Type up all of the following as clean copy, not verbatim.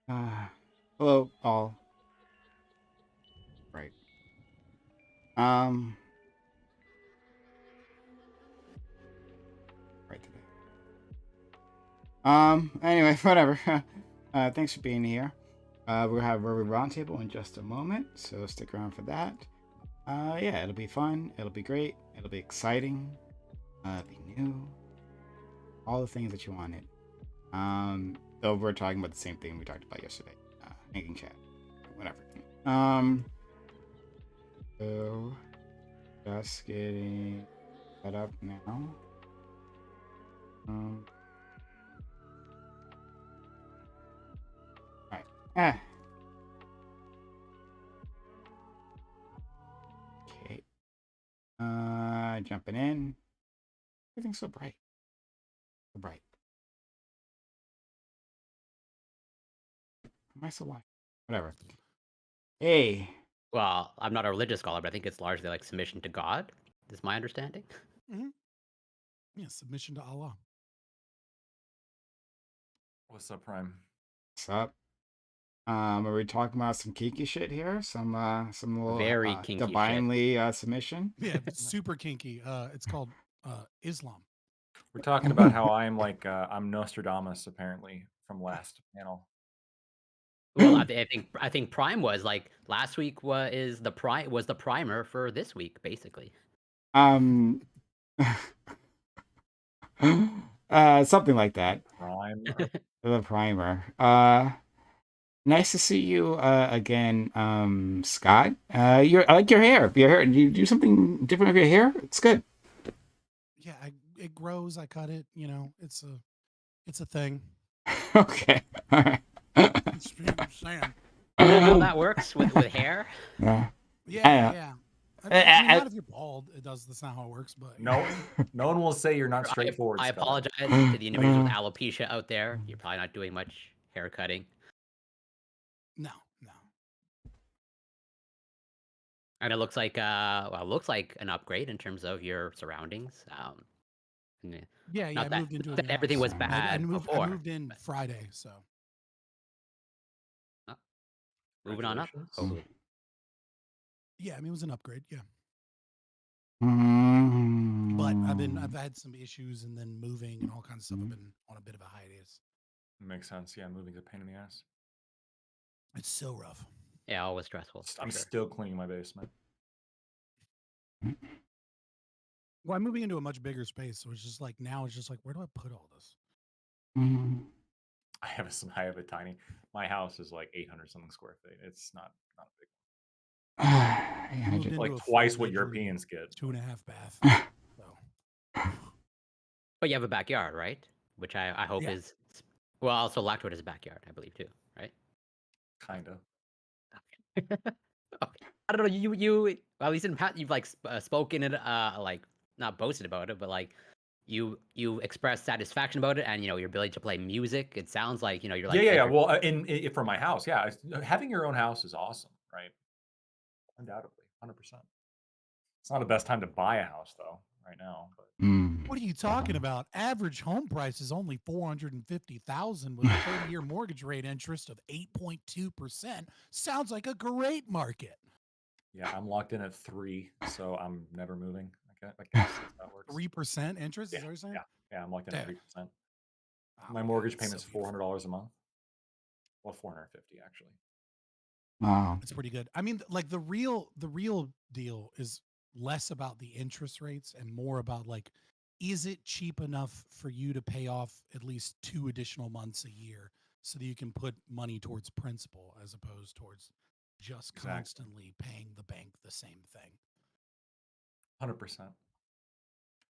Uh, Hello, all. Right. Um, right today. Anyway, whatever. Thanks for being here. We'll have a roundtable in just a moment, so stick around for that. Yeah, it'll be fun. It'll be great. It'll be exciting. It'll be new. All the things that you wanted. Though we're talking about the same thing we talked about yesterday. Hanging chat. Whatever. Um, so just getting set up now. Um, right. Okay. Jumping in. Everything's so bright. So bright. Am I so light? Whatever. Hey. Well, I'm not a religious scholar, but I think it's largely like submission to God, is my understanding. Mm-hmm. Yeah, submission to Allah. What's up, Prime? What's up? Are we talking about some kinky shit here? Some little Very kinky shit. divinely submission? Yeah, it's super kinky. It's called Islam. We're talking about how I'm like I'm Nostradamus apparently from last panel. Well, I think Prime was like last week was the primer for this week, basically. Something like that. Prime. The primer. Nice to see you again, Scott. I like your hair. Your hair. You do something different with your hair? It's good. Yeah, it grows. I cut it. You know, it's a thing. Okay. All right. I'm saying. You know how that works with hair? Yeah. Yeah. I mean, not if you're bald. That's not how it works. But No one will say you're not straightforward. I Scott. apologize to the individuals with alopecia out there. You're probably not doing much hair cutting. No. And it looks like an upgrade in terms of your surroundings. Yeah. Not I moved into that a new everything house. was bad I before. moved in Friday, so. Moving on up, hopefully. Yeah, I mean it was an upgrade. Yeah. Mm. But I've had some issues and then moving and all kinds of stuff. I've been on a bit of a hiatus. Makes sense. Yeah, moving's a pain in the ass. It's so rough. Yeah, always stressful. I'm still cleaning my basement. Well, I'm moving into a much bigger space, so it's just like where do I put all this? I have a tiny. My house is like 800 something square feet. It's not a big. Like twice what Europeans get. 2.5 bath. But you have a backyard, right? Which I hope is well. Also, Lactwood is a backyard, I believe too, right? Kinda. Okay. I don't know. You at least in the past, you've like spoken it, like not boasted about it, but like you expressed satisfaction about it, and your ability to play music. It sounds like you're like yeah. Well, in for my house, yeah, having your own house is awesome, right? Undoubtedly, 100%. It's not the best time to buy a house though, right now. But what are you talking about? Average home price is only $450,000 with a 30-year mortgage rate interest of 8.2%. Sounds like a great market. Yeah, I'm locked in at 3, so I'm never moving. I guess that works. 3% interest? Is that what you're saying? Yeah, I'm locked in at 3%. My mortgage payment's $400 a month. Well, $450 actually. Wow, it's pretty good. I mean, like the real deal is less about the interest rates and more about like, is it cheap enough for you to pay off at least 2 additional months a year so that you can put money towards principal as opposed towards just constantly paying the bank the same thing. 100%.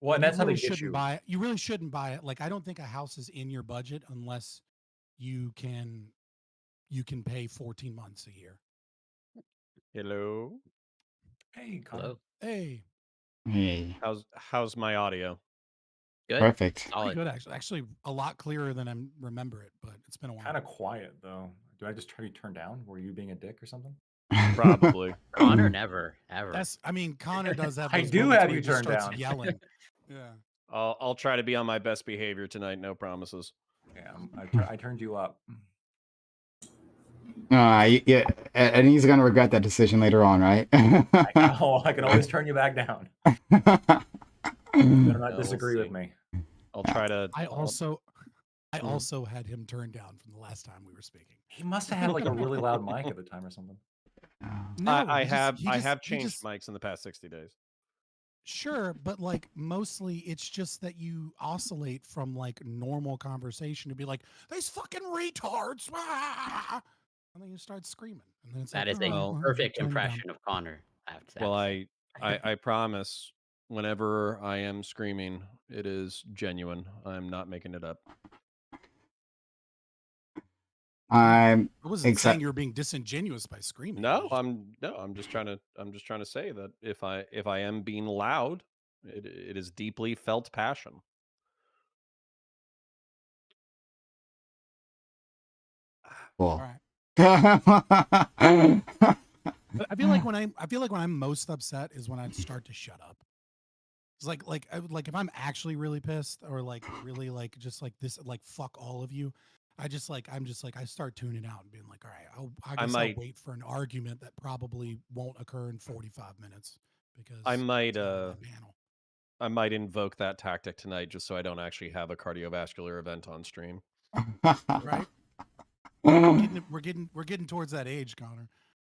Well, and that's how they get you. You really shouldn't buy it. Like, I don't think a house is in your budget unless you can pay 14 months a year. Hello. Hey, Connor. Hey. How's my audio? Good. Perfect. Pretty good, actually a lot clearer than I remember it, but it's been a while. Kind of quiet though. Do I just try to turn down? Were you being a dick or something? Probably. Connor never ever. Connor does have. I do have you turned down. Yelling. Yeah. I'll try to be on my best behavior tonight. No promises. Yeah, I turned you up. Yeah, and he's gonna regret that decision later on, right? I can always turn you back down. You better not We'll disagree with see. me. I'll try to. I I'll- also Mhm. had him turned down from the last time we were speaking. He must have had like a really loud mic at the time or something. No, I he just- have he changed just- mics in the past 60 days. Sure, but like mostly it's just that you oscillate from like normal conversation to be like, these fucking retards, ah! And then you start screaming. And then it's That like, is a "Oh, well, perfect turn you down." impression of Connor. I have to Well, say. I promise whenever I am screaming, it is genuine. I'm not making it up. I'm I wasn't saying excited. you were being disingenuous by screaming. No, I I'm just trying to say that if I am being loud, it is deeply felt passion. all Cool. right. I feel like when I'm most upset is when I start to shut up. It's like if I'm actually really pissed or like really like just like this like fuck all of you, I'm just like I start tuning out and being like, all right, I guess I'll might wait for an argument that probably won't occur in 45 minutes because I might it's gonna be that panel. I might invoke that tactic tonight just so I don't actually have a cardiovascular event on stream. Right? We're getting towards that age, Connor.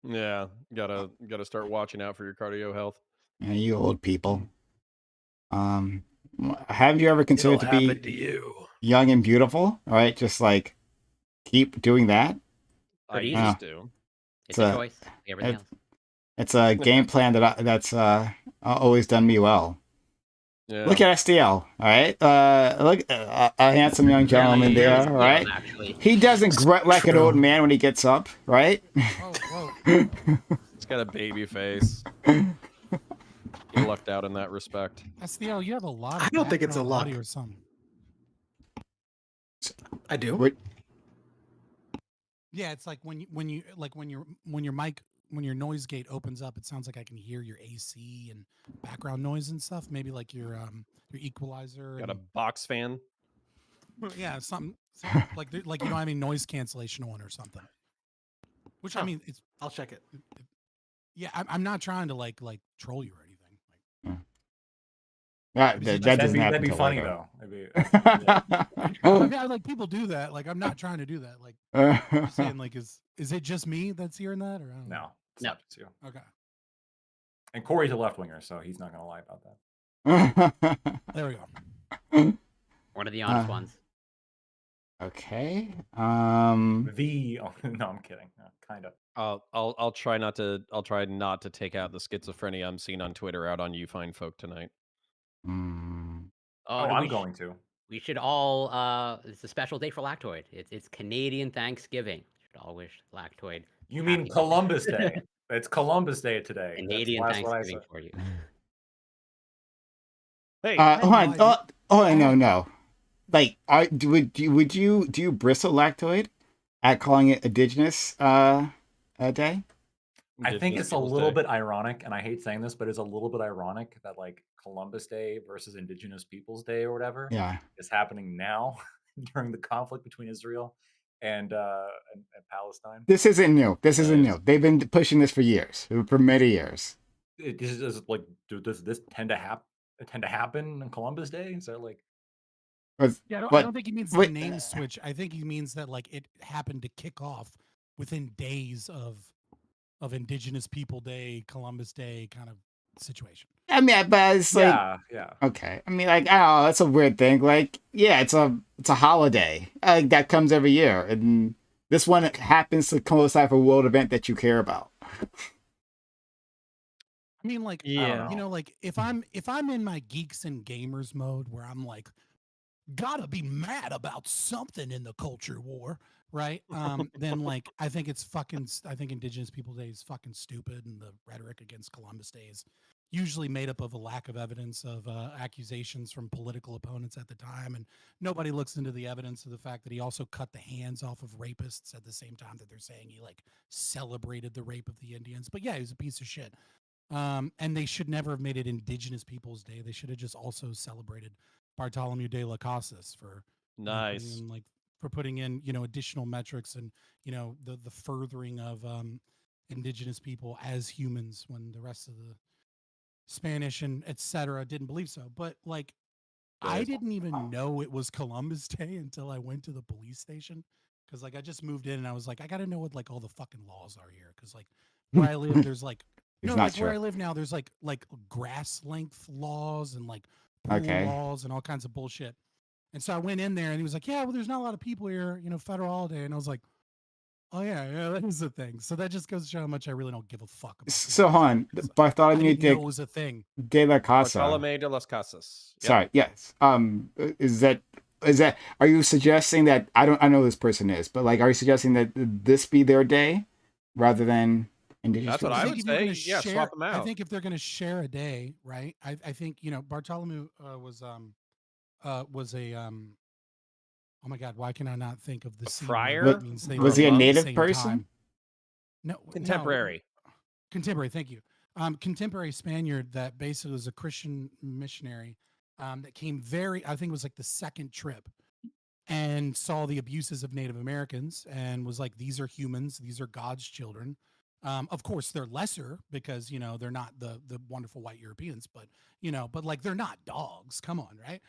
Yeah, gotta start watching out for your cardio health. Yeah, you old people. Have you ever considered to be to you. young and beautiful? All right, just like keep doing that. I Pretty easy. used to. It's It's a a choice. Like everything else. it's a game plan that's always done me well. Yeah. Look at SDL, all right. Look, a handsome young gentleman Very there, all skilled, right. actually. He doesn't grunt like an old True. man when he gets up, right? Whoa. It's got a baby face. You lucked out in that respect. SDL, you have a lot of I don't think it's a background luck. audio or something. I do. What- Yeah, it's like when your noise gate opens up, it sounds like I can hear your AC and background noise and stuff. Maybe like your equalizer. Got a And, box fan. yeah, something like like you don't have any noise cancellation on or something. Which I Oh. mean, it's I'll check it. yeah. I'm not trying to like troll you or anything. that Is it that just- doesn't happen That'd be till funny later. though. It'd be, I mean, like people do that. Like I'm not trying to do that. Like I'm just saying, like is it just me that's hearing that or I don't know? no, it's No. not just you. Okay, And Corey's a left winger, so he's not gonna lie about that. there we go. One of the honest Uh, ones. Okay. Oh, no, I'm kidding. Kind of. I'll try not to take out the schizophrenia I'm seeing on Twitter out on you fine folk tonight. mm, Oh, no, I'm going to. We should all. It's a special day for Lactoid. It's Canadian Thanksgiving. Should all wish Lactoid. You mean happy Columbus Day? It's Columbus Day today. Canadian That's what I Thanksgiving said. for you. Hey, hold on. no idea. No. Like, would you bristle lactoid at calling it Indigenous Day? I think Indigenous it's a Peoples little Day. bit ironic, and I hate saying this, but it's a little bit ironic that like Columbus Day versus Indigenous Peoples Day or whatever Yeah. is happening now during the conflict between Israel and Palestine. This isn't new. This isn't Nice. new. They've been pushing this for years, for many years. This is like, does this tend to happen on Columbus Day? Is that like? Yeah, I What- don't think he means the wait, name switch. I think he means that like it happened to kick off within days of Indigenous People Day, Columbus Day kind of situation. I mean, but it's like, Yeah. okay. I mean, like, I don't know. That's a weird thing. Like, yeah, it's a holiday that comes every year, and this one happens to coincide with a world event that you care about. I mean, like, Yeah. you know, like if I'm in my geeks and gamers mode where I'm like, gotta be mad about something in the culture war, right? Then like I think Indigenous People Day is fucking stupid, and the rhetoric against Columbus Day is usually made up of a lack of evidence of accusations from political opponents at the time, and nobody looks into the evidence of the fact that he also cut the hands off of rapists at the same time that they're saying he like celebrated the rape of the Indians. But yeah, he was a piece of shit. And they should never have made it Indigenous Peoples Day. They should have just also celebrated Bartholomew de las Casas for you know, putting Nice. in, like for putting in, you know, additional metrics and, you know, the furthering of indigenous people as humans when the rest of the Spanish and etc. didn't believe so. But like, I didn't even know it was Columbus Day until I went to the police station. Cause like I just moved in and I was like, I gotta know what like all the fucking laws are here. Cause like where I live, there's like It's no, not like where true. I live now, there's like grass length laws and like pool Okay. laws and all kinds of bullshit. And so I went in there and he was like, yeah, well, there's not a lot of people here, you know, federal holiday. And I was like, oh yeah, that is a thing. So that just goes to show how much I really don't give a fuck about. So Han, I Bartholomew didn't know it was a thing. de la Casa. Bartolome de las Casas. Yep. Sorry, yes. Is that are you suggesting that I know who this person is, but like are you suggesting that this be their day rather than indigenous That's what people's I day? would if you're say. gonna Yeah, swap them I out. think if they're gonna share a day, right? I think, you know, Bartholomew was a oh my god, why can I not think of the A C friar? word that means they Was he a live at the native same person? time? No, Contemporary. Contemporary, thank you. Contemporary Spaniard that basically was a Christian missionary that came I think it was like the second trip and saw the abuses of Native Americans and was like, these are humans, these are God's children. Of course, they're lesser because, you know, they're not the wonderful white Europeans, but, you know, but like they're not dogs. Come on, right?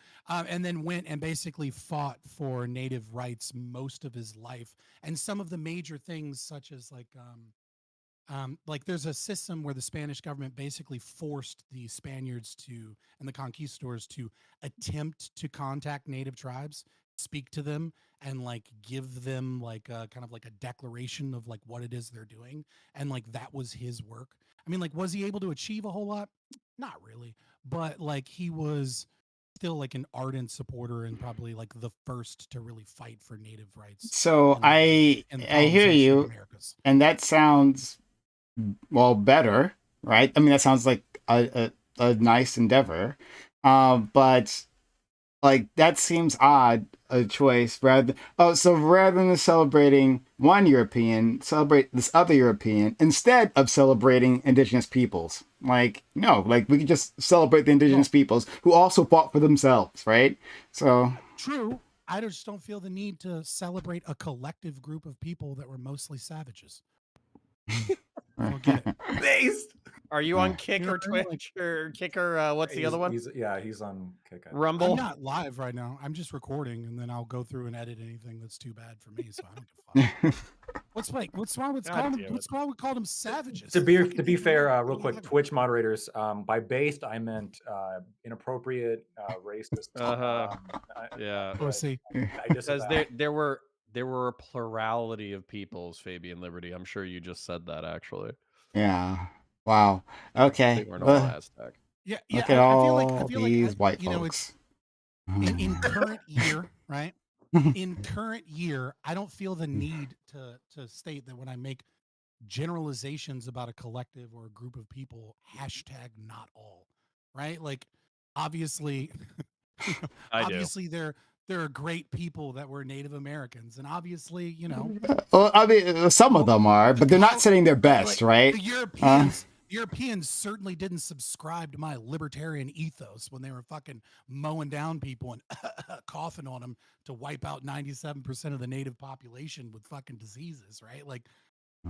And then went and basically fought for Native rights most of his life. And some of the major things, such as like there's a system where the Spanish government basically forced the Spaniards to and the conquistadors to attempt to contact native tribes, speak to them, and like give them like a kind of like a declaration of like what it is they're doing. And like that was his work. I mean, like, was he able to achieve a whole lot? Not really. But like he was still like an ardent supporter and probably like the first to really fight for native rights. So in the I hear colonization of you, Americas. and that sounds well better, right? I mean, that sounds like a nice endeavor, but like that seems odd a choice so rather than celebrating one European, celebrate this other European instead of celebrating indigenous peoples. Like no, like we could just celebrate the indigenous peoples who also fought for themselves, right? So true. I just don't feel the need to celebrate a collective group of people that were mostly savages. I don't get it. Based. Are you on Kick You know or what I mean? Twitch or Kick or what's the other one? He's on Kick. I think. Rumble. I'm not live right now. I'm just recording, and then I'll go through and edit anything that's too bad for me. So I don't give a fuck. What's wrong with God calling damn them? What's it. wrong with calling them savages? To Fucking be get fair, them out. real quick, Twitch moderators. By based, I meant inappropriate, racist. Yeah. Pussy. I just Because there were a plurality of peoples, Fabian Liberty. I'm sure you just said that actually. yeah, wow, They okay. weren't all Aztec. Yeah. Look at I all feel like these white you know, folks. it's in current year, right? In current year, I don't feel the need to state that when I make generalizations about a collective or a group of people, hashtag not all, right? Like obviously, you know, obviously there are great people that were Native Americans, and obviously, you know, Well, I mean, some of them are, but they're not setting their best, right? The Europeans certainly didn't subscribe to my libertarian ethos when they were fucking mowing down people and coughing on them to wipe out 97% of the native population with fucking diseases, right? Like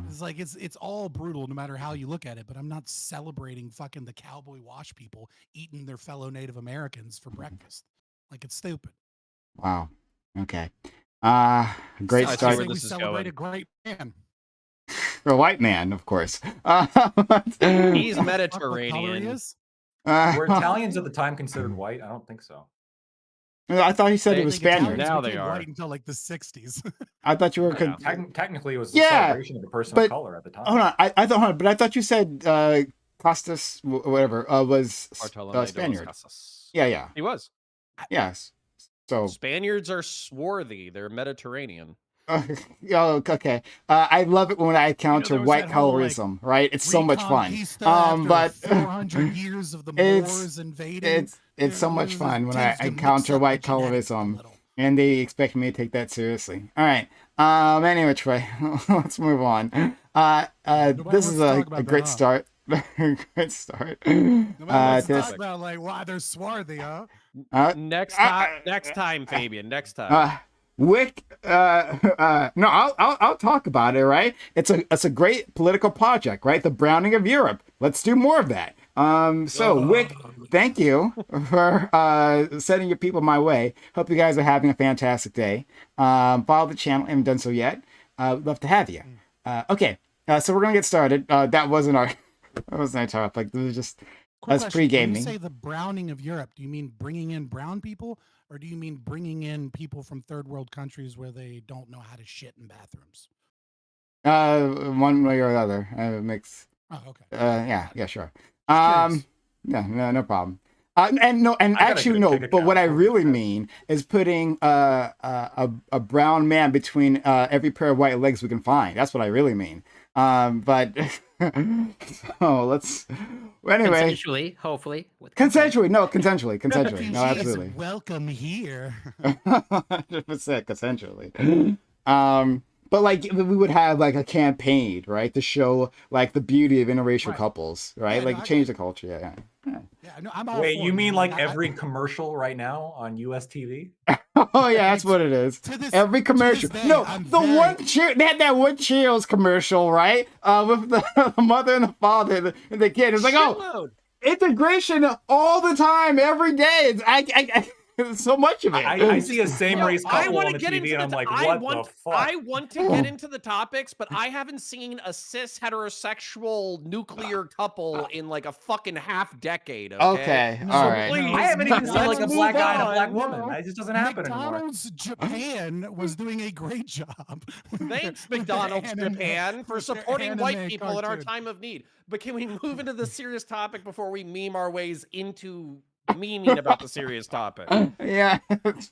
it's like it's all brutal no matter how you look at it, but I'm not celebrating fucking the cowboy wash people eating their fellow Native Americans for breakfast. Like it's stupid. Wow. Okay. Great I see I start where say we this is celebrate going. a great man. for a white man, of course. He's Fuck what color he Mediterranean. is? Were Italians at the time considered white? I don't think so. I thought he said They it was think Italians Spaniard. Now they became are. white until like the 60s. I thought you were. Yeah. Technically, it was the Yeah, celebration of a person but- of color at the time. Hold on. But I thought you said Costas, whatever, was Bartolome de las Spaniard. Casas. Yeah. He was. Yes. So. Spaniards are swarthy. They're Mediterranean. Oh, okay. I love it when I encounter there was white that whole, like, colorism, right? It's so much fun. Reconquista after But 400 years of the it's- Moors invading. it's so much It fun when I tends to mix encounter up the white genetics a colorism, little. and they expect me to take that seriously. All right. Anyway, Troy, let's move on. Nobody This is wants to a talk about great that, huh? start. Great start. Nobody wants to this- talk about like why they're swarthy, huh? uh, Next uh, time, Fabian. Next time. Wick, no, I'll talk about it. Right, it's a great political project, right? The browning of Europe. Let's do more of that. So Wick, thank you for sending your people my way. Hope you guys are having a fantastic day. Follow the channel, haven't done so yet. Love to have you. Okay, so we're gonna get started. That wasn't our topic. This was just Quick us question. When you pre-gaming. say the browning of Europe, do you mean bringing in brown people, or do you mean bringing in people from third world countries where they don't know how to shit in bathrooms? One way or the other. It makes. Oh, okay. Yeah, sure. Curious. Yeah, no problem. And no, and I gotta actually get a no. kick But what I account. really mean is putting a brown man between every pair of white legs we can find. That's what I really mean. But so let's. Anyway, Consensually, hopefully. With consent. consensually. No, absolutely. Welcome here. 100% consensually. But like we would have like a campaign, right, to show like the beauty of interracial Right. couples, right? Yeah, like no, I change get the culture. Yeah. Yeah, no, I'm all Wait, for you it, mean man. like every commercial right now on US TV? Oh yeah, that's what it is. To this- Every to this commercial. day, No, I'm the very- one cheer they had that one Cheerios commercial, right? With the mother and the father and the kid. It's like, oh, integration all the time, every day. There's so much of it. I see a same race I couple want on to the get TV, into and I'm the. like, I what want. the fuck? I want to get into the topics, but I haven't seen a cis heterosexual nuclear couple in like a fucking half decade. Okay. Okay, No, all so right. please, I haven't even seen like a let's black move guy and a on. black woman. It just doesn't happen anymore. McDonald's Japan was doing a great job. with their- Thanks, with their McDonald's anime- Japan, for with their supporting white anime people in our cartoon. time of need. But can we move into the serious topic before we meme our ways into memeing about the serious topic? Yeah.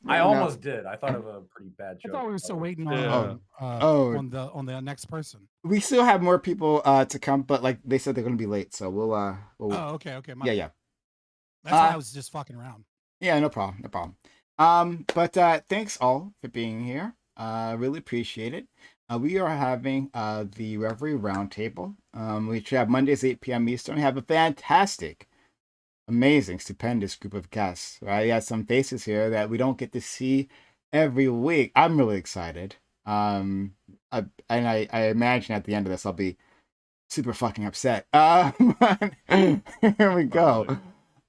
I almost did. I thought of a pretty bad I joke. thought we were still waiting Yeah. on on the next person. We still have more people to come, but like they said, they're going to be late, so we'll Oh, okay. yeah, bad. yeah. That's why I was just fucking around. Yeah, no problem. But thanks all for being here. Really appreciate it. We are having the Reverie Roundtable. We should have Mondays 8 p.m. Eastern. We have a fantastic, amazing, stupendous group of guests. Right, we have some faces here that we don't get to see every week. I'm really excited. I imagine at the end of this I'll be super fucking upset. Here we go.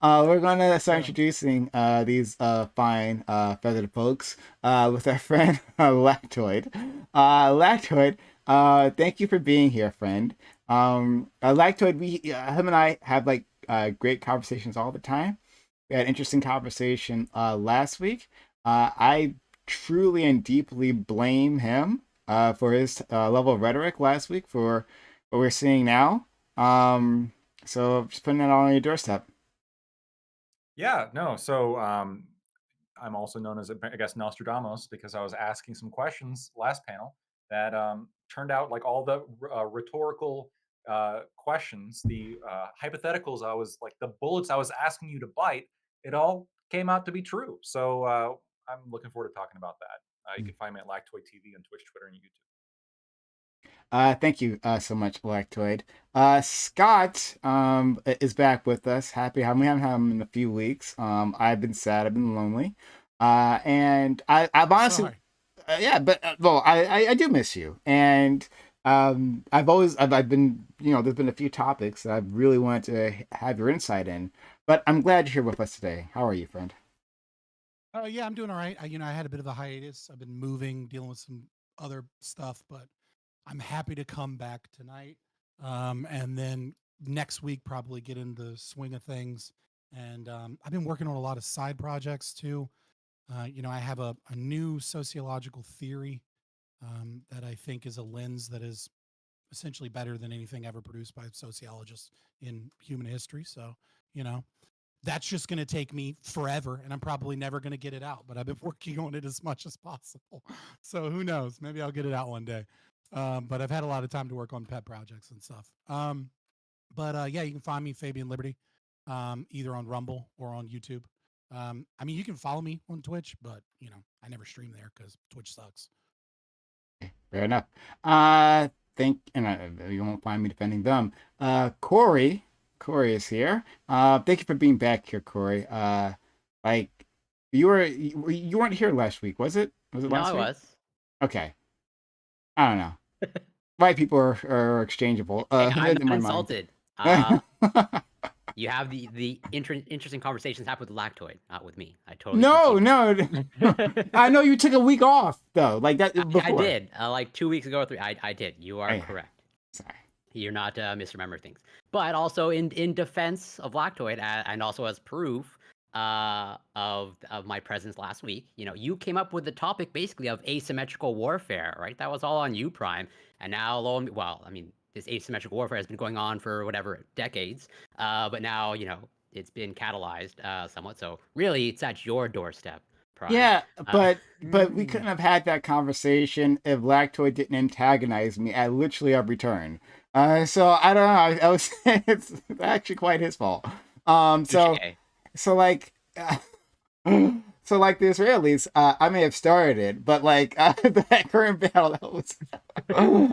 We're gonna start introducing these fine feathered folks with our friend Lactoid. Lactoid, thank you for being here, friend. Lactoid, him and I have like great conversations all the time. We had an interesting conversation last week. I truly and deeply blame him for his level of rhetoric last week for what we're seeing now. So just putting it all on your doorstep. Yeah, no. So I'm also known as, I guess, Nostradamus, because I was asking some questions last panel that turned out like all the rhetorical questions, the hypotheticals I was like, the bullets I was asking you to bite, it all came out to be true. So I'm looking forward to talking about that. You can find me at Lactoid TV on Twitch, Twitter, and YouTube. Thank you so much, Lactoid. Scott is back with us. Happy. We haven't had him in a few weeks. I've been sad. I've been lonely. And I've honestly, Sorry. yeah, but well, I do miss you. And I've been, there's been a few topics that I've really wanted to have your insight in. But I'm glad you're here with us today. How are you, friend? Yeah, I'm doing all right. I had a bit of a hiatus. I've been moving, dealing with some other stuff, but I'm happy to come back tonight. And then next week, probably get in the swing of things. And I've been working on a lot of side projects too. I have a new sociological theory that I think is a lens that is essentially better than anything ever produced by sociologists in human history. So, that's just going to take me forever, and I'm probably never going to get it out, but I've been working on it as much as possible. So who knows? Maybe I'll get it out one day. But I've had a lot of time to work on pet projects and stuff. Yeah, you can find me, Fabian Liberty, either on Rumble or on YouTube. You can follow me on Twitch, but I never stream there because Twitch sucks. Fair enough. You won't find me defending them. Corey is here. Thank you for being back here, Corey. You weren't here last week, was it? Was it No, last I week? was. Okay. I don't know. White people are exchangeable. Hey, I'm in not my insulted. mind. You have the interesting conversations happen with Lactoid, not with me. I totally No, concede no. that. I know you took a week off though, like that I before. did. Like 2 weeks ago or 3. I did. You are Hey, correct. sorry. You're not misremembering things. But also in defense of Lactoid, and also as proof of my presence last week, you came up with the topic basically of asymmetrical warfare, right? That was all on you, Prime. And now, well, I mean, this asymmetrical warfare has been going on for whatever decades, but now it's been catalyzed somewhat. So really, it's at your doorstep, Prime. Yeah, Uh, but we couldn't have had that conversation if Lactoid didn't antagonize me at literally every turn. So I don't know. I was it's actually quite his fault. So touche. so like so like the Israelis, I may have started it, but like that current battle, that was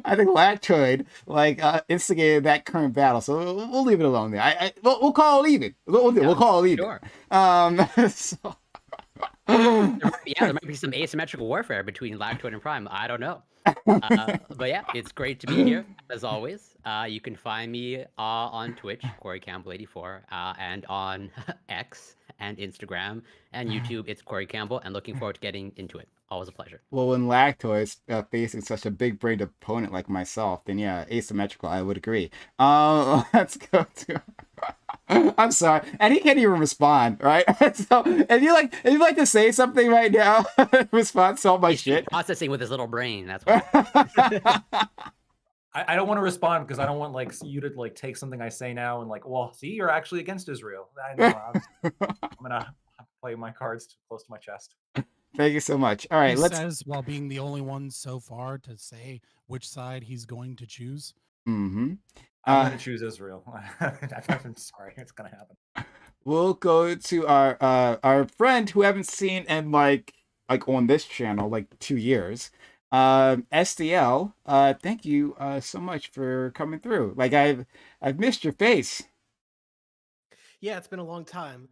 I think Lactoid like instigated that current battle. So we'll leave it alone there. We'll call it even. We'll call it even. Sure. So. There might be some asymmetrical warfare between Lactoid and Prime. I don't know. But yeah, it's great to be here as always. You can find me on Twitch, Corey Campbell 84, and on X and Instagram and YouTube. It's Corey Campbell, and looking forward to getting into it. Always a pleasure. Well, when Lacto is facing such a big-brained opponent like myself, then yeah, asymmetrical. I would agree. Let's go to. I'm sorry, and he can't even respond, right? So, if you like to say something right now, respond to all my He's shit. processing with his little brain. That's why. I don't want to respond because I don't want like you to like take something I say now and like, well, see, you're actually against Israel. I know. I'm gonna play my cards too close to my chest. Thank you so much. All right, He let's. says while being the only one so far to say which side he's going to choose. Mm-hmm. I'm gonna choose Israel. I'm sorry, it's gonna happen. We'll go to our friend who I haven't seen in like on this channel like 2 years. SDL, thank you so much for coming through. Like I've missed your face. Yeah, it's been a long time.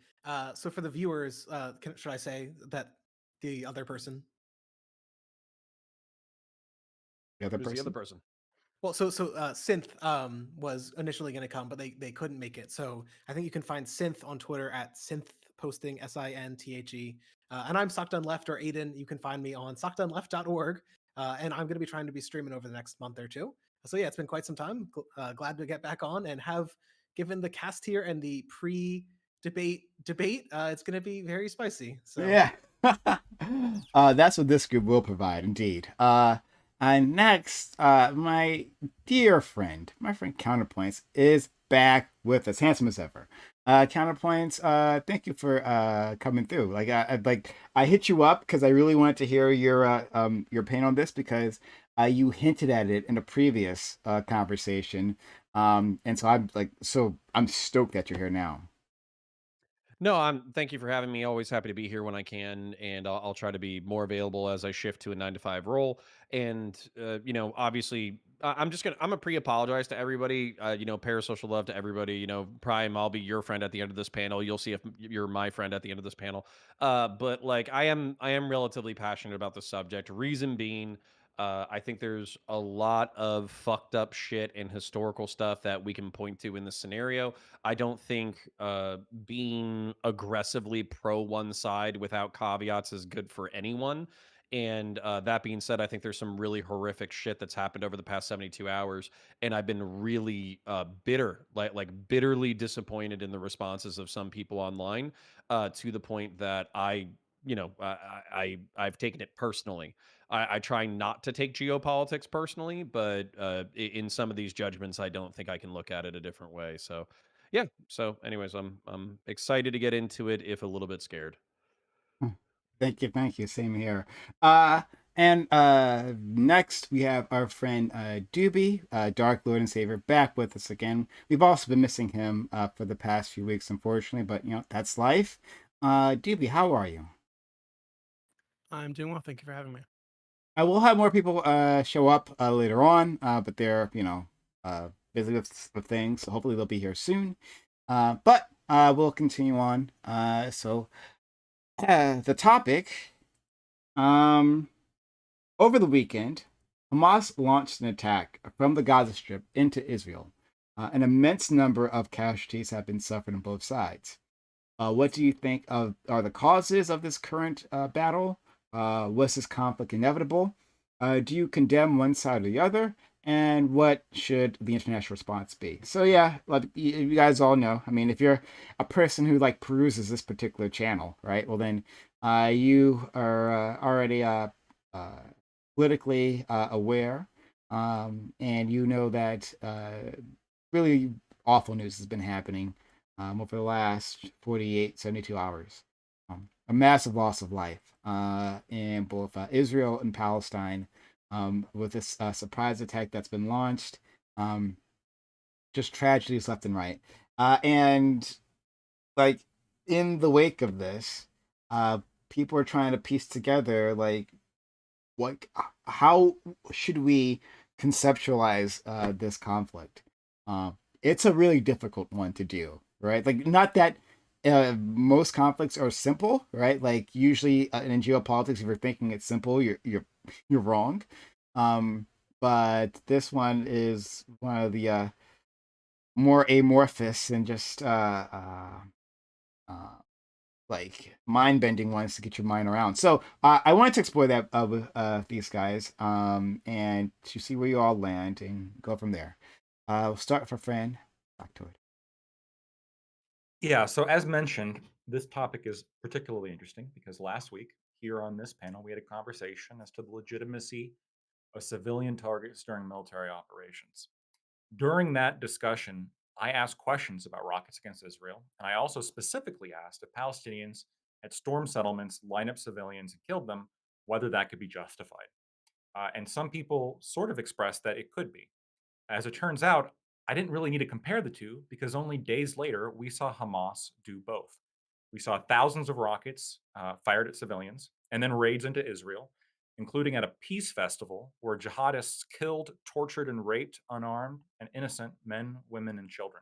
So for the viewers, should I say that the other person? The other Who's the other person. person? Well, so Synth was initially going to come, but they couldn't make it. So I think you can find Synth on Twitter at Synth posting SINTHE. And I'm Sockdone Left or Aiden. You can find me on sockdoneleft.org. And I'm going to be trying to be streaming over the next month or two. So yeah, it's been quite some time. Glad to get back on and have given the cast here and the pre-debate debate. It's going to be very spicy. So Yeah. That's what this group will provide, indeed. And next, my dear friend, my friend Counterpoints is back with us, handsome as ever. Counterpoints, thank you for coming through. Like I hit you up because I really wanted to hear your pain on this because you hinted at it in a previous conversation. And so I'm stoked that you're here now. No, thank you for having me. Always happy to be here when I can, and I'll try to be more available as I shift to a 9 to 5 role. And obviously, I'm gonna pre-apologize to everybody. Parasocial love to everybody. Prime, I'll be your friend at the end of this panel. You'll see if you're my friend at the end of this panel. But like, I am relatively passionate about the subject. Reason being. I think there's a lot of fucked up shit and historical stuff that we can point to in this scenario. I don't think being aggressively pro one side without caveats is good for anyone. And that being said, I think there's some really horrific shit that's happened over the past 72 hours, and I've been really bitter, like bitterly disappointed in the responses of some people online, to the point that I've taken it personally. I try not to take geopolitics personally, but in some of these judgments, I don't think I can look at it a different way. So yeah. So, anyways, I'm excited to get into it, if a little bit scared. Thank you. Same here. And next we have our friend Doobie, Dark Lord and Savior, back with us again. We've also been missing him for the past few weeks, unfortunately, but that's life. Doobie, how are you? I'm doing well. Thank you for having me. I will have more people show up later on, but they're busy with things, so hopefully they'll be here soon. But we'll continue on. So the topic, over the weekend, Hamas launched an attack from the Gaza Strip into Israel. An immense number of casualties have been suffered on both sides. What do you think are the causes of this current battle? Was this conflict inevitable? Do you condemn one side or the other? And what should the international response be? So yeah, like you guys all know. I mean, if you're a person who like peruses this particular channel, right? Well, then you are already politically aware, and you know that really awful news has been happening over the last 48, 72 hours. A massive loss of life in both Israel and Palestine with this surprise attack that's been launched. Just tragedies left and right. And like in the wake of this, people are trying to piece together like what, how should we conceptualize this conflict? It's a really difficult one to do, right? Like, not that most conflicts are simple, right? Like, usually in geopolitics, if you're thinking it's simple, you're wrong. But this one is one of the more amorphous and just like mind bending ones to get your mind around. So I wanted to explore that with these guys and to see where you all land and go from there. We'll start for Fran. Back to it. Yeah, so as mentioned, this topic is particularly interesting because last week here on this panel, we had a conversation as to the legitimacy of civilian targets during military operations. During that discussion, I asked questions about rockets against Israel, and I also specifically asked if Palestinians had stormed settlements, lined up civilians, and killed them, whether that could be justified. And some people sort of expressed that it could be. As it turns out, I didn't really need to compare the two because only days later, we saw Hamas do both. We saw thousands of rockets fired at civilians and then raids into Israel, including at a peace festival where jihadists killed, tortured, and raped unarmed and innocent men, women, and children.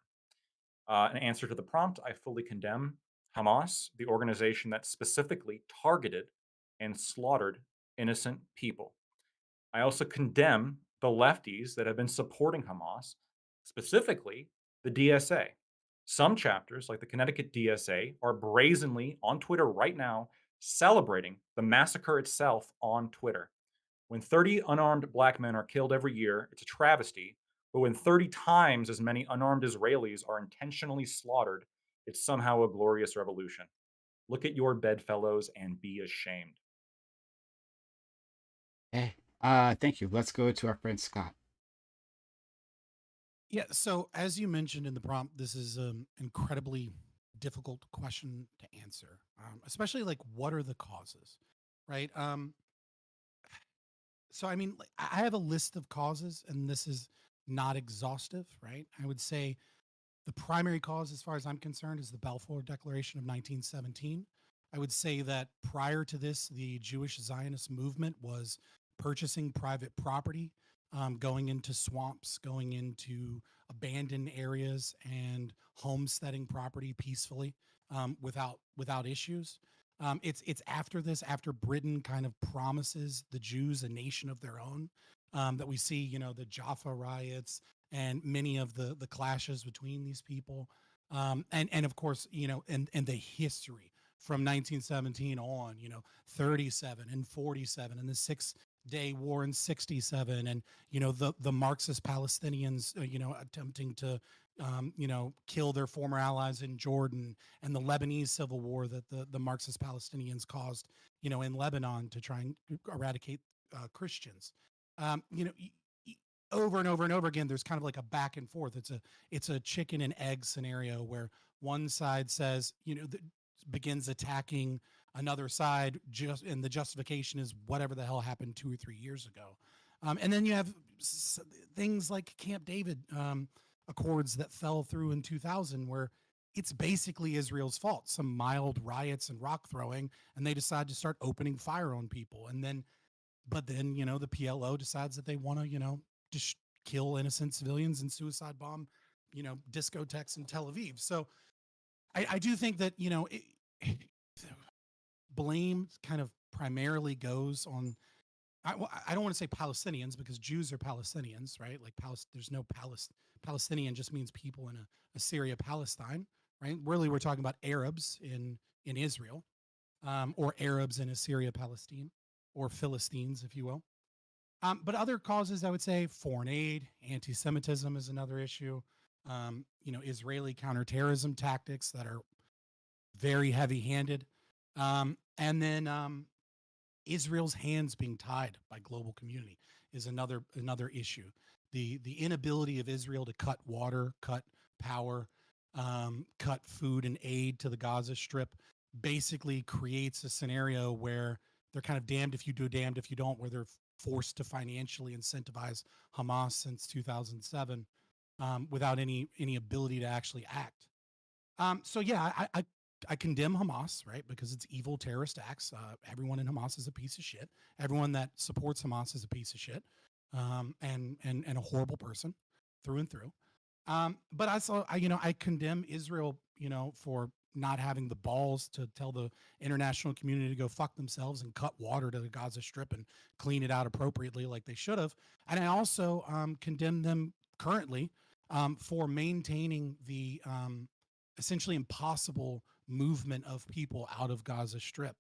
In answer to the prompt, I fully condemn Hamas, the organization that specifically targeted and slaughtered innocent people. I also condemn the lefties that have been supporting Hamas, specifically the DSA. Some chapters, like the Connecticut DSA, are brazenly on Twitter right now celebrating the massacre itself on Twitter. When 30 unarmed black men are killed every year, it's a travesty. But when 30 times as many unarmed Israelis are intentionally slaughtered, it's somehow a glorious revolution. Look at your bedfellows and be ashamed. Hey, thank you. Let's go to our friend Scott. Yeah. So as you mentioned in the prompt, this is an incredibly difficult question to answer, especially like what are the causes, right? So I mean, like, I have a list of causes, and this is not exhaustive, right? I would say the primary cause, as far as I'm concerned, is the Balfour Declaration of 1917. I would say that prior to this, the Jewish Zionist movement was purchasing private property, going into swamps, going into abandoned areas, and homesteading property peacefully without issues. It's after this, after Britain kind of promises the Jews a nation of their own, that we see, the Jaffa riots and many of the clashes between these people, and of course, and the history from 1917 on, 37 and 47 and the 6 Day War in 67, and the Marxist Palestinians, attempting to kill their former allies in Jordan, and the Lebanese civil war that the Marxist Palestinians caused, in Lebanon to try and eradicate Christians. Over and over and over again, there's kind of like a back and forth. It's a chicken and egg scenario where one side says, begins attacking another side, and the justification is whatever the hell happened 2 or 3 years ago. And then you have things like Camp David accords that fell through in 2000, where it's basically Israel's fault. Some mild riots and rock throwing, and they decide to start opening fire on people. But then, the PLO decides that they want to, just kill innocent civilians and suicide bomb, discotheques in Tel Aviv. So I do think that, blame kind of primarily goes on I don't want to say Palestinians because Jews are Palestinians, right? Like there's no Palestinian just means people in a Syria, Palestine, right? Really, we're talking about Arabs in Israel, or Arabs in Assyria, Palestine, or Philistines, if you will. But other causes, I would say, foreign aid, anti-Semitism is another issue. Israeli counterterrorism tactics that are very heavy-handed, and then Israel's hands being tied by global community is another issue. The inability of Israel to cut water, cut power, cut food and aid to the Gaza Strip basically creates a scenario where they're kind of damned if you do, damned if you don't, where they're forced to financially incentivize Hamas since 2007, without any ability to actually act. So yeah, I condemn Hamas, right? Because it's evil terrorist acts. Everyone in Hamas is a piece of shit. Everyone that supports Hamas is a piece of shit, and a horrible person through and through. But I condemn Israel, for not having the balls to tell the international community to go fuck themselves and cut water to the Gaza Strip and clean it out appropriately like they should have. And I also condemn them currently for maintaining the essentially impossible movement of people out of Gaza Strip,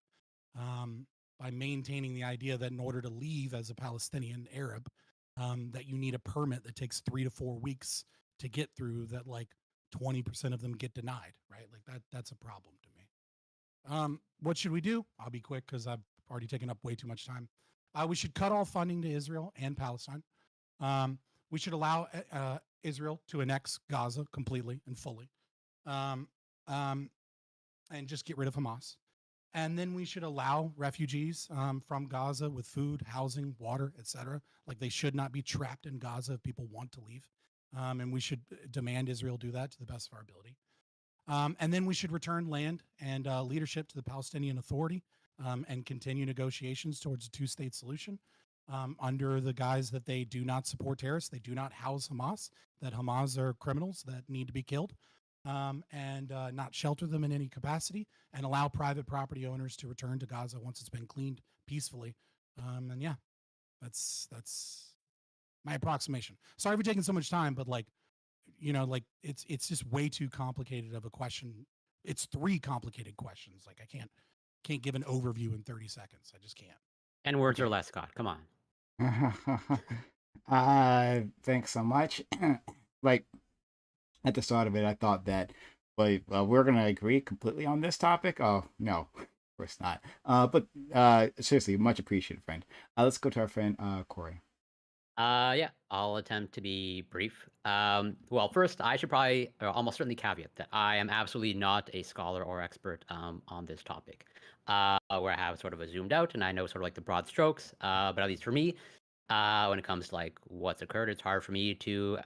by maintaining the idea that in order to leave as a Palestinian Arab, that you need a permit that takes 3 to 4 weeks to get through, that like 20% of them get denied, right? Like that's a problem to me. What should we do? I'll be quick because I've already taken up way too much time. We should cut all funding to Israel and Palestine. We should allow Israel to annex Gaza completely and fully, um, and just get rid of Hamas. And then we should allow refugees from Gaza with food, housing, water, etc. Like they should not be trapped in Gaza if people want to leave. And we should demand Israel do that to the best of our ability. And then we should return land and leadership to the Palestinian Authority, and continue negotiations towards a two-state solution, under the guise that they do not support terrorists, they do not house Hamas, that Hamas are criminals that need to be killed, and not shelter them in any capacity, and allow private property owners to return to Gaza once it's been cleaned peacefully. And yeah, that's my approximation. Sorry for taking so much time, but like it's just way too complicated of a question. It's 3 complicated questions. Like I can't give an overview in 30 seconds. I just can't. And words or less, Scott. Come on. Thanks so much. Like at the start of it, I thought that, we're gonna agree completely on this topic. Oh no, of course not. But seriously, much appreciated, friend. Let's go to our friend Corey. Yeah, I'll attempt to be brief. Well, first, I should probably, or almost certainly caveat that I am absolutely not a scholar or expert on this topic, where I have sort of a zoomed out and I know sort of like the broad strokes. But at least for me, when it comes to like what's occurred, it's hard for me to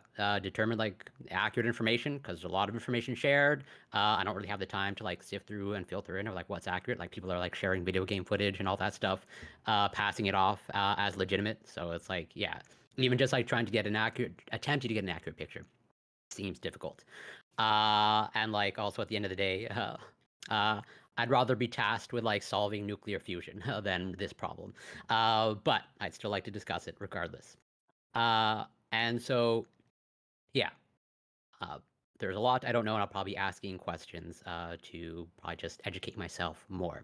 determine like accurate information because there's a lot of information shared. I don't really have the time to like sift through and filter in or like what's accurate. Like people are like sharing video game footage and all that stuff, passing it off as legitimate. So it's like, yeah, even just like trying to get an accurate, attempting to get an accurate picture seems difficult. And like also at the end of the day, I'd rather be tasked with like solving nuclear fusion than this problem. But I'd still like to discuss it regardless. And so, yeah, there's a lot I don't know, and I'll probably be asking questions to probably just educate myself more.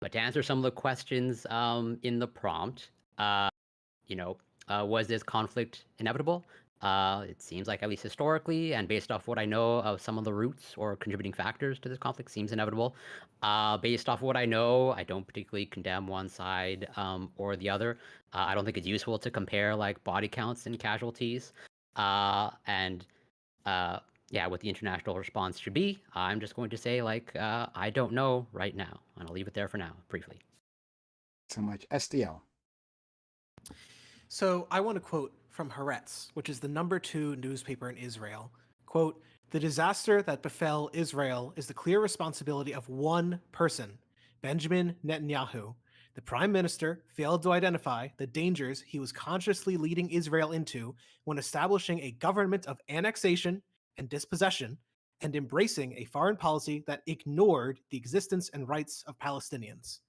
But to answer some of the questions in the prompt, was this conflict inevitable? It seems like, at least historically, and based off what I know of some of the roots or contributing factors to this conflict, seems inevitable. Based off what I know, I don't particularly condemn one side or the other. I don't think it's useful to compare like body counts and casualties. And yeah, what the international response should be, I'm just going to say like I don't know right now, and I'll leave it there for now, briefly. So much. SDL. So I want to quote from Haaretz, which is the #2 newspaper in Israel. Quote, "The disaster that befell Israel is the clear responsibility of one person, Benjamin Netanyahu. The prime minister failed to identify the dangers he was consciously leading Israel into when establishing a government of annexation and dispossession and embracing a foreign policy that ignored the existence and rights of Palestinians.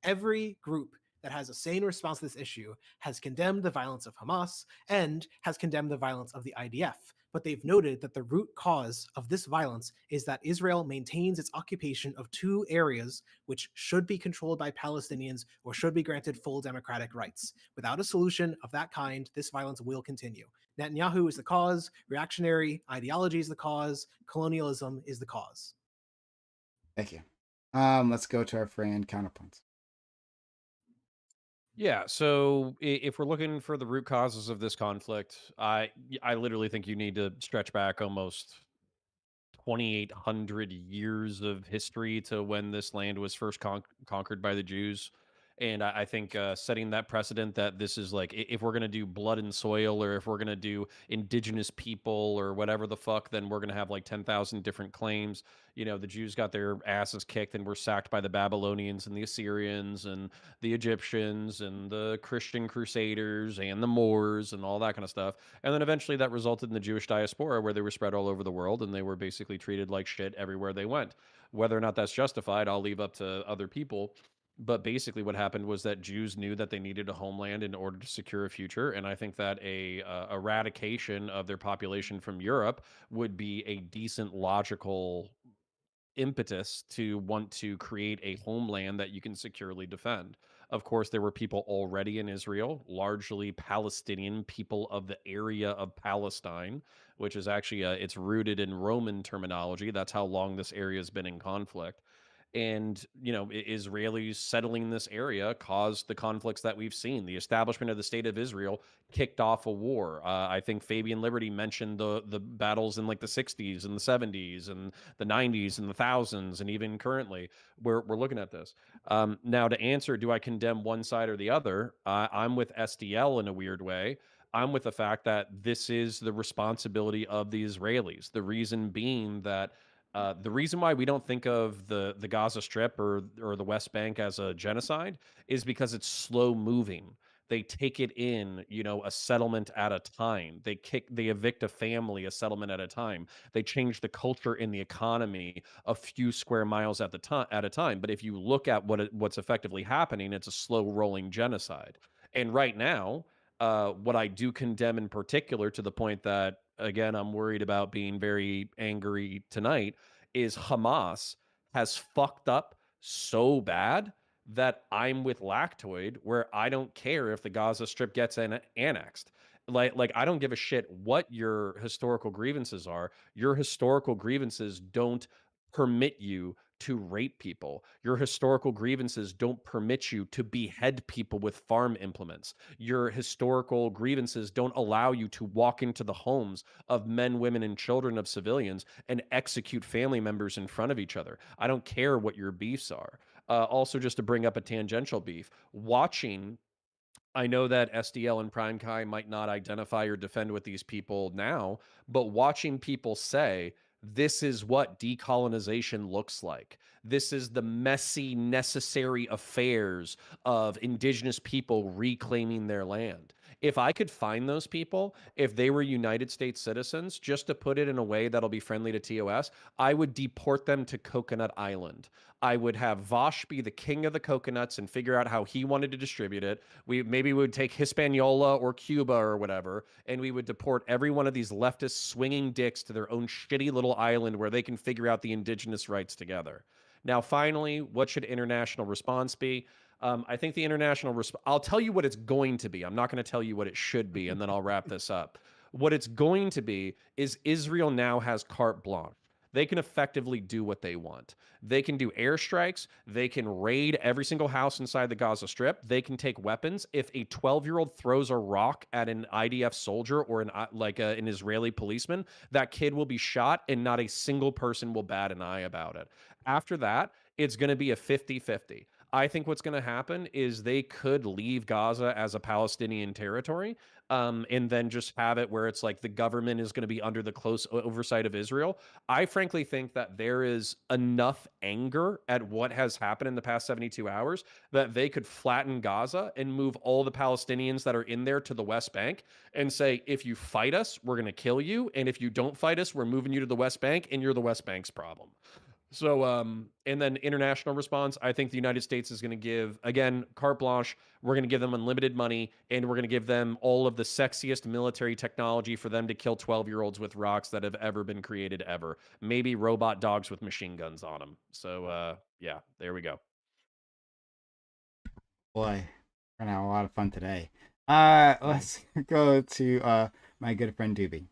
Every group that has a sane response to this issue has condemned the violence of Hamas and has condemned the violence of the IDF. But they've noted that the root cause of this violence is that Israel maintains its occupation of 2 areas which should be controlled by Palestinians or should be granted full democratic rights. Without a solution of that kind, this violence will continue. Netanyahu is the cause, reactionary ideology is the cause, colonialism is the cause. Thank you. Let's go to our friend counterpoints. Yeah, so if we're looking for the root causes of this conflict, I literally think you need to stretch back almost 2,800 years of history to when this land was first conquered by the Jews. And I think setting that precedent that this is like, if we're going to do blood and soil, or if we're going to do indigenous people or whatever the fuck, then we're going to have like 10,000 different claims. You know, the Jews got their asses kicked and were sacked by the Babylonians and the Assyrians and the Egyptians and the Christian Crusaders and the Moors and all that kind of stuff. And then eventually that resulted in the Jewish diaspora, where they were spread all over the world and they were basically treated like shit everywhere they went. Whether or not that's justified, I'll leave up to other people. But basically, what happened was that Jews knew that they needed a homeland in order to secure a future, and I think that a eradication of their population from Europe would be a decent, logical impetus to want to create a homeland that you can securely defend. Of course, there were people already in Israel, largely Palestinian people of the area of Palestine, which is actually it's rooted in Roman terminology. That's how long this area has been in conflict. And you know, Israelis settling this area caused the conflicts that we've seen. The establishment of the state of Israel kicked off a war. I think Fabian Liberty mentioned the battles in like the 60s and the 70s and the 90s and the thousands, and even currently we're looking at this. Now, to answer, do I condemn one side or the other? I'm with SDL in a weird way. I'm with the fact that this is the responsibility of the Israelis. The reason being that the reason why we don't think of the Gaza Strip or the West Bank as a genocide is because it's slow moving. They take it in, you know, a settlement at a time. They evict a family a settlement at a time. They change the culture in the economy a few square miles at a time. But if you look at what's effectively happening, it's a slow rolling genocide. And right now, what I do condemn in particular, to the point that, again, I'm worried about being very angry tonight, is Hamas has fucked up so bad that I'm with Lactoid, where I don't care if the Gaza Strip gets annexed. Like I don't give a shit what your historical grievances are. Your historical grievances don't permit you to rape people. Your historical grievances don't permit you to behead people with farm implements. Your historical grievances don't allow you to walk into the homes of men, women, and children of civilians and execute family members in front of each other. I don't care what your beefs are. Also, just to bring up a tangential beef, I know that SDL and Prime Kai might not identify or defend with these people now, but watching people say, this is what decolonization looks like. This is the messy, necessary affairs of indigenous people reclaiming their land. If I could find those people, if they were United States citizens, just to put it in a way that'll be friendly to TOS, I would deport them to Coconut Island. I would have Vosh be the king of the coconuts and figure out how he wanted to distribute it. We would take Hispaniola or Cuba or whatever, and we would deport every one of these leftist swinging dicks to their own shitty little island where they can figure out the indigenous rights together. Now, finally, what should international response be? I think the international response, I'll tell you what it's going to be. I'm not going to tell you what it should be, and then I'll wrap this up. What it's going to be is Israel now has carte blanche. They can effectively do what they want. They can do airstrikes. They can raid every single house inside the Gaza Strip. They can take weapons. If a 12-year-old throws a rock at an IDF soldier or an Israeli policeman, that kid will be shot and not a single person will bat an eye about it. After that, it's going to be a 50-50. I think what's going to happen is they could leave Gaza as a Palestinian territory, and then just have it where it's like the government is going to be under the close oversight of Israel. I frankly think that there is enough anger at what has happened in the past 72 hours that they could flatten Gaza and move all the Palestinians that are in there to the West Bank and say, if you fight us, we're going to kill you. And if you don't fight us, we're moving you to the West Bank, and you're the West Bank's problem. So, and then international response, I think the United States is going to give, again, carte blanche. We're going to give them unlimited money, and we're going to give them all of the sexiest military technology for them to kill 12-year-olds with rocks that have ever been created ever. Maybe robot dogs with machine guns on them. So, yeah, there we go. Boy, we're gonna have a lot of fun today. Let's go to my good friend Doobie.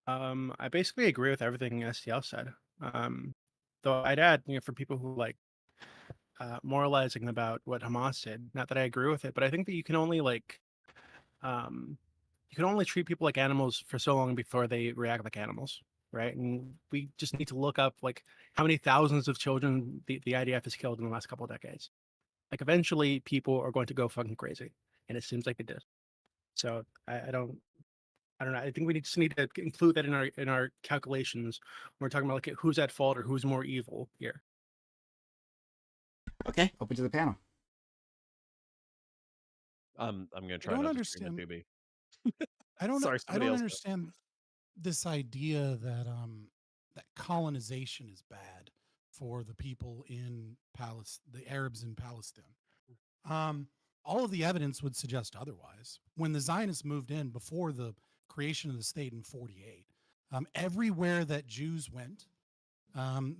I basically agree with everything STL said. Though I'd add, for people who like moralizing about what Hamas did, not that I agree with it, but I think that um, you can only treat people like animals for so long before they react like animals, right? And we just need to look up like how many thousands of children the IDF has killed in the last couple of decades. Like eventually, people are going to go fucking crazy, and it seems like they did. So I don't know. I think we just need to include that in our calculations when we're talking about like who's at fault or who's more evil here. Okay, open to the panel. I'm going to I try don't not to scream at understand. Doobie. I don't. Sorry, I somebody don't else go. understand this idea that that colonization is bad for the people in Palestine, the Arabs in Palestine. All of the evidence would suggest otherwise. When the Zionists moved in before the creation of the state in '48, everywhere that Jews went,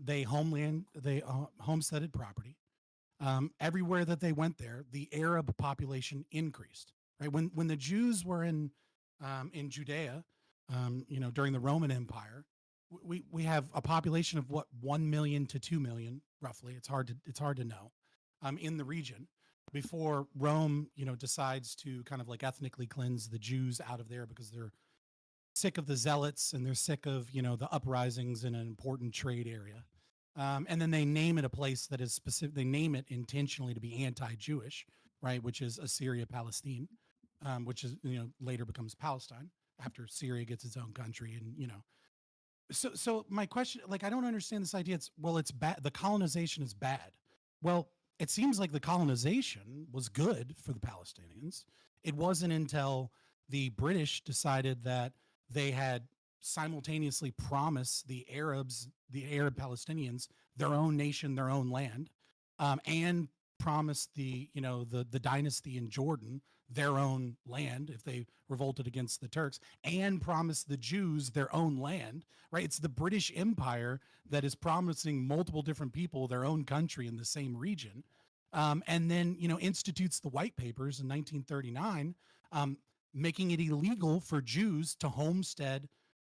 they homesteaded property. Everywhere that they went there, the Arab population increased. Right when the Jews were in Judea, during the Roman Empire, we have a population of what 1 million to 2 million roughly. It's hard to know, in the region before Rome, decides to kind of like ethnically cleanse the Jews out of there because they're sick of the zealots and they're sick of the uprisings in an important trade area. And then they name it a place that is specific. They name it intentionally to be anti-Jewish, right? Which is Assyria-Palestine, which is later becomes Palestine after Syria gets its own country. And so my question, like, I don't understand this idea. It's bad. The colonization is bad. Well, it seems like the colonization was good for the Palestinians. It wasn't until the British decided that they had simultaneously promised the Arabs, the Arab Palestinians, their own nation, their own land, and promised the dynasty in Jordan their own land if they revolted against the Turks, and promised the Jews their own land. Right? It's the British Empire that is promising multiple different people their own country in the same region, and then institutes the White Papers in 1939, making it illegal for Jews to homestead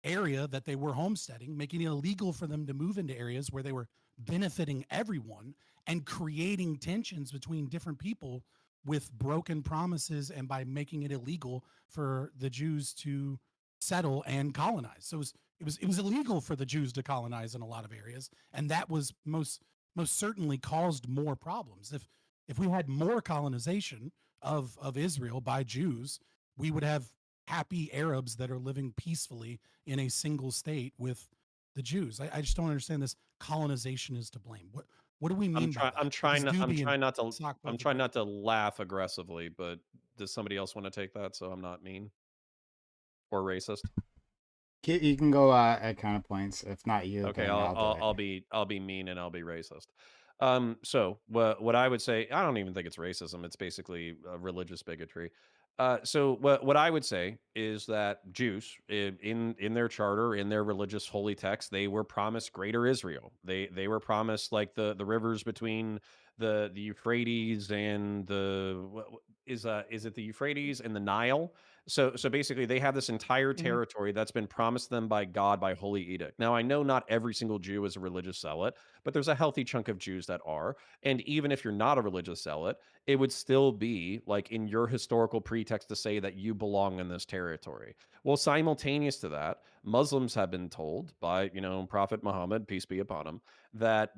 area that they were homesteading, making it illegal for them to move into areas where they were benefiting everyone, and creating tensions between different people with broken promises, and by making it illegal for the Jews to settle and colonize. So it was illegal for the Jews to colonize in a lot of areas, and that was most certainly caused more problems. If we had more colonization of Israel by Jews, we would have happy Arabs that are living peacefully in a single state with the Jews. I just don't understand this colonization is to blame. What do we mean by that? I'm Because Doobie and not to Sock I'm both trying agree. not to laugh aggressively, but does somebody else want to take that so I'm not mean or racist? You can go at counterpoints. If not you, Okay, then I'll do it. I'll be mean and I'll be racist. So what I would say, I don't even think it's racism. It's basically religious bigotry. So what I would say is that Jews in their charter, in their religious holy text, they were promised greater Israel. They were promised like the rivers between the Euphrates and is it the Euphrates and the Nile? So basically they have this entire Mhm. territory that's been promised them by God by holy edict. Now I know not every single Jew is a religious zealot, but there's a healthy chunk of Jews that are. And even if you're not a religious zealot, it would still be like in your historical pretext to say that you belong in this territory. Well, simultaneous to that, Muslims have been told by, Prophet Muhammad, peace be upon him, that,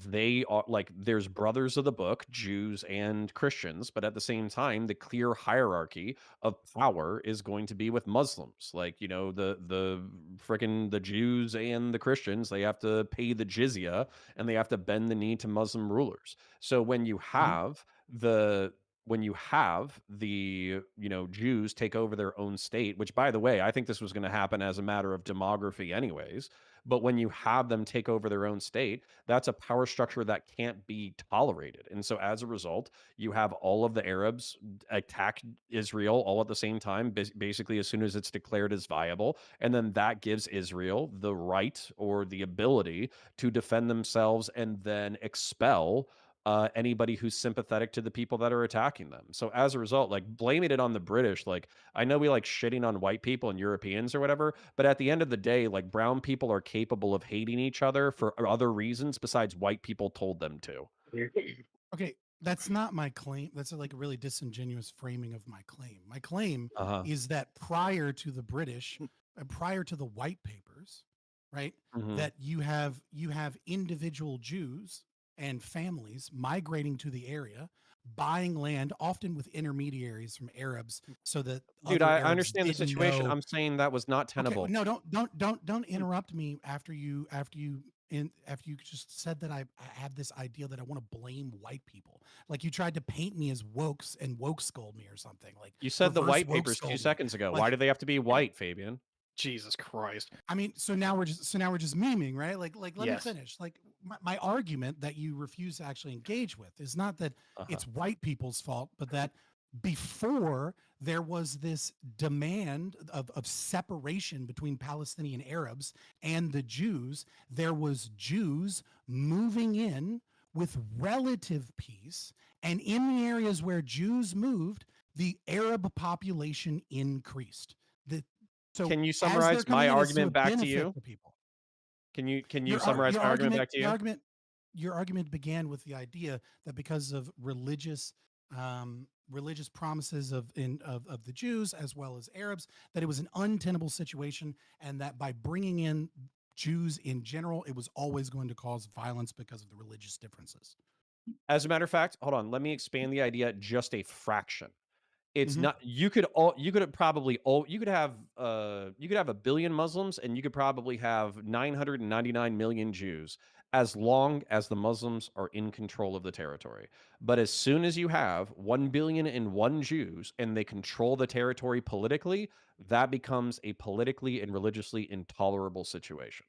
they are like there's brothers of the book, Jews and Christians, but at the same time, the clear hierarchy of power is going to be with Muslims. Like, the freaking the Jews and the Christians, they have to pay the jizya and they have to bend the knee to Muslim rulers. So when you Mhm. have the when you have the Jews take over their own state, which by the way, I think this was going to happen as a matter of demography anyways, but when you have them take over their own state, that's a power structure that can't be tolerated. And so as a result, you have all of the Arabs attack Israel all at the same time, basically as soon as it's declared as viable, and then that gives Israel the right or the ability to defend themselves and then expel anybody who's sympathetic to the people that are attacking them. So as a result, like blaming it on the British, like I know we like shitting on white people and Europeans or whatever, but at the end of the day, like brown people are capable of hating each other for other reasons besides white people told them to. Okay, that's not my claim. That's like a really disingenuous framing of my claim. My claim Uh-huh. is that prior to the British, prior to the white papers, right, Mhm. that you have individual Jews and families migrating to the area, buying land, often with intermediaries from Arabs, so that Dude, other I Arabs understand the didn't situation. know. I'm saying that was not Okay, tenable. no, don't interrupt me after you just said that I have this idea that I want to blame white people. Like you tried to paint me as wokes and woke scold me or something. Like You said the reverse white woke papers 2 scold me. seconds ago. Why Like do they have to be white, Fabian? Jesus Christ. I mean, so now we're just memeing, right? Like let me Yes. finish. Like my argument that you refuse to actually engage with is not that it's white people's fault, but that before there was this demand of separation between Palestinian Arabs and the Jews, there was Jews moving in with relative peace. And in the areas where Jews moved, the Arab population increased. So Can you as they're summarize coming my in, it's to argument back to benefit you? the people. Can you Your summarize my argument back to you? Your argument began with the idea that because of religious promises of the Jews as well as Arabs, that it was an untenable situation, and that by bringing in Jews in general, it was always going to cause violence because of the religious differences. As a matter of fact, hold on, let me expand the idea just a fraction. It's Mhm. not you could have a billion Muslims and you could probably have 999 million Jews as long as the Muslims are in control of the territory. But as soon as you have 1,000,000,001 Jews and they control the territory politically, that becomes a politically and religiously intolerable situation.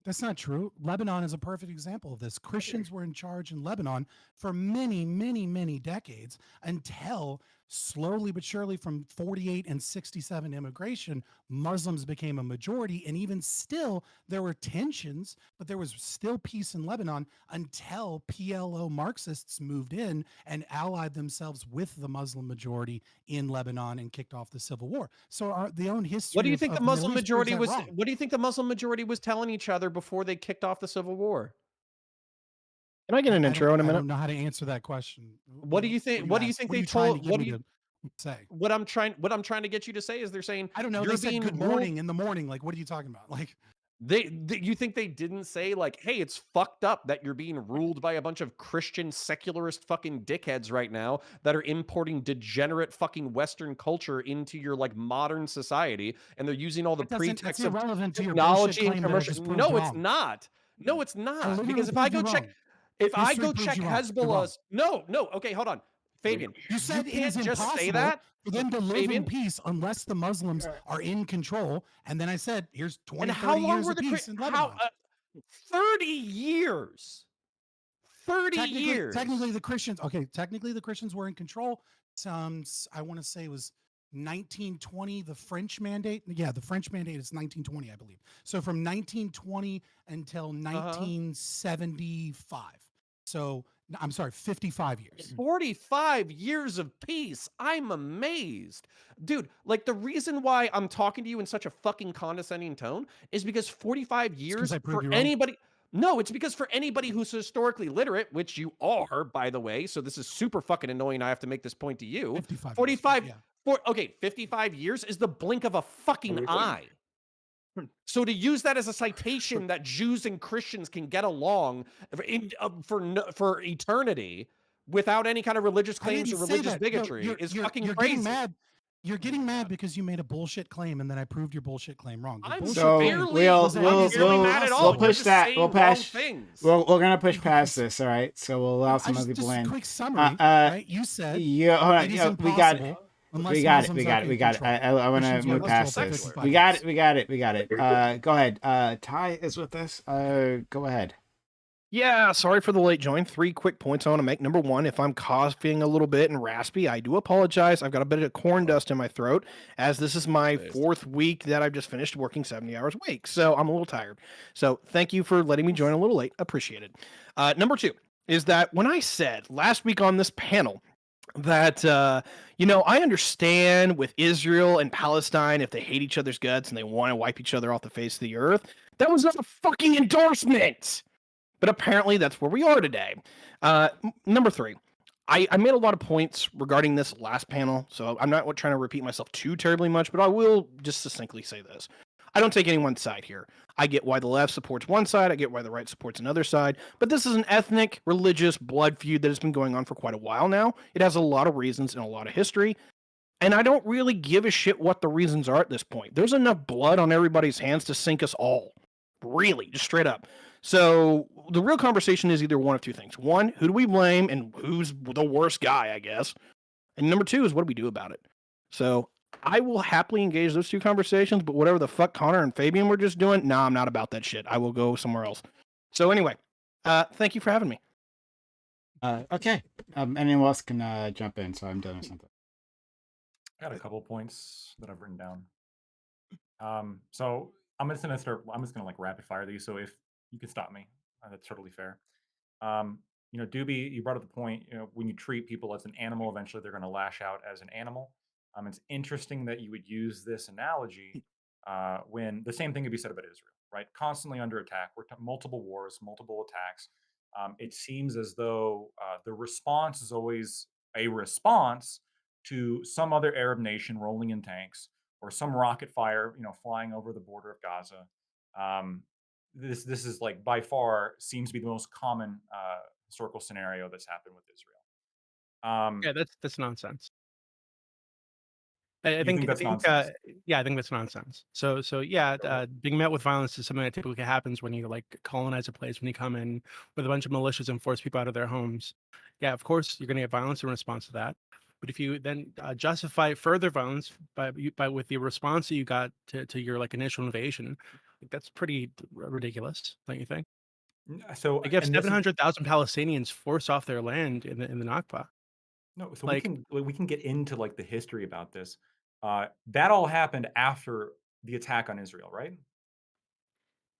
That's not true. Lebanon is a perfect example of this. Christians were in charge in Lebanon for many, many, many decades until slowly but surely from 48 and 67 immigration, Muslims became a majority. And even still, there were tensions, but there was still peace in Lebanon until PLO Marxists moved in and allied themselves with the Muslim majority in Lebanon and kicked off the civil war. So the own history What do you think of the the Middle Muslim East proves majority that was wrong. what do you think the Muslim majority was telling each other before they kicked off the civil war? Can I get an intro in a I minute? don't know how to answer that question. What do you think what do you think they trying to told get me to say? what I'm trying to get you to say is they're saying I don't know. you're They said being good ruled morning in the morning. Like, what are you talking about? Like, you think they didn't say like, hey, it's fucked up that you're being ruled by a bunch of Christian secularist fucking dickheads right now that are importing degenerate fucking Western culture into your like modern society, and they're using all the that's pretexts of irrelevant to your bullshit technology and claim that I commercial. just proved No, it's wrong. not. No, it's I not. literally Because if I proved you go check, wrong. if I History go proves check you wrong. You're wrong. Hezbollah's, no, okay, hold on, Fabian, You said it is can't just say impossible that, for them to live in Fabian. peace unless the Muslims are in control. And then I said, here's 20, And 30 how long years were of the peace in how Lebanon. 30 years? 30 years. Technically, the Christians. Okay, technically the Christians were in control. I want to say it was 1920. The French mandate. Yeah, the French mandate is 1920, I believe. So from 1920 until 1975. So I'm sorry, 55 years. 45 years of peace. I'm amazed. Dude, like the reason why I'm talking to you in such a fucking condescending tone is because 45 years I proved for you wrong? anybody. No, it's because for anybody who's historically literate, which you are, by the way, so this is super fucking annoying. I have to make this point to you. 55 45, years, yeah. 55 years is the blink of a fucking eye. So to use that as a citation that Jews and Christians can get along for eternity without any kind of religious claims or religious bigotry is fucking you're crazy. Getting mad. You're getting mad because you made a bullshit claim and then I proved your bullshit claim wrong. Your I'm bullshit So claim barely, was that I'm we'll barely mad at all. we'll You're push just that. saying We'll wrong push. things. We're gonna push past because this. All right. So we'll allow no, some other people just a in. quick summary, Uh, right? You said yeah. Hold on. it is Yeah, we got it. impossible We unless got it. Muslims We are got it. in We got it. control. I want to Christians move were left past over this. 55 We got years. it. We got it. We got it. Go ahead. Ty is with us. Go ahead. Yeah, sorry for the late join. 3 quick points I want to make. Number one, if I'm coughing a little bit and raspy, I do apologize. I've got a bit of corn dust in my throat, as this is my 4th week that I've just finished working 70 hours a week. So I'm a little tired. So thank you for letting me join a little late. Appreciate it. Number two is that when I said last week on this panel that, I understand with Israel and Palestine if they hate each other's guts and they want to wipe each other off the face of the earth, that was not a fucking endorsement. But apparently that's where we are today. Number three, I made a lot of points regarding this last panel, so I'm not trying to repeat myself too terribly much, but I will just succinctly say this. I don't take anyone's side here. I get why the left supports one side, I get why the right supports another side, but this is an ethnic, religious blood feud that has been going on for quite a while now. It has a lot of reasons and a lot of history, and I don't really give a shit what the reasons are at this point. There's enough blood on everybody's hands to sink us all. Really, just straight up. So the real conversation is either one of two things. One, who do we blame and who's the worst guy, I guess. And number two is what do we do about it? So I will happily engage those two conversations, but whatever the fuck Connor and Fabian were just doing, nah, I'm not about that shit. I will go somewhere else. So anyway, thank you for having me. Okay. Anyone else can jump in, so I'm doing something. I got a couple points that I've written down. So I'm just gonna like rapid fire these. So if you can stop me, that's totally fair. Doobie, you brought up the point. When you treat people as an animal, eventually they're gonna lash out as an animal. It's interesting that you would use this analogy when the same thing could be said about Israel, right? Constantly under attack. Multiple wars, multiple attacks. It seems as though the response is always a response to some other Arab nation rolling in tanks or some rocket fire, flying over the border of Gaza. This is like by far seems to be the most common historical scenario that's happened with Israel. Yeah, that's nonsense. You think that's nonsense? Yeah, I think that's nonsense. So yeah, Okay. being met with violence is something that typically happens when you like colonize a place, when you come in with a bunch of militias and force people out of their homes. Yeah, of course you're going to get violence in response to that. But if you then justify further violence by with the response that you got to your like initial invasion, like, that's pretty ridiculous, don't you think? So, Like you have and this is 700,000 Palestinians forced off their land in the Nakba. no. So Like we can get into like the history about this. That all happened after the attack on Israel, right?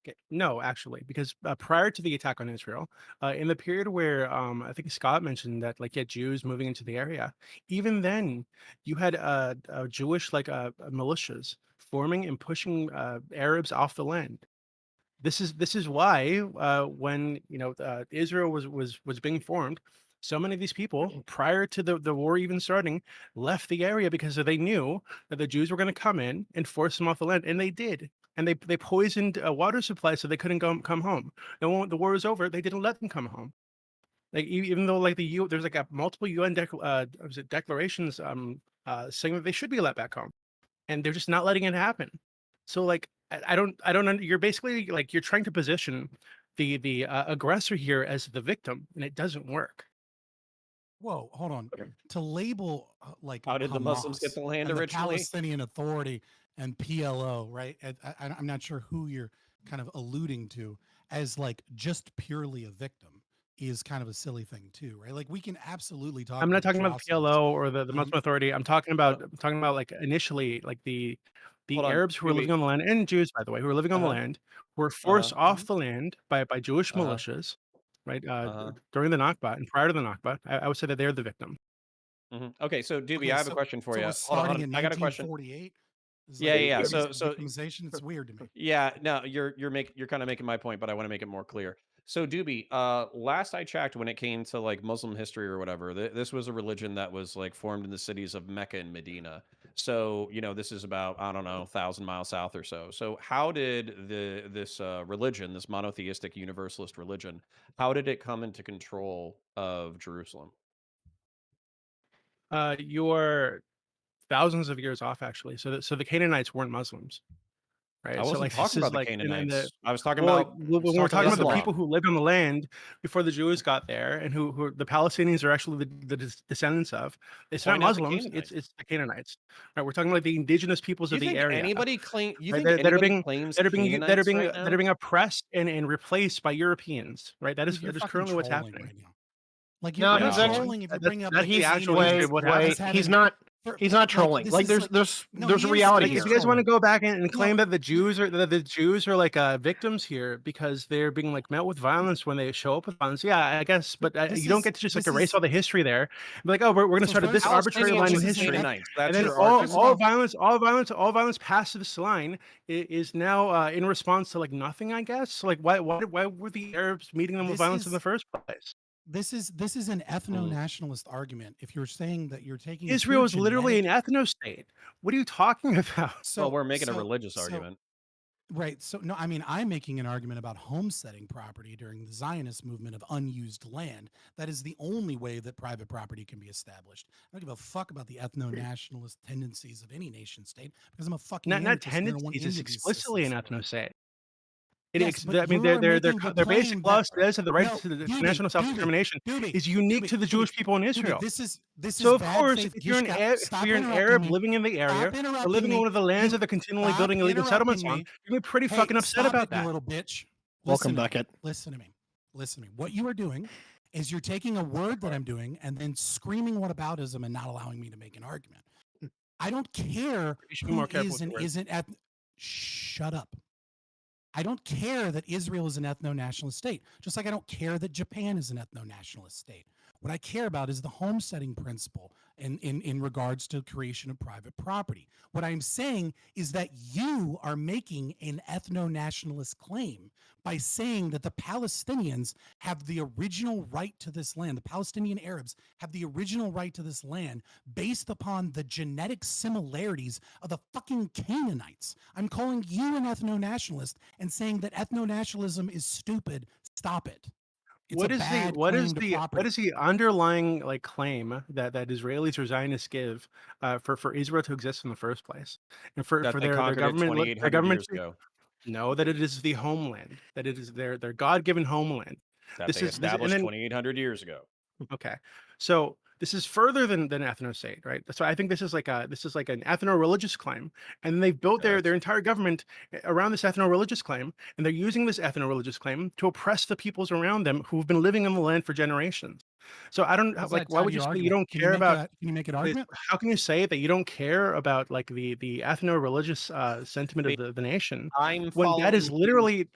okay, no, actually, because prior to the attack on Israel, in the period where I think Scott mentioned that, like, yeah, Jews moving into the area, even then, you had Jewish militias forming and pushing Arabs off the land. This is why when Israel was being formed, so many of these people prior to the war even starting left the area because they knew that the Jews were going to come in and force them off the land, and they did. And they poisoned water supply so they couldn't come home. And when the war was over, they didn't let them come home. Like even though like there's like a multiple UN declarations saying that they should be let back home, and they're just not letting it happen. So like you're basically like you're trying to position the aggressor here as the victim, and it doesn't work. Whoa, hold on. To label like How did the Muslims get Hamas the land and the originally? Palestinian Authority and PLO, right? I'm not sure who you're kind of alluding to as like just purely a victim is kind of a silly thing too, right? Like we can absolutely talk I'm not about talking about the atrocities. PLO or the Muslim Authority. I'm talking Uh, about like initially like the hold on, Arabs who were living Doobie. on the land, and Jews, by the way, who were living on the Uh-huh. land, were Uh-huh. forced off the land by Jewish Uh-huh. militias, right? Uh-huh. During the Nakba and prior to the Nakba, I would say that they're the victim. Okay, so Doobie, Okay, I have a question for so you. it was Hold on, starting in I got a question. 1948. It's Yeah, like yeah, yeah. victims- So victimization. It's weird to me. yeah, no, you're kind of making my point, but I want to make it more clear. So Doobie, last I checked, when it came to like Muslim history or whatever, this was a religion that was like formed in the cities of Mecca and Medina. So this is about, I don't know, 1,000 miles south or so. So how did this religion, this monotheistic universalist religion, how did it come into control of Jerusalem? Your thousands of years off actually. So the Canaanites weren't Muslims, right? I So wasn't like talking this about is the like in the Canaanites. I was talking well, about when we're talking about the Islam. people who lived on the land before the Jews got there, and who the Palestinians are actually the descendants of. It's not Point out the Muslims. Canaanites. It's the Canaanites. Right? We're talking like the indigenous peoples Do you of the think area. anybody claim? You Right? think That are anybody being claims that are being Canaanites right that are now? being oppressed and replaced by Europeans. Right? That Dude, is you're that is fucking currently what's trolling happening. right now. Like No, you're he's actually trolling if you That's bring up that's the the actual Canaanites history of what as happened. he's having not for- he's not like, trolling. this Like is there's like- there's no, there's he a is- reality Like, he if is you guys want to trolling. go back and claim No. that the Jews are like victims here because they're being like met with violence when they show up with violence, yeah, I guess, but This you don't is- get to just like this erase is- all the history there. And be like, oh, we're going to So start at this first- arbitrary Palestinians line in and history, Canaanites. and That's then your all argument. all violence past this line is now in response to like nothing, I guess. Like, why were the Arabs meeting them with This violence in is- the first place? This is an ethno-nationalist argument. If you're saying that you're taking Israel pure is literally an genetic- ethno state. What are you talking about? Well, we're making a religious so- argument. Right. So no, I mean, I'm making an argument about homesteading property during the Zionist movement of unused land. That is the only way that private property can be established. I don't give a fuck about the ethno-nationalist tendencies of any nation state because I'm a fucking Not anarchist and I don't want tendencies. any It's of these explicitly an systems. ethno state. Yes, but I mean, you are their making the basic claim law that- says that the right No, to Doobie, national self-determination is unique to the Jewish people in Doobie, Israel. This is So of bad course, faith if you're an gishka. if Stop you're an interrupting Arab me. living in the area Stop or interrupting living me. on one of the lands You- that they're continually stop building illegal settlements interrupting on, me. you're gonna be pretty Hey, fucking upset stop about it, you that. little bitch. Welcome, Listen to me. Bucket. Listen to me. Listen to me. What you are doing is you're taking a word that I'm doing and then screaming whataboutism and not allowing me to make an argument. I don't care You should be who more careful is with and your words. isn't at. Shut up. I don't care that Israel is an ethno-nationalist state, just like I don't care that Japan is an ethno-nationalist state. What I care about is the homesteading principle in regards to creation of private property. What I'm saying is that you are making an ethno-nationalist claim by saying that the Palestinians have the original right to this land. The Palestinian Arabs have the original right to this land based upon the genetic similarities of the fucking Canaanites. I'm calling you an ethno-nationalist and saying that ethno-nationalism is stupid. Stop it. It's What a is bad what claim is to the property. underlying like claim that Israelis or Zionists give for Israel to exist in the first place, and for That they their conquered it government 2,800 government years ago. no, that it is the homeland, that it is their God-given homeland. That This they is- established and then- 2,800 years ago. Okay, so this is further than ethno state, right? So I think this is like an ethno-religious claim, and they've built their entire government around this ethno-religious claim, and they're using this ethno-religious claim to oppress the peoples around them who've been living on the land for generations. So I don't How's like. that Why tie would to you your say you argument? don't care about? Can you make an Wait, argument? how can you say that you don't care about like the ethno-religious sentiment of the nation I'm when that is following- literally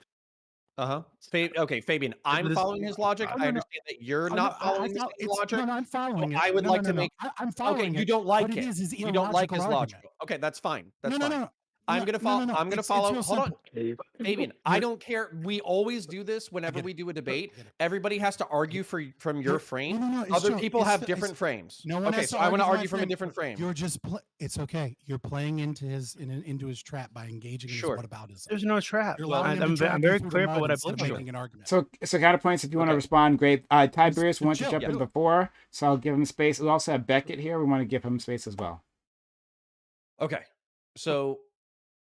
Uh-huh. Okay, Fabian, I'm this- following his logic. Oh, I no, no. understand that you're Oh, not no, following the thought same it's- logic. No, I'm following So it. I would No, like no, to no, make I'm following Okay, you it. don't like What it. is You don't like his illogical logic. argument. Okay, that's fine. That's No, fine. no, no. I'm No, gonna follow. no, no. I'm gonna It's follow. real Hold on, simple. Fabian. I don't care. We always do this whenever get we it. do a debate. get it. Everybody has to argue from your frame. No, it's Other true. people It's have still- different it's- frames. No one Okay, has so to I want to argue my argue from a frame. different frame. You're just it's okay. You're playing into his trap by engaging Sure. in his whataboutism. there's no trap. You're allowing him to I'm drag you very through the clear about mud what I instead of believe. making an argument. So counterpoints. If you want to Okay. respond, great. Tiberius Just wanted to chill. jump in Yeah. before, so I'll give him space. We also have Beckett here. We want to give him space as well. Okay, so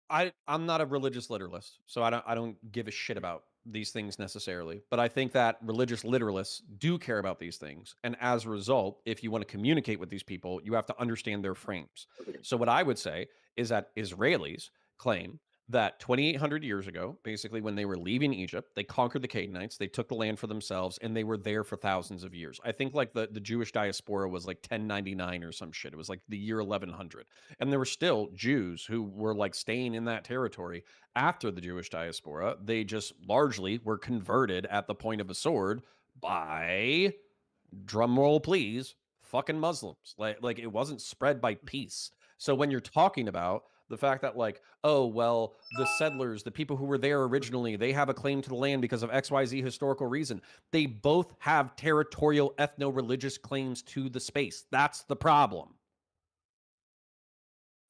I'm not a religious literalist, so I don't give a shit about these things necessarily. But I think that religious literalists do care about these things, and as a result, if you want to communicate with these people, you have to understand their frames. So what I would say is that Israelis claim that 2,800 years ago, basically when they were leaving Egypt, they conquered the Canaanites, they took the land for themselves, and they were there for thousands of years. I think like the Jewish diaspora was like 1099 or some shit. It was like the year 1100. And there were still Jews who were like staying in that territory after the Jewish diaspora. They just largely were converted at the point of a sword by, drum roll please, fucking Muslims. Like it wasn't spread by peace. So when you're talking about the fact that like, oh, well, the settlers, the people who were there originally, they have a claim to the land because of XYZ historical reason. They both have territorial ethno-religious claims to the space. That's the problem.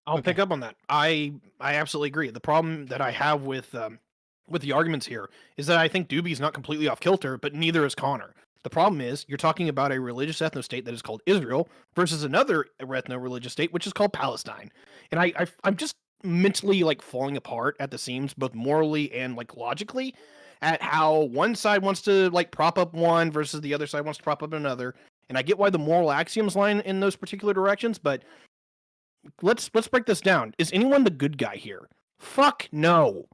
I'll pick up on that. I absolutely agree. The problem that I have with the arguments here is that I think Doobie's not completely off kilter, but neither is Connor. The problem is you're talking about a religious ethno-state that is called Israel versus another ethno-religious state, which is called Palestine. And I'm just mentally like falling apart at the seams, both morally and like logically, at how one side wants to like prop up one versus the other side wants to prop up another. And I get why the moral axioms line in those particular directions, but let's break this down. Is anyone the good guy here? Fuck no.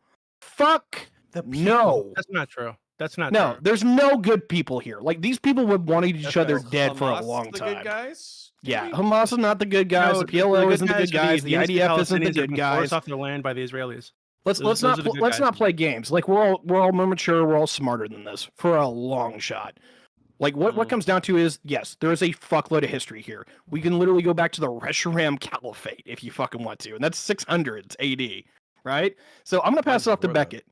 Fuck The no. That's not true. That's not No, true. there's no good people here. Like these people would want each That's other right. dead for a Hamas long the time. good guys? Yeah, maybe? Hamas is not the good guys. No, the PLO isn't the good guys. The innocent IDF isn't the Palestinians that have good been forced guys. off their land by the Israelis. Let's Those not are the good let's guys. not play games. Like we're all more mature. We're all smarter than this for a long shot. Like what comes down to is yes, there is a fuckload of history here. We can literally go back to the Resharam Caliphate if you fucking want to, and that's 600s AD, right? So I'm gonna pass it off to before that. Beckett.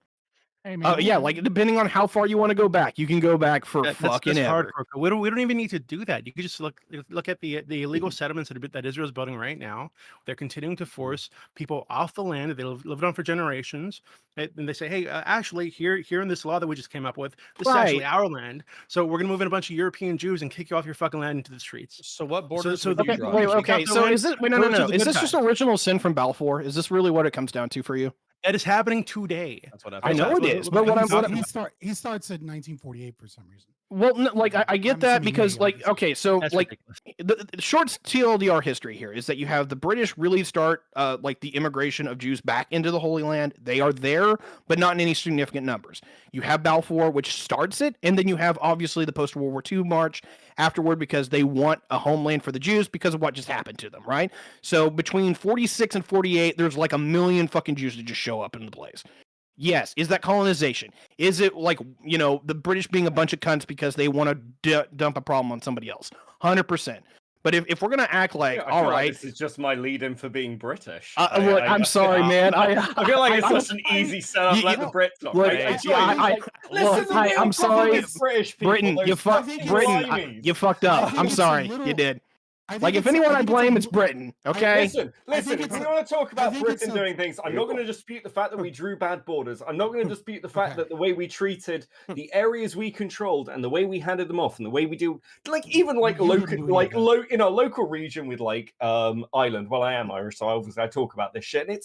Hey, man, Yeah, like depending on how far you want to go back, you can go back for That's fucking ever. hardcore. We don't even need to do that. You could just look at the illegal settlements that Israel's building right now. They're continuing to force people off the land that they lived on for generations, and they say, hey, actually, here in this law that we just came up with, this is actually our land. So we're gonna move in a bunch of European Jews and kick you off your fucking land into the streets. So what borders so would the- you Okay, draw? wait, Kick okay. off the So land. is this wait, no, Those are the Is good this just guys. original sin from Balfour? Is this really what it comes down to for you? That is happening today. That's what I know That's it what- is, but what he starts at 1948 for some reason. well, no, like I get I'm that assuming because May, like obviously. okay, so That's like ridiculous. the short TLDR history here is that you have the British really start like the immigration of Jews back into the Holy Land. They are there, but not in any significant numbers. You have Balfour, which starts it, and then you have obviously the post World War II march afterward because they want a homeland for the Jews because of what just happened to them, right? So between 46 and 48, there's like a million fucking Jews that just show up in the place. Yes. Is that colonization? Is it like, the British being a bunch of cunts because they want to dump a problem on somebody else? 100%. But if we're going to act like, I feel all like right. this is just my lead-in for being British. Look, I'm sorry, man. I feel like it's such an easy setup. Let the Brits off. Look, I'm sorry, British people, Britain, those you fucked. fucking Britain, limeys. you fucked up. think I'm it's a sorry, little- you did. I think Like, if it's- anyone I think blame, it's it's Britain. Okay. Listen, think if it's we a- want to talk I about think it's Britain a- doing things, I'm not going to dispute the fact that we drew bad borders. I'm not going to dispute the fact that the way we treated the areas we controlled and the way we handed them off and the way we do, like even like You didn't do any of that. in our local region with like Ireland. Well, I am Irish, so obviously I talk about this shit. And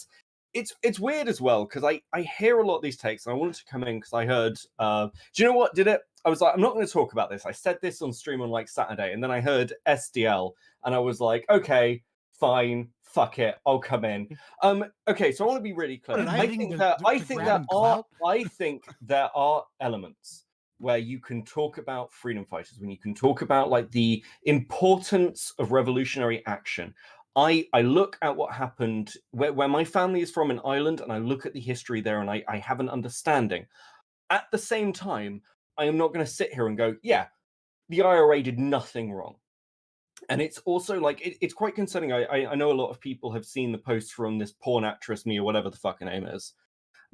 it's weird as well because I hear a lot of these takes and I wanted to come in because I heard. Do you know what did it? I was like, I'm not going to talk about this. I said this on stream on like Saturday, and then I heard SDL, and I was like, okay, fine, fuck it, I'll come in. Okay, so I want to be really clear. I think there are elements where you can talk about freedom fighters, when you can talk about like the importance of revolutionary action. I look at what happened where my family is from in Ireland, and I look at the history there, and I have an understanding. At the same time, I am not going to sit here and go, yeah, the IRA did nothing wrong. And it's also like, it's quite concerning. I know a lot of people have seen the post from this porn actress, Mia, whatever the fucking name is.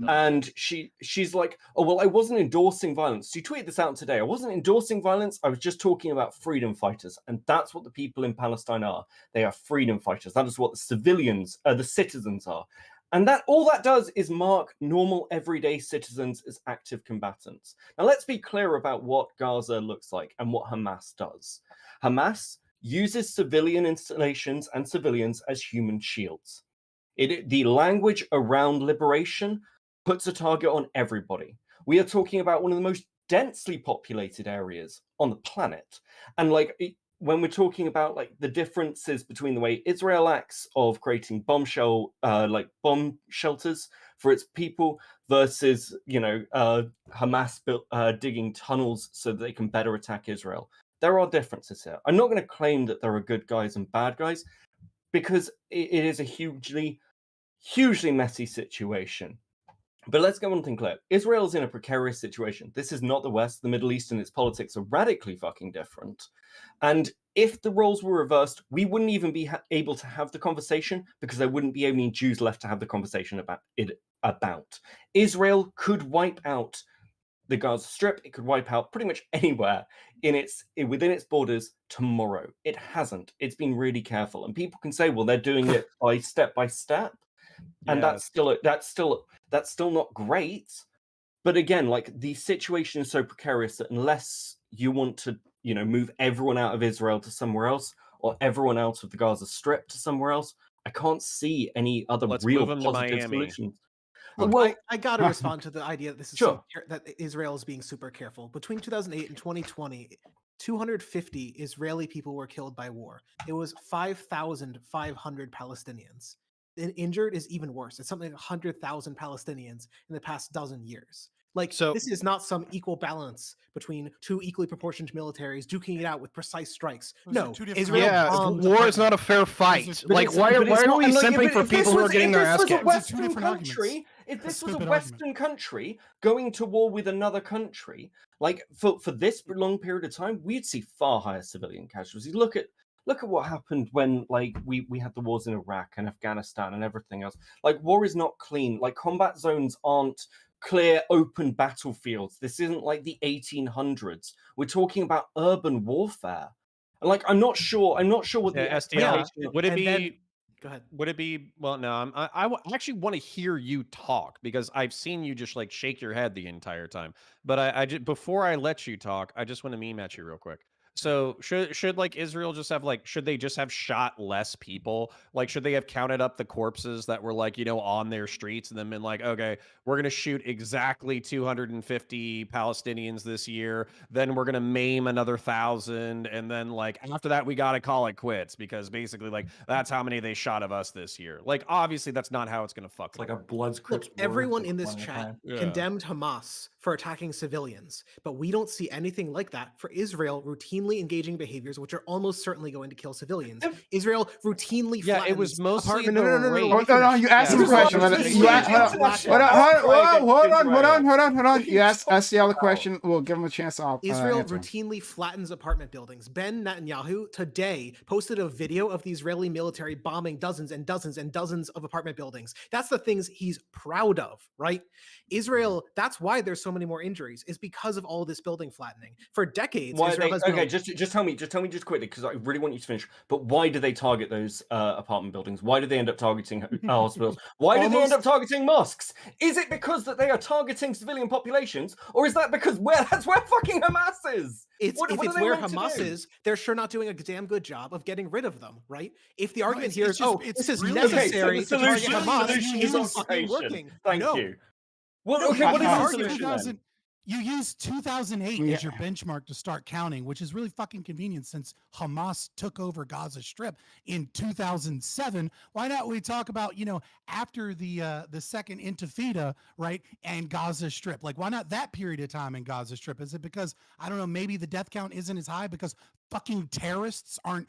And she's like, oh, well, I wasn't endorsing violence. She tweeted this out today. I wasn't endorsing violence. I was just talking about freedom fighters. And that's what the people in Palestine are. They are freedom fighters. That is what the civilians, the citizens are. And that all that does is mark normal everyday citizens as active combatants. Now, let's be clear about what Gaza looks like and what Hamas does. Hamas uses civilian installations and civilians as human shields. The language around liberation puts a target on everybody. We are talking about one of the most densely populated areas on the planet. And when we're talking about like the differences between the way Israel acts of creating bomb shelters for its people versus Hamas digging tunnels so that they can better attack Israel, there are differences here. I'm not going to claim that there are good guys and bad guys because it is a hugely messy situation. But let's get one thing clear. Israel is in a precarious situation. This is not the West. The Middle East and its politics are radically fucking different. And if the roles were reversed, we wouldn't even be able to have the conversation because there wouldn't be any Jews left to have the conversation about it. Israel could wipe out the Gaza Strip. It could wipe out pretty much anywhere within its borders tomorrow. It hasn't. It's been really careful. And people can say, well, they're doing it by step. And that's still not great. But again, like the situation is so precarious that unless you want to, move everyone out of Israel to somewhere else, or everyone out of the Gaza Strip to somewhere else. I can't see any other Let's real move 'em to positive Miami. solutions. Look, Well, I got to respond to the idea that this is Sure. that Israel is being super careful. Between 2008 and 2020, 250 Israeli people were killed by war. It was 5,500 Palestinians. Injured is even worse. It's something like 100,000 Palestinians in the past dozen years. Like, So- this is not some equal balance between two equally proportioned militaries duking it out with precise strikes. Those are No, two different Israel Yeah, bombed war is not a apartments. fair fight. Those are- Like, it's- why but it's are not- we and, like, simping if for if this people who are was- getting their if ass this was a kicked? Those are two Western different arguments. country, if this was a Stupid Western argument. country going to war with another country, like for this long period of time, we'd see far higher civilian casualties. Look at what happened when like we had the wars in Iraq and Afghanistan and everything else. Like, war is not clean. Like, combat zones aren't clear open battlefields. This isn't like the 1800s. We're talking about urban warfare. And like, I'm not sure what the STL, expectation- would it And be then- Go ahead. Would it be well? No, I actually want to hear you talk because I've seen you just like shake your head the entire time. But I just, before I let you talk, I just want to meme at you real quick. So should like Israel just have like should they just have shot less people? Like should they have counted up the corpses that were like on their streets and then been like, okay, we're gonna shoot exactly 250 Palestinians this year, then we're gonna maim another 1,000, and then like after that we gotta call it quits because basically like that's how many they shot of us this year. Like obviously that's not how it's gonna fuck. It's like a Bloods Crips. Look, war, everyone like in this one at a chat time. Yeah. condemned Hamas for attacking civilians, but we don't see anything like that for Israel routinely engaging behaviors which are almost certainly going to kill civilians. Israel routinely Yeah, it was flattens mostly apartment- the no, rape. let me Oh, no, finish. you asked Yeah, the it was question. mostly Hold on, the hold on. You asked SCL the question. We'll give him a chance to Israel answer. routinely flattens apartment buildings. Ben Netanyahu today posted a video of the Israeli military bombing dozens and dozens and dozens of apartment buildings. That's the things he's proud of, right? Israel, that's why there's so many more injuries, is because of all this building flattening. For decades, Why Israel they, has been okay, just tell me just quickly, because I really want you to finish. But why do they target those apartment buildings? Why do they end up targeting hospitals? Why do they end up targeting mosques? Is it because that they are targeting civilian populations, or is that because that's where fucking Hamas is? If What it's are they where meant to Hamas do? is, they're sure not doing a damn good job of getting rid of them, right? If the argument it's here is, just- oh, it's this is really- necessary Okay, so to the target solution Hamas, is isn't fucking occupation. working. Thank No. you. Well, No, okay, you what is can't the argue solution then? 2000 you use 2008 Yeah. as your benchmark to start counting, which is really fucking convenient since Hamas took over Gaza Strip in 2007. Why not we talk about, after the second Intifada, right? And Gaza Strip. Like, why not that period of time in Gaza Strip? Is it because, I don't know, maybe the death count isn't as high because fucking terrorists aren't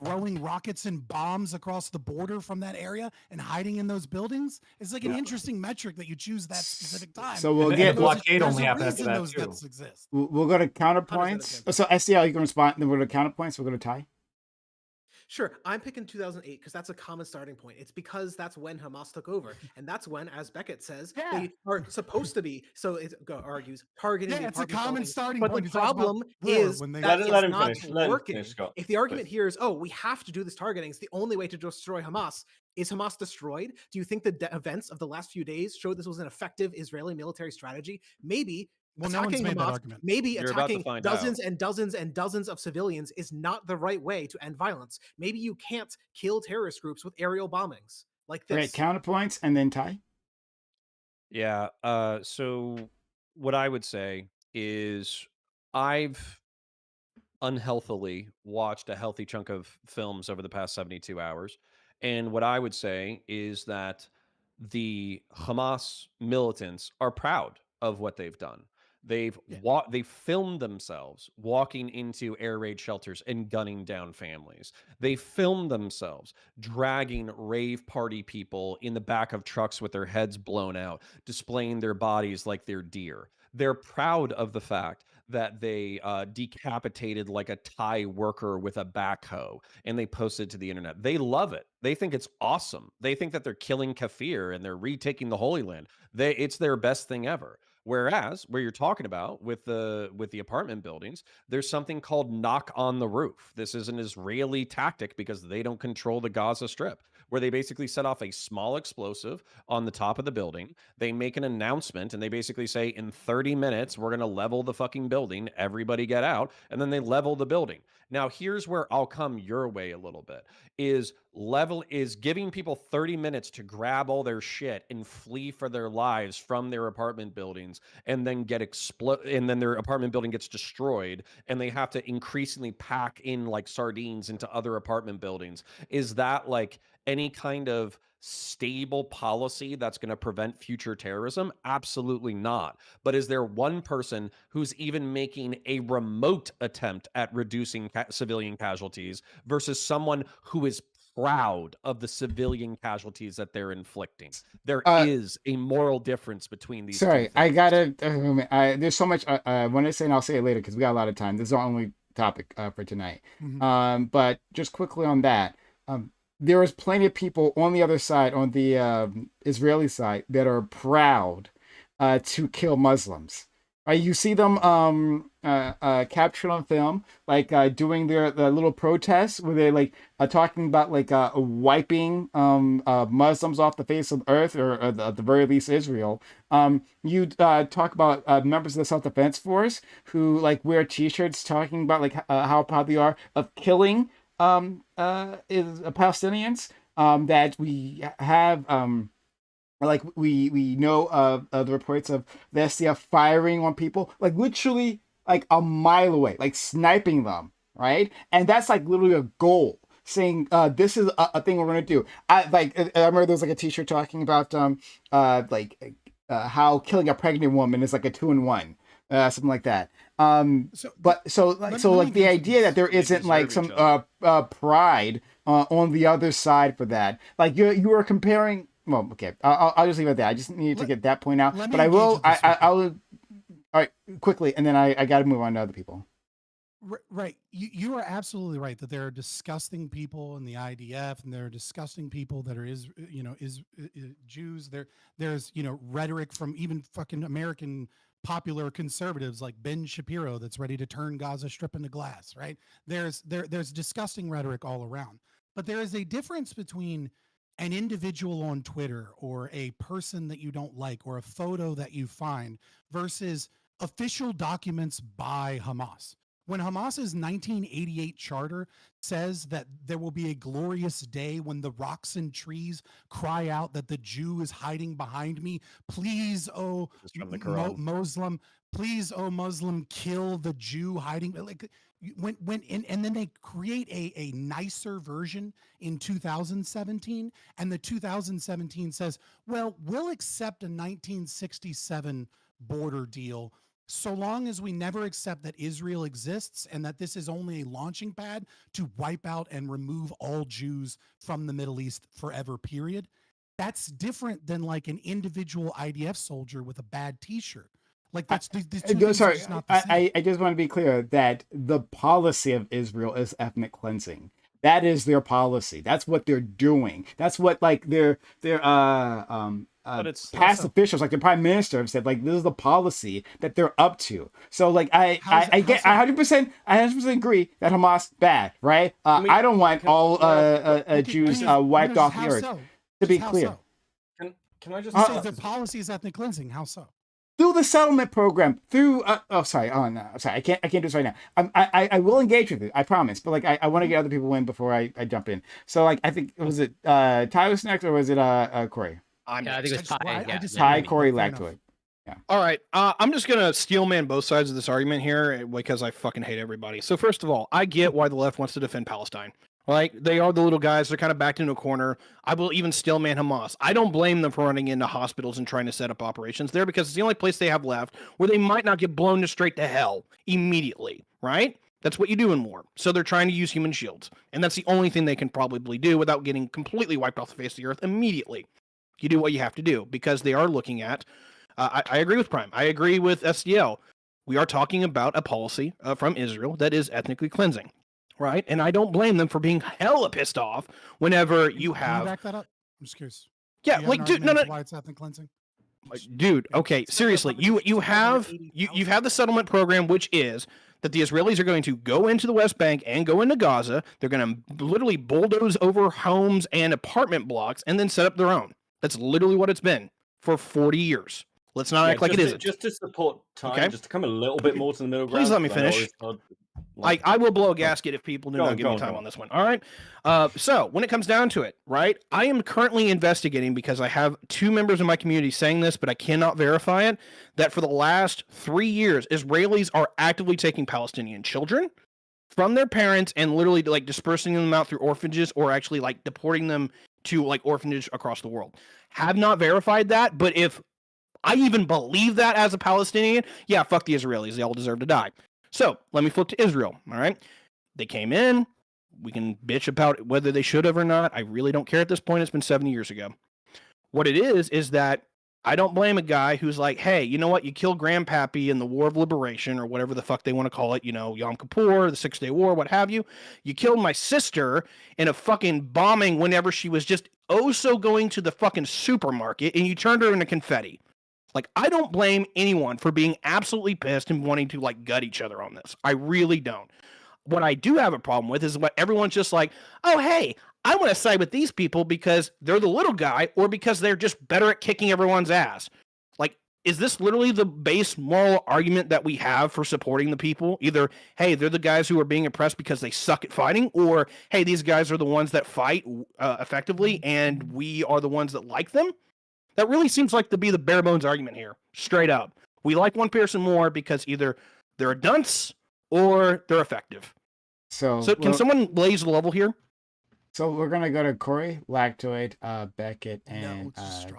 throwing rockets and bombs across the border from that area and hiding in those buildings? It's like an interesting metric that you choose that specific time. So we'll And get the blockade There's only a happened after reason that those too. deaths exist. we'll go to counterpoints. 100%. So SCL, you can respond. Then we'll go to counterpoints. We'll go to Ty. Sure, I'm picking 2008 because that's a common starting point. It's because that's when Hamas took over, and that's when, as Beckett says, they are supposed to be. So it argues targeting. Yeah, the it's a apartment common buildings. starting But point. the He talks about problem war is when they- that Let it's him not finish. Let him working. finish, Scott, If the argument please. here is, oh, we have to do this targeting, it's the only way to destroy Hamas. Is Hamas destroyed? Do you think the events of the last few days showed this was an effective Israeli military strategy? Maybe. Well, no one's attacking made that Hamas, argument. maybe You're about to attacking find dozens out. and dozens and dozens of civilians is not the right way to end violence. Maybe you can't kill terrorist groups with aerial bombings like All right, this. counterpoints, and then Ty. Yeah. So what I would say is I've unhealthily watched a healthy chunk of films over the past 72 hours. And what I would say is that the Hamas militants are proud of what they've done. They filmed themselves walking into air raid shelters and gunning down families. They filmed themselves dragging rave party people in the back of trucks with their heads blown out, displaying their bodies like they're deer. They're proud of the fact that they decapitated like a Thai worker with a backhoe and they posted it to the internet. They love it. They think it's awesome. They think that they're killing Kafir and they're retaking the Holy Land. It's their best thing ever. Whereas where you're talking about with the apartment buildings, there's something called knock on the roof. This is an Israeli tactic because they don't control the Gaza Strip, where they basically set off a small explosive on the top of the building. They make an announcement and they basically say, in 30 minutes, we're going to level the fucking building. Everybody get out. And then they level the building. Now, here's where I'll come your way a little bit, is giving people 30 minutes to grab all their shit and flee for their lives from their apartment buildings, and then and then their apartment building gets destroyed and they have to increasingly pack in like sardines into other apartment buildings. Is that like any kind of stable policy that's going to prevent future terrorism? Absolutely not. But is there one person who's even making a remote attempt at reducing civilian casualties versus someone who is proud of the civilian casualties that they're inflicting? There is a moral difference between these two Sorry, things. I gotta. There's so much I want to say, and I'll say it later because we got a lot of time. This is our only topic for tonight. But just quickly on that, there is plenty of people on the other side, on the Israeli side, that are proud to kill Muslims. You see them captured on film, like doing their little protests where they're like talking about like wiping Muslims off the face of the earth, or at the very least Israel. You talk about members of the self-defense force who like wear T-shirts talking about like how proud they are of killing Palestinians. That we have. Like we know of the reports of the SDF firing on people, like literally like a mile away, like sniping them, right? And that's like literally a goal, saying this is a thing we're gonna do. I remember there was like a T-shirt talking about how killing a pregnant woman is like a 2-in-1, something like that. The idea that there isn't like some pride on the other side for that, like you were comparing. Well, okay, I'll just leave it there. I just needed to get that point out. But I will. I'll. All right, quickly, and then I got to move on to other people. Right, you are absolutely right that there are disgusting people in the IDF, and there are disgusting people that are Jews. There's rhetoric from even fucking American popular conservatives like Ben Shapiro that's ready to turn Gaza Strip into glass. Right, there's disgusting rhetoric all around, but there is a difference between an individual on Twitter or a person that you don't like or a photo that you find versus official documents by Hamas. When Hamas's 1988 charter says that there will be a glorious day when the rocks and trees cry out that the Jew is hiding behind me, please, oh Muslim, please, oh Muslim, kill the Jew hiding. Like and then they create a nicer version in 2017, and the 2017 says, well, we'll accept a 1967 border deal so long as we never accept that Israel exists and that this is only a launching pad to wipe out and remove all Jews from the Middle East forever, period. That's different than like an individual IDF soldier with a bad T-shirt. Like that's these two things are just not the same. I just want to be clear that the policy of Israel is ethnic cleansing. That is their policy. That's what they're doing. That's what like their past officials, like the prime minister, have said. Like this is the policy that they're up to. So like I 100% agree that Hamas bad, right? I don't want all Jews wiped off the earth. To be clear, can I just say their policy is ethnic cleansing? How so? Through the settlement program, through sorry, I can't do this right now. I will engage with it, I promise. But like I want to get other people in before I jump in. So like I think was it Tyler's next, or was it Corey? I think it was Ty. Ty, Corey, Lactoid. Yeah. All right. I'm just going to steel man both sides of this argument here because I fucking hate everybody. So first of all, I get why the left wants to defend Palestine. Like, they are the little guys. They're kind of backed into a corner. I will even steel man Hamas. I don't blame them for running into hospitals and trying to set up operations there because it's the only place they have left where they might not get blown straight to hell immediately, right? That's what you do in war. So they're trying to use human shields. And that's the only thing they can probably do without getting completely wiped off the face of the earth immediately. You do what you have to do because they are looking at, I agree with Prime. I agree with SDL. We are talking about a policy from Israel that is ethnically cleansing. Right, and I don't blame them for being hella pissed off whenever you have. Can you back that up? I'm just curious. Yeah, like, dude, no. Why it's ethnic cleansing? Dude, okay, seriously, you've had the settlement program, which is that the Israelis are going to go into the West Bank and go into Gaza. They're going to literally bulldoze over homes and apartment blocks and then set up their own. That's literally what it's been for 40 years. Let's not act like it isn't. Just to support time, Okay. just to come a little bit more to the middle ground. Please let me 'cause I know finish. it's hard, like- I will blow a gasket if people do not give me time on this one. All right. So when it comes down to it, right, I am currently investigating because I have 2 members of my community saying this, but I cannot verify it, that for the last 3 years, Israelis are actively taking Palestinian children from their parents and literally like dispersing them out through orphanages or actually like deporting them to like orphanage across the world. Have not verified that, but if I even believe that as a Palestinian, yeah, fuck the Israelis. They all deserve to die. So let me flip to Israel. All right. They came in. We can bitch about whether they should have or not. I really don't care at this point. It's been 70 years ago. What it is that I don't blame a guy who's like, hey, you know what? You killed Grandpappy in the War of Liberation or whatever the fuck they want to call it, you know, Yom Kippur, the 6-Day War, what have you. You killed my sister in a fucking bombing whenever she was just so going to the fucking supermarket and you turned her into confetti. Like, I don't blame anyone for being absolutely pissed and wanting to, like, gut each other on this. I really don't. What I do have a problem with is what everyone's just like, oh, hey, I want to side with these people because they're the little guy or because they're just better at kicking everyone's ass. Like, is this literally the base moral argument that we have for supporting the people? Either, hey, they're the guys who are being oppressed because they suck at fighting, or, hey, these guys are the ones that fight effectively and we are the ones that like them? That really seems like to be the bare bones argument here, straight up. We like one person more because either they're a dunce or they're effective. So can someone blaze the level here? So we're gonna go to Corey, Lactoid, Beckett, and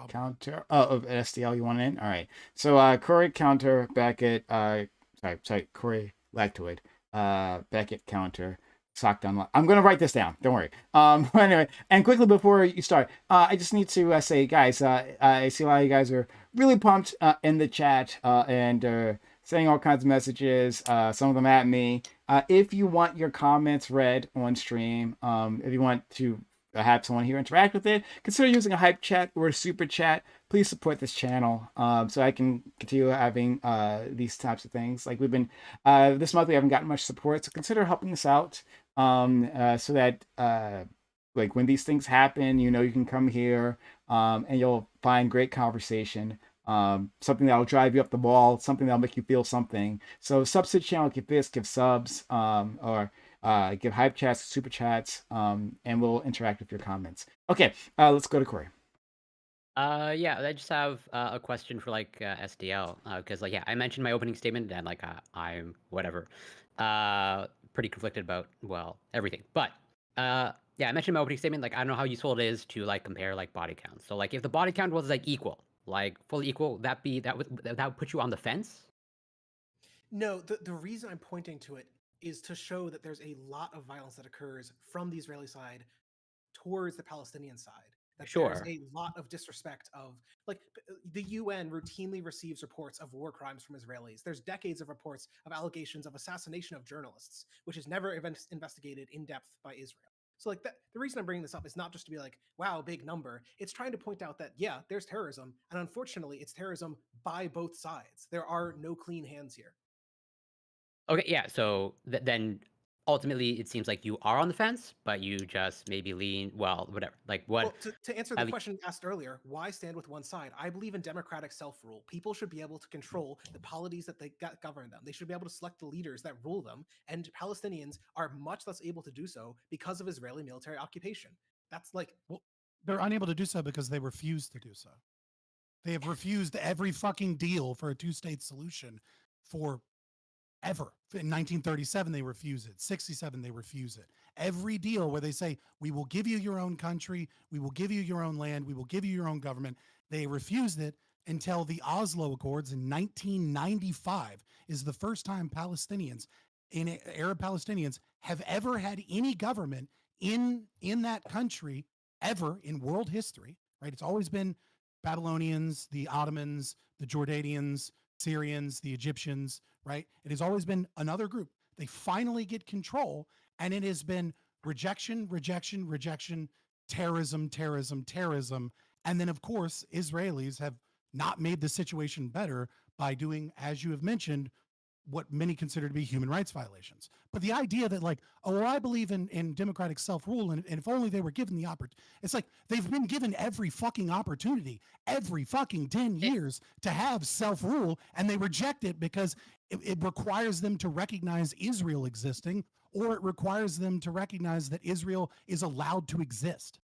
Counter. Oh, SDL, you want in? All right. So Corey, Counter, Beckett. Sorry, Corey, Lactoid, Beckett, Counter. Sock down. I'm going to write this down. Don't worry. Anyway, and quickly before you start, I just need to say, guys, I see a lot of you guys are really pumped in the chat and saying all kinds of messages, some of them at me. If you want your comments read on stream, if you want to have someone here interact with it, consider using a hype chat or a super chat. Please support this channel so I can continue having these types of things. Like we've been, this month we haven't gotten much support, so consider helping us out so that like when these things happen, you know, you can come here and you'll find great conversation. Something that'll drive you up the wall, something that'll make you feel something. So sub to the channel, give this, give subs, or give hype chats, super chats, and we'll interact with your comments. Okay, let's go to Corey. Yeah, I just have a question for like SDL because like yeah, I mentioned my opening statement and like I'm whatever, pretty conflicted about everything. But yeah, I mentioned my opening statement. Like I don't know how useful it is to like compare like body counts. So like if the body count was like equal, like fully equal, that would put you on the fence? No, the reason I'm pointing to it is to show that there's a lot of violence that occurs from the Israeli side towards the Palestinian side. That there's a lot of disrespect of, like, the UN routinely receives reports of war crimes from Israelis. There's decades of reports of allegations of assassination of journalists, which is never investigated in depth by Israel. So like that, the reason I'm bringing this up is not just to be like, wow, big number. It's trying to point out that, yeah, there's terrorism. And unfortunately, it's terrorism by both sides. There are no clean hands here. Okay, yeah. So then ultimately, it seems like you are on the fence, but you just maybe lean, whatever. Like what? Well, to answer the question asked earlier, why stand with one side? I believe in democratic self-rule. People should be able to control the polities that they govern them. They should be able to select the leaders that rule them. And Palestinians are much less able to do so because of Israeli military occupation. That's like, well, they're unable to do so because they refuse to do so. They have refused every fucking deal for a 2-state solution for ever. In 1937, they refuse it. 67, they refuse it. Every deal where they say, we will give you your own country, we will give you your own land, we will give you your own government, they refused it until the Oslo Accords in 1995 is the first time Palestinians, Arab Palestinians, have ever had any government in that country ever in world history, right? It's always been Babylonians, the Ottomans, the Jordanians, Syrians, the Egyptians, right? It has always been another group. They finally get control, and it has been rejection, rejection, rejection, terrorism, terrorism, terrorism. And then, of course, Israelis have not made the situation better by doing, as you have mentioned, what many consider to be human rights violations. But the idea that like, oh, well, I believe in democratic self-rule, and if only they were given the opportunity, it's like they've been given every fucking opportunity, every fucking 10 years to have self-rule, and they reject it because it requires them to recognize Israel existing, or it requires them to recognize that Israel is allowed to exist.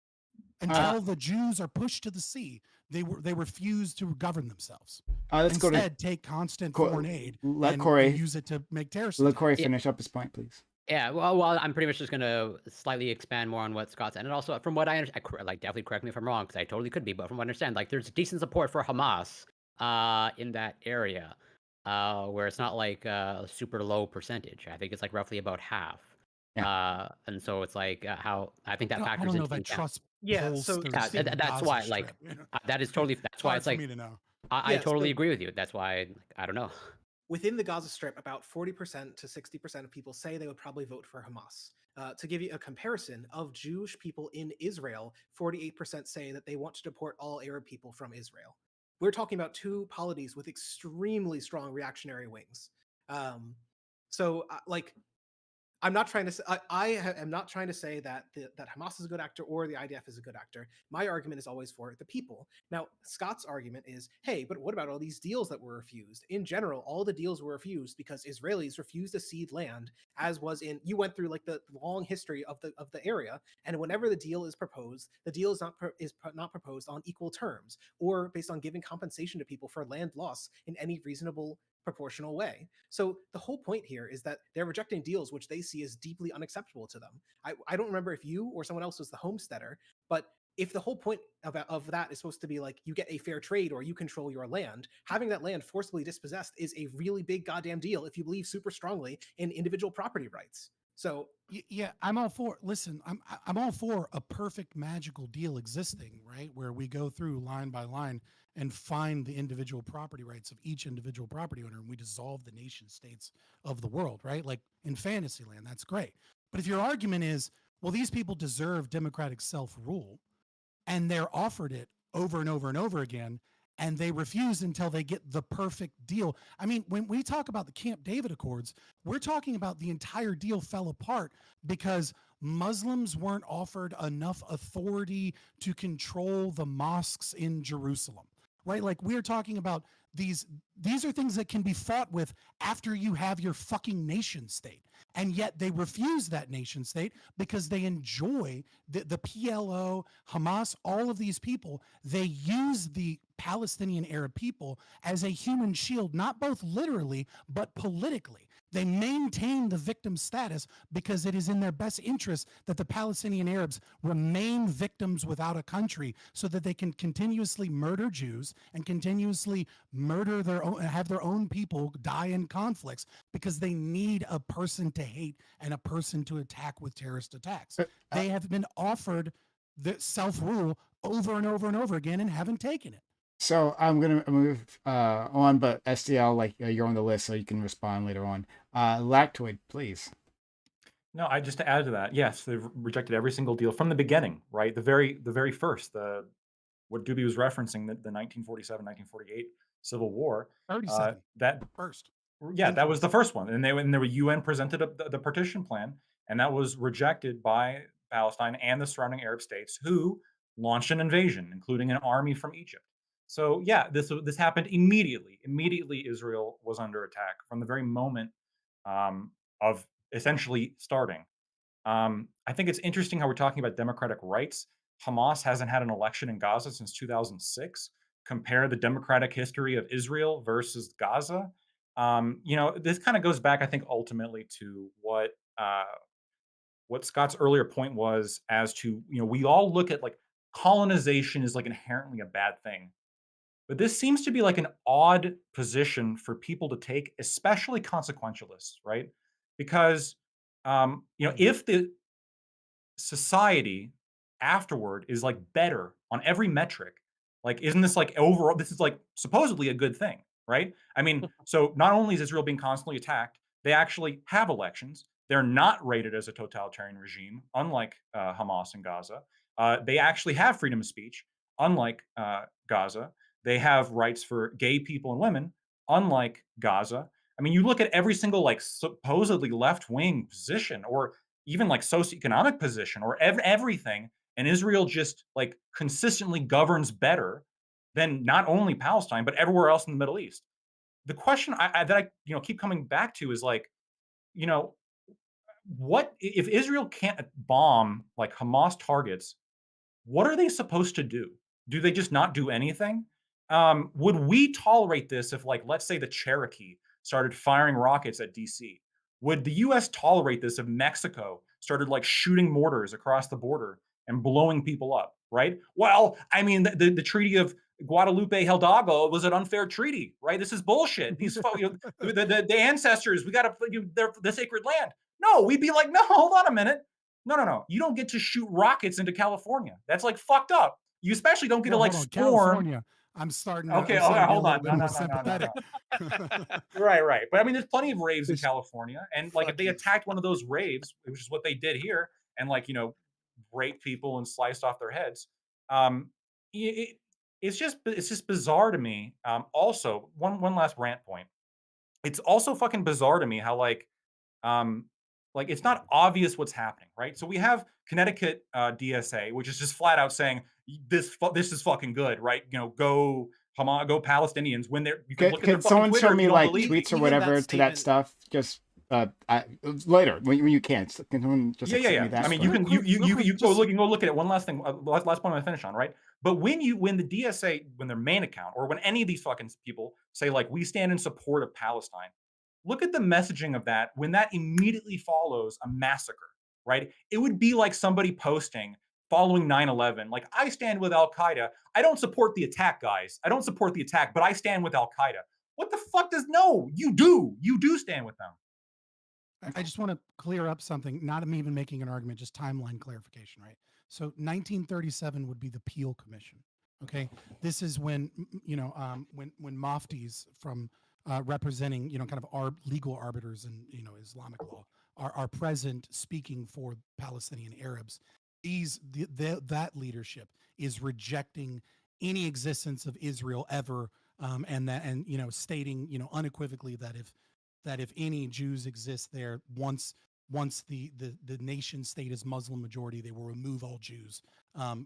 Until the Jews are pushed to the sea, they refuse to govern themselves. Let's go to Instead, take constant foreign aid let and Corey use it to make terrorist let attacks. Corey finish up his point, please. Yeah, well, I'm pretty much just gonna slightly expand more on what Scott said, and also from what I understand, like definitely correct me if I'm wrong, because I totally could be, but from what I understand, like there's decent support for Hamas, in that area, where it's not like a super low percentage. I think it's like roughly about half. And so it's like how I think that I factors don't know into if I account. trust Yeah, polls. so There's Yeah, in the that's Gaza why, Strip, like, you know? that is totally. That's why Hard it's for like me to know. I Yeah, totally so- agree with you. That's why I don't know. Within the Gaza Strip, about 40% to 60% of people say they would probably vote for Hamas. To give you a comparison of Jewish people in Israel, 48% say that they want to deport all Arab people from Israel. We're talking about two polities with extremely strong reactionary wings. Like, I'm not trying to say, am not trying to say that that Hamas is a good actor or the IDF is a good actor. My argument is always for the people. Now, Scott's argument is, hey, but what about all these deals that were refused? In general, all the deals were refused because Israelis refused to cede land, as was in, you went through like the long history of the area, and whenever the deal is proposed, the deal is not proposed on equal terms or based on giving compensation to people for land loss in any reasonable proportional way. So the whole point here is that they're rejecting deals which they see as deeply unacceptable to them. I don't remember if you or someone else was the homesteader, but if the whole point of that is supposed to be like you get a fair trade or you control your land, having that land forcibly dispossessed is a really big goddamn deal if you believe super strongly in individual property rights. So yeah, I'm all for. Listen, I'm all for a perfect magical deal existing, right? Where we go through line by line and find the individual property rights of each individual property owner, and we dissolve the nation states of the world, right? Like in Fantasyland, that's great. But if your argument is, well, these people deserve democratic self-rule, and they're offered it over and over and over again, and they refuse until they get the perfect deal. I mean, when we talk about the Camp David Accords, we're talking about the entire deal fell apart because Muslims weren't offered enough authority to control the mosques in Jerusalem, right? Like we're talking about these are things that can be fought with after you have your fucking nation state. And yet they refuse that nation state because they enjoy the PLO, Hamas, all of these people. They use the Palestinian Arab people as a human shield, not both literally, but politically. They maintain the victim status because it is in their best interest that the Palestinian Arabs remain victims without a country so that they can continuously murder Jews and continuously murder have their own people die in conflicts because they need a person to hate and a person to attack with terrorist attacks. They have been offered the self-rule over and over and over again and haven't taken it. So I'm gonna move on, but SDL, like you're on the list, so you can respond later on. Lactoid, please. No, I just to add to that, yes, they've rejected every single deal from the beginning, right? The very first, what Doobie was referencing, the 1947-1948 Civil War. 37. That first. Yeah, that was the first one, and the UN presented the partition plan, and that was rejected by Palestine and the surrounding Arab states, who launched an invasion, including an army from Egypt. So yeah, this happened immediately. Immediately, Israel was under attack from the very moment of essentially starting. I think it's interesting how we're talking about democratic rights. Hamas hasn't had an election in Gaza since 2006. Compare the democratic history of Israel versus Gaza. This kind of goes back, I think, ultimately to what Scott's earlier point was as to, we all look at like colonization is like inherently a bad thing. But this seems to be like an odd position for people to take, especially consequentialists, right? Because if the society afterward is like better on every metric, like isn't this like overall, this is like supposedly a good thing, right? I mean, so not only is Israel being constantly attacked, they actually have elections. They're not rated as a totalitarian regime, unlike Hamas in Gaza. They actually have freedom of speech, unlike Gaza. They have rights for gay people and women, unlike Gaza. I mean, you look at every single like supposedly left-wing position, or even like socioeconomic position, or everything, and Israel just like consistently governs better than not only Palestine but everywhere else in the Middle East. The question that I keep coming back to is like, you know, what if Israel can't bomb like Hamas targets? What are they supposed to do? Do they just not do anything? Would we tolerate this if, like, let's say the Cherokee started firing rockets at DC? Would the US tolerate this if Mexico started like shooting mortars across the border and blowing people up, right? Well, I mean, the Treaty of Guadalupe Hidalgo was an unfair treaty, right? This is bullshit. These the ancestors, we got to they're the sacred land. No, we'd be like, no, hold on a minute. No. You don't get to shoot rockets into California. That's like fucked up. You especially don't get to like hold on, storm. California. I'm starting to, Okay, I'm starting to be a hold little on. bit No, more no, no, no, no, sympathetic. Right. But I mean, there's plenty of raves in This- California, and like if they attacked one of those raves, which is what they did here, and like raped people and sliced off their heads, um, it's just bizarre to me. Also, one last rant point. It's also fucking bizarre to me how um, it's not obvious what's happening, right? So we have Connecticut DSA, which is just flat out saying this is fucking good, right? Go Hamas, go Palestinians. When they're you can look at their Could fucking someone Twitter show if me you don't like believe. tweets or Even that whatever to that statement- stuff? Just later when you can. Can someone just like, send me that? I mean, stuff? you go look at it. One last thing, last point I finish on, right? But when the DSA, when their main account, or when any of these fucking people say like we stand in support of Palestine, look at the messaging of that when that immediately follows a massacre, right? It would be like somebody posting following 9/11, like I stand with Al Qaeda. I don't support the attack, guys. I don't support the attack, but I stand with Al Qaeda. What the fuck does no? You do stand with them. I just want to clear up something, not even making an argument, just timeline clarification, right? So 1937 would be the Peel Commission. Okay, this is when when muftis from representing kind of our legal arbiters in Islamic law are present speaking for Palestinian Arabs. That leadership is rejecting any existence of Israel ever, and stating unequivocally that if any Jews exist there, once the nation state is Muslim majority, they will remove all Jews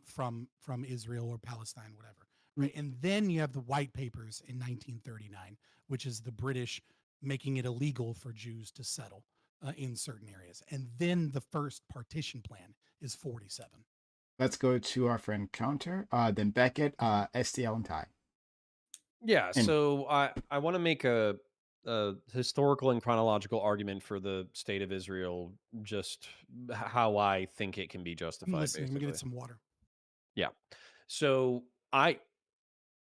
from Israel or Palestine, whatever. Right, and then you have the White Papers in 1939, which is the British making it illegal for Jews to settle in certain areas, and then the first partition plan is 47. Let's go to our friend Counter, then Beckett, STL, and Ty. Yeah, And- so I want to make a historical and chronological argument for the state of Israel, just how I think it can be I'm justified. listening. Let me Basically, get some water. yeah. So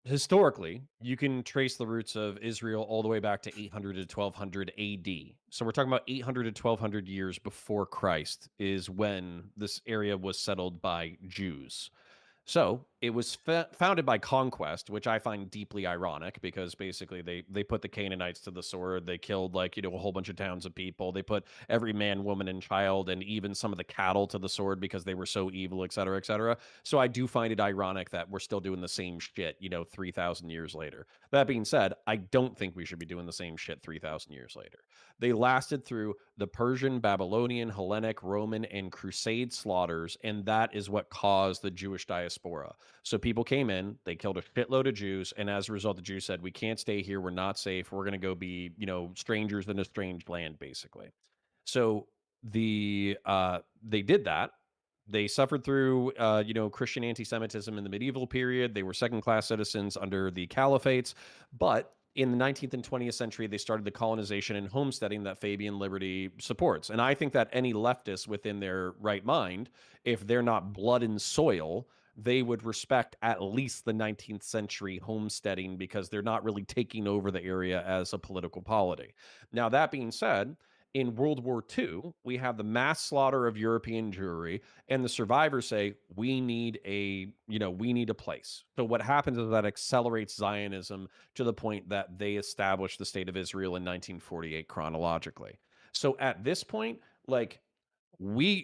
historically, you can trace the roots of Israel all the way back to 800 to 1200 AD. So we're talking about 800 to 1200 years before Christ is when this area was settled by Jews. So it was founded by conquest, which I find deeply ironic because basically they put the Canaanites to the sword. They killed a whole bunch of towns of people. They put every man, woman, and child, and even some of the cattle to the sword because they were so evil, et cetera, et cetera. So I do find it ironic that we're still doing the same shit, 3,000 years later. That being said, I don't think we should be doing the same shit 3,000 years later. They lasted through the Persian, Babylonian, Hellenic, Roman, and Crusade slaughters, and that is what caused the Jewish diaspora. So people came in, they killed a shitload of Jews, and as a result, the Jews said, "We can't stay here. We're not safe. We're going to go be, strangers in a strange land," basically. So they did that. They suffered through, Christian anti-Semitism in the medieval period. They were second-class citizens under the caliphates, but in the 19th and 20th century, they started the colonization and homesteading that Fabian Liberty supports. And I think that any leftist within their right mind, if they're not blood and soil, they would respect at least the 19th century homesteading because they're not really taking over the area as a political polity. Now, that being said, in World War II, we have the mass slaughter of European Jewry, and the survivors say, we need a place. So what happens is that accelerates Zionism to the point that they establish the state of Israel in 1948 chronologically. So at this point,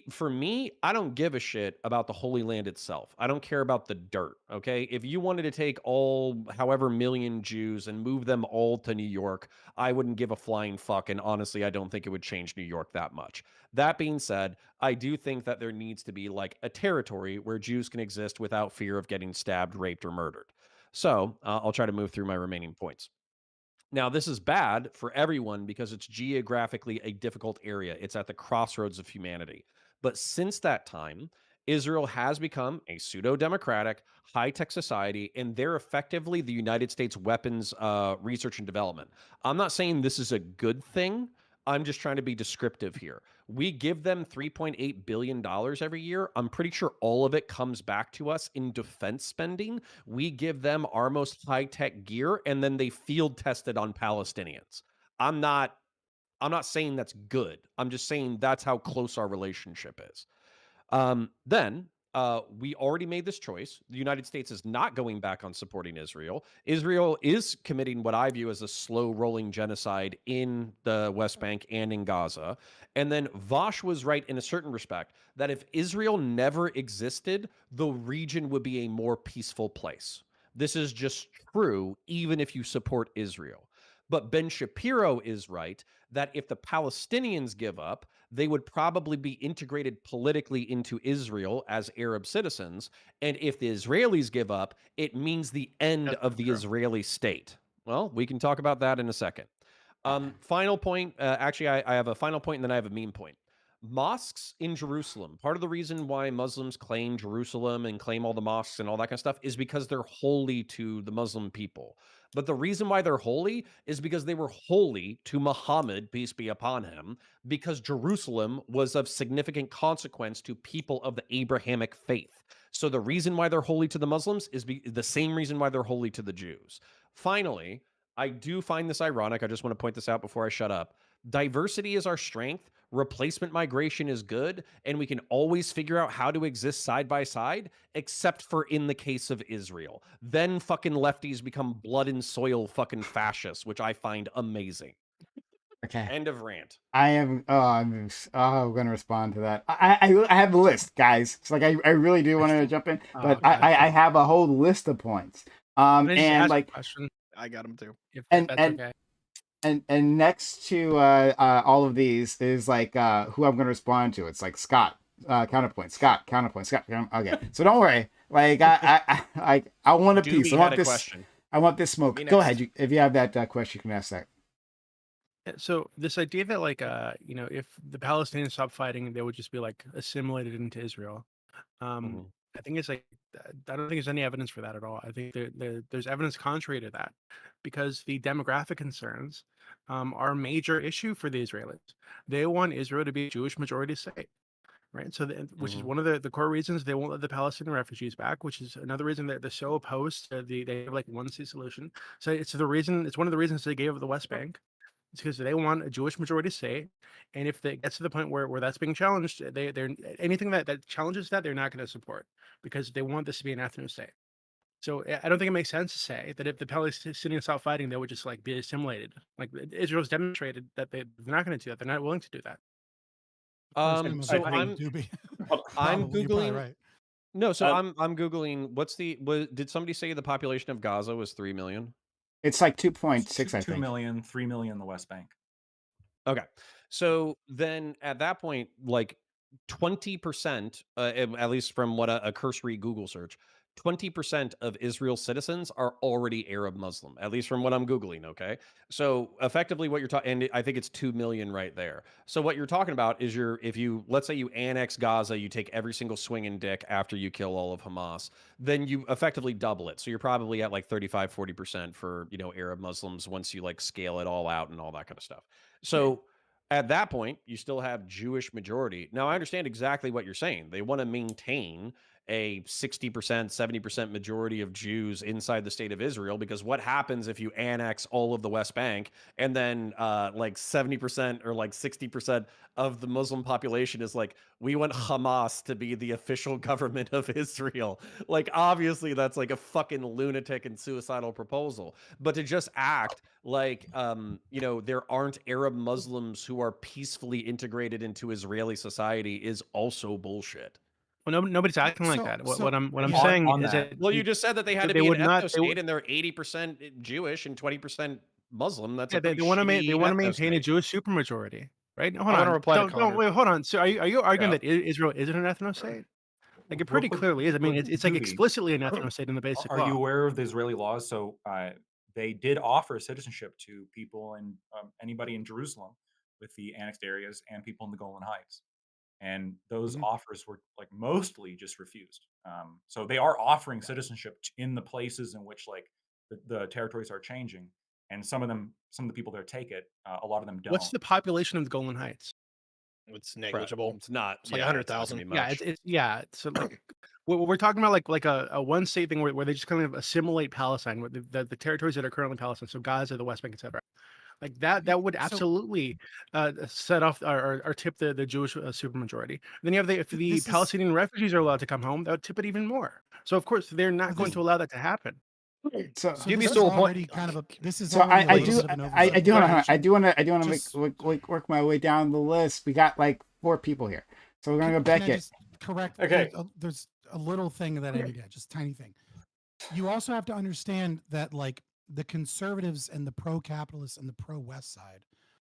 For me, I don't give a shit about the Holy Land itself. I don't care about the dirt, okay? If you wanted to take all however million Jews and move them all to New York, I wouldn't give a flying fuck, and honestly, I don't think it would change New York that much. That being said, I do think that there needs to be like a territory where Jews can exist without fear of getting stabbed, raped, or murdered. So, I'll try to move through my remaining points. Now, this is bad for everyone because it's geographically a difficult area. It's at the crossroads of humanity. But since that time, Israel has become a pseudo democratic, high tech society, and they're effectively the United States weapons research and development. I'm not saying this is a good thing. I'm just trying to be descriptive here. We give them $3.8 billion every year. I'm pretty sure all of it comes back to us in defense spending. We give them our most high-tech gear, and then they field test it on Palestinians. I'm not saying that's good. I'm just saying that's how close our relationship is. Then we already made this choice. The United States is not going back on supporting Israel. Israel is committing what I view as a slow rolling genocide in the West Bank and in Gaza. And then Vosh was right in a certain respect that if Israel never existed, the region would be a more peaceful place. This is just true, even if you support Israel. But Ben Shapiro is right that if the Palestinians give up, they would probably be integrated politically into Israel as Arab citizens. And if the Israelis give up, it means the end of the Israeli state. Well, we can talk about that in a second. Final point. Actually, I have a final point and then I have a meme point. Mosques in Jerusalem. Part of the reason why Muslims claim Jerusalem and claim all the mosques and all that kind of stuff is because they're holy to the Muslim people. But the reason why they're holy is because they were holy to Muhammad, peace be upon him, because Jerusalem was of significant consequence to people of the Abrahamic faith. So the reason why they're holy to the Muslims is the same reason why they're holy to the Jews. Finally, I do find this ironic. I just want to point this out before I shut up. Diversity is our strength. Replacement migration is good, and we can always figure out how to exist side by side, except for in the case of Israel. Then fucking lefties become blood and soil fucking fascists, which I find amazing. Okay. End of rant. I'm going to respond to that. I have a list, guys. It's like I really do want to jump in, but okay. I have a whole list of points. Can I just And ask a like question, I got them too. if and that's and okay. and next to all of these is like who I'm going to respond to. It's like Scott counterpoint, Scott counterpoint, Scott. Okay, so don't worry. Like I want a piece. Doobie I want had a this. question. I want this smoke. Me Go next. ahead. If you have that question, you can ask that. So this idea that like if the Palestinians stop fighting, they would just be like assimilated into Israel. Mhm. I think it's like I don't think there's any evidence for that at all. I think there's evidence contrary to that, because the demographic concerns are a major issue for the Israelis. They want Israel to be a Jewish majority state, right? So, which is Mhm. one of the core reasons they won't let the Palestinian refugees back, which is another reason that they're so opposed to they have like one state solution. So it's one of the reasons they gave up the West Bank. It's because they want a Jewish majority state, and if it gets to the point where that's being challenged, they're anything that challenges that they're not going to support, because they want this to be an ethno state. So I don't think it makes sense to say that if the Palestinians stop fighting, they would just like be assimilated. Like Israel's demonstrated that they're not going to do that. They're not willing to do that. Same with So Probably Doobie. I'm Probably, you're probably googling. right. No, so Um, I'm googling. Did somebody say the population of Gaza was 3 million? It's like It's 2.6, I 2 think. million, 3 million in the West Bank. Okay. So then at that point, like 20%, at least from what a cursory Google search, 20% of Israel's citizens are already Arab Muslim, at least from what I'm Googling. Okay. So effectively, what you're talking, and I think it's 2 million right there. So what you're talking about is if you, let's say you annex Gaza, you take every single swinging dick after you kill all of Hamas, then you effectively double it. So you're probably at like 35, 40% for, Arab Muslims once you like scale it all out and all that kind of stuff. So at that point, you still have Jewish majority. Now, I understand exactly what you're saying. They want to maintain a 60%, 70% majority of Jews inside the state of Israel. Because what happens if you annex all of the West Bank and then like 70% or like 60% of the Muslim population is like, we want Hamas to be the official government of Israel? Like, obviously, that's like a fucking lunatic and suicidal proposal. But to just act like, there aren't Arab Muslims who are peacefully integrated into Israeli society is also bullshit. Well, nobody's acting like So- that. so- What I'm yeah. saying On is that- that Well, you just said that they had to they be an would not- ethno they would- state, and they're 80% Jewish and 20% Muslim. That's yeah, a pretty they want to shitty they want to ethno maintain a state. Jewish supermajority, right? Hold I wanna on, reply to don't Connor. wait, hold on. So are you arguing Yeah. that Israel isn't an ethno state? Like it pretty Real quick, clearly is. I mean, it's like Doobie, explicitly an ethno state in the basic Are law. you aware of the Israeli laws? So they did offer citizenship to people and anybody in Jerusalem with the annexed areas and people in the Golan Heights. And those offers were like mostly just refused. So they are offering citizenship in the places in which like the territories are changing. And some of the people there take it. A lot of them don't. What's the population of the Golan Heights? It's negligible. It's not. It's like yeah, 100,000. it's not gonna be Yeah, much. it's so like we're talking about like a one state thing where they just kind of assimilate Palestine, where the territories that are currently Palestine, so Gaza, the West Bank, etc. Like that would So- absolutely set off or tip the Jewish supermajority. Then you have if the This is- Palestinian refugees are allowed to come home, that would tip it even more. So of course they're not But going this- to allow that to happen. So, So Give me this is still a point. already kind of a. This is so already I a do little bit of an I do want to Just- work my way down the list. We got like 4 people here, so we're gonna go Can I Beckett. just correct? Okay. There's a little thing that I need to, just tiny thing. You also have to understand that like the conservatives and the pro-capitalists and the pro-West side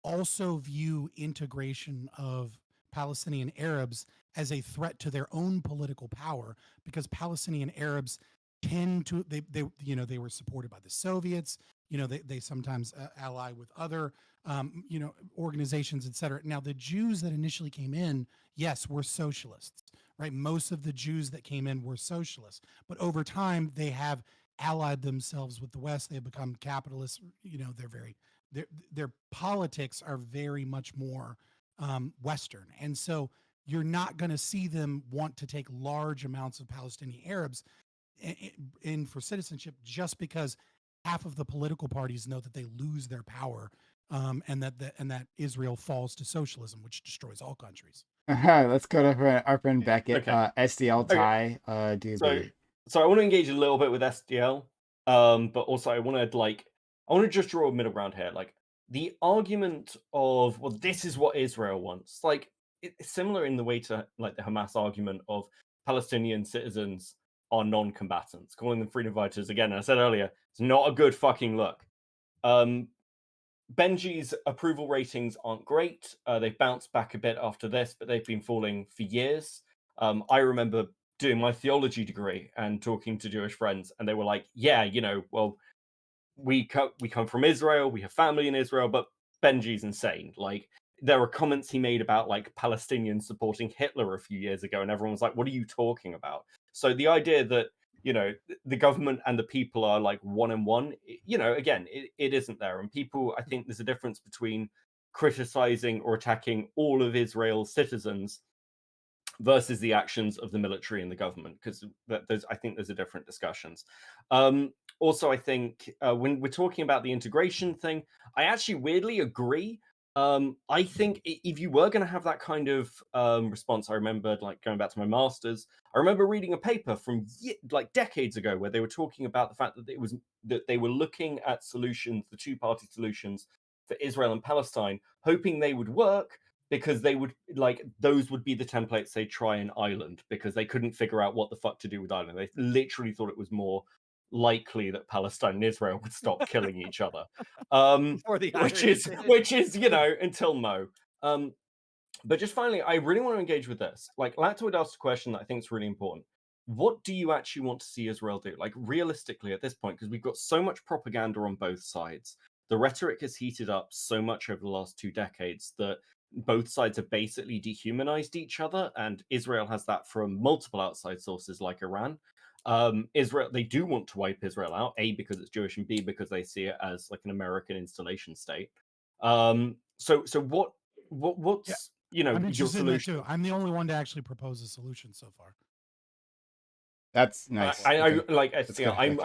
also view integration of Palestinian Arabs as a threat to their own political power, because Palestinian Arabs tend to they were supported by the Soviets. They sometimes ally with other organizations, etc. Now the Jews that initially came in, yes, were socialists, right? Most of the Jews that came in were socialists, but over time they have allied themselves with the West. They have become capitalists. Their politics are very much more Western, and so you're not going to see them want to take large amounts of Palestinian Arabs in for citizenship, just because half of the political parties know that they lose their power, and that Israel falls to socialism, which destroys all countries. Let's go to our friend Beckett. Okay. SDL tie. Do So I want to engage a little bit with SDL, but also I want to just draw a middle ground here. Like the argument of, well, this is what Israel wants. Like it's similar in the way to like the Hamas argument of Palestinian citizens are non-combatants, calling them freedom fighters. Again, I said earlier, it's not a good fucking look. Benji's approval ratings aren't great. They've bounced back a bit after this, but they've been falling for years. I remember doing my theology degree and talking to Jewish friends, and they were like, yeah, well, we come from Israel, we have family in Israel, but Benji's insane. Like, there are comments he made about like Palestinians supporting Hitler a few years ago, and everyone was like, what are you talking about? So the idea that the government and the people are like one and one, again, it isn't there. And people, I think there's a difference between criticizing or attacking all of Israel's citizens versus the actions of the military and the government, because I think there's a different discussions. Also, I think when we're talking about the integration thing, I actually weirdly agree. I think if you were going to have that kind of response, I remembered like going back to my master's, I remember reading a paper from like decades ago where they were talking about the fact that they were looking at solutions, the two-party solutions for Israel and Palestine, hoping they would work, because they would those would be the templates they try in Ireland, because they couldn't figure out what the fuck to do with Ireland. They literally thought it was more likely that Palestine and Israel would stop killing each other, which is until Mo. But just finally, I really want to engage with this. Like, Lacto would ask a question that I think is really important. What do you actually want to see Israel do? Like, realistically, at this point, because we've got so much propaganda on both sides, the rhetoric has heated up so much over the last 2 decades that both sides have basically dehumanized each other, and Israel has that from multiple outside sources like Iran. Israel, they do want to wipe Israel out, A, because it's Jewish, and B, because they see it as like an American installation state. So what's I'm your interested in that solution? too. I'm the only one to actually propose a solution so far. That's nice. I Okay. like That's you know, good.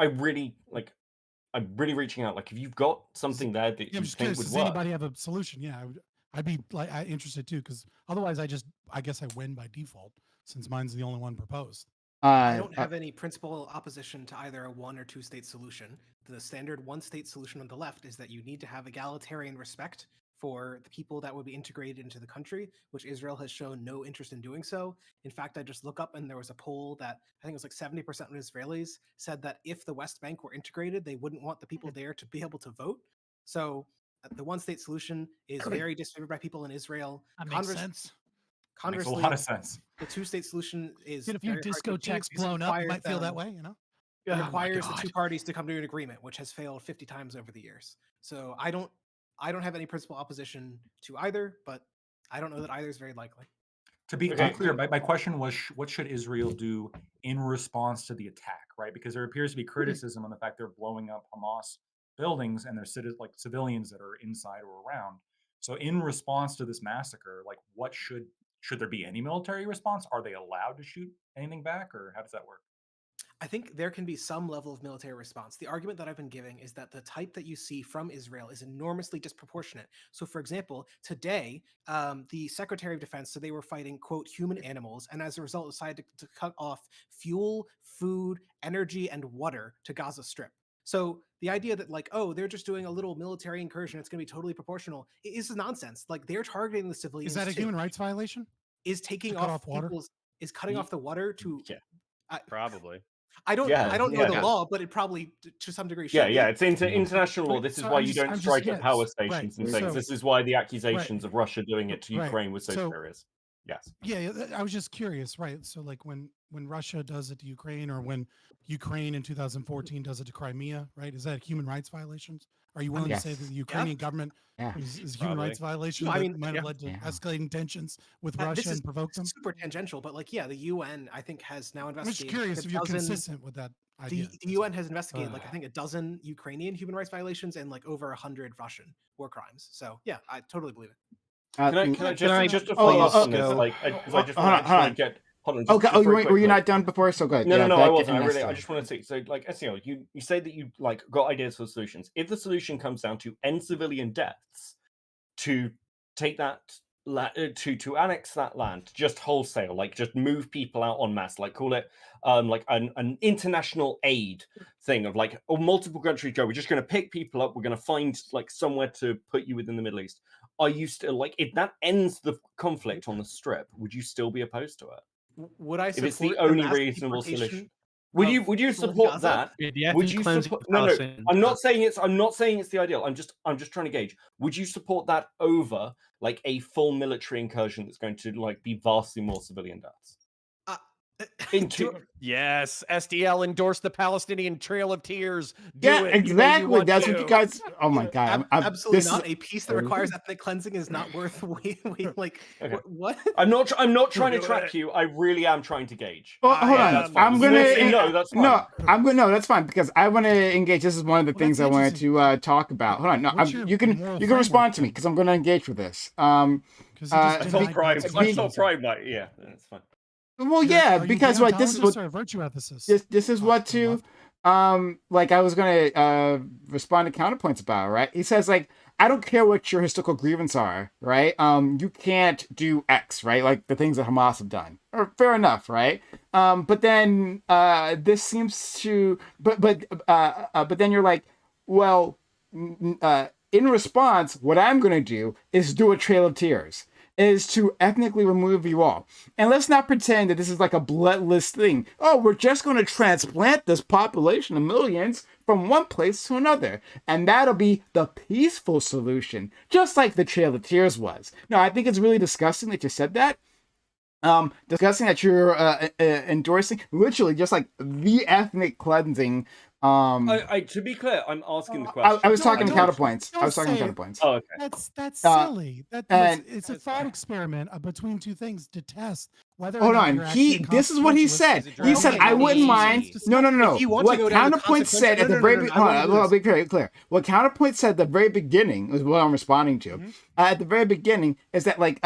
I'm really reaching out. Like, if you've got something there that Yeah, you I'm just think curious. would Does work, anybody have a solution? Yeah, I'd be like interested too, because otherwise, I guess I win by default since mine's the only one proposed. I don't have any principal opposition to either a 1 or 2 state solution. The standard 1 state solution on the left is that you need to have egalitarian respect for the people that would be integrated into the country, which Israel has shown no interest in doing so. In fact, I just look up and there was a poll that I think it was like 70% of Israelis said that if the West Bank were integrated, they wouldn't want the people there to be able to vote. So the 1 state solution is very disfavored by people in Israel. That makes sense. Makes a lot of sense. The 2 state solution is Get a few very hard to achieve discotheques because it blown up, you requires might feel that them- way, you know? It Oh my requires the God. 2 parties to come to an agreement, which has failed 50 times over the years. So I don't have any principal opposition to either, but I don't know that either is very likely. To be Okay. clear, my question was, what should Israel do in response to the attack, right? Because there appears to be criticism on the fact they're blowing up Hamas buildings and there's civilians that are inside or around. So in response to this massacre, like, what should there be any military response? Are they allowed to shoot anything back, or how does that work? I think there can be some level of military response. The argument that I've been giving is that the type that you see from Israel is enormously disproportionate. So, for example, today, the Secretary of Defense said they were fighting, quote, human animals, and as a result decided to cut off fuel, food, energy, and water to Gaza Strip. So the idea that, like, oh, they're just doing a little military incursion, it's going to be totally proportional, is nonsense. Like, they're targeting the civilians. Is that a too. human rights violation? Is taking To cut off off water? is cutting off the water to Yeah. Probably. I don't know the yeah. law, but it probably to some degree should Yeah, be. yeah, it's international law. Wait, This is so why I'm you just- don't I'm just- strike at yes, power right. stations and So- things. This is why the accusations of Russia doing it to Right. Ukraine was so So- serious. Yes. Yeah, I was just curious, right? So, like when Russia does it to Ukraine, or when Ukraine in 2014 does it to Crimea, right? Is that human rights violations? Are you willing Yes. to say that the Ukrainian government Yeah. is human Probably. rights violation No, I that mean, might have led to Yeah. escalating tensions with This Russia is and provoked them? super tangential, but like, yeah, the UN I think has now I'm just investigated. curious like, if a you're dozen- consistent with that idea. The UN has investigated like I think a dozen Ukrainian human rights violations and like over 100 Russian war crimes. So yeah, I totally believe it. Can I just to Oh, follow up oh, on this? oh, Like, because I just hold want on. to get. Hold on. Okay. just Oh, very were you quickly. not done before? So good. No, Yeah, no, go I ahead, get wasn't. your I next really, I one. just want to say, so like, you say that you like got ideas for solutions. If the solution comes down to end civilian deaths, to take that to annex that land just wholesale, like just move people out en masse, like call it like an international aid thing of like, oh, multiple countries go, we're just going to pick people up, we're going to find like somewhere to put you within the Middle East. Are you still like, if that ends the conflict on the Strip, would you still be opposed to it? Would I If support it's the only mass reasonable deportation solution? Would you of people in support Gaza? that? The Would ethnic you cleansing support? of No, Palestinians. I'm not saying it's the ideal. I'm just trying to gauge. Would you support that over like a full military incursion that's going to like be vastly more civilian deaths? Into Yes, SDL endorsed the Palestinian Trail of Tears. Do Yeah, it. You know you exactly. want That's to. what you guys. Oh my god! absolutely this not. is- A peace that requires ethnic cleansing is not worth like Okay. what? I'm not trying to Do track it. you. I really am trying to gauge. Well, hold on. That's fine. I'm You gonna wanna say no. That's fine. no. I'm gonna no. That's fine because I want to engage. This is one of the Well, things I that's wanted to talk about. Hold on. No, What's your you can moral respond to me framework because I'm going to engage with this. 'Cause you just I denied thought pride. God's I thought existence. pride might. Yeah, that's fine. Well, You're- yeah, are you because like this is deontologist what or a virtue ethicist. this is what to like I was gonna respond to counterpoints about, right? He says like I don't care what your historical grievance are, right? You can't do X, right? Like the things that Hamas have done. Or fair enough, right? But then this seems to but then you're like, well, in response, what I'm gonna do is do a Trail of Tears. Is to ethnically remove you all. And let's not pretend that this is like a bloodless thing. Oh, we're just going to transplant this population of millions from one place to another. And that'll be the peaceful solution, just like the Trail of Tears was. No, I think it's really disgusting that you said that. Disgusting that you're endorsing literally just like the ethnic cleansing. To be clear, I'm asking the question. I was talking don't- counterpoints. I don't was talking say it. counterpoints. Oh, okay. That's Uh, silly. and- It's a thought experiment between two things to test whether or Hold not on. you're actually This is what he consequentialist said. Is it He said, drafting I it wouldn't easy? mind. No, no, no, no. If you want to What go down to Counterpoint said at the no, very no, no, beginning, I wanna do I'll this. be clear. What Counterpoint said at the very beginning is what I'm responding to. Mhm. At the very beginning is that like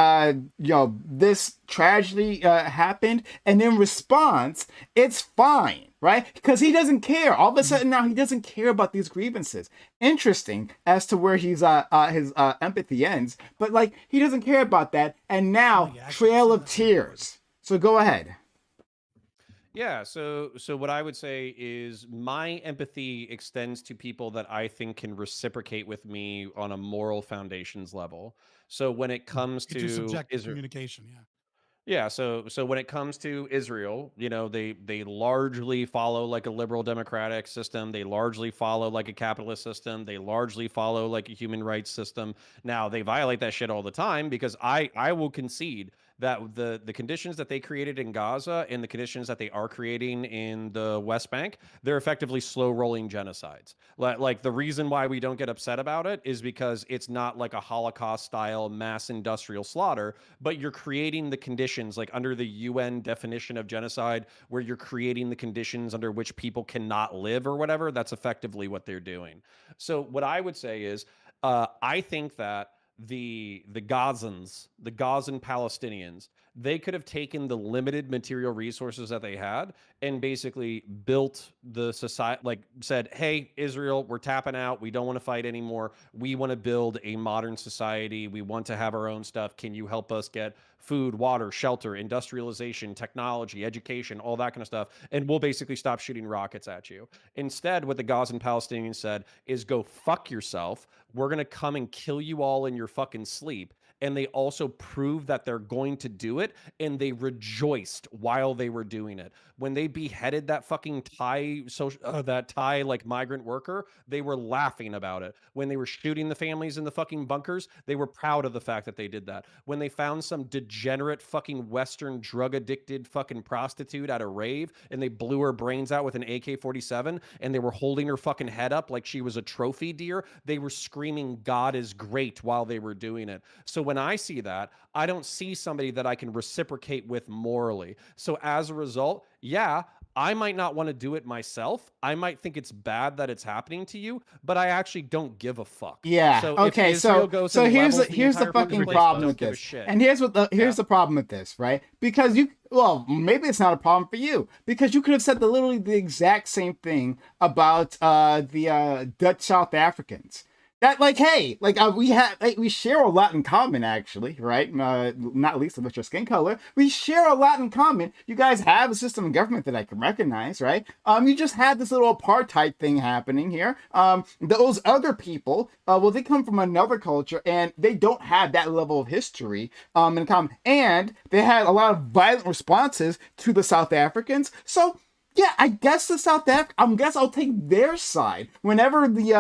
this tragedy happened, and in response, it's fine, right? Because he doesn't care. All of a sudden now he doesn't care about these grievances. Interesting as to where his empathy ends, but like he doesn't care about that. And now Like, actually Trail said of that pretty good. Tears. So go ahead. Yeah, so what I would say is my empathy extends to people that I think can reciprocate with me on a moral foundations level. So when it comes It's your to subjective Israel, communication. Yeah. yeah, so when it comes to Israel, they largely follow like a liberal democratic system. They largely follow like a capitalist system. They largely follow like a human rights system. Now, they violate that shit all the time because I will concede that the conditions that they created in Gaza and the conditions that they are creating in the West Bank, they're effectively slow rolling genocides. Like the reason why we don't get upset about it is because it's not like a Holocaust style mass industrial slaughter, but you're creating the conditions like under the UN definition of genocide where you're creating the conditions under which people cannot live or whatever. That's effectively what they're doing. So what I would say is I think that the Gazans, the Gazan Palestinians, they could have taken the limited material resources that they had and basically built the society, like said, hey, Israel, we're tapping out. We don't want to fight anymore. We want to build a modern society. We want to have our own stuff. Can you help us get food, water, shelter, industrialization, technology, education, all that kind of stuff? And we'll basically stop shooting rockets at you. Instead, what the Gazan Palestinians said is go fuck yourself. We're going to come and kill you all in your fucking sleep. And they also proved that they're going to do it, and they rejoiced while they were doing it. When they beheaded that fucking Thai like migrant worker, they were laughing about it. When they were shooting the families in the fucking bunkers, they were proud of the fact that they did that. When they found some degenerate fucking Western drug addicted fucking prostitute at a rave and they blew her brains out with an AK-47 and they were holding her fucking head up like she was a trophy deer, they were screaming God is great while they were doing it. So when I see that, I don't see somebody that I can reciprocate with morally. So as a result, yeah, I might not want to do it myself. I might think it's bad that it's happening to you, but I actually don't give a fuck. Yeah. So Okay. if Israel So goes so and here's levels here's the entire fucking place, problem don't with give a this. shit. And here's the problem with this, right? Because maybe it's not a problem for you because you could have said literally the exact same thing about the Dutch South Africans. That like, hey, like we share a lot in common, actually, right? Not least of which your skin color. We share a lot in common. You guys have a system of government that I can recognize, right? You just had this little apartheid thing happening here. Those other people, they come from another culture and they don't have that level of history in common, and they had a lot of violent responses to the South Africans. So yeah, I guess I'll take their side whenever the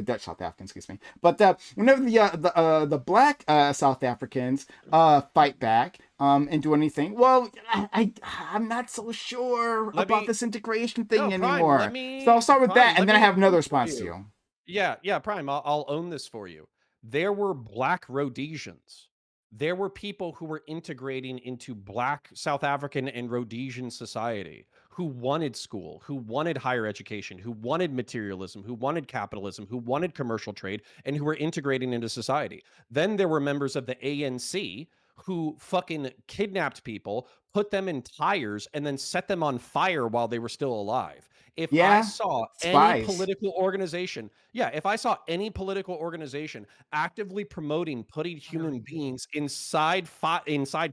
Dutch South Africans, excuse me. But whenever the black South Africans fight back and do anything, well, I'm not so sure about this integration thing anymore. So I'll start with that, and then I have another response to you. Yeah, Prime, I'll own this for you. There were black Rhodesians. There were people who were integrating into black South African and Rhodesian society who wanted school, who wanted higher education, who wanted materialism, who wanted capitalism, who wanted commercial trade, and who were integrating into society. Then there were members of the ANC who fucking kidnapped people, put them in tires, and then set them on fire while they were still alive. If I saw any political organization, if I saw any political organization actively promoting putting human beings inside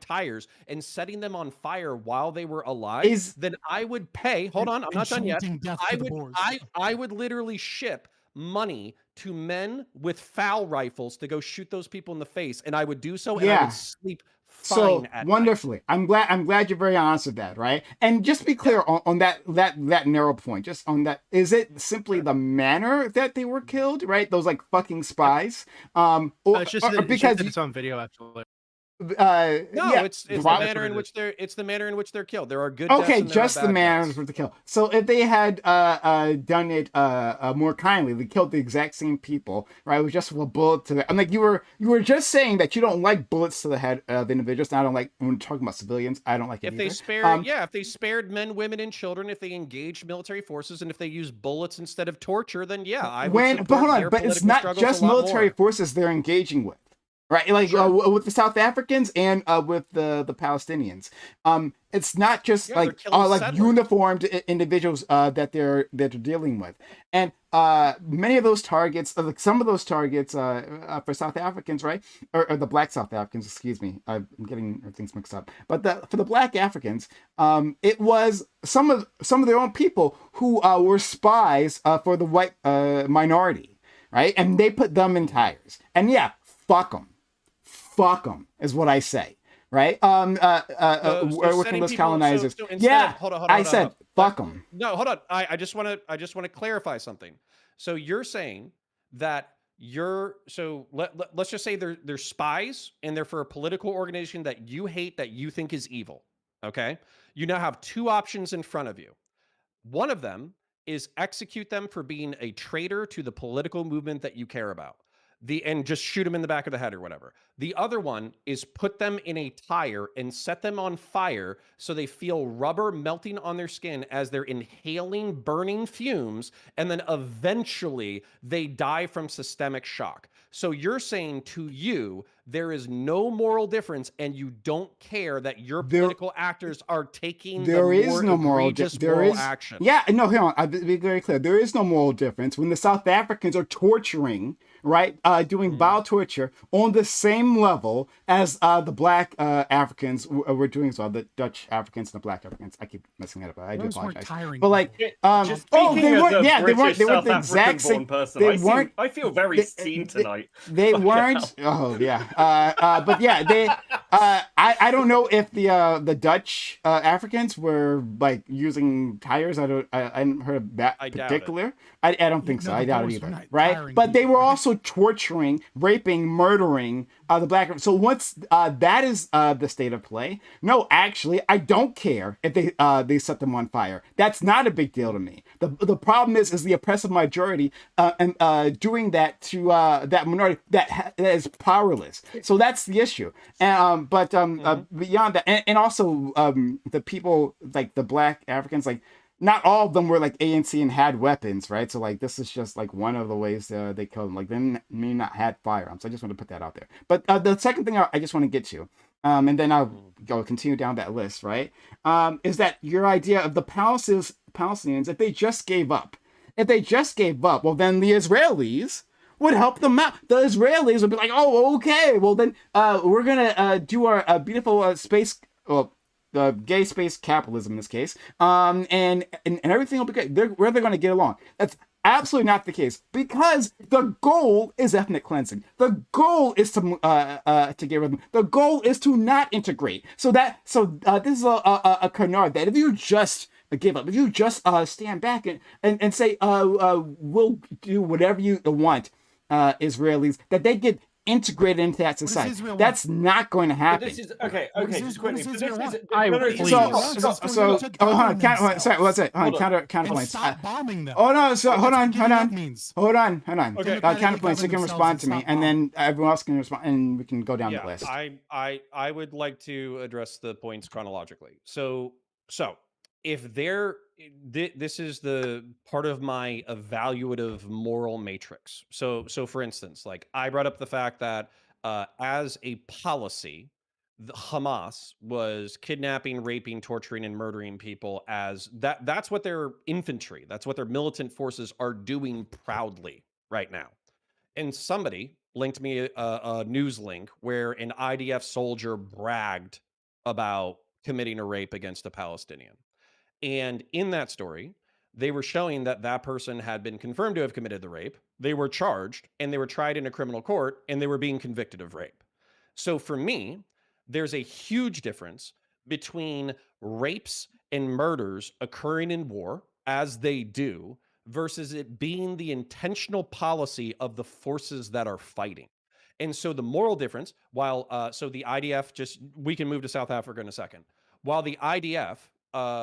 tires and setting them on fire while they were alive, then I would pay. Hold on, I'm not done yet. I would literally ship money to men with FAL rifles to go shoot those people in the face, and I would do so, and I would sleep fine at wonderfully. Night. I'm glad you're very honest with that, right? And just to be clear on that narrow point, just on that, is it simply the manner that they were killed, right? Those like fucking spies, it's just because it's on video actually. No, yeah, it's the prob- manner in which they're killed. There are good deaths Okay, and there are just the bad manner deaths. for the kill. So if they had done it more kindly, they killed the exact same people, right? With just a bullet to the. I'm like you were just saying that you don't like bullets to the head of individuals. And I don't like when we're talking about civilians. I don't like it If either. they spared, if they spared men, women, and children, if they engaged military forces, and if they used bullets instead of torture, then yeah, I would But support hold on, their but it's political not struggles just a lot military more. forces they're engaging with, right? Like Sure. with the South Africans and with the Palestinians. It's not just Yeah, they're like killing like settlers. uniformed individuals that they're dealing with, and many of those targets, like some of those targets for South Africans, right, or the Black South Africans, excuse me, I'm getting things mixed up. But for the Black Africans, it was some of their own people who were spies for the white minority, right, and they put them in tires, and yeah, fuck them is what I say. Right? Working setting those people, colonizers. so instead Yeah, of, hold on, I said fuck them. No, hold on. I just want to clarify something. So you're saying that let's just say they're spies and they're for a political organization that you hate, that you think is evil. Okay, you now have two options in front of you. One of them is execute them for being a traitor to the political movement that you care about. And just shoot them in the back of the head or whatever. The other one is put them in a tire and set them on fire so they feel rubber melting on their skin as they're inhaling burning fumes, and then eventually they die from systemic shock. So you're saying to you there is no moral difference, and you don't care that your political actors are taking the more egregious moral action. Yeah, no, hang on. I'll be very clear. There is no moral difference when the South Africans are torturing, right, doing bowel torture on the same level as the Black Africans were doing as well. The Dutch Africans and the Black Africans. I keep messing that up. I do apologize. Tiring but like, Just oh, speaking they as weren't. a Yeah, they British weren't the South exact same. African-born person, They I feel very seen tonight. They weren't. Oh yeah. But yeah, they. I don't know if the Dutch Africans were like using tires. I hadn't heard of that particular. I don't think so. I doubt it either. Right? But they were also torturing, raping, murdering the Black. So once that is the state of play. No, actually, I don't care if they set them on fire. That's not a big deal to me. The problem is the oppressive majority and doing that to that minority that is powerless. So that's the issue. And but beyond that, and also the people like the Black Africans, like not all of them were like ANC and had weapons, right? So like this is just like one of the ways they killed them. Like they may not had firearms. I just want to put that out there. But the second thing I just want to get to, and then I'll go continue down that list, right? Is that your idea of the Palestinians, if they just gave up, well then the Israelis would help them out. The Israelis would be like, oh, okay, well then we're gonna do our beautiful space, well, the gay space capitalism in this case, and everything will be great. They're going to get along. That's absolutely not the case, because the goal is ethnic cleansing. The goal is to get rid of them. The goal is to not integrate. So this is a canard that if you just give up, if you just stand back and say we'll do whatever you want, Israelis, that they get integrated into that society. That's not going to happen. This is okay. Just quickly. Hold on. Counterpoints. Stop bombing them. Oh no. So hold on. Okay. Counterpoints. You can respond to me, and then everyone else can respond, and we can go down the list. I would like to address the points chronologically. So if this is the part of my evaluative moral matrix. So for instance, like I brought up the fact that as a policy, the Hamas was kidnapping, raping, torturing, and murdering people as that's what their infantry, that's what their militant forces are doing proudly right now. And somebody linked me a news link where an IDF soldier bragged about committing a rape against a Palestinian. And in that story, they were showing that that person had been confirmed to have committed the rape. They were charged and they were tried in a criminal court and they were being convicted of rape. So for me, there's a huge difference between rapes and murders occurring in war, as they do, versus it being the intentional policy of the forces that are fighting. And so the moral difference, while so the IDF we can move to South Africa in a second. While the IDF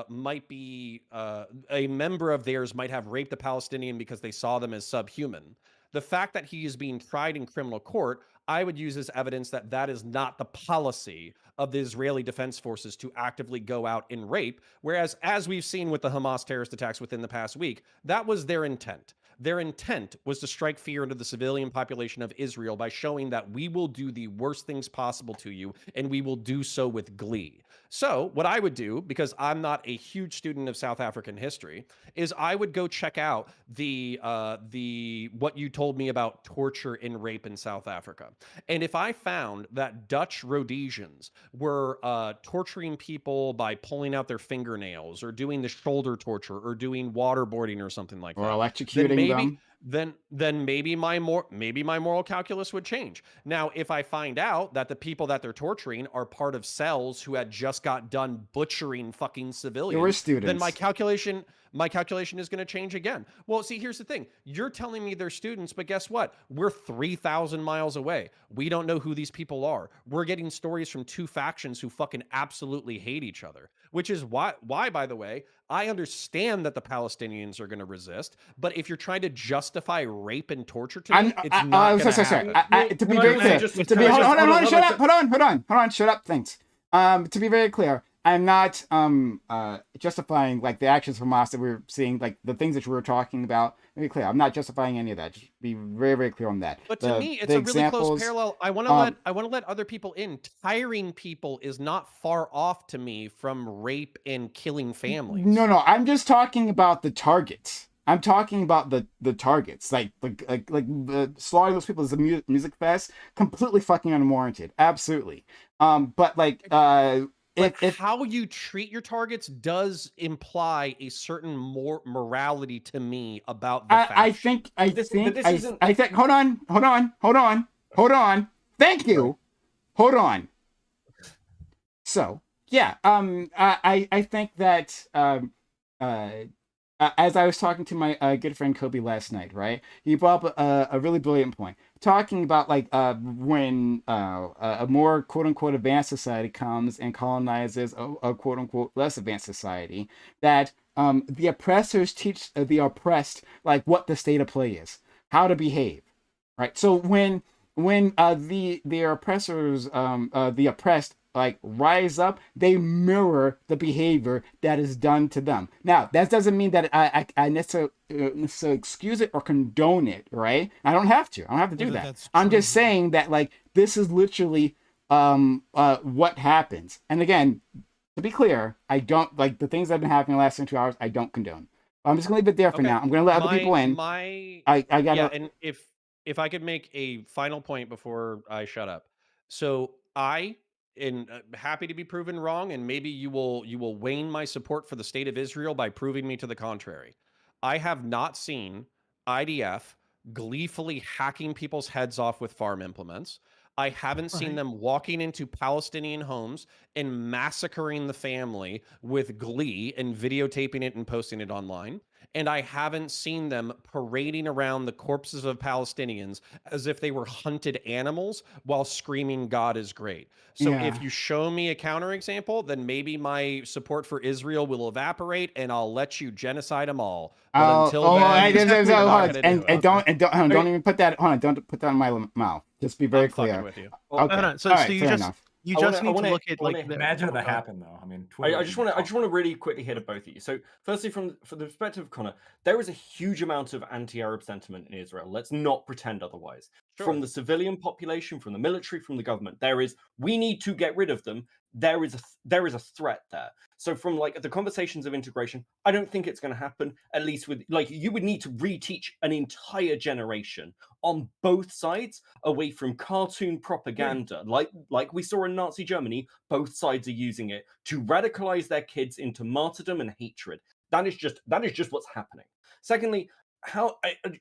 might be a member of theirs might have raped a Palestinian because they saw them as subhuman, the fact that he is being tried in criminal court, I would use as evidence that that is not the policy of the Israeli Defense Forces to actively go out and rape. Whereas, as we've seen with the Hamas terrorist attacks within the past week, that was their intent. Their intent was to strike fear into the civilian population of Israel by showing that we will do the worst things possible to you, and we will do so with glee. So what I would do, because I'm not a huge student of South African history, is I would go check out the what you told me about torture and rape in South Africa. And if I found that Dutch Rhodesians were torturing people by pulling out their fingernails, or doing the shoulder torture, or doing waterboarding or something like Or that, electrocuting them. then maybe my moral calculus would change. Now, if I find out that the people that they're torturing are part of cells who had just got done butchering fucking civilians, students. then my calculation is going to change again. Well, see, here's the thing. You're telling me they're students, but guess what? We're 3,000 miles away. We don't know who these people are. We're getting stories from two factions who fucking absolutely hate each other, which is why, by the way, I understand that the Palestinians are going to resist, but if you're trying to justify rape and torture to me, it's not going to happen. To be very clear, hold on, shut up, shut up, thanks. To be very clear, I'm not justifying like the actions from Hamas that we're seeing, like the things that we were talking about. Very clear, I'm not justifying any of that. Just be very, very clear on that. But to me, it's a really close parallel. I want to let other people in. Tiring people is not far off to me from rape and killing families. No, I'm just talking about the targets. I'm talking about the targets, like slaughtering those people as a music fest, completely fucking unwarranted, absolutely. But if how you treat your targets does imply a certain morality to me about the faction. I think. Hold on. Thank you. Hold on. So yeah, I think that as I was talking to my good friend Kobe last night, right? He brought up a really brilliant point, talking about like when a more quote unquote advanced society comes and colonizes a quote unquote less advanced society, that the oppressors teach the oppressed like what the state of play is, how to behave, right? So when the oppressors the oppressed like rise up, they mirror the behavior that is done to them. Now, that doesn't mean that I necessarily excuse it or condone it, right? I don't have to do that. I'm just saying that like this is literally what happens. And again, to be clear, I don't like the things that have been happening the last 2 hours. I don't condone. I'm just gonna leave it there for now. I'm gonna let other people in. I gotta. Yeah, and if I could make a final point before I shut up, so and happy to be proven wrong, and maybe you will wane my support for the state of Israel by proving me to the contrary. I have not seen IDF gleefully hacking people's heads off with farm implements. I haven't seen them walking into Palestinian homes and massacring the family with glee and videotaping it and posting it online. And I haven't seen them parading around the corpses of Palestinians as if they were hunted animals while screaming, "God is great." So if you show me a counterexample, then maybe my support for Israel will evaporate and I'll let you genocide them all. But until then, don't even put that. Hold on, don't put that in my mouth. Just be very clear. With you. Okay. So you just need to look at like imagine if that happened though. I mean, I just want to really quickly hit at both of you. So, firstly, from the perspective of Connor, there is a huge amount of anti-Arab sentiment in Israel. Let's not pretend otherwise. Sure. From the civilian population, from the military, from the government, there is. We need to get rid of them. There is a threat there. So from like the conversations of integration, I don't think it's going to happen. At least with like you would need to reteach an entire generation on both sides away from cartoon propaganda, like we saw in Nazi Germany. Both sides are using it to radicalize their kids into martyrdom and hatred. That is just what's happening. Secondly, do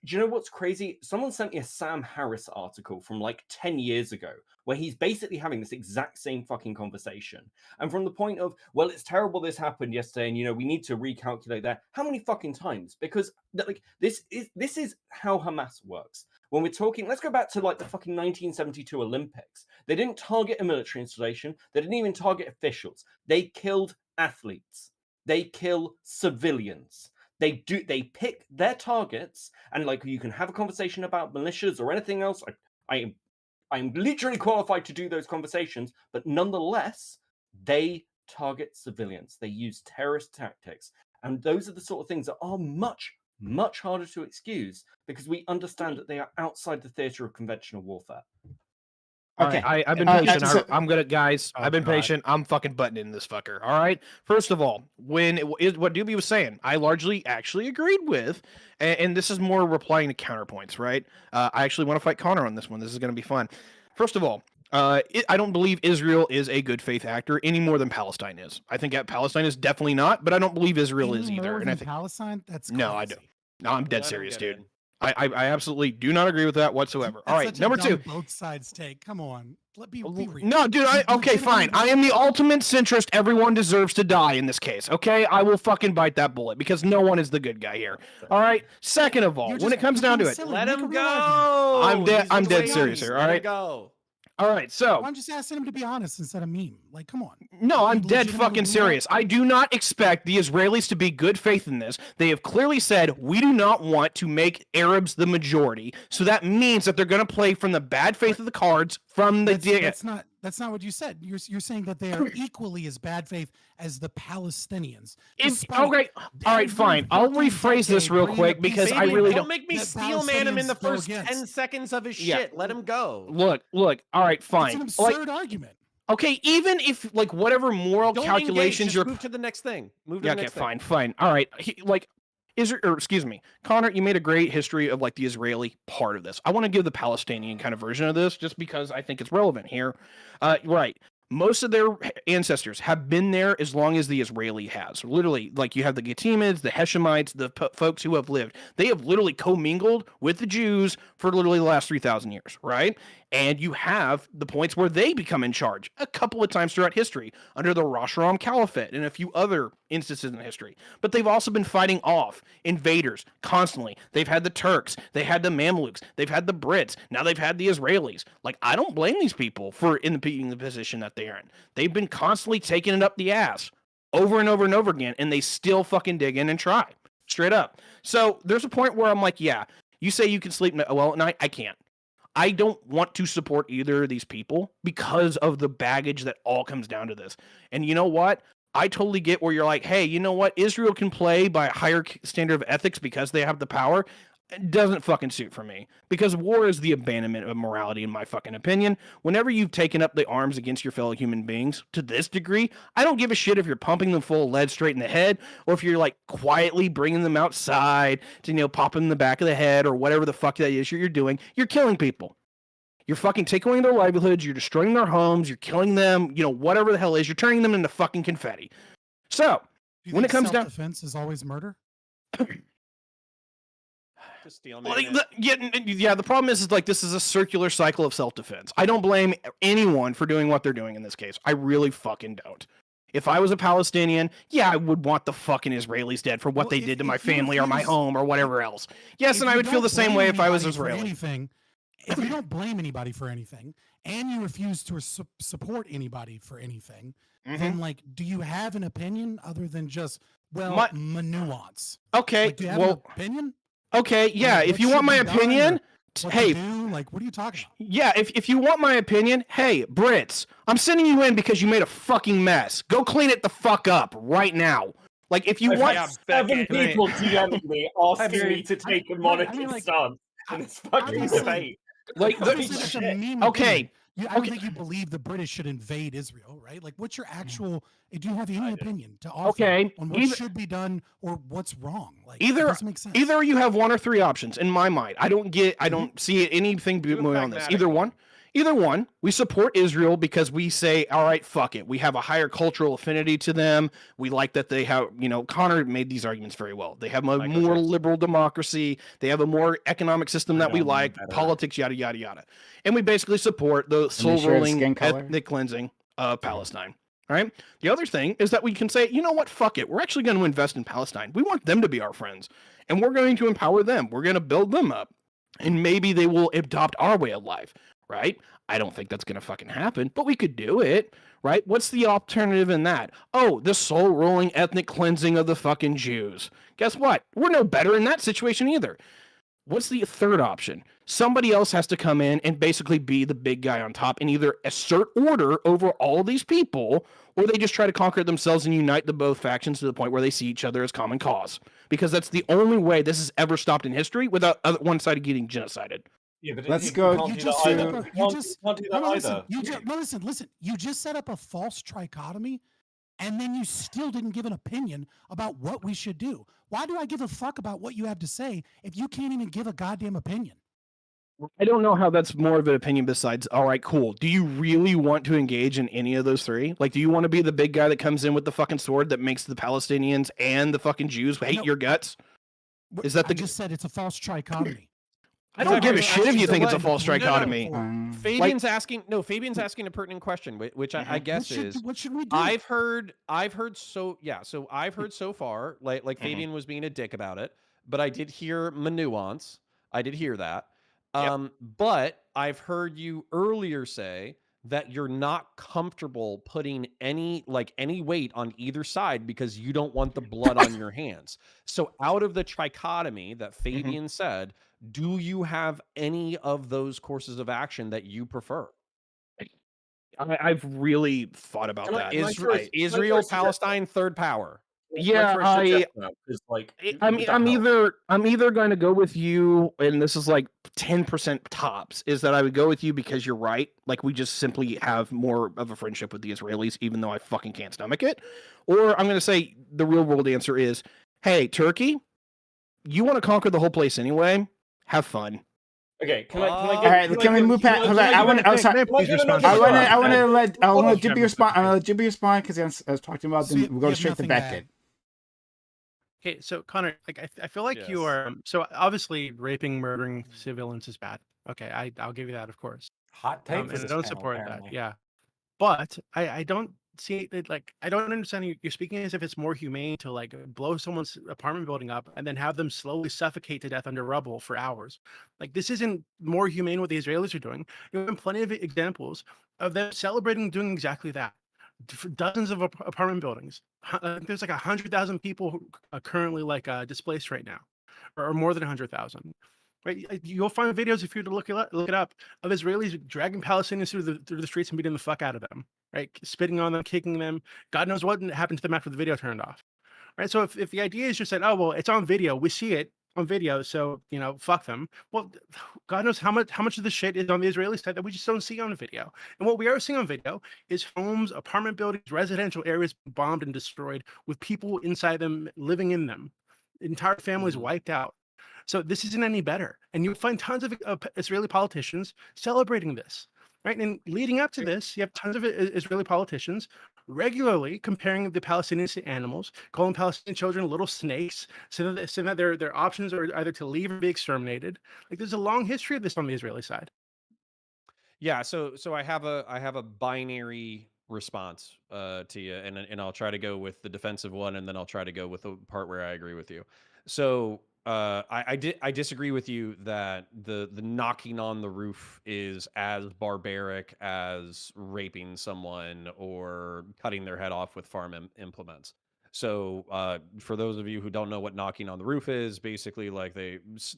you know what's crazy? Someone sent me a Sam Harris article from like 10 years ago where he's basically having this exact same fucking conversation. And from the point of, well, it's terrible this happened yesterday and we need to recalculate that. How many fucking times? Because like this is how Hamas works. When we're talking, let's go back to like the fucking 1972 Olympics. They didn't target a military installation. They didn't even target officials. They killed athletes. They kill civilians. They pick their targets, and like you can have a conversation about militias or anything else. I'm literally qualified to do those conversations, but nonetheless, they target civilians. They use terrorist tactics. And those are the sort of things that are much, much harder to excuse because we understand that they are outside the theater of conventional warfare. Okay. All right, I've been patient. I'm good at guys. I've been patient. I'm fucking butting in this fucker. All right. First of all, what Doobie was saying, I largely actually agreed with, and this is more replying to counterpoints, right? I actually want to fight Connor on this one. This is going to be fun. First of all, I don't believe Israel is a good faith actor any more than Palestine is. I think Palestine is definitely not, but I don't believe Israel is either. And I think Palestine. That's no, I crazy. don't. No, I'm dead serious, dude. I absolutely do not agree with that whatsoever. That's All right, such a number dumb 2. Both sides take. Come on, be real. No, dude. Okay, fine. I am the ultimate centrist. Everyone deserves to die in this case. Okay, I will fucking bite that bullet because no one is the good guy here. All right. Second of all, when it comes down to it, let him go. I'm dead serious here. All right. Go. All right, so I'm just asking him to be honest instead of meme. Like, come on. No, I'm dead fucking serious. I do not expect the Israelis to be good faith in this. They have clearly said we do not want to make Arabs the majority. So that means that they're going to play from the bad faith of the cards from the. That's not what you said. You're saying that they are equally as bad faith as the Palestinians. Okay, all right, fine. I'll rephrase this real quick because I really don't make me steel man him in the first 10 seconds of his shit. Let him go. Look. All right, fine. It's an absurd argument. Okay, even if like whatever moral calculations you're move to the next thing. Fine. All right, Connor, you made a great history of like the Israeli part of this. I want to give the Palestinian kind of version of this just because I think it's relevant here. Right. Most of their ancestors have been there as long as the Israeli has. Literally, like you have the Getimids, the Heshemites, the folks who have lived. They have literally commingled with the Jews for literally the last 3,000 years, right? And you have the points where they become in charge a couple of times throughout history under the Rashram Caliphate and a few other instances in history. But they've also been fighting off invaders constantly. They've had the Turks, they had the Mamluks, they've had the Brits, now they've had the Israelis. Like, I don't blame these people for being the position that they're in. They've been constantly taking it up the ass over and over and over again, and they still fucking dig in and try. Straight up. So there's a point where I'm like, yeah, you say you can sleep well at night. I can't. I don't want to support either of these people because of the baggage that all comes down to this. And you know what? I totally get where you're like, hey, you know what? Israel can play by a higher standard of ethics because they have the power. It doesn't fucking suit for me because war is the abandonment of morality in my fucking opinion. Whenever you've taken up the arms against your fellow human beings to this degree, I don't give a shit if you're pumping them full of lead straight in the head or if you're like quietly bringing them outside to, pop them in the back of the head or whatever the fuck that is you're doing. You're killing people. You're fucking taking away their livelihoods. You're destroying their homes. You're killing them. Whatever the hell is, you're turning them into fucking confetti. So when it comes down, self-defense is always murder. The problem is like this is a circular cycle of self-defense. I don't blame anyone for doing what they're doing in this case. I really fucking don't. If I was a Palestinian, yeah, I would want the fucking Israelis dead for what they did to my family or my home or whatever else. Yes, and I would feel the same way if I was Israeli. If you don't blame anybody for anything and you refuse to support anybody for anything, then like, do you have an opinion other than just nuance? Okay, do you have an opinion? Okay, yeah. If you want my opinion, hey, what are you talking about? Yeah, if you want my opinion, hey, Brits, I'm sending you in because you made a fucking mess. Go clean it the fuck up right now. Like, if you want 7 people DMing me asking me to take a monarchist stance in this fucking debate. Like, okay. I don't think you believe the British should invade Israel, right? Like, what's your actual? Do you have any opinion to offer on what should be done or what's wrong? Like, it doesn't make sense. Either you have one or three options in my mind. I don't see anything moving on this. Either one. We support Israel because we say, all right, fuck it. We have a higher cultural affinity to them. We like that they have, Connor made these arguments very well. They have a more liberal democracy. They have a more economic system that we like, politics, yada, yada, yada. And we basically support the soul-rolling ethnic cleansing of Palestine. All right. The other thing is that we can say, you know what? Fuck it. We're actually going to invest in Palestine. We want them to be our friends. And we're going to empower them. We're going to build them up. and maybe they will adopt our way of life, right? I don't think that's going to fucking happen, but we could do it, right? What's the alternative in that? Oh, the soul rolling ethnic cleansing of the fucking Jews. Guess what? We're no better in that situation either. What's the third option? Somebody else has to come in and basically be the big guy on top and either assert order over all of these people, or they just try to conquer it themselves and unite the both factions to the point where they see each other as common cause. Because that's the only way this has ever stopped in history without one side getting genocided. Yeah, but Let's you go can't You do just that set either. up a, You you can't, just you can't do no, that no, either. listen. You just set up a false trichotomy, and then you still didn't give an opinion about what we should do. Why do I give a fuck about what you have to say if you can't even give a goddamn opinion? I don't know how that's more of an opinion besides, all right, cool. Do you really want to engage in any of those three? Like, do you want to be the big guy that comes in with the fucking sword that makes the Palestinians and the fucking Jews hate No, your guts? Is that I the? just said it's a false trichotomy. I don't give a Exactly. shit if you So think it's a what- false trichotomy. Fabian's asking. No, Fabian's asking a pertinent question, which I guess is. What should we do? I've heard so yeah. So I've heard so far, like Fabian was being a dick about it, but I did hear my nuance. I did hear that. But I've heard you earlier say that you're not comfortable putting any weight on either side because you don't want the blood on your hands. So out of the trichotomy that Fabian said, do you have any of those courses of action that you prefer? I've really thought about that. Israel, Palestine, third power. Yeah, I'm either going to go with you, and this is like 10% tops, is that I would go with you because you're right. Like, we just simply have more of a friendship with the Israelis, even though I fucking can't stomach it. Or I'm going to say the real world answer is, hey, Turkey, you want to conquer the whole place anyway? Have fun. Okay, can I All right, can we move past? I want to let Jibby respond. I'm gonna let Jibby respond because I was talking about them. We'll go straight to Beckett. Okay, so Connor, like I feel like you are so obviously raping, murdering civilians is bad. Okay, I'll give you that, of course. Hot take And for I this don't panel, support apparently. that. Yeah, but I don't see it like I don't understand you. You're speaking as if it's more humane to like blow someone's apartment building up and then have them slowly suffocate to death under rubble for hours. Like this isn't more humane what the Israelis are doing. You have plenty of examples of them celebrating doing exactly that. For dozens of apartment buildings. There's like 100,000 people who are currently like displaced right now, or more than 100,000. Right? You'll find videos if you were to look it up of Israelis dragging Palestinians through the streets and beating the fuck out of them, right? Spitting on them, kicking them. God knows what happened to them after the video turned off, right? So if the idea is just that, oh well, it's on video, we see it on video, so fuck them. Well, God knows how much of the shit is on the Israeli side that we just don't see on video. And what we are seeing on video is homes, apartment buildings, residential areas bombed and destroyed with people inside them living in them. Entire families wiped out. So this isn't any better. And you'll find tons of Israeli politicians celebrating this, right? And leading up to this, you have tons of Israeli politicians regularly comparing the Palestinians to animals, calling Palestinian children little snakes, saying that their options are either to leave or be exterminated. Like there's a long history of this on the Israeli side. Yeah, so I have a binary response to you, and I'll try to go with the defensive one, and then I'll try to go with the part where I agree with you. So I disagree with you that the knocking on the roof is as barbaric as raping someone or cutting their head off with farm implements. So for those of you who don't know what knocking on the roof is, basically like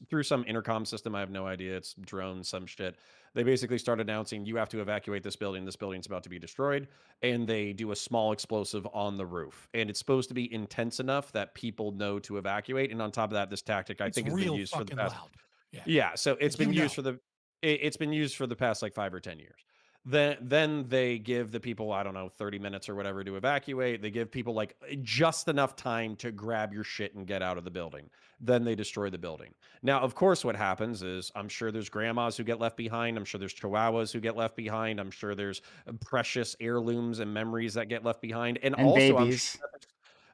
through some intercom system, I have no idea, it's drones, some shit. They basically start announcing you have to evacuate this building. This building's about to be destroyed, and they do a small explosive on the roof. And it's supposed to be intense enough that people know to evacuate. And on top of that, this tactic I think has been used for the past. Loud. Yeah, so it's been used for it's been used for the past like 5 or 10 years. Then they give the people, I don't know, 30 minutes or whatever to evacuate. They give people like just enough time to grab your shit and get out of the building. Then they destroy the building. Now, of course, what happens is I'm sure there's grandmas who get left behind. I'm sure there's chihuahuas who get left behind. I'm sure there's precious heirlooms and memories that get left behind. And also, babies.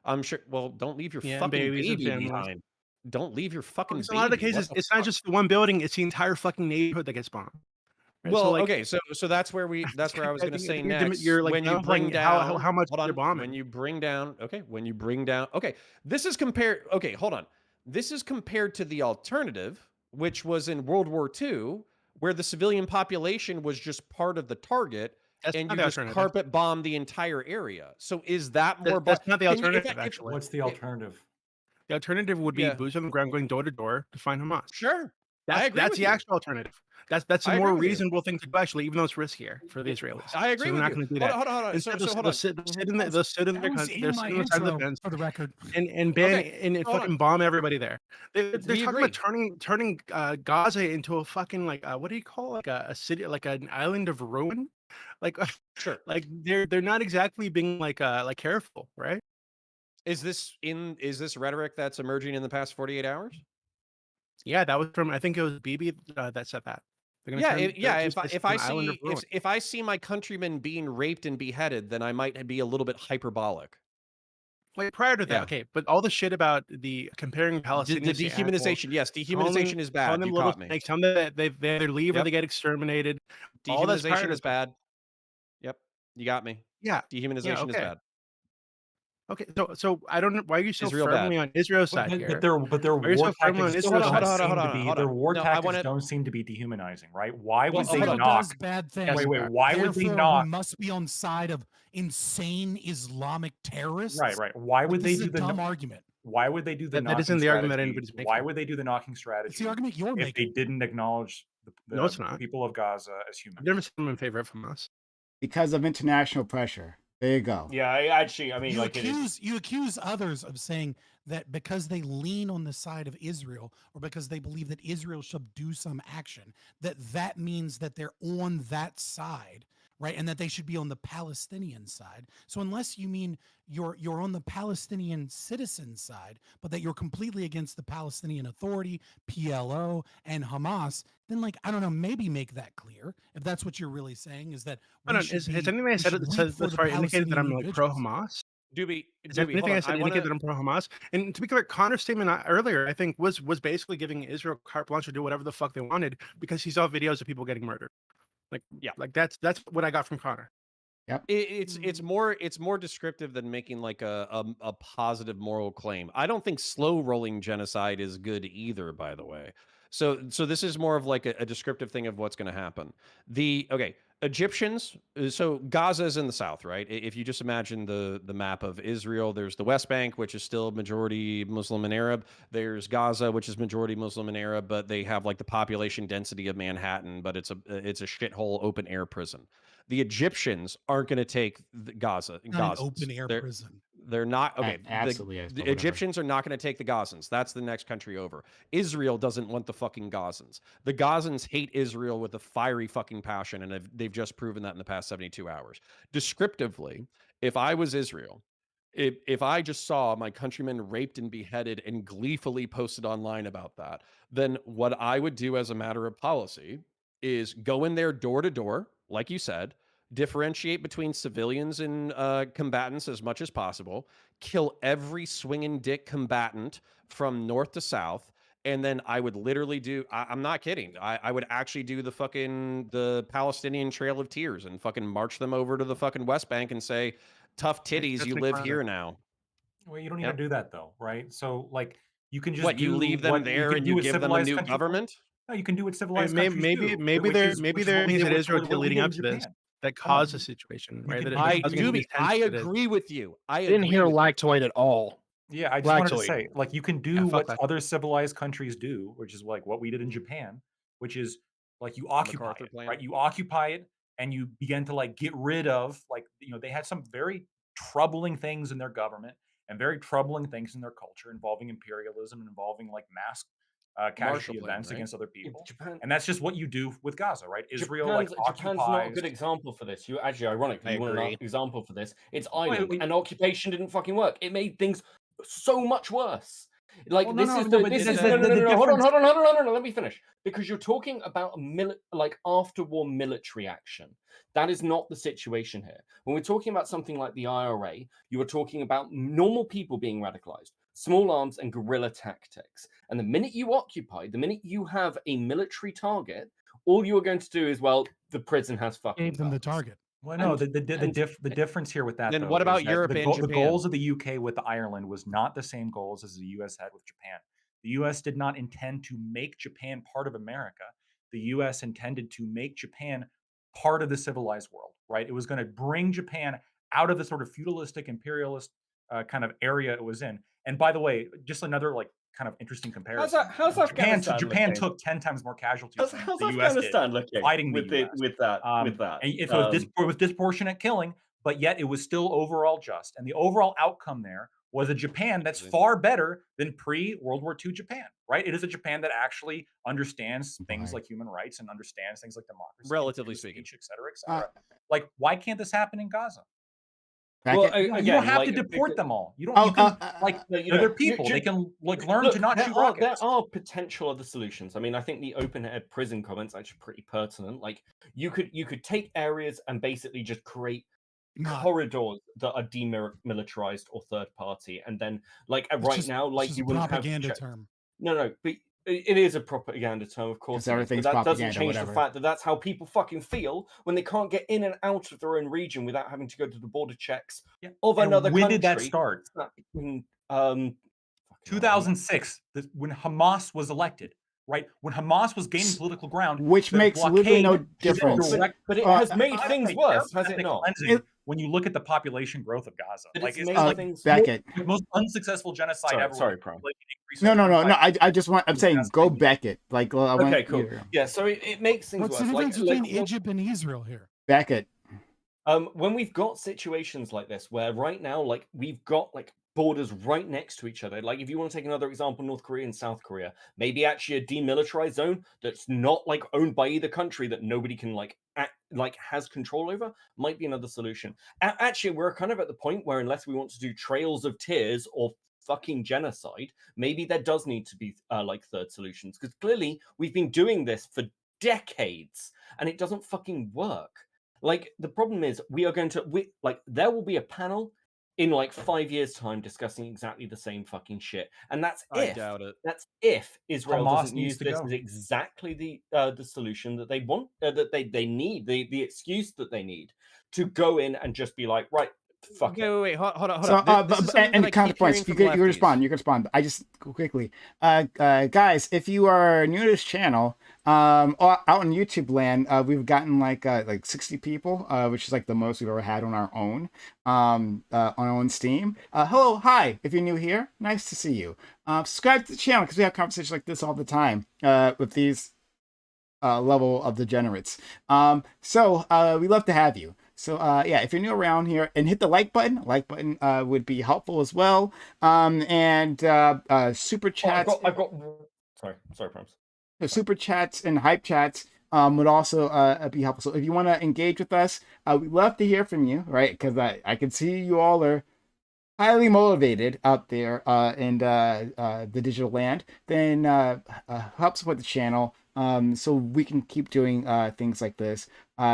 I'm sure, well, don't leave your fucking babies and baby families. behind. Don't leave your fucking Because baby. a lot of the cases, it's not just the one building; it's the entire fucking neighborhood that gets bombed. Right? Well, So, like, okay, so that's where I was going to say next. You're like when you downplaying bring down how much hold on, they're bombing. when you bring down okay, this is compared. Okay, hold on. This is compared to the alternative, which was in World War II, where the civilian population was just part of the target, That's and not you the just alternative. carpet bomb the entire area. So is that more? That's not the Can you- alternative, actually. What's the alternative? The alternative would be Yeah. boots on the ground going door to door to find Hamas. Sure, That's, I agree that's with the you. actual alternative. That's a I agree more with you. reasonable thing to do, actually, even though it's riskier for the Israelis. I agree so with they're not you. going to do Hold that. on, hold on. Instead, So hold they'll on. sit in That they'll sit in that their was country. They'll in sit my on the side of the intro, fence for the record. and ban Okay, and hold fucking on. bomb everybody there. They're We talking agree. about turning Gaza into a fucking what do you call it? Like a city, like an island of ruin. Like Sure. like they're not exactly being like careful, right? Is this rhetoric that's emerging in the past 48 hours? Yeah, that was from, I think it was Bibi that said that. They're gonna turn this place If into I an island of see ruin. if I see my countrymen being raped and beheaded, then I might be a little bit hyperbolic. Wait, prior to that, Yeah. okay, but all the shit about the comparing The Palestinians to animals, dehumanization, yes, calling dehumanization is calling bad. them You little caught me. snakes, telling them that they either leave or Yep. they get exterminated. All that's prior Dehumanization to is that. bad. Yep, you got me. Yeah, Dehumanization is okay. bad. Okay, so I don't know why are you so Israel firmly bad. on Israel's side But, here? but their Why are you war so firmly on tactics So hold Israel's on, side? hold on. their war No, I tactics wanna- don't seem to be dehumanizing, right? Why would they hold Israel on. knock? does bad things. Wait, Yes, why would they Therefore, knock? we must be on side of insane Islamic terrorists. Right. Why Like, would this they is do a the dumb argument. Why would they do the That knocking isn't the argument that strategy? anybody's Why making. would they do the knocking It's the strategy argument you're if making. they didn't acknowledge No, it's not. people of Gaza as humans? I've never seen them in favor of Hamas. Because of international pressure. There you go. Yeah, I mean, You like it is. accuse others of saying that because they lean on the side of Israel, or because they believe that Israel should do some action, that means that they're on that side, right? And that they should be on the Palestinian side. So unless you mean you're on the Palestinian citizen side, but that you're completely against the Palestinian Authority, PLO, and Hamas, then, like, I don't know, maybe make that clear. If that's what you're really saying, is that Has anything I said that's right indicated that I'm like pro Hamas? Doobie, Is there anything I said indicate that I'm pro Hamas? And to be clear, Connor's statement earlier, I think, was basically giving Israel carte blanche to do whatever the fuck they wanted because he saw videos of people getting murdered. Like, Yeah. like that's what I got from Connor. It's more descriptive than making like a positive moral claim. I don't think slow rolling genocide is good either, by the way. So this is more of like a descriptive thing of what's going to happen. Egyptians. So Gaza is in the south, right? If you just imagine the map of Israel, there's the West Bank, which is still majority Muslim and Arab. There's Gaza, which is majority Muslim and Arab, but they have like the population density of Manhattan, but it's a shithole open air prison. The Egyptians aren't going to take Gaza. Not an open air prison. They're not okay. Absolutely, The Egyptians are not going to take the Gazans. That's the next country over. Israel doesn't want the fucking Gazans. The Gazans hate Israel with a fiery fucking passion, and they've just proven that in the past 72 hours. Descriptively, if I was Israel, if I just saw my countrymen raped and beheaded and gleefully posted online about that, then what I would do as a matter of policy is go in there door to door, like you said, differentiate between civilians and combatants as much as possible, kill every swinging dick combatant from north to south, and then I would literally do, I'm not kidding, I would actually do the Palestinian Trail of Tears and fucking march them over to the fucking West Bank and say, tough titties, you live here now. Well, you don't need to do that though, right? So like you can just What, you leave them there and you give them a new government? No, you can do what civilized countries do. Maybe there are things that Israel did leading up to this that caused the situation, right? I agree with you. I didn't hear lactoid at all. Yeah, I just wanted to say, like, you can do what other civilized countries do, which is like what we did in Japan, which is like you occupy it, right? You occupy it and you begin to like get rid of, like, you know, they had some very troubling things in their government and very troubling things in their culture involving imperialism and involving like mass casualty events against other people. And that's just what you do with Gaza, right? Israel Japan's not a good example for this. You actually, ironically, you want an example for this. It's Ireland, and occupation didn't fucking work. It made things so much worse. Like hold on. Let me finish. Because you're talking about after-war military action. That is not the situation here. When we're talking about something like the IRA, you are talking about normal people being radicalized, small arms and guerrilla tactics. And the minute you occupy, the minute you have a military target, all you are going to do is, well, the prison has fucking gave them the target. Well, no, the difference here with that. Then though, what about is that Europe and Japan? The goals of the UK with Ireland was not the same goals as the US had with Japan. The US did not intend to make Japan part of America. The US intended to make Japan part of the civilized world, right? It was going to bring Japan out of the sort of feudalistic imperialist kind of area it was in. And by the way, just another like kind of interesting comparison. How's Afghanistan Japan looking? took 10 times more casualties than How's the US did Afghanistan looking fighting the with US. with that? And it was disproportionate killing, but yet it was still overall just. And the overall outcome there was a Japan that's far better than pre-World War II Japan, right? It is a Japan that actually understands things like human rights and understands things like democracy, relatively speaking, et cetera, et cetera. Like, why can't this happen in Gaza? Well, You don't have to deport them all. You don't. You can they're people. They can like learn to not shoot rockets. There are potential other solutions. I mean, I think the open-air prison comment's actually pretty pertinent. Like, you could take areas and basically just create corridors that are demilitarized or third party, and then like right now, like you wouldn't have term. No, but it is a propaganda term, of course. But that doesn't change the fact that that's how people fucking feel when they can't get in and out of their own region without having to go to the border checks of another country. When did that start? 2006, when Hamas was elected. Right when Hamas was gaining political ground, which makes literally no difference. But it has made things worse, has it not? When you look at the population growth of Gaza, like it's like Beckett, the most unsuccessful genocide ever. Sorry, Prom. No. I just want. I'm saying go Beckett. Like, okay, cool. Yeah, so it makes things What's worse. the difference between Egypt and Israel here? Beckett. When we've got situations like this, where right now, like we've got like borders right next to each other. Like, if you want to take another example, North Korea and South Korea, maybe actually a demilitarized zone that's not like owned by either country that nobody can has control over might be another solution. Actually, we're kind of at the point where unless we want to do trails of tears or fucking genocide, maybe there does need to be like third solutions, because clearly we've been doing this for decades and it doesn't fucking work. Like, the problem is there will be a panel in like 5 years' time discussing exactly the same fucking shit, and that's I doubt it. That's if Israel Hamas doesn't use this as exactly the solution that they want, that they need, the excuse that they need to go in and just be like, right, fuck it. Wait, hold on. So, and the counterpoints, you can respond. I just quickly, guys, if you are new to this channel, out in YouTube land, we've gotten like 60 people, which is like the most we've ever had on our own, on our own Steam. Hello, hi, if you're new here, nice to see you. Subscribe to the channel because we have conversations like this all the time with these level of degenerates. So we love to have you. So yeah, if you're new around here, and hit the like button would be helpful as well. And super chats. I've got sorry, Proms. Super chats and hype chats would also be helpful. So if you want to engage with us, we'd love to hear from you, right? Because I can see you all are highly motivated out there in the digital land. Then help support the channel so we can keep doing things like this.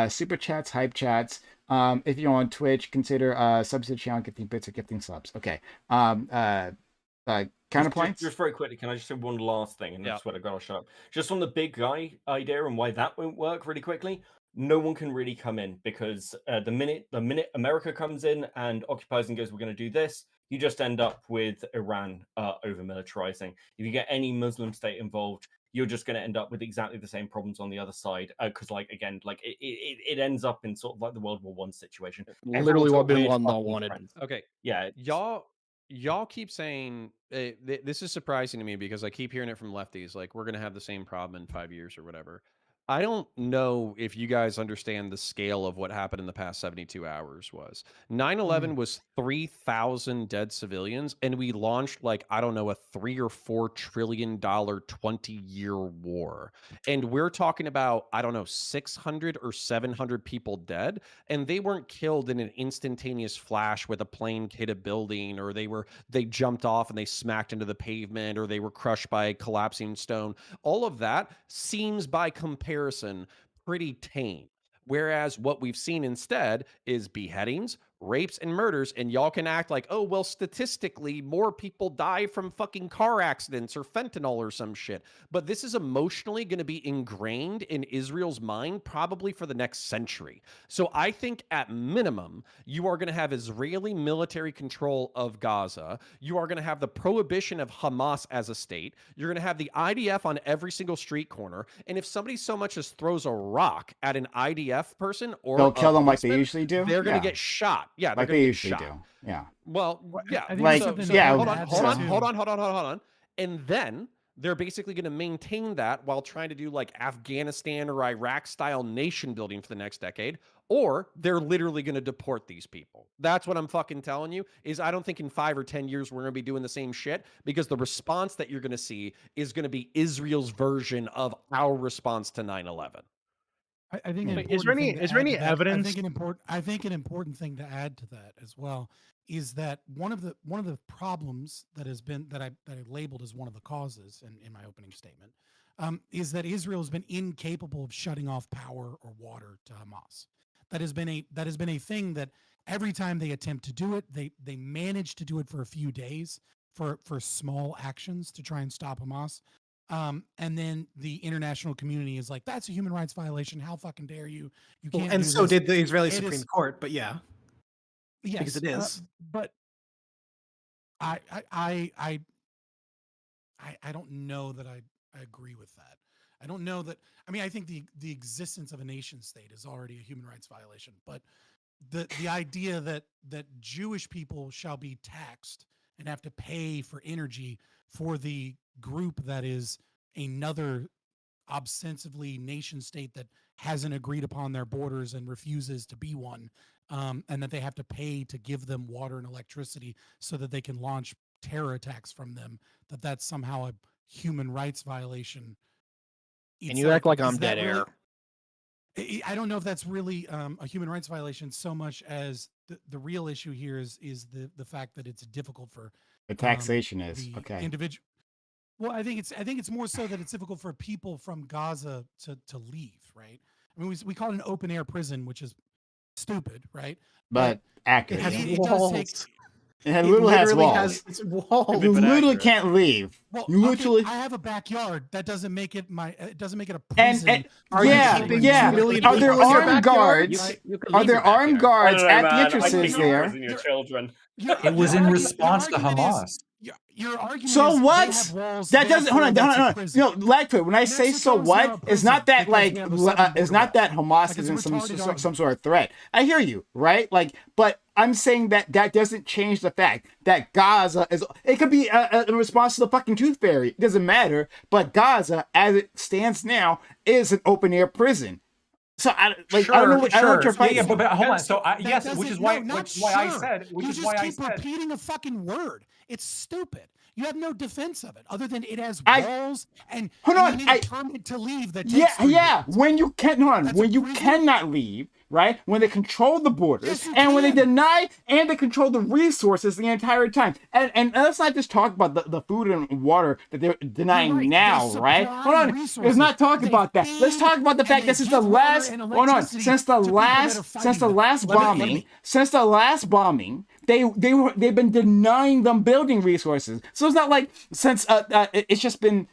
Super chats, hype chats. If you're on Twitch, consider subs to the channel, gifting bits or gifting subs. Okay. Counterpoints? Just very quickly, can I just say one last thing? And that's what I've got to shut up. Just on the big guy idea and why that won't work really quickly. No one can really come in because the minute America comes in and occupies and goes, we're going to do this, you just end up with Iran over militarizing. If you get any Muslim state involved, you're just going to end up with exactly the same problems on the other side. Because, like, again, like it ends up in sort of like the World War I situation. Literally what Bin Laden wanted. Okay, yeah, y'all keep saying this is surprising to me because I keep hearing it from lefties. Like, we're going to have the same problem in 5 years or whatever. I don't know if you guys understand the scale of what happened in the past 72 hours was. 9/11 was 3,000 dead civilians, and we launched like, I don't know, a $3 or $4 trillion 20-year war. And we're talking about, I don't know, 600 or 700 people dead, and they weren't killed in an instantaneous flash with a plane hit a building, or they jumped off and they smacked into the pavement, or they were crushed by a collapsing stone. All of that seems by comparison pretty tame. Whereas what we've seen instead is beheadings, rapes, and murders, and y'all can act like, oh, well, statistically, more people die from fucking car accidents or fentanyl or some shit. But this is emotionally going to be ingrained in Israel's mind probably for the next century. So I think at minimum, you are going to have Israeli military control of Gaza. You are going to have the prohibition of Hamas as a state. You're going to have the IDF on every single street corner. And if somebody so much as throws a rock at an IDF person or They'll a kill them like they policeman, usually do. they're going to Yeah. get shot. Yeah, they're Like going they to get usually shot. do. Yeah. Well, yeah. I think Like, something yeah, important to add hold to- on. And then they're basically going to maintain that while trying to do like Afghanistan or Iraq style nation building for the next decade, or they're literally going to deport these people. That's what I'm fucking telling you, is I don't think in 5 or 10 years we're going to be doing the same shit, because the response that you're going to see is going to be Israel's version of our response to 9/11. I think an Wait, important is there any thing to add to that- evidence? I think an important thing to add to that as well is that one of the problems that has been that I labeled as one of the causes in my opening statement is that Israel has been incapable of shutting off power or water to Hamas. That has been a thing that every time they attempt to do it, they manage to do it for a few days for small actions to try and stop Hamas. And then the international community is like, that's a human rights violation. How fucking dare you? You Well, can't. and do so this. did the Israeli It Supreme is- Court, but yeah, Yes, because it is. but I don't know that I agree with that. I don't know that. I mean, I think the existence of a nation state is already a human rights violation. But the idea that Jewish people shall be taxed and have to pay for energy for the group that is another ostensibly nation state that hasn't agreed upon their borders and refuses to be one, and that they have to pay to give them water and electricity so that they can launch terror attacks from them, that's somehow a human rights violation. And It's you act like is I'm that dead really- air. I don't know if that's really a human rights violation so much as the real issue here is the fact that it's difficult for The taxation is the okay. individual. Well, I think it's more so that it's difficult for people from Gaza to leave, right? I mean, we call it an open air prison, which is stupid, right? But accurate. It has yeah. it does take. walls. It It literally has literally walls. has its walls. You but literally accurate. can't leave. Well, You okay, literally. I have a backyard. That doesn't make it it doesn't make it a And, prison. and Are you yeah, keeping yeah. 2 million Are there people in your armed backyard? guards? You can Are leave there your armed backyard. guards at the I entrances think you there? prison your children. It was in response to Hamas. Your argument So is what? they have walls, That doesn't. Hold on, therefore hold on, that's hold a on. prison. Lagford, when I say so Mexico's what, now a it's not prison that because like we have a southern it's not border. that Hamas Like, is it's a in some retarded argument. sort of threat. I hear you, right? Like, but I'm saying that doesn't change the fact that Gaza is. It could be a response to the fucking tooth fairy. It doesn't matter. But Gaza, as it stands now, is an open air prison. So I don't know what you're fighting. Yeah, but hold on. So That yes, doesn't- which is no, why not which is why I sure. said which You is just why I keep said repeating a fucking word. It's stupid. You have no defense of it other than it has I- walls and Hold and on, you need a permit to leave. That takes Yeah, 3 yeah. weeks. When you can, hold on. That's When a you prison? cannot leave, right? When they control the borders, Yes, you and when they can. deny and they control the resources the entire time. And let's not just talk about the food and water that they're denying right. now, They right? supply Hold on. Let's resources. not talk They about that. Let's feed talk about the and fact they that since the give water last and hold on, electricity since the to people that are last fighting them. bombing, they've been denying them building resources. So it's not like since it's just been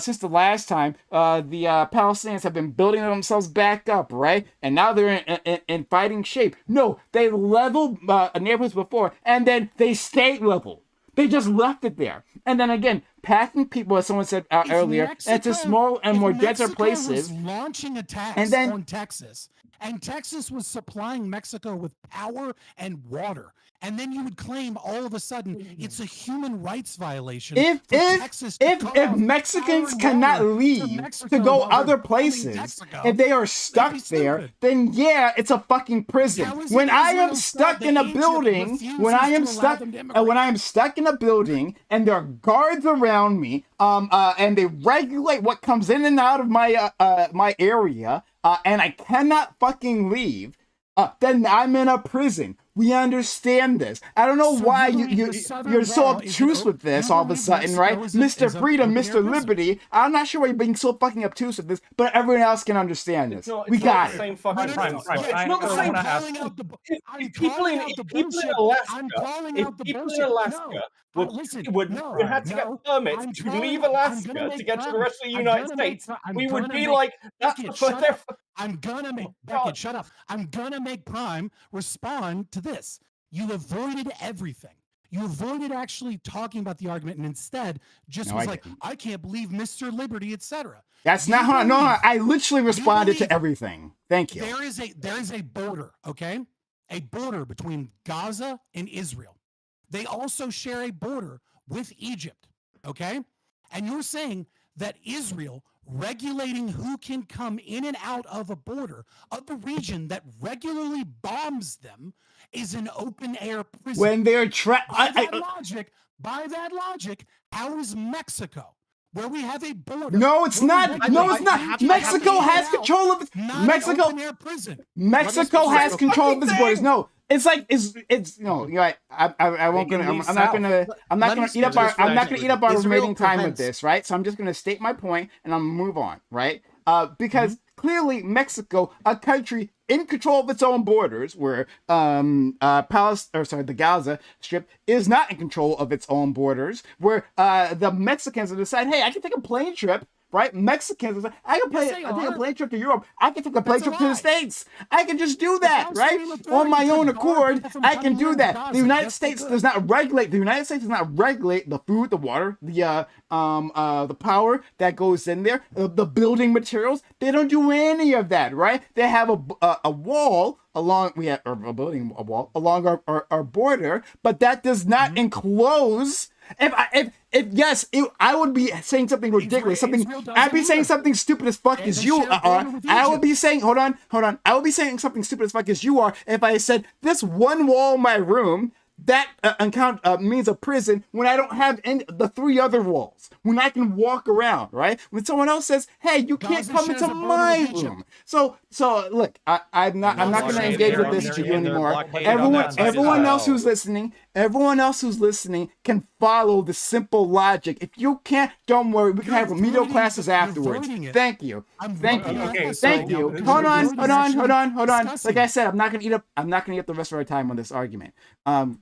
since the last time the Palestinians have been building themselves back up, right? And now they're in fighting shape. No, they leveled neighborhoods before, and then they stayed level. They just left it there. And then again, packing people, as someone said If earlier, into small and if more denser Mexico places. was launching attacks And then- on Texas, and Texas was supplying Mexico with power and water, and then you would claim all of a sudden it's a human rights violation. If for Texas to cut if off Mexicans power and cannot water to leave Mexico to go while they're other bombing places, Mexico, if they are stuck be there, stupid. then yeah, it's a fucking prison. How is When it I am Israel's stuck fault in a that Egypt building, refuses when I am to allow stuck, them to when immigrate? I am stuck in a building and there are guards around me, and they regulate what comes in and out of my my area, and I cannot fucking leave, then I'm in a prison. We understand this. I don't know So why you believe the Southern you're so Wall is an obtuse with this you all of a believe sudden, Mexico right? is Mr. a Freedom, open-air Mr. prison? Liberty. I'm not sure why you're being so fucking obtuse with this, but everyone else can understand this. We got the it. same fucking Prime, thing. Prime, It's not the I same. wanna ask- calling out the I'm If people calling in out the people in bullshit. Alaska, I'm calling if out the people in bullshit. Alaska No, would listen, would no, would have to get no, permits I'm to calling- leave I'm Alaska gonna to make get to the Prime- rest of the I'm United gonna make States, Pri- I'm we would gonna be make- like, that's Beckett, the shut first. up. I'm gonna make God. Beckett, shut up. I'm gonna make Prime respond to this. You avoided everything. You avoided actually talking about the argument and instead just No, was I like, didn't. I can't believe Mr. Liberty, etc. That's You not how. No, believe- I literally responded to believe- everything. Thank you. There is a border, okay? A border between Gaza and Israel. They also share a border with Egypt, okay? And you're saying that Israel regulating who can come in and out of a border of the region that regularly bombs them is an open air prison. When they're By that logic, how is Mexico, where we have a border? No, it's where we not. regulate No, it's not. who can Mexico come in has and out, control of it. not Mexico. an open air prison. Mexico has control of its borders. No, it's like it's no. You're right. I won't They can gonna. leave I'm not south. gonna. I'm not Let gonna me eat up our. finish I'm what not I gonna said. eat up our Israel remaining time with prevents- this, right? So I'm just gonna state my point and I'm gonna move on, right? Because clearly Mexico, a country in control of its own borders, where the Gaza Strip is not in control of its own borders, where the Mexicans will decide, hey, I can take a plane trip. Right, Mexicans. I can Yes, they I take a are. plane trip to Europe. I can take a plane That's a trip to the lie. States. I can just do that, The right? Palestinian On Authority my own could guard accord, people from I can coming do in that. Gaza. The United Yes, they States could. does not regulate. The United States does not regulate the food, the water, the power that goes in there, the building materials. They don't do any of that, right? They have a wall along. We have a building a wall along our border, but that does not enclose. I would be saying something ridiculous. Israel does I'd be it saying either. something stupid as fuck They as you share a are. border with I would Egypt. be saying, hold on. I would be saying something stupid as fuck as you are if I said this one wall in my room that means a prison when I don't have the three other walls, when I can walk around, right? When someone else says, hey, you can't Gaza come shares into a border my with Egypt. room. So look, I'm not going to blockade engage there with on this there, to you and they're anymore. blockaded on that side as Everyone else well. who's listening can follow the simple logic. If you can't, don't worry. We can have remedial classes afterwards. Thank you. Thank you. Okay, Thank so- you. This Hold is on. Like I said, I'm not gonna eat up the rest of our time on this argument.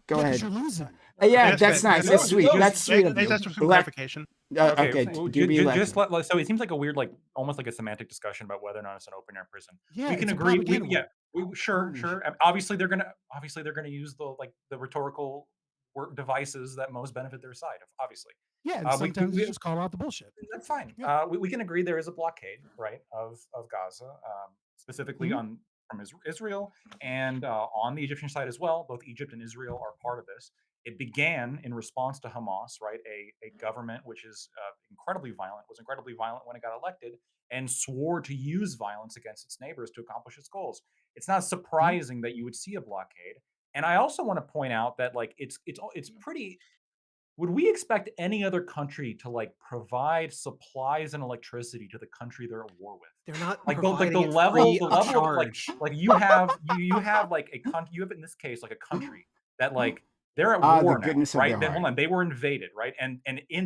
Go ahead. You're losing. Yeah, that's nice. That's sweet. That's sweet of Let's you. ask for some clarification. Okay, well, DB just Electric. so it seems like a weird, like almost like a semantic discussion about whether or not it's an open air prison. Yeah, We can it's a agree. propaganda war. Sure. Obviously, they're gonna use the rhetorical devices that most benefit their side. Obviously, Yeah, and we- sometimes we- you just call out the bullshit. that's fine. Yeah. We can agree there is a blockade, right, of Gaza, specifically Mm-hmm. from Israel and on the Egyptian side as well. Both Egypt and Israel are part of this. It began in response to Hamas, right? A government which is incredibly violent, was incredibly violent when it got elected, and swore to use violence against its neighbors to accomplish its goals. It's not surprising that you would see a blockade. And I also want to point out that it's pretty. Would we expect any other country to provide supplies and electricity to the country they're at war with? They're not The providing it level free of of charge. you have in this case a country that they're at war the now, goodness of right? their Hold heart. on, they were invaded, right? And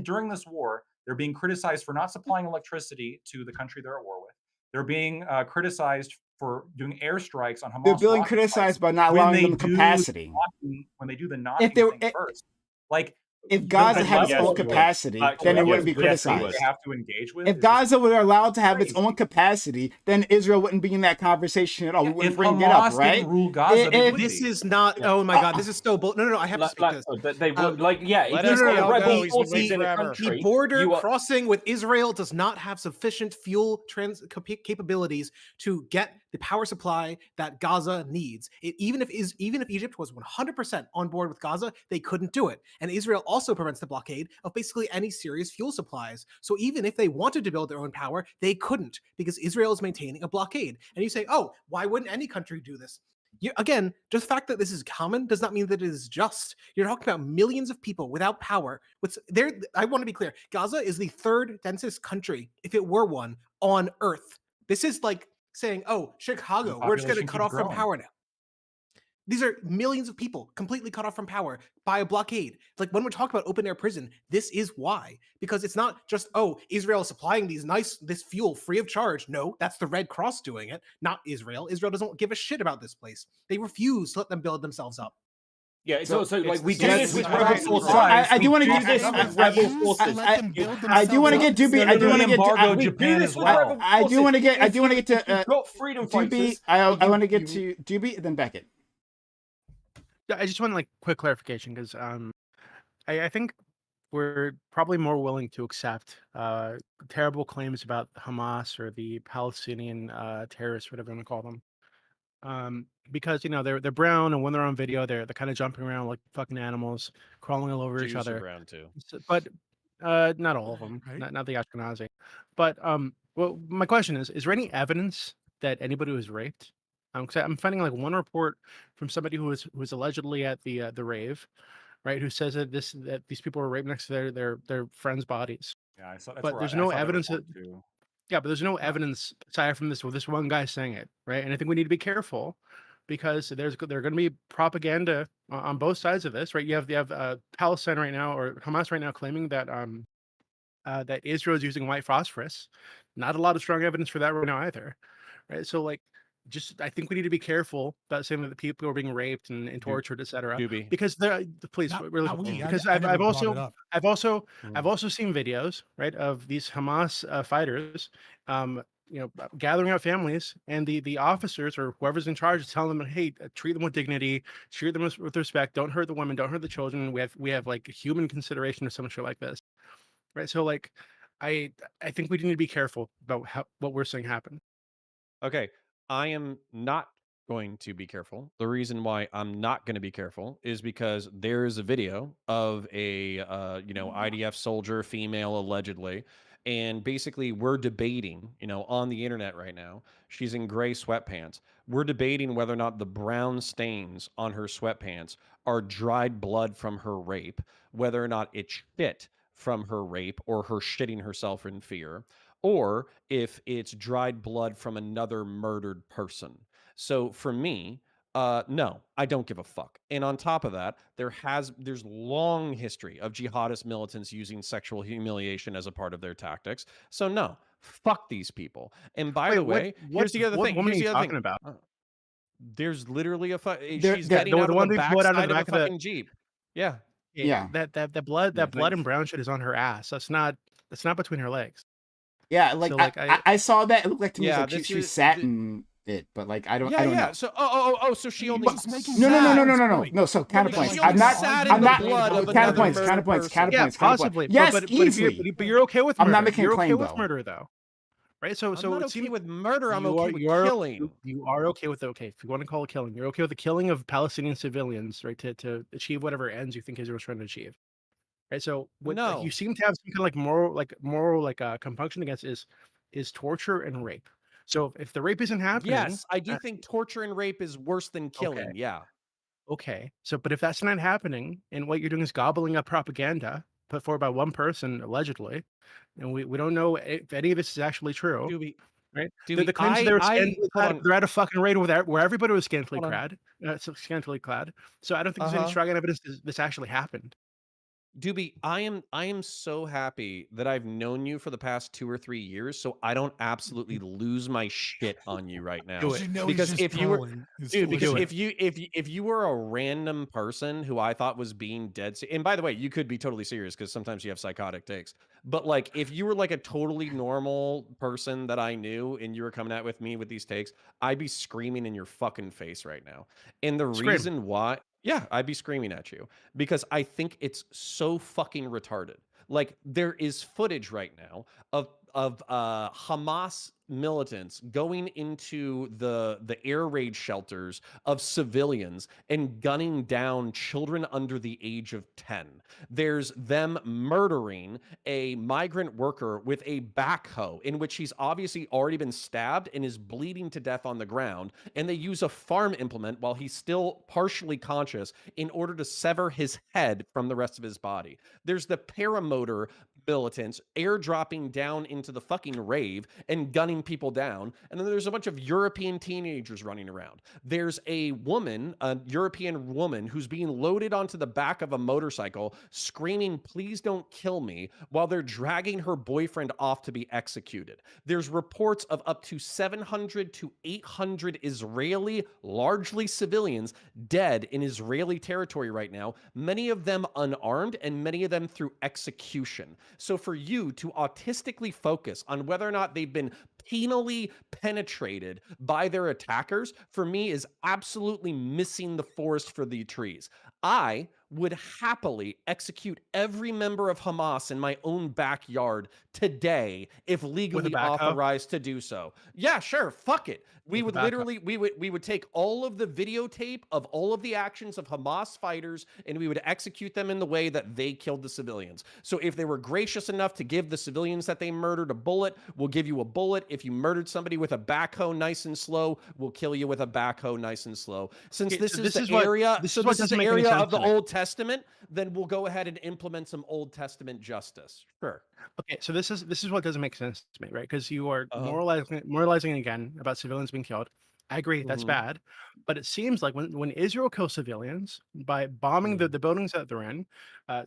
during this war, they're being criticized for not supplying electricity to the country they're at war with. They're being criticized for doing airstrikes on Hamas. They're being rocket criticized sites by not when allowing they them do capacity. when they do the knocking they're- thing first. If Gaza had its level own of- capacity, Actually, then it yes, wouldn't be yes, they criticized. would. They have to engage with. If is Gaza were allowed to have its crazy. own capacity, then Israel wouldn't be in that conversation at all. We wouldn't if bring it up, Hamas right? didn't rule Gaza, they If- would This be. is not. Oh my god, this is so bull. No, I have to speak to this. They would Um, if let you've us got go, rebel go, he's been forces waiting in a forever. country, The border you are- crossing with Israel does not have sufficient fuel capabilities to get the power supply that Gaza needs. Even if Egypt was 100% on board with Gaza, they couldn't do it. And Israel also prevents the blockade of basically any serious fuel supplies. So even if they wanted to build their own power, they couldn't because Israel is maintaining a blockade. And you say, oh, why wouldn't any country do this? Again, just the fact that this is common does not mean that it is just. You're talking about millions of people without power. I want to be clear. Gaza is the third densest country, if it were one, on Earth. This is like saying, oh, Chicago, we're just going to population cut off keeps from growing. power now. These are millions of people completely cut off from power by a blockade. Like when we talk about open air prison, this is why. Because it's not just, oh, Israel is supplying this fuel free of charge. No, that's the Red Cross doing it, not Israel. Israel doesn't give a shit about this place. They refuse to let them build themselves up. Yeah, it's also like we do Yes, this with I- rebel I- forces. I do We wanna do get- this I- with I- rebel I- forces. Let them build I do want to get themselves Doobie. up. I do want to get. embargo we do Japan this as with well. rebel I do want to get. I If do want to you- get to if you've got freedom Doobie. fighters. I you- want to get you- to Doobie, then Beckett. Yeah, I just want like quick clarification because I think we're probably more willing to accept terrible claims about Hamas or the Palestinian terrorists, whatever you want to call them, because you know they're brown and when they're on video they're kind of jumping around like fucking animals, crawling all over each Jews are other. brown too. But not all of them, Right. not the Ashkenazi. But well, my question is there any evidence that anybody was raped? 'Cause I'm finding like one report from somebody who was allegedly at the rave, right? Who says that these people were raped next to their friends' bodies. Yeah, I saw. That's But where there's I no saw that evidence that report, too. yeah, but there's no evidence aside from this one guy saying it, right? And I think we need to be careful because there are going to be propaganda on both sides of this, right? You have Palestine right now or Hamas right now claiming that that Israel is using white phosphorus. Not a lot of strong evidence for that right now either, right? So like, just I think we need to be careful about saying that the people are being raped and tortured, etc. Doobie. Because please, Not- really, not we. because I I've never brought also it up. I've also Mm. I've also seen videos, right, of these Hamas fighters, you know, gathering out families, and the officers or whoever's in charge is telling them, hey, treat them with dignity, treat them with respect, don't hurt the women, don't hurt the children. We have like human consideration or some shit like this, right? So like, I think we need to be careful about what we're saying happen. Okay, I am not going to be careful. The reason why I'm not going to be careful is because there is a video of a IDF soldier, female allegedly, and basically we're debating, on the internet right now. She's in gray sweatpants. We're debating whether or not the brown stains on her sweatpants are dried blood from her rape, whether or not it's shit from her rape or her shitting herself in fear, or if it's dried blood from another murdered person. So for me, no, I don't give a fuck. And on top of that, there's long history of jihadist militants using sexual humiliation as a part of their tactics. So no, fuck these people. And by the way, here's the other thing. What woman Here's are you the other talking thing. about? There's literally There- she's there- getting the out of one the they blowed out of backside the of a back of the- fucking Jeep. Yeah. Yeah. That blood Yeah, blood thanks. and brown shit is on her ass. That's not between her legs. Yeah, like, So, like, I saw that. It looked like to me Yeah, like this she is- sat th- in it, but like I don't Yeah, know. So so she only He's making No. point. No. So No, counterpoints. she I'm only not. sat in I'm the not. blood of Counterpoints. another Counterpoints. murdered Counterpoints. person. Yeah, Counterpoints. possibly. Yes, but easily. but you're okay with I'm murder. not making a You're claim, okay with though. murder though, right? So I'm not it okay seems with murder. I'm you okay are- with you are- killing. You are okay with if you want to call it killing, you're okay with the killing of Palestinian civilians, right? To achieve whatever ends you think Israel's trying to achieve, right? So what No. you seem to have some kind of moral compunction against is torture and rape. So if the rape isn't happening, Yes, I do think torture and rape is worse than killing. Okay. Yeah. okay. So but if that's not happening, and what you're doing is gobbling up propaganda put forward by one person allegedly, and we don't know if any of this is actually true. Doobie, Right? Doobie, The claims that they were scantily hold clad, on. they're at a fucking raid where everybody was scantily Hold on. clad. Scantily clad. So I don't think there's any Uh-huh. strong evidence this actually happened. Doobie, I am so happy that I've known you for the past 2 or 3 years, so I don't absolutely lose my shit on you right now. Do Because it. you know Because he's just if you were- trolling. He's Dude, full of because shit. if you were a random person who I thought was being and by the way, you could be totally serious because sometimes you have psychotic takes. But like, if you were like a totally normal person that I knew and you were coming at with me with these takes, I'd be screaming in your fucking face right now. And the Scream. reason why, yeah, I'd be screaming at you because I think it's so fucking retarded. Like, there is footage right now of Hamas militants going into the air raid shelters of civilians and gunning down children under the age of 10. There's them murdering a migrant worker with a backhoe in which he's obviously already been stabbed and is bleeding to death on the ground, and they use a farm implement while he's still partially conscious in order to sever his head from the rest of his body. There's the paramotor militants airdropping down into the fucking rave and gunning people down. And then there's a bunch of European teenagers running around. There's a woman, a European woman, who's being loaded onto the back of a motorcycle screaming, "Please don't kill me," while they're dragging her boyfriend off to be executed. There's reports of up to 700 to 800 Israeli, largely civilians, dead in Israeli territory right now, many of them unarmed and many of them through execution. So for you to autistically focus on whether or not they've been penally penetrated by their attackers, for me, is absolutely missing the forest for the trees. I would happily execute every member of Hamas in my own backyard today if legally backhoe? authorized to do so. Yeah, sure, fuck it. We With would a backhoe. literally we would take all of the videotape of all of the actions of Hamas fighters and we would execute them in the way that they killed the civilians. So if they were gracious enough to give the civilians that they murdered a bullet, we'll give you a bullet. If you murdered somebody with a backhoe nice and slow, we'll kill you with a backhoe nice and slow. Since Okay, this so is this the is what- area, this so is what this is doesn't the make any area sense of the to me. Old Testament, then we'll go ahead and implement some Old Testament justice. Sure. Okay, so this is what doesn't make sense to me, right? Because you are Uh-huh. moralizing again about civilians being killed. I agree, that's Mhm. bad. But it seems like when Israel kills civilians by bombing the buildings that they're in,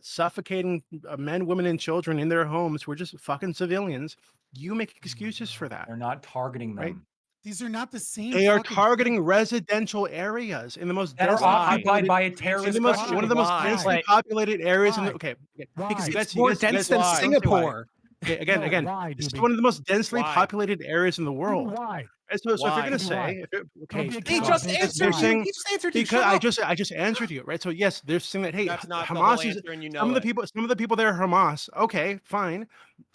suffocating men, women, and children in their homes who are just fucking civilians, you make excuses for that. They're not targeting them. Right? These are not the same. They are fucking targeting thing. residential areas in the most That are densely occupied populated, by a in terrorist the most question. one of the most Why? densely Wait. populated areas in the Why? okay. Why? Because you It's guys, more you guys dense than don't say why. Singapore. Okay, again, Why, this is Doobie? one of the most densely Why? populated areas in the world. Why? And so if Why? you're gonna Doobie, why? say, if it, okay, be a He cow, just bitch. answered they're you. saying He just answered you. because Shut up. I just answered you, right? So yes, they're saying that hey, That's not the whole Hamas is answer and you some know of the it. people there are Hamas. Okay, fine.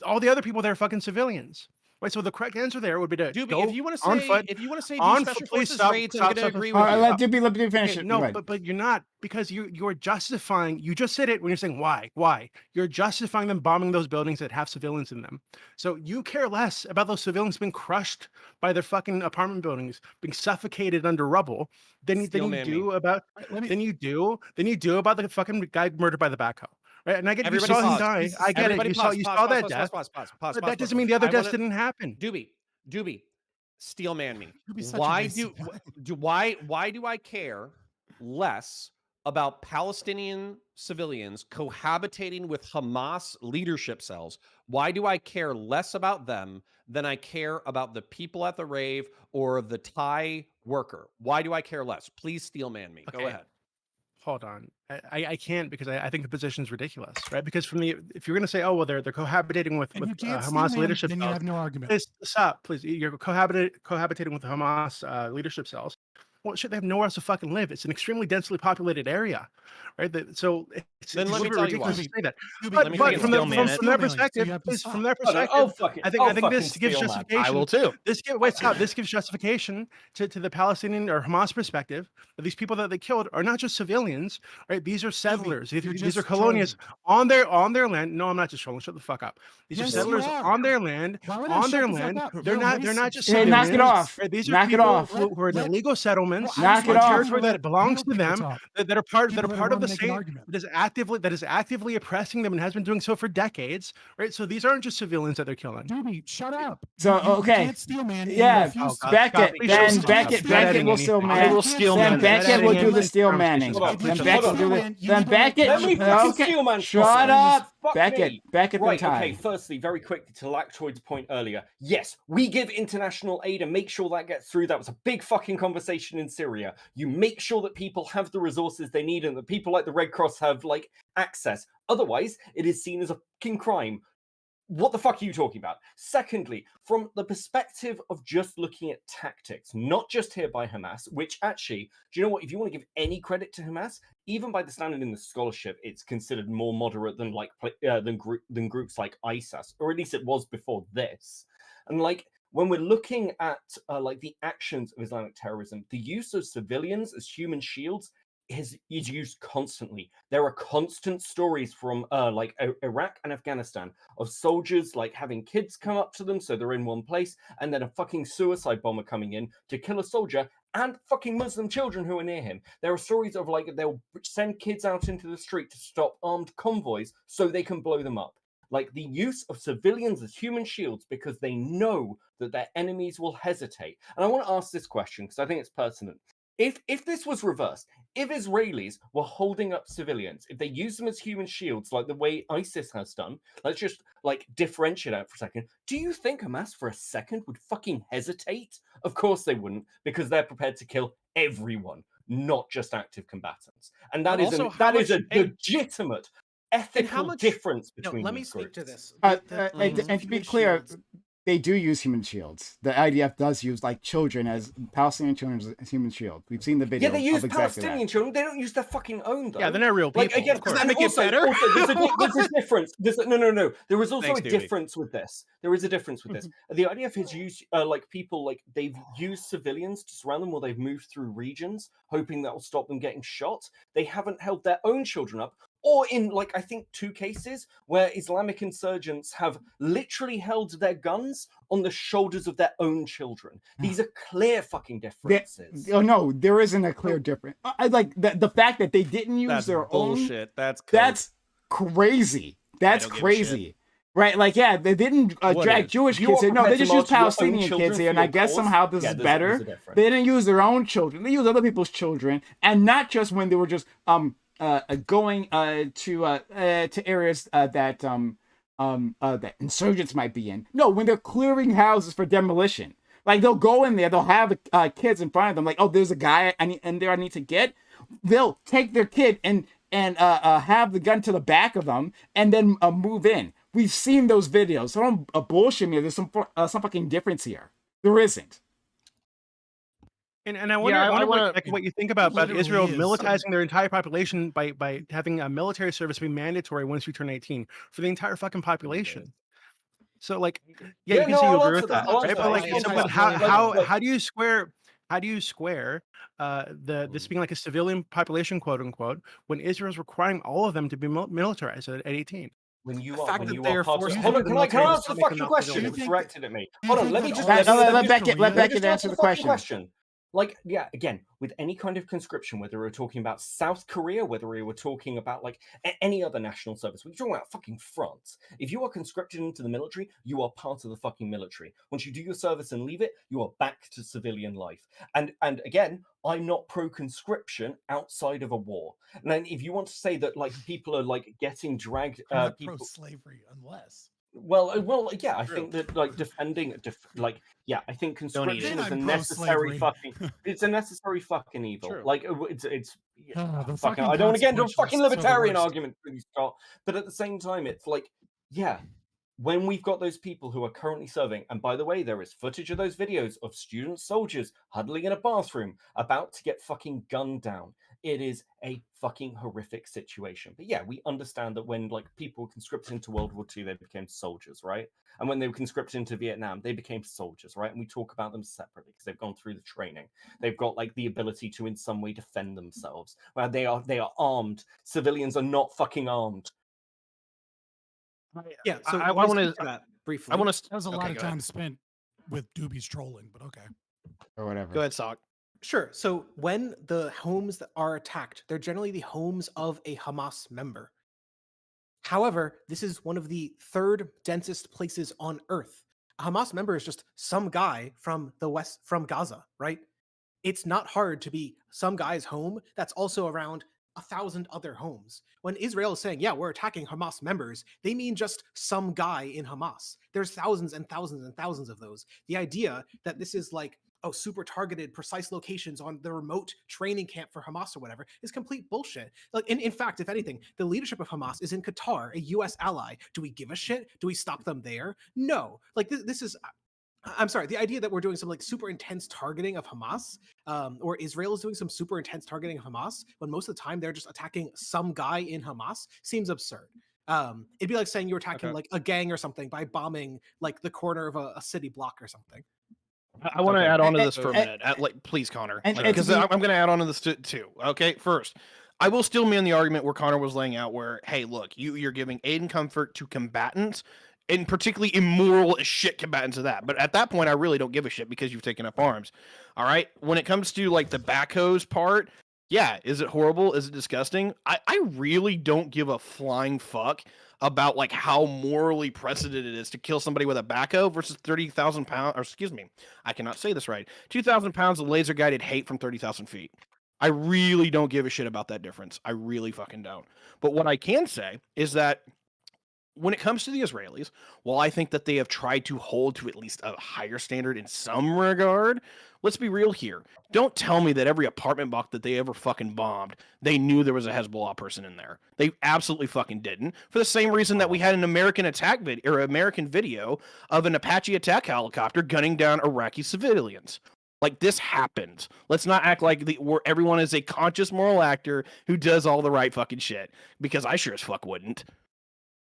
All the other people there are fucking civilians. Right. So the correct answer there would be to Doobie, go if you want to on say, foot. if you want to say On do foot, special please forces stop, raids, I'm stop, gonna stop, agree stop, with you. stop. Let me finish Okay, it. no, Go ahead. but you're not, because you're justifying. You just said it when you're saying why. You're justifying them bombing those buildings that have civilians in them. So you care less about those civilians being crushed by their fucking apartment buildings, being suffocated under rubble, than you Steelman do me. about Let me. than you do about the fucking guy murdered by the backhoe. Right? And I get Everybody you saw him pause. die. I get Everybody it. pause, You pause, saw pause, that pause, death. pause, pause, But that pause, doesn't mean the other I deaths wanna- didn't happen. Doobie, Steelman me. You'd be such a Why racist. why do I care less about Palestinian civilians cohabitating with Hamas leadership cells? Why do I care less about them than I care about the people at the rave or the Thai worker? Why do I care less? Please steelman me. Go Okay. ahead. Hold on. I can't, because I think the position is ridiculous, right? Because if you're going to say, oh well, they're cohabitating with And you can't Hamas steal him, leadership then you cells, have no argument. please stop, please. You're cohabitating with the Hamas leadership cells. Well, shit, they have nowhere else to fucking live. It's an extremely densely populated area, right? So it's Then a let me little bit tell you ridiculous why. to say that. Doobie, But, let me but fucking from steelman their it. perspective, So you have to please, stop. from their Oh, no, perspective, fuck it. I I'll think this fucking gives steelman. justification. I will too. This gives justification to the Palestinian or Hamas perspective that these people that they killed are not just civilians, right? These are settlers. you're These are just colonials on their land. No, I'm not just trolling. Shut the fuck up. These Yes, are you settlers are. on their land. Why would I On shut their the fuck land, up? they're You're not just racist. Hey, civilians. knock it off. Right? These are Knock it people off. who are in illegal settlements Well, I Knock just it want off. territory people that belongs to real them, talk. that are part People that are of willing the to make an state argument. that is actively oppressing them and has been doing so for decades, right? So these aren't just civilians that they're killing. Doobie, shut up. So, You okay. can't steal, man. and Yeah, you refuse to- Beckett. Scott, Then stop Beckett not adding will anything. still I man. will can't steal steal, Then man. man. Beckett will do the Let- steel conversation. manning. Hold on, Then hold Beckett on. will do Man, the. you Then need to Beckett. Let me Beckett, fucking Okay. steal, man. Shut up, Fuck Beckett. me. Beckett Right, and okay, time. firstly, very quickly to Lactoid's point earlier. Yes, we give international aid and make sure that gets through. That was a big fucking conversation in Syria. You make sure that people have the resources they need and that people like the Red Cross have, like, access. Otherwise, it is seen as a fucking crime. What the fuck are you talking about? Secondly, from the perspective of just looking at tactics, not just here by Hamas, which actually, do you know what? If you want to give any credit to Hamas, even by the standard in the scholarship, it's considered more moderate than than groups like ISIS, or at least it was before this. And like when we're looking at like the actions of Islamic terrorism, the use of civilians as human shields is used constantly. There are constant stories from like Iraq and Afghanistan of soldiers like having kids come up to them so they're in one place, and then a fucking suicide bomber coming in to kill a soldier and fucking Muslim children who are near him. There are stories of like they'll send kids out into the street to stop armed convoys so they can blow them up. like the use of civilians as human shields because they know that their enemies will hesitate. And I want to ask this question because I think it's pertinent. If this was reversed, if Israelis were holding up civilians, if they use them as human shields like the way ISIS has done, let's just like differentiate out for a second. Do you think Hamas for a second would fucking hesitate? Of course they wouldn't, because they're prepared to kill everyone, not just active combatants. And that is Also, that is a legitimate ethical difference No, between let me these speak to groups. this. And to be clear, they do use human shields. The IDF does use like children as Palestinian children as human shield. We've seen the video. Yeah, they use of exactly Palestinian that. children. They don't use their fucking own, though. Yeah, they're not real people. Like again, of course. and also, there's a difference. No. There is also Thanks, a Doobie. difference with this. There is a difference with this. The IDF has used like people like they've used civilians to surround them while they've moved through regions, hoping that will stop them getting shot. They haven't held their own children up. Or in, like, I think 2 cases where Islamic insurgents have literally held their guns on the shoulders of their own children. These are clear fucking differences. Oh no, there isn't a clear difference. I like the fact that they didn't use That's their bullshit. own. That's code. That's crazy. That's don't give a crazy. Right? Like, yeah, they didn't What drag is? Jewish You kids are here. No, they prepared to just used march your own Palestinian children kids for here, and I your guess cause? somehow this Yeah, is there's better. a difference. They didn't use their own children. They used other people's children, and not just when they were just going to areas that that insurgents might be in. No, when they're clearing houses for demolition, like they'll go in there, they'll have kids in front of them, like, oh, there's a guy I need to get. They'll take their kid and have the gun to the back of them and then move in. We've seen those videos. So don't bullshit me. There's some fucking difference here. There isn't. And I wonder, I wanna- what you think about literally Israel is. militarizing their entire population by having a military service be mandatory once you turn 18 for the entire fucking population. So like, yeah, you can no, say you I'll agree answer with that. that, I'll right? answer But that. like, I'll answer but that. how do you square this being like a civilian population, quote unquote, when Israel's requiring all of them to be militarized at 18? When you The are, fact when that you they are are part of, forced hold on, into the can I military does answer the not make them fucking not question? civilians. It was directed at me. Do you Hold on, think let me that just all let me let just- Beckett let me just answer answer the the fucking question. question. Like, yeah, again, with any kind of conscription, whether we're talking about South Korea, whether we were talking about like any other national service, we're talking about fucking France. If you are conscripted into the military, you are part of the fucking military. Once you do your service and leave it, you are back to civilian life. And again, I'm not pro-conscription outside of a war. And then if you want to say that like people are like getting dragged, I'm not people. pro-slavery unless. Well, yeah, I True. think that like defending, I think conscription Then is a I'm necessary pro-slavery. fucking. It's a necessary fucking evil. True. Like it's. Ah, the Fucking, fucking I don't want to get into a fucking consequentialists are the libertarian worst. argument with you, Scott. But at the same time, it's like, yeah, when we've got those people who are currently serving, and by the way, there is footage of those videos of student soldiers huddling in a bathroom about to get fucking gunned down. It is a fucking horrific situation. But yeah, we understand that when like people were conscripted into World War II, they became soldiers, right? And when they were conscripted into Vietnam, they became soldiers, right? And we talk about them separately because they've gone through the training. They've got like the ability to in some way defend themselves. Well, they are armed. Civilians are not fucking armed. Yeah, so I let me wanna- speak to that briefly. I want to. That was a lot Okay, of go ahead. time spent with Doobie's trolling, but okay. Or whatever. Go ahead, Sock. Sure. So when the homes that are attacked, they're generally the homes of a Hamas member. However, this is one of the 3rd densest places on Earth. A Hamas member is just some guy from the west, from Gaza, right? It's not hard to be some guy's home that's also around 1,000 other homes. When Israel is saying, yeah, we're attacking Hamas members, they mean just some guy in Hamas. There's thousands and thousands and thousands of those. The idea that this is like, oh, super targeted, precise locations on the remote training camp for Hamas or whatever is complete bullshit. Like, in fact, if anything, the leadership of Hamas is in Qatar, a US ally. Do we give a shit? Do we stop them there? No. Like, this is... I'm sorry, the idea that we're doing some like super intense targeting of Hamas, or Israel is doing some super intense targeting of Hamas, when most of the time they're just attacking some guy in Hamas, seems absurd. It'd be like saying you're attacking like a gang or something by bombing like the corner of a city block or something. I want to add on to And- this for a and- minute. Like, please, Connor, and- because and- I'm going to add on to this too. Okay, first, I will still be in the argument where Connor was laying out, where, hey, look, you're giving aid and comfort to combatants, and particularly immoral as shit combatants of that. But at that point, I really don't give a shit because you've taken up arms. All right. When it comes to like the backhoes part, Yeah, is it horrible? Is it disgusting? I really don't give a flying fuck about like how morally precedent it is to kill somebody with a backhoe versus 30,000 pounds, or excuse me, I cannot say this right. 2,000 pounds of laser guided hate from 30,000 feet. I really don't give a shit about that difference. I really fucking don't. But what I can say is that when it comes to the Israelis, while I think that they have tried to hold to at least a higher standard in some regard, let's be real here. Don't tell me that every apartment block that they ever fucking bombed, they knew there was a Hezbollah person in there. They absolutely fucking didn't. For the same reason that we had an American attack video or American video of an Apache attack helicopter gunning down Iraqi civilians. Like this happened. Let's not act like where everyone is a conscious moral actor who does all the right fucking shit. Because I sure as fuck wouldn't.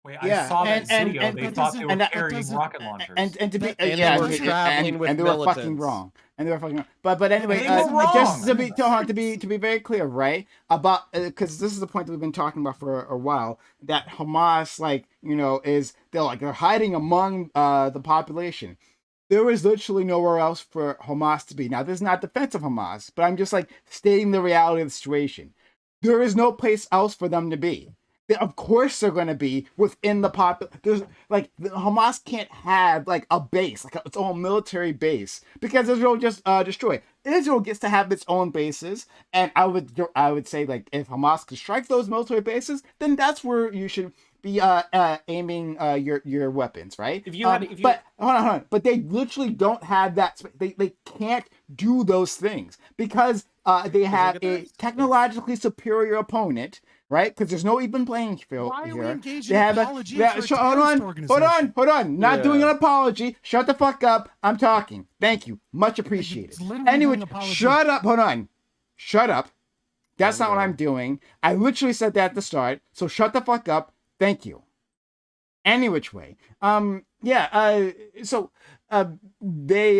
Wait, I saw that video. They thought they were carrying rocket launchers. And to be And yeah, they were traveling with and they were fucking militants. wrong. And they were fucking wrong. But anyway, They were wrong. just to be very clear, right? About because this is the point that we've been talking about for a while, that Hamas, like, you know, they're hiding among the population. There is literally nowhere else for Hamas to be. Now, this is not defense of Hamas, but I'm just like stating the reality of the situation. There is no place else for them to be. Of course they're going to be within the there's like Hamas can't have like a base, like its own military base, because Israel just destroyed. Israel gets to have its own bases, and I would say, like, if Hamas could strike those military bases, then that's where you should be aiming your weapons, right? But hold on, but they literally don't have that. They can't do those things because they have a technologically superior opponent. Right, because there's no even playing field Why are here. we engaging in apology for a terrorist organization? Hold on. Not doing an apology. Shut the fuck up. I'm talking. Thank you. Much appreciated. Anyway, shut up. Hold on. Shut up. That's not what I'm doing. I literally said that at the start. So shut the fuck up. Thank you. Any which way. They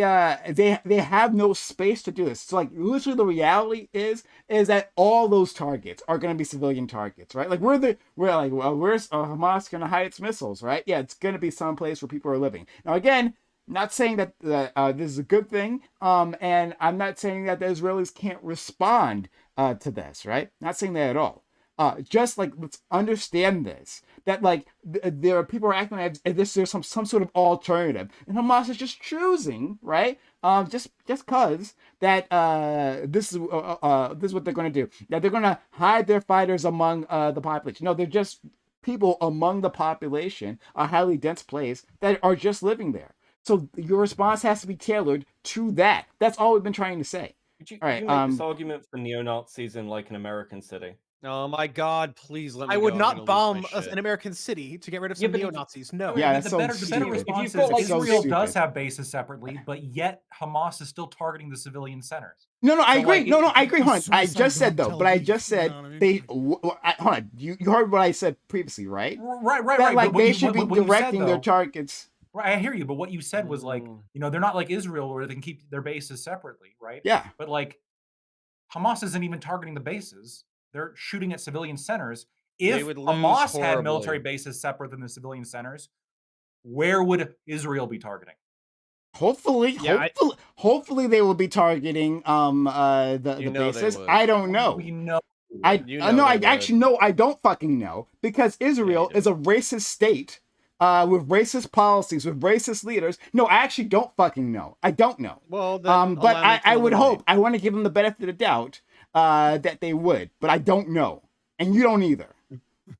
have no space to do this. So like literally the reality is that all those targets are going to be civilian targets, right? Like where's Hamas going to hide its missiles, right? Yeah, it's going to be someplace where people are living. Now again, not saying that this is a good thing, and I'm not saying that the Israelis can't respond to this, right? Not saying that at all. Just like, let's understand this, that like there are people acting like there's some sort of alternative, and Hamas is just choosing, right? Just cause that this is what they're going to do. That they're going to hide their fighters among the population. No, they're just people among the population, a highly dense place that are just living there. So your response has to be tailored to that. That's all we've been trying to say. All right. Make this argument for neo-Nazis in like an American city. Oh my God! Please let me. I would not bomb an American city to get rid of some neo-Nazis. No. Yeah, the better response is Israel does have bases separately, but yet Hamas is still targeting the civilian centers. No, I agree. I agree. Hold on. I just said though, but I just said they. Hold on. You heard what I said previously, right? Right. That like they should be directing their targets. Right, I hear you, but what you said was like, you know, they're not like Israel where they can keep their bases separately, right? Yeah. But like, Hamas isn't even targeting the bases. They're shooting at civilian centers. If Hamas had military bases separate than the civilian centers, where would Israel be targeting? Hopefully they will be targeting the bases. I don't know. We know. I don't fucking know, because Israel is a racist state with racist policies, with racist leaders. No, I actually don't fucking know. I don't know. Well, then but I would hope. I want to give them the benefit of the doubt that they would, but I don't know, and you don't either.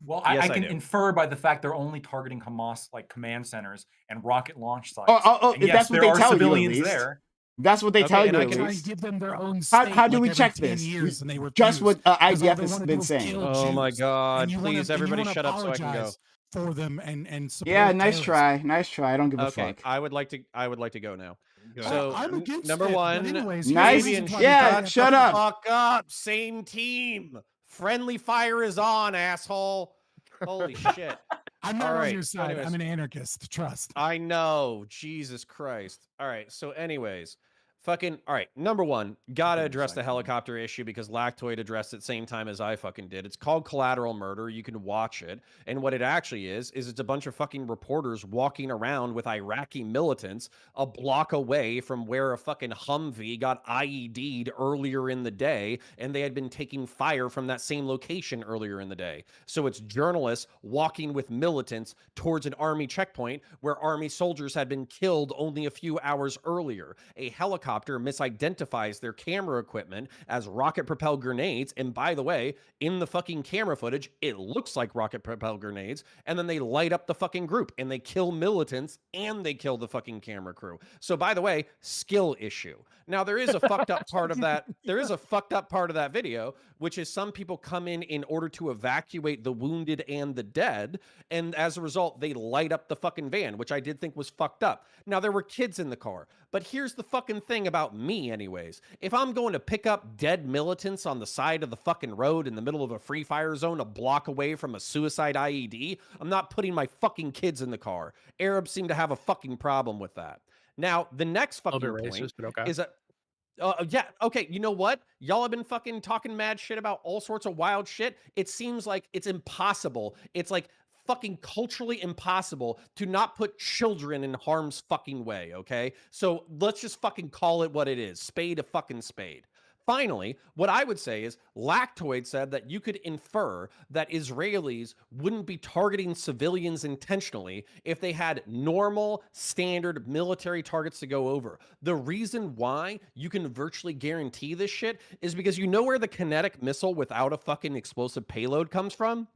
Well, yes, I can infer by the fact they're only targeting Hamas like command centers and rocket launch sites. And yes, that's what they tell civilians you, there. That's what they tell you. At least. Give them their own how do we check this? And they just what IDF has been saying. Oh my God! Please, everybody, shut up so I can go. For them and yeah, nice try. I don't give a fuck. I would like to go now. So I'm against number one, anyways, nice. Yeah, shut up. Fuck up. Same team. Friendly fire is on, asshole. Holy shit. I'm not on your side. Anyways, I'm an anarchist. Trust. I know. Jesus Christ. All right. So, anyways, Fucking all right. Number one, gotta Give me a address the second. helicopter issue because Lactoid addressed it same time as I fucking did. It's called Collateral Murder. You can watch it, and what it actually is it's a bunch of fucking reporters walking around with Iraqi militants a block away from where a fucking Humvee got IED'd earlier in the day, and they had been taking fire from that same location earlier in the day. So it's journalists walking with militants towards an army checkpoint where army soldiers had been killed only a few hours earlier. A helicopter misidentifies their camera equipment as rocket-propelled grenades, and by the way, in the fucking camera footage, it looks like rocket-propelled grenades, and then they light up the fucking group, and they kill militants, and they kill the fucking camera crew. So by the way, skill issue. Now, there is a fucked up part of that. There is a fucked up part of that video, which is some people come in order to evacuate the wounded and the dead, and as a result, they light up the fucking van, which I did think was fucked up. Now, there were kids in the car, but here's the fucking thing about me anyways. If I'm going to pick up dead militants on the side of the fucking road in the middle of a free fire zone a block away from a suicide IED, I'm not putting my fucking kids in the car. Arabs seem to have a fucking problem with that. Now, the next A fucking little bit point racist, but okay. is that yeah, okay, you know what? Y'all have been fucking talking mad shit about all sorts of wild shit. It seems like it's impossible. It's like fucking culturally impossible to not put children in harm's fucking way, okay? So let's just fucking call it what it is. Spade a fucking spade. Finally, what I would say is Lactoid said that you could infer that Israelis wouldn't be targeting civilians intentionally if they had normal, standard military targets to go over. The reason why you can virtually guarantee this shit is because you know where the kinetic missile without a fucking explosive payload comes from?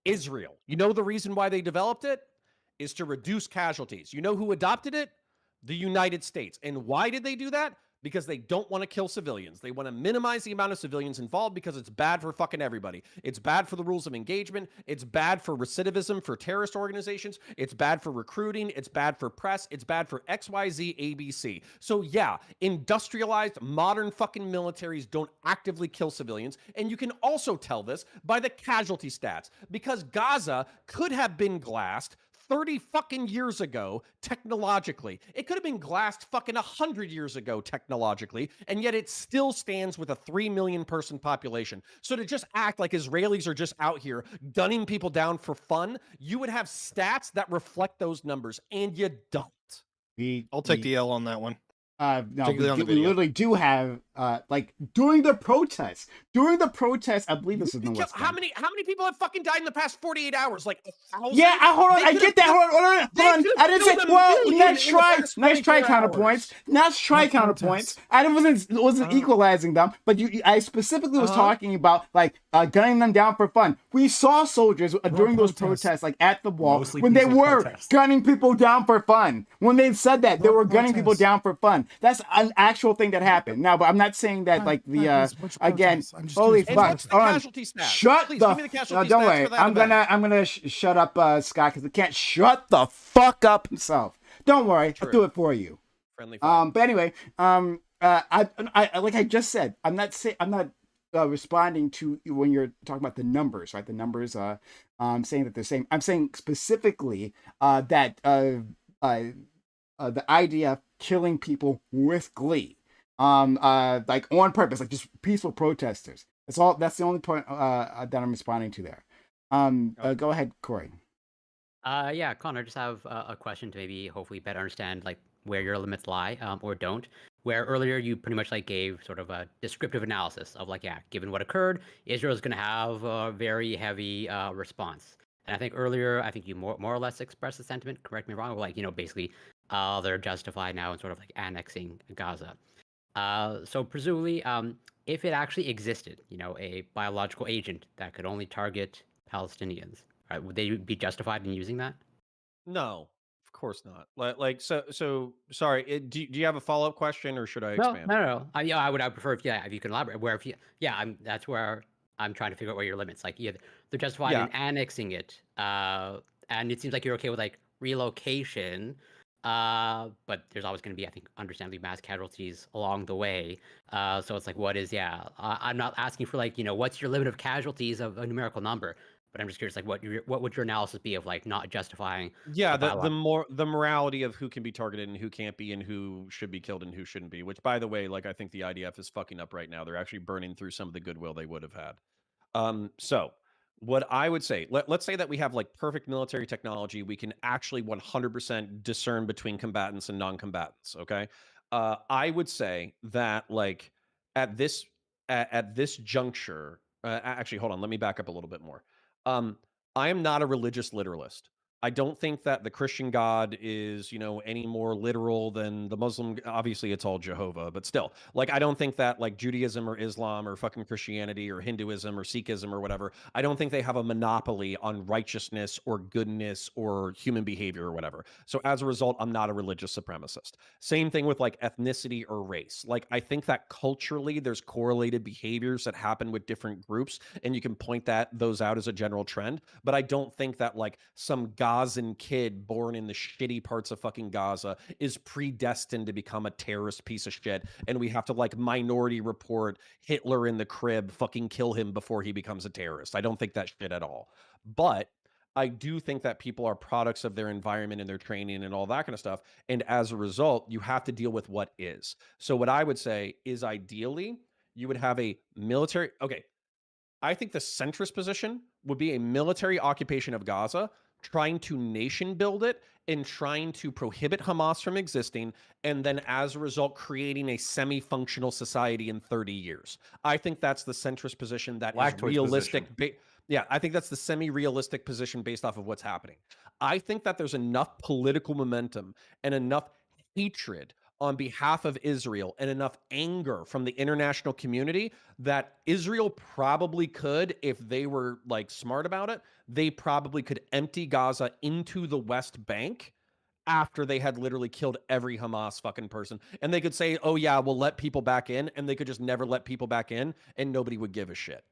Israel. You know the reason why they developed it? Is to reduce casualties. You know who adopted it? The United States. And why did they do that? Because they don't want to kill civilians. They want to minimize the amount of civilians involved because it's bad for fucking everybody. It's bad for the rules of engagement. It's bad for recidivism for terrorist organizations. It's bad for recruiting. It's bad for press. It's bad for XYZ, ABC. So yeah, industrialized modern fucking militaries don't actively kill civilians. And you can also tell this by the casualty stats because Gaza could have been glassed 30 fucking years ago, technologically. It could have been glassed fucking 100 years ago, technologically, and yet it still stands with a 3 million person population. So to just act like Israelis are just out here gunning people down for fun, you would have stats that reflect those numbers, and you don't. I'll take the L on that one. No, Particularly on the we video. literally do have like during the protests. During the protests, I believe this is in the West How Bank. many people have fucking died in the past 48 hours? Like 1,000? Yeah, hold on. They I could've get that. killed- Hold on. they Hold on. could've I didn't say. killed a Well, million nice in the try. past Nice try. 24 Counterpoints. hours. Nice try. Not Counterpoints. protests. I wasn't equalizing them, but I specifically was talking about like gunning them down for fun. We saw soldiers during those protests, like at the wall, Mostly when they peaceful were protests. gunning people down for fun. When they said that they What were gunning people protests? down for fun. That's an actual thing that happened. Now, but I'm not saying that like the Which again. protests? I'm just Holy curious And fuck! what's the Hold on. casualty stats? Shut Please the. give me the casualty Don't stats worry. for that event. I'm gonna shut up Scott because he can't shut the fuck up himself. Don't worry. I'll do True. it for you. Friendly fire. But anyway, I like I just said, I'm not responding to you when you're talking about the numbers, right? The numbers, saying that they're same. I'm saying specifically that the idea of killing people with glee, like on purpose, like just peaceful protesters. That's all. That's the only point that I'm responding to there. Go ahead, Corey. Yeah, Connor, I just have a question to maybe hopefully better understand like where your limits lie or don't. Where earlier you pretty much like gave sort of a descriptive analysis of like, yeah, given what occurred, Israel is going to have a very heavy response. And I think earlier, I think you more or less expressed the sentiment, correct me if I'm wrong, like, basically they're justified now in sort of like annexing Gaza. So presumably, if it actually existed, a biological agent that could only target Palestinians, right, would they be justified in using that? No, of course not. So sorry. Do you have a follow up question, or should I No, expand? no. I would prefer if you can elaborate. That's where I'm trying to figure out where your limits. Like, they're justified in annexing it, and it seems like you're okay with like relocation, but there's always going to be, I think, understandably mass casualties along the way. So it's like, what is? I'm not asking for like, what's your limit of casualties of a numerical number, But I'm just curious, like, what would your analysis be of like not justifying? Yeah, the the morality of who can be targeted and who can't be, and who should be killed and who shouldn't be. Which, by the way, like I think the IDF is fucking up right now. They're actually burning through some of the goodwill they would have had. So what I would say, let's say that we have like perfect military technology. We can actually 100% discern between combatants and non-combatants. Okay. I would say that like at this at this juncture, actually, hold on. Let me back up a little bit more. Um, I am not a religious literalist. I don't think that the Christian God is, any more literal than the Muslim. Obviously, it's all Jehovah, but still, like, I don't think that like Judaism or Islam or fucking Christianity or Hinduism or Sikhism or whatever, I don't think they have a monopoly on righteousness or goodness or human behavior or whatever. So as a result, I'm not a religious supremacist. Same thing with like ethnicity or race. Like, I think that culturally there's correlated behaviors that happen with different groups, and you can point those out as a general trend. But I don't think that like some Gazan kid born in the shitty parts of fucking Gaza is predestined to become a terrorist piece of shit, and we have to like Minority Report Hitler in the crib, fucking kill him before he becomes a terrorist. I don't think that shit at all. But I do think that people are products of their environment and their training and all that kind of stuff. And as a result, you have to deal with what is. So what I would say is ideally you would have a military. Okay, I think the centrist position would be a military occupation of Gaza, trying to nation build it and trying to prohibit Hamas from existing, and then as a result, creating a semi-functional society in 30 years. I think that's the centrist position that is realistic. Yeah, I think that's the semi-realistic position based off of what's happening. I think that there's enough political momentum and enough hatred on behalf of Israel and enough anger from the international community that Israel probably could, if they were like smart about it, they probably could empty Gaza into the West Bank after they had literally killed every Hamas fucking person. And they could say, oh yeah, we'll let people back in. And they could just never let people back in and nobody would give a shit.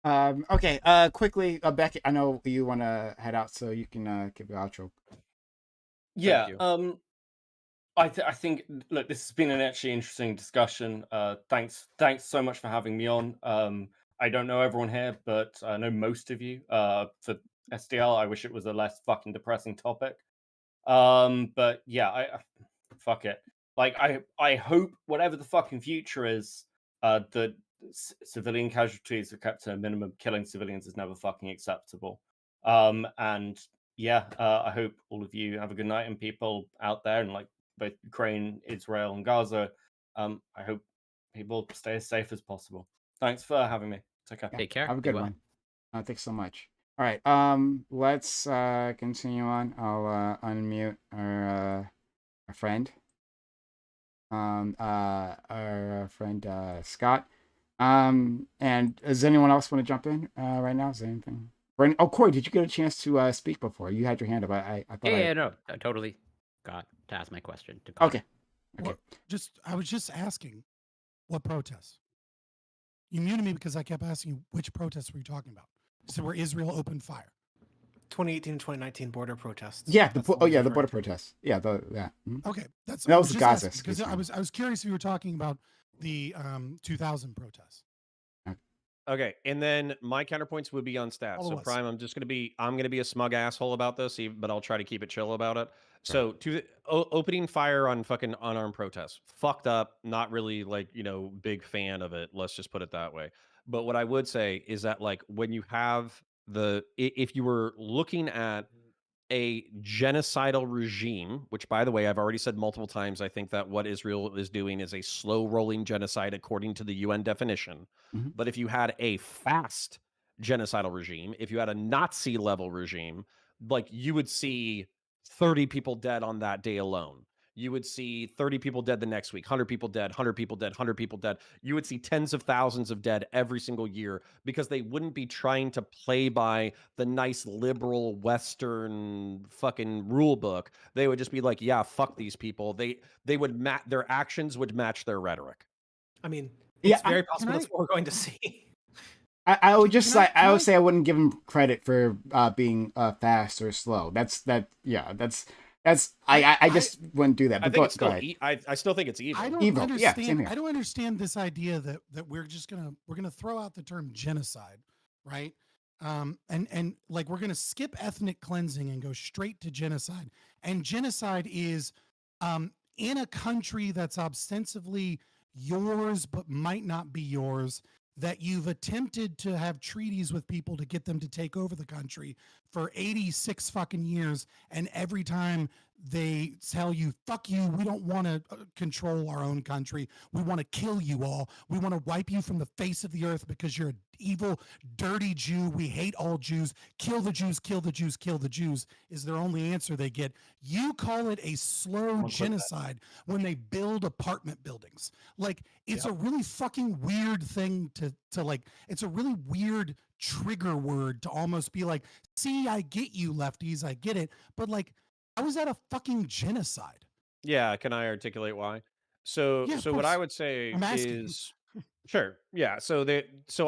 Okay. Quickly, Becky, I know you want to head out, so you can give your outro. Yeah. I think, look, this has been an actually interesting discussion. Thanks so much for having me on. I don't know everyone here, but I know most of you. For SDL, I wish it was a less fucking depressing topic. But yeah, I fuck it. Like, I hope whatever the fucking future is, that civilian casualties are kept to a minimum. Killing civilians is never fucking acceptable. And yeah, I hope all of you have a good night, and people out there and like both Ukraine, Israel, and Gaza, I hope people stay as safe as possible. Thanks for having me. Take care. Yeah, Take care. have a good one. Thanks so much. All right. Let's continue on. I'll unmute our friend. Our friend Scott. And does anyone else want to jump in right now? Is there anything? Oh, Corey, did you get a chance to speak before? You had your hand up. I thought. Yeah, no, I totally got to ask my question. Okay. Okay. I was just asking, what protests? You muted me because I kept asking you which protests were you talking about? So where Israel opened fire. 2018 and 2019 border protests. Yeah, the border protests. Yeah, Okay, that was Gaza. Because I was curious if you were talking about the 2000 protests. Okay, and then my counterpoints would be on stats. So Prime, I'm gonna be a smug asshole about this, but I'll try to keep it chill about it. So opening fire on fucking unarmed protests, fucked up. Not really like big fan of it. Let's just put it that way. But what I would say is that like when you have if you were looking at a genocidal regime, which by the way, I've already said multiple times, I think that what Israel is doing is a slow rolling genocide according to the UN definition. Mm-hmm. But if you had a fast genocidal regime, if you had a Nazi level regime, like you would see 30 people dead on that day alone. You would see 30 people dead the next week, 100 people dead, 100 people dead, 100 people dead. You would see tens of thousands of dead every single year because they wouldn't be trying to play by the nice liberal Western fucking rule book. They would just be like, yeah, fuck these people. They would their actions would match their rhetoric. I mean, it's very possible that's what we're going to see. I would just I would say I wouldn't give him credit for being fast or slow. That's That's I just wouldn't do that. I But think go it's go still. ahead. I still think it's evil. I don't Evil. Yeah, understand. same here. I don't understand this idea that we're gonna throw out the term genocide, right? And like we're gonna skip ethnic cleansing and go straight to genocide. And genocide is in a country that's ostensibly yours but might not be yours, that you've attempted to have treaties with people to get them to take over the country for 86 fucking years, and every time they tell you, fuck you, we don't want to control our own country, we want to kill you all, we want to wipe you from the face of the earth because you're an evil, dirty Jew, we hate all Jews, kill the Jews, kill the Jews, kill the Jews, is their only answer they get. You call it a slow genocide when they build apartment buildings. Like, it's a really fucking weird thing to like, it's a really weird trigger word to almost be like, see, I get you lefties, I get it, but like, how is that a fucking genocide? Yeah, can I articulate why? So Yeah, of so what I course. would say I'm asking. is sure. Yeah, so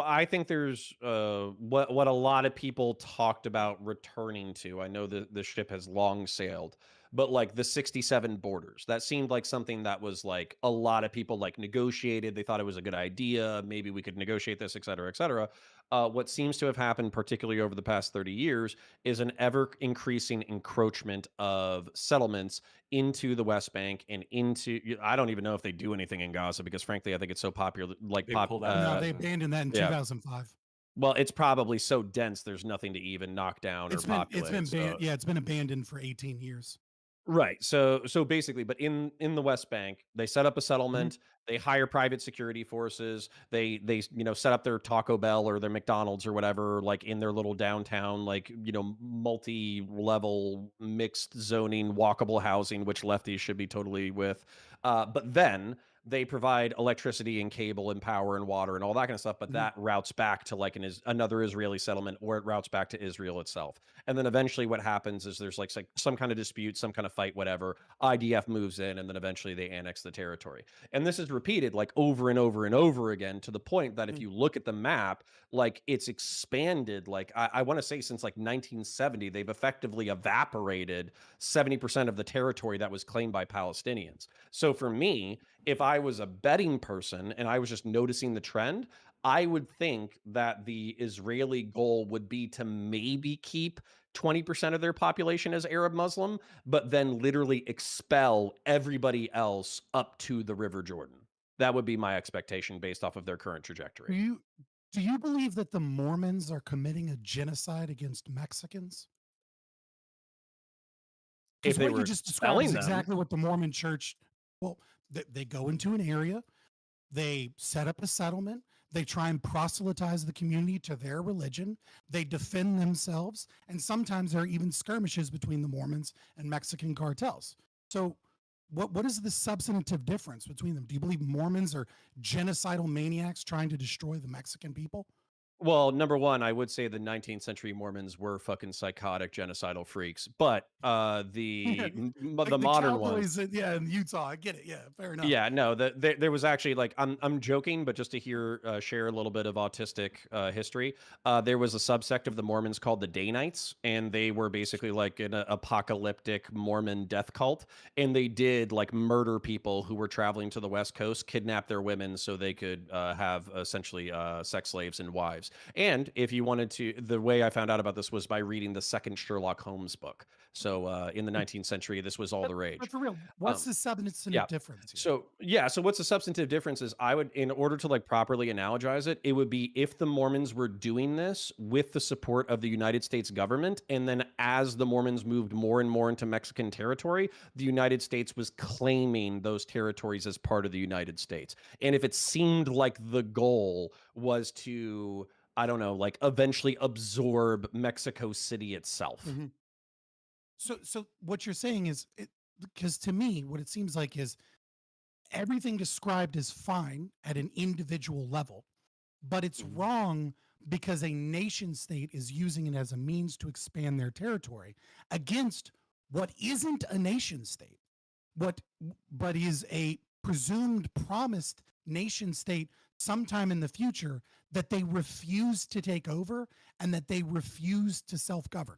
I think there's what a lot of people talked about returning to. I know that the ship has long sailed, but like the 67 borders. That seemed like something that was like a lot of people like negotiated. They thought it was a good idea. Maybe we could negotiate this, et cetera, et cetera. What seems to have happened, particularly over the past 30 years, is an ever increasing encroachment of settlements into the West Bank and into I don't even know if they do anything in Gaza because frankly I think it's so popular like They pulled out. No, they abandoned that in yeah. 2005. Well, it's probably so dense there's nothing to even knock down or It's been populate. it's been abandoned for 18 years. Right. So basically, but in the West Bank, they set up a settlement. They hire private security forces. They set up their Taco Bell or their McDonald's or whatever, like in their little downtown, like multi-level mixed zoning, walkable housing, which lefties should be totally with. But then they provide electricity and cable and power and water and all that kind of stuff. But that routes back to like another Israeli settlement, or it routes back to Israel itself. And then eventually what happens is there's like some kind of dispute, some kind of fight, whatever. IDF moves in and then eventually they annex the territory. And this is repeated like over and over and over again to the point that if you look at the map, like it's expanded, like I want to say since like 1970, they've effectively evaporated 70% of the territory that was claimed by Palestinians. So for me, if I was a betting person and I was just noticing the trend, I would think that the Israeli goal would be to maybe keep 20% of their population as Arab Muslim, but then literally expel everybody else up to the River Jordan. That would be my expectation based off of their current trajectory. Do you believe that the Mormons are committing a genocide against Mexicans? If Because they what were you just described is expelling them, exactly what the Mormon church, well, they go into an area, they set up a settlement, they try and proselytize the community to their religion, they defend themselves, and sometimes there are even skirmishes between the Mormons and Mexican cartels. So what is the substantive difference between them? Do you believe Mormons are genocidal maniacs trying to destroy the Mexican people? well, number one, I would say the 19th century Mormons were fucking psychotic genocidal freaks, but the Like the the modern cowboys ones, in Utah. I get it. Yeah, fair enough. yeah, no, there was actually like I'm joking, but just to share a little bit of autistic history, there was a subsect of the Mormons called the Danites, and they were basically like an apocalyptic Mormon death cult, and they did like murder people who were traveling to the West Coast, kidnap their women so they could have essentially sex slaves and wives. And if you wanted to, the way I found out about this was by reading the second Sherlock Holmes book. So in the 19th century, this was all the rage. But for real, what's the substantive Yeah. difference here? So what's the substantive difference is I would, in order to like properly analogize it, it would be if the Mormons were doing this with the support of the United States government, and then as the Mormons moved more and more into Mexican territory, the United States was claiming those territories as part of the United States. And if it seemed like the goal was to, I don't know, like eventually absorb Mexico City itself. So what you're saying is, because to me, what it seems like is everything described is fine at an individual level, but it's wrong because a nation state is using it as a means to expand their territory against what isn't a nation state, but is a presumed promised nation state sometime in the future that they refuse to take over and that they refuse to self-govern.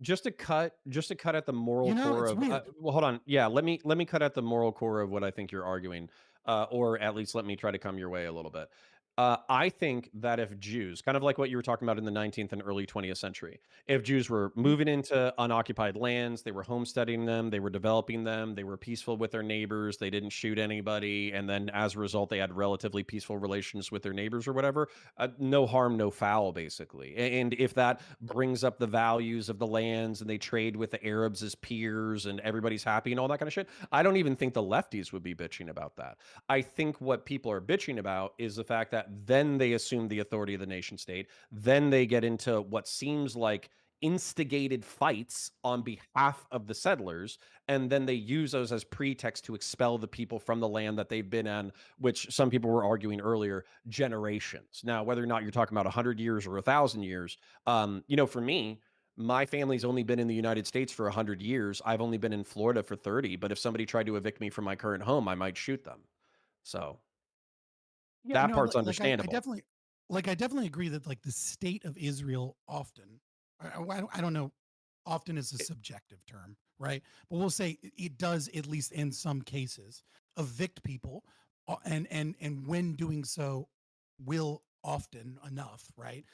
just to cut at the moral core It's of weird. well, hold on. Yeah, let me cut at the moral core of what I think you're arguing, or at least let me try to come your way a little bit. I think that if Jews, kind of like what you were talking about in the 19th and early 20th century, if Jews were moving into unoccupied lands, they were homesteading them, they were developing them, they were peaceful with their neighbors, they didn't shoot anybody, and then as a result, they had relatively peaceful relations with their neighbors or whatever, no harm, no foul, basically. And if that brings up the values of the lands and they trade with the Arabs as peers and everybody's happy and all that kind of shit, I don't even think the lefties would be bitching about that. I think what people are bitching about is the fact that then they assume the authority of the nation state. Then they get into what seems like instigated fights on behalf of the settlers, and then they use those as pretext to expel the people from the land that they've been on, which some people were arguing earlier, generations. Now, whether or not you're talking about 100 years or 1,000 years, for me, my family's only been in the United States for 100 years. I've only been in Florida for 30, but if somebody tried to evict me from my current home, I might shoot them. So Yeah, that no, part's I understandable. definitely agree that like the state of Israel often, I don't know, often is a subjective term, right? But we'll say it does, at least in some cases, evict people, and when doing so, will often enough, right,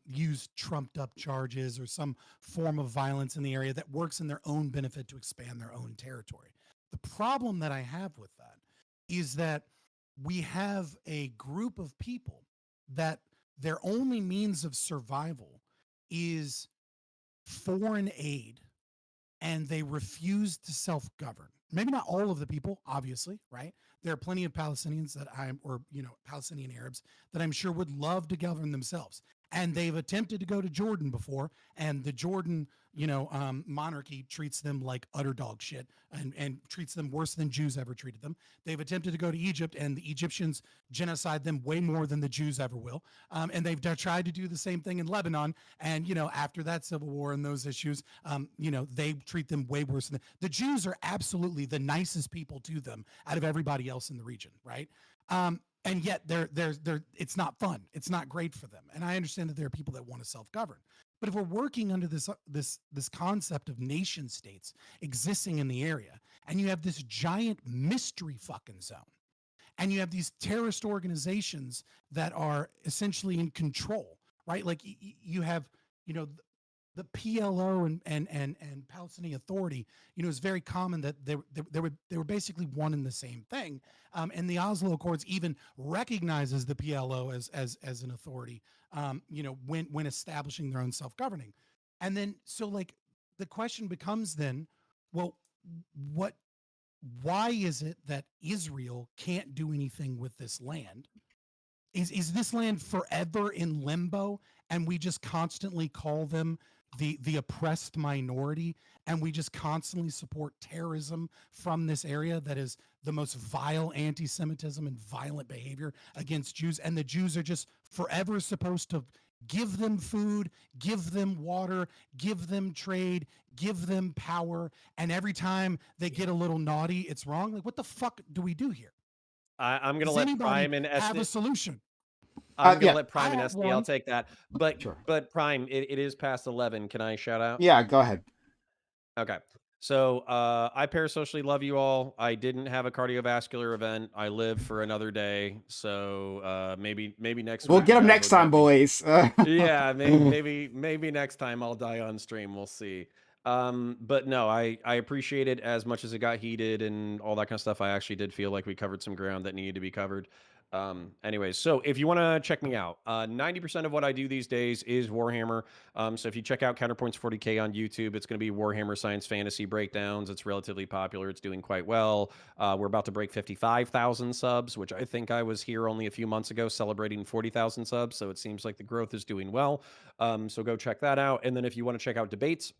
use trumped up charges or some form of violence in the area that works in their own benefit to expand their own territory. The problem that I have with that is that we have a group of people that their only means of survival is foreign aid, and they refuse to self-govern. Maybe not all of the people, obviously, right? There are plenty of Palestinians or Palestinian Arabs that I'm sure would love to govern themselves. And they've attempted to go to Jordan before, and the Jordan, monarchy treats them like utter dog shit, and treats them worse than Jews ever treated them. They've attempted to go to Egypt, and the Egyptians genocide them way more than the Jews ever will. And they've tried to do the same thing in Lebanon. And after that civil war and those issues, they treat them way worse than the Jews are absolutely the nicest people to them out of everybody else in the region, right? And yet they're it's not fun. It's not great for them. And I understand that there are people that want to self-govern. But if we're working under this concept of nation states existing in the area, and you have this giant mystery fucking zone, and you have these terrorist organizations that are essentially in control, right? Like you have, the PLO and Palestinian Authority, it's very common that they were basically one and the same thing. And the Oslo Accords even recognizes the PLO as an authority, when establishing their own self-governing. And then so like the question becomes then, well, why is it that Israel can't do anything with this land? Is this land forever in limbo, and we just constantly call them the oppressed minority, and we just constantly support terrorism from this area that is the most vile anti-Semitism and violent behavior against Jews, and the Jews are just forever supposed to give them food, give them water, give them trade, give them power, and every time they get a little naughty, it's wrong? Like, what the fuck do we do here? I'm gonna Does let anybody Prime and have a SD. solution? I'm gonna Yeah, let Prime I and have SDL one. take that. sure. But Prime, it is past 11. Can I shout out? Yeah, go ahead. Okay. So I parasocially love you all. I didn't have a cardiovascular event. I live for another day. So maybe next We'll week you get them guys next will time, get me. boys. Yeah, maybe next time I'll die on stream. We'll see. But no, I appreciate it as much as it got heated and all that kind of stuff. I actually did feel like we covered some ground that needed to be covered. Anyways, so if you want to check me out, 90% of what I do these days is Warhammer. So if you check out Counterpoints 40K on YouTube, it's going to be Warhammer Science Fantasy breakdowns. It's relatively popular. It's doing quite well. We're about to break 55,000 subs, which I think I was here only a few months ago celebrating 40,000 subs. So it seems like the growth is doing well. So go check that out. And then if you want to check out debates,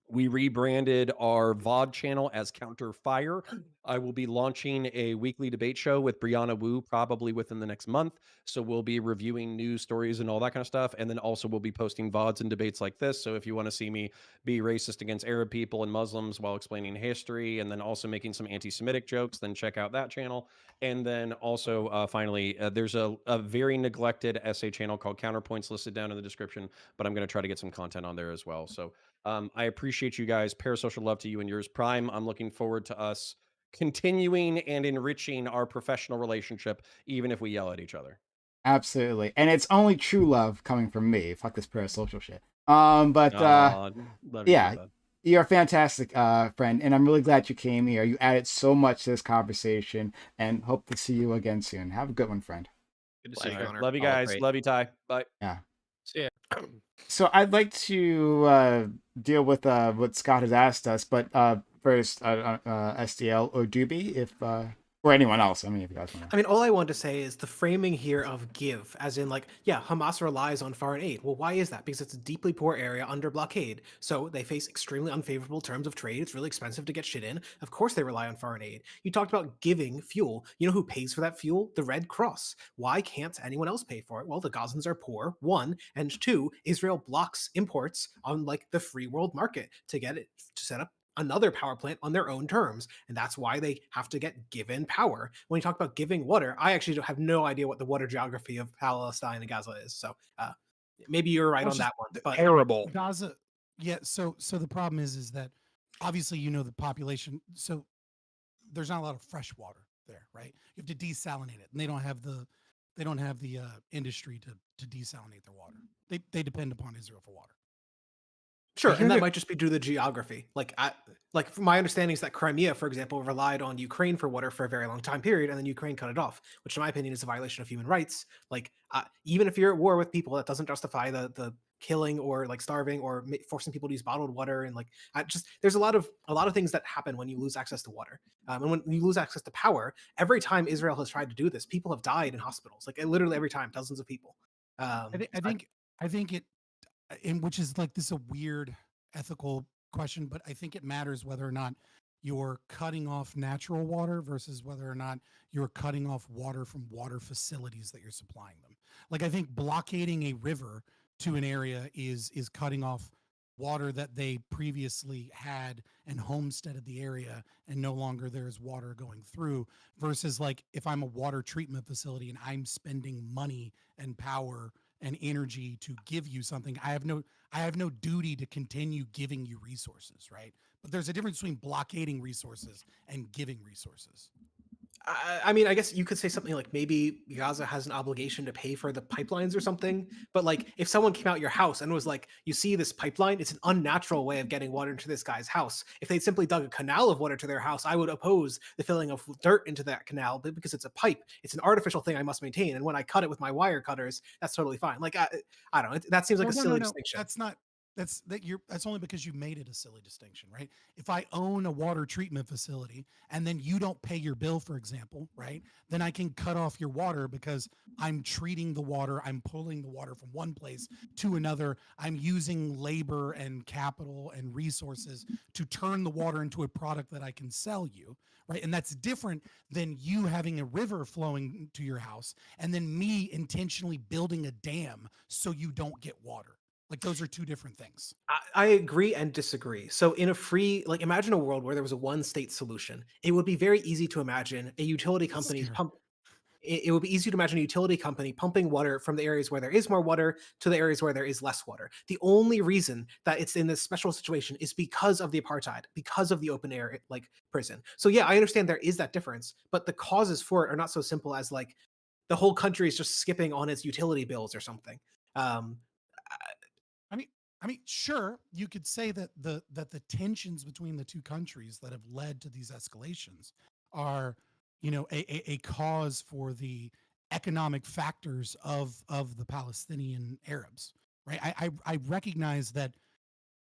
we rebranded our VOD channel as Counter Fire. I will be launching a weekly debate show with Brianna Wu probably within the next month. So we'll be reviewing news stories and all that kind of stuff. And then also we'll be posting VODs and debates like this. So if you want to see me be racist against Arab people and Muslims while explaining history and then also making some anti-Semitic jokes, then check out that channel. And then also, finally, there's a very neglected essay channel called Counterpoints listed down in the description, but I'm going to try to get some content on there as well. So I appreciate you guys. Parasocial love to you and yours, Prime. I'm looking forward to us continuing and enriching our professional relationship, even if we yell at each other. Absolutely. And it's only true love coming from me. Fuck this parasocial shit. But Love you yeah, too, bud. you're a fantastic friend, and I'm really glad you came here. You added so much to this conversation, and hope to see you again soon. Have a good one, friend. Good to see you, Pleasure. Connor. Love you All guys. great. Love you, Ty. Bye. Yeah. See ya. So I'd like to deal with what Scott has asked us, but first, SDL or Doobie, if or anyone else. I mean, if you guys want I mean, all I want to say is the framing here of give, as in, like, yeah, Hamas relies on foreign aid. Well, why is that? Because it's a deeply poor area under blockade. So they face extremely unfavorable terms of trade. It's really expensive to get shit in. Of course, they rely on foreign aid. You talked about giving fuel. You know who pays for that fuel? The Red Cross. Why can't anyone else pay for it? Well, the Gazans are poor, one. And two, Israel blocks imports on, like, the free world market to get it to set up another power plant on their own terms, and that's why they have to get given power. When you talk about giving water, I actually have no idea what the water geography of Palestine and Gaza is, so maybe you're right on that one. But Terrible. Gaza, yeah. So the problem is that obviously the population. So there's not a lot of fresh water there, right? You have to desalinate it, and they don't have the industry to desalinate their water. They depend upon Israel for water. sure, You're and that the- might just be due to the geography. Like from my understanding is that Crimea, for example, relied on Ukraine for water for a very long time period, and then Ukraine cut it off, which, in my opinion, is a violation of human rights. Like, even if you're at war with people, that doesn't justify the killing or like starving or forcing people to use bottled water. And like, there's a lot of things that happen when you lose access to water, and when you lose access to power. Every time Israel has tried to do this, people have died in hospitals. Like literally every time, dozens of people. I think it, and which is like this a weird ethical question, but I think it matters whether or not you're cutting off natural water versus whether or not you're cutting off water from water facilities that you're supplying them. Like I think blockading a river to an area is cutting off water that they previously had and homesteaded the area, and no longer there's water going through, versus like if I'm a water treatment facility and I'm spending money and power and energy to give you something, I have no duty to continue giving you resources, right? But there's a difference between blockading resources and giving resources. I mean, I guess you could say something like maybe Gaza has an obligation to pay for the pipelines or something. But like, if someone came out your house and was like, "You see this pipeline? It's an unnatural way of getting water into this guy's house." If they simply dug a canal of water to their house, I would oppose the filling of dirt into that canal, but because it's a pipe, it's an artificial thing I must maintain. And when I cut it with my wire cutters, that's totally fine. Like, I don't know. That seems like a silly distinction. That's not. That's only because you made it a silly distinction, right? If I own a water treatment facility and then you don't pay your bill, for example, right? Then I can cut off your water because I'm treating the water, I'm pulling the water from one place to another. I'm using labor and capital and resources to turn the water into a product that I can sell you, right? And that's different than you having a river flowing to your house and then me intentionally building a dam so you don't get water. Like those are two different things. I agree and disagree. So in a free, like imagine a world where there was a one state solution. It would be very easy to imagine a utility company it would be easy to imagine a utility company pumping water from the areas where there is more water to the areas where there is less water. The only reason that it's in this special situation is because of the apartheid, because of the open air like prison. So yeah, I understand there is that difference, but the causes for it are not so simple as like the whole country is just skipping on its utility bills or something. I mean, sure, you could say that the tensions between the two countries that have led to these escalations are, a cause for the economic factors of the Palestinian Arabs, right? I recognize that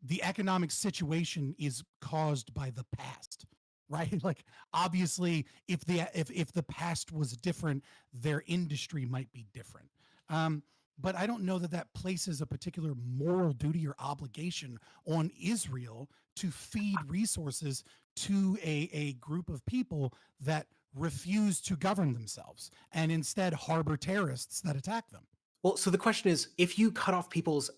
the economic situation is caused by the past, right? Like obviously, if the past was different, their industry might be different. But I don't know that places a particular moral duty or obligation on Israel to feed resources to a group of people that refuse to govern themselves and instead harbor terrorists that attack them. Well, so the question is, if you cut off people's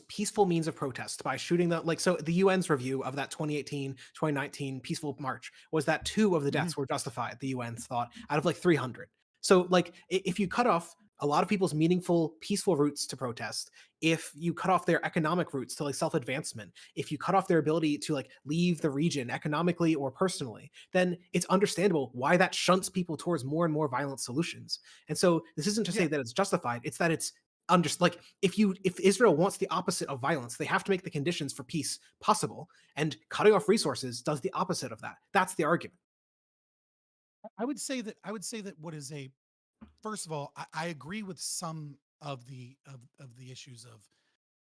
peaceful means of protest by shooting them, so the UN's review of that 2018, 2019 peaceful march was that 2 of the deaths were justified, the UN thought, out of like 300. So if you cut off a lot of people's meaningful, peaceful routes to protest, if you cut off their economic routes to self-advancement, if you cut off their ability to leave the region economically or personally, then it's understandable why that shunts people towards more and more violent solutions. And so this isn't to say that it's justified, it's that it's if Israel wants the opposite of violence, they have to make the conditions for peace possible, and cutting off resources does the opposite of that. That's the argument. I would say that what is first of all, I agree with some of the issues of,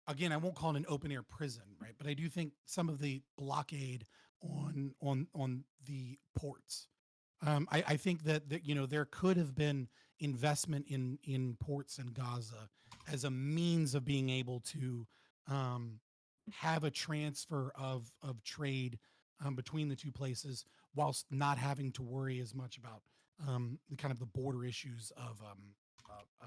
again, I won't call it an open air prison, right? But I do think some of the blockade on the ports. I think that there could have been investment in ports in Gaza as a means of being able to have a transfer of trade between the two places, whilst not having to worry as much about the kind of the border issues of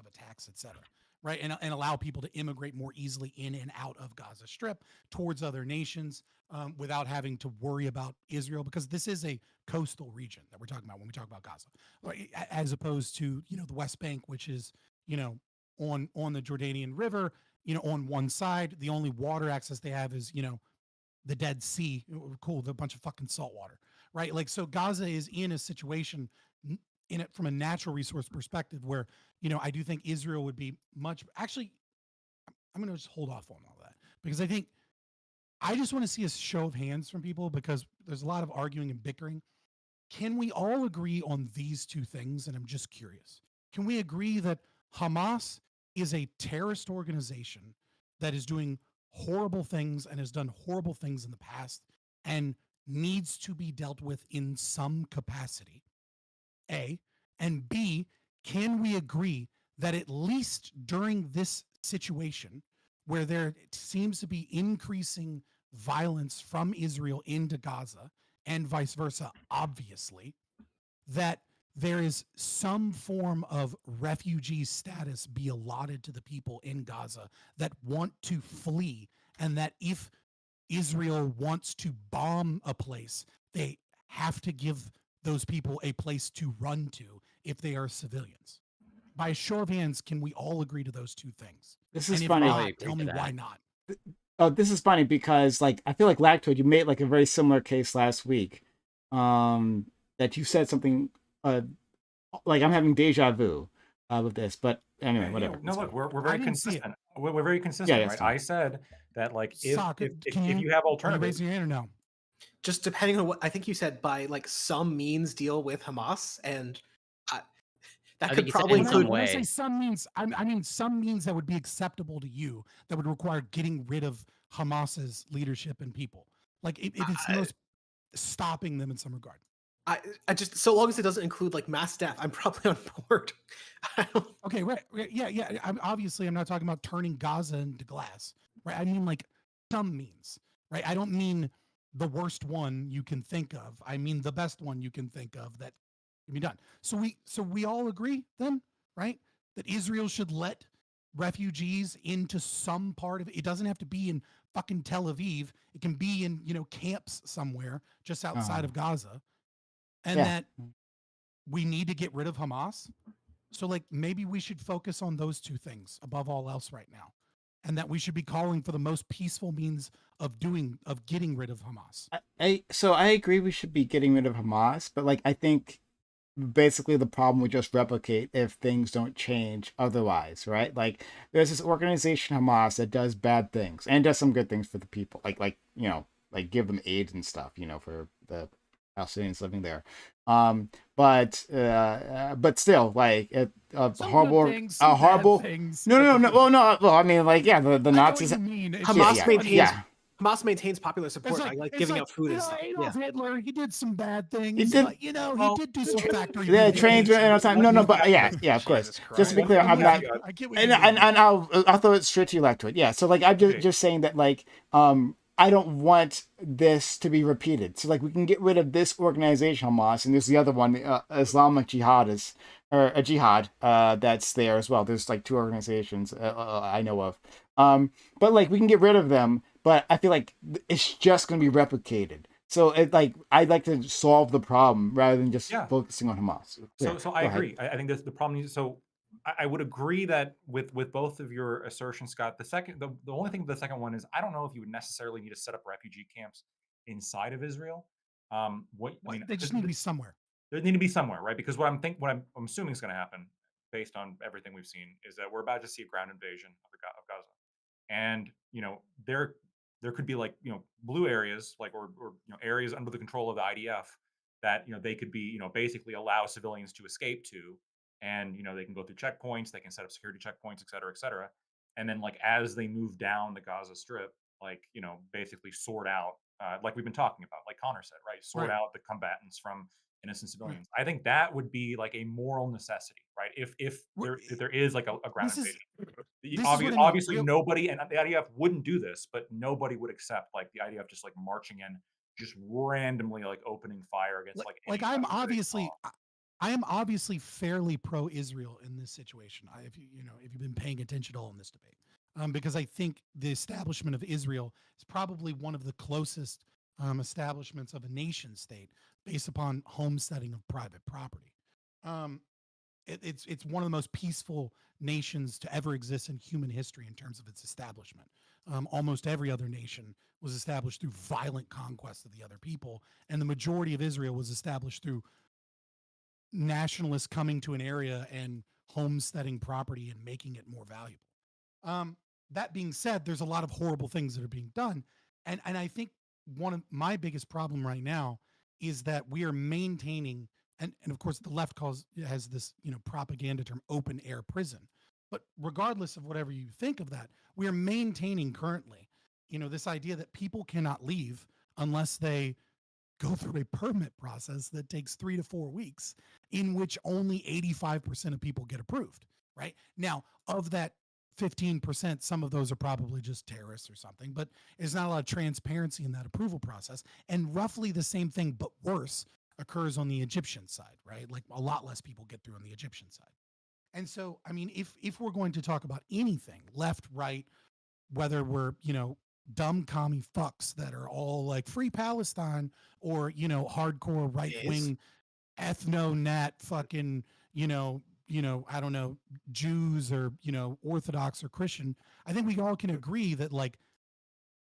attacks, etc. Right, and allow people to immigrate more easily in and out of Gaza Strip towards other nations without having to worry about Israel, because this is a coastal region that we're talking about when we talk about Gaza, as opposed to the West Bank, which is on the Jordanian River, on one side. The only water access they have is the Dead Sea. Cool, a bunch of fucking salt water, right? So Gaza is in a situation in it from a natural resource perspective where I do think Israel would be much. Actually, I'm going to just hold off on all that, because I just want to see a show of hands from people, because there's a lot of arguing and bickering. Can we all agree on these two things? And I'm just curious. Can we agree that Hamas is a terrorist organization that is doing horrible things and has done horrible things in the past and needs to be dealt with in some capacity? A. And B, can we agree that at least during this situation, where there seems to be increasing violence from Israel into Gaza and vice versa, obviously, that there is some form of refugee status be allotted to the people in Gaza that want to flee, and that if Israel wants to bomb a place, they have to give those people a place to run to if they are civilians? By a show of hands, can we all agree to those two things? This is and if funny. not, tell me why not. Oh, this is funny because I feel like Lactoid, you made a very similar case last week. That you said something I'm having deja vu with this, but anyway, whatever. No, look, we're very consistent. We're very consistent, right? I said that if you have alternatives, raising your hand or no? Just depending on what I think you said, by some means deal with Hamas, and that could probably include. When I say some means, I mean some means that would be acceptable to you, that would require getting rid of Hamas's leadership and people. If it's stopping them in some regard. I just, so long as it doesn't include mass death, I'm probably on board. Okay, right, yeah. I'm not talking about turning Gaza into glass, right? I mean some means, right? I don't mean the worst one you can think of. I mean the best one you can think of that can be done. So we all agree then, right, that Israel should let refugees into some part of it. It doesn't have to be in fucking Tel Aviv. It can be in camps somewhere just outside of Gaza. And that we need to get rid of Hamas. So maybe we should focus on those two things above all else right now. And that we should be calling for the most peaceful means of getting rid of Hamas. I agree we should be getting rid of Hamas, but I think basically the problem would just replicate if things don't change otherwise, right? There's this organization Hamas that does bad things and does some good things for the people, give them aid and stuff, for the Palestinians living there. But still, horrible things. No. Well, I mean, the Nazis. Hamas maintains popular support by giving out food and stuff. Adolf Hitler, he did some bad things. He did do some factory. Yeah, trains ran out of time. No, but yeah, of course. Just to be clear, I'm not. And I'll throw it straight to you, Lactoid. Yeah, so I'm just saying that I don't want this to be repeated. So like we can get rid of this organization Hamas, and there's the other one, Islamic Jihad is or a jihad that's there as well. There's like two organizations I know of. But like we can get rid of them, but I feel like it's just going to be replicated. So it like I'd like to solve the problem rather than just focusing on Hamas. So I agree. I think that's the problem. So I would agree that with both of your assertions, Scott. The only thing with the second one is I don't know if you would necessarily need to set up refugee camps inside of Israel. They just need to be somewhere. They need to be somewhere, right? Because what I'm assuming is going to happen, based on everything we've seen, is that we're about to see a ground invasion of Gaza, and there could be like blue areas like or areas under the control of the IDF that they could be basically allow civilians to escape to, and they can go through checkpoints, they can set up security checkpoints, et cetera, and then like as they move down the Gaza Strip, like basically sort out like we've been talking about, like Connor said, right? Sort out the combatants from innocent civilians. I think that would be like a moral necessity, right? If there is like a ground invasion. Obviously nobody, and the IDF wouldn't do this, but nobody would accept like the IDF just like marching in, just randomly like opening fire against like I am obviously fairly pro-Israel in this situation. If you've been paying attention at all in this debate, because I think the establishment of Israel is probably one of the closest establishments of a nation state based upon homesteading of private property. It's one of the most peaceful nations to ever exist in human history in terms of its establishment. Almost every other nation was established through violent conquest of the other people, and the majority of Israel was established through nationalists coming to an area and homesteading property and making it more valuable. That being said, there's a lot of horrible things that are being done, and I think one of my biggest problem right now is that we are maintaining, and of course the left has this propaganda term open air prison, but regardless of whatever you think of that, we are maintaining currently this idea that people cannot leave unless they go through a permit process that takes 3 to 4 weeks, in which only 85% of people get approved. Right now, of that 15%, some of those are probably just terrorists or something, but there's not a lot of transparency in that approval process. And roughly the same thing, but worse, occurs on the Egyptian side, right? Like a lot less people get through on the Egyptian side. And so, I mean, if we're going to talk about anything, left, right, whether we're, dumb commie fucks that are all like free Palestine or, hardcore right wing ethno-nat fucking, I don't know, Jews or, Orthodox or Christian, I think we all can agree that like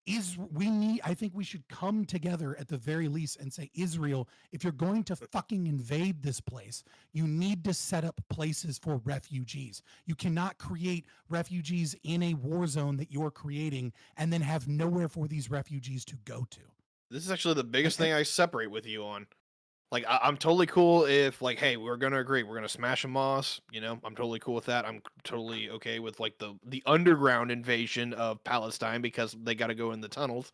I think we should come together at the very least and say, Israel, if you're going to fucking invade this place, you need to set up places for refugees. You cannot create refugees in a war zone that you're creating and then have nowhere for these refugees to go to. This is actually the biggest thing I separate with you on. Like, I'm totally cool if, like, hey, we're going to agree. We're going to smash Hamas. I'm totally cool with that. I'm totally okay with, like, the underground invasion of Palestine because they got to go in the tunnels.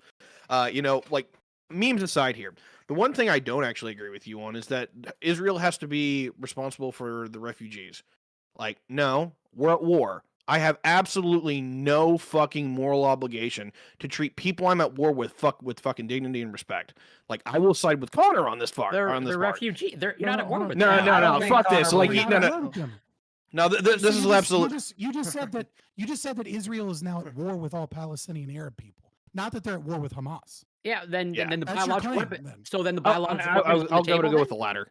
Like, memes aside here, the one thing I don't actually agree with you on is that Israel has to be responsible for the refugees. Like, no, we're at war. I have absolutely no fucking moral obligation to treat people I'm at war with fucking dignity and respect. Like, I will side with Connor on this part. They're refugee. You're not at war with them. No. Fuck this. Like, no. No, this is absolutely. You just said that Israel is now at war with all Palestinian Arab people. Not that they're at war with Hamas. Yeah. Then the biological weapon. Then. So then the biological weapon. I'll go with the latter.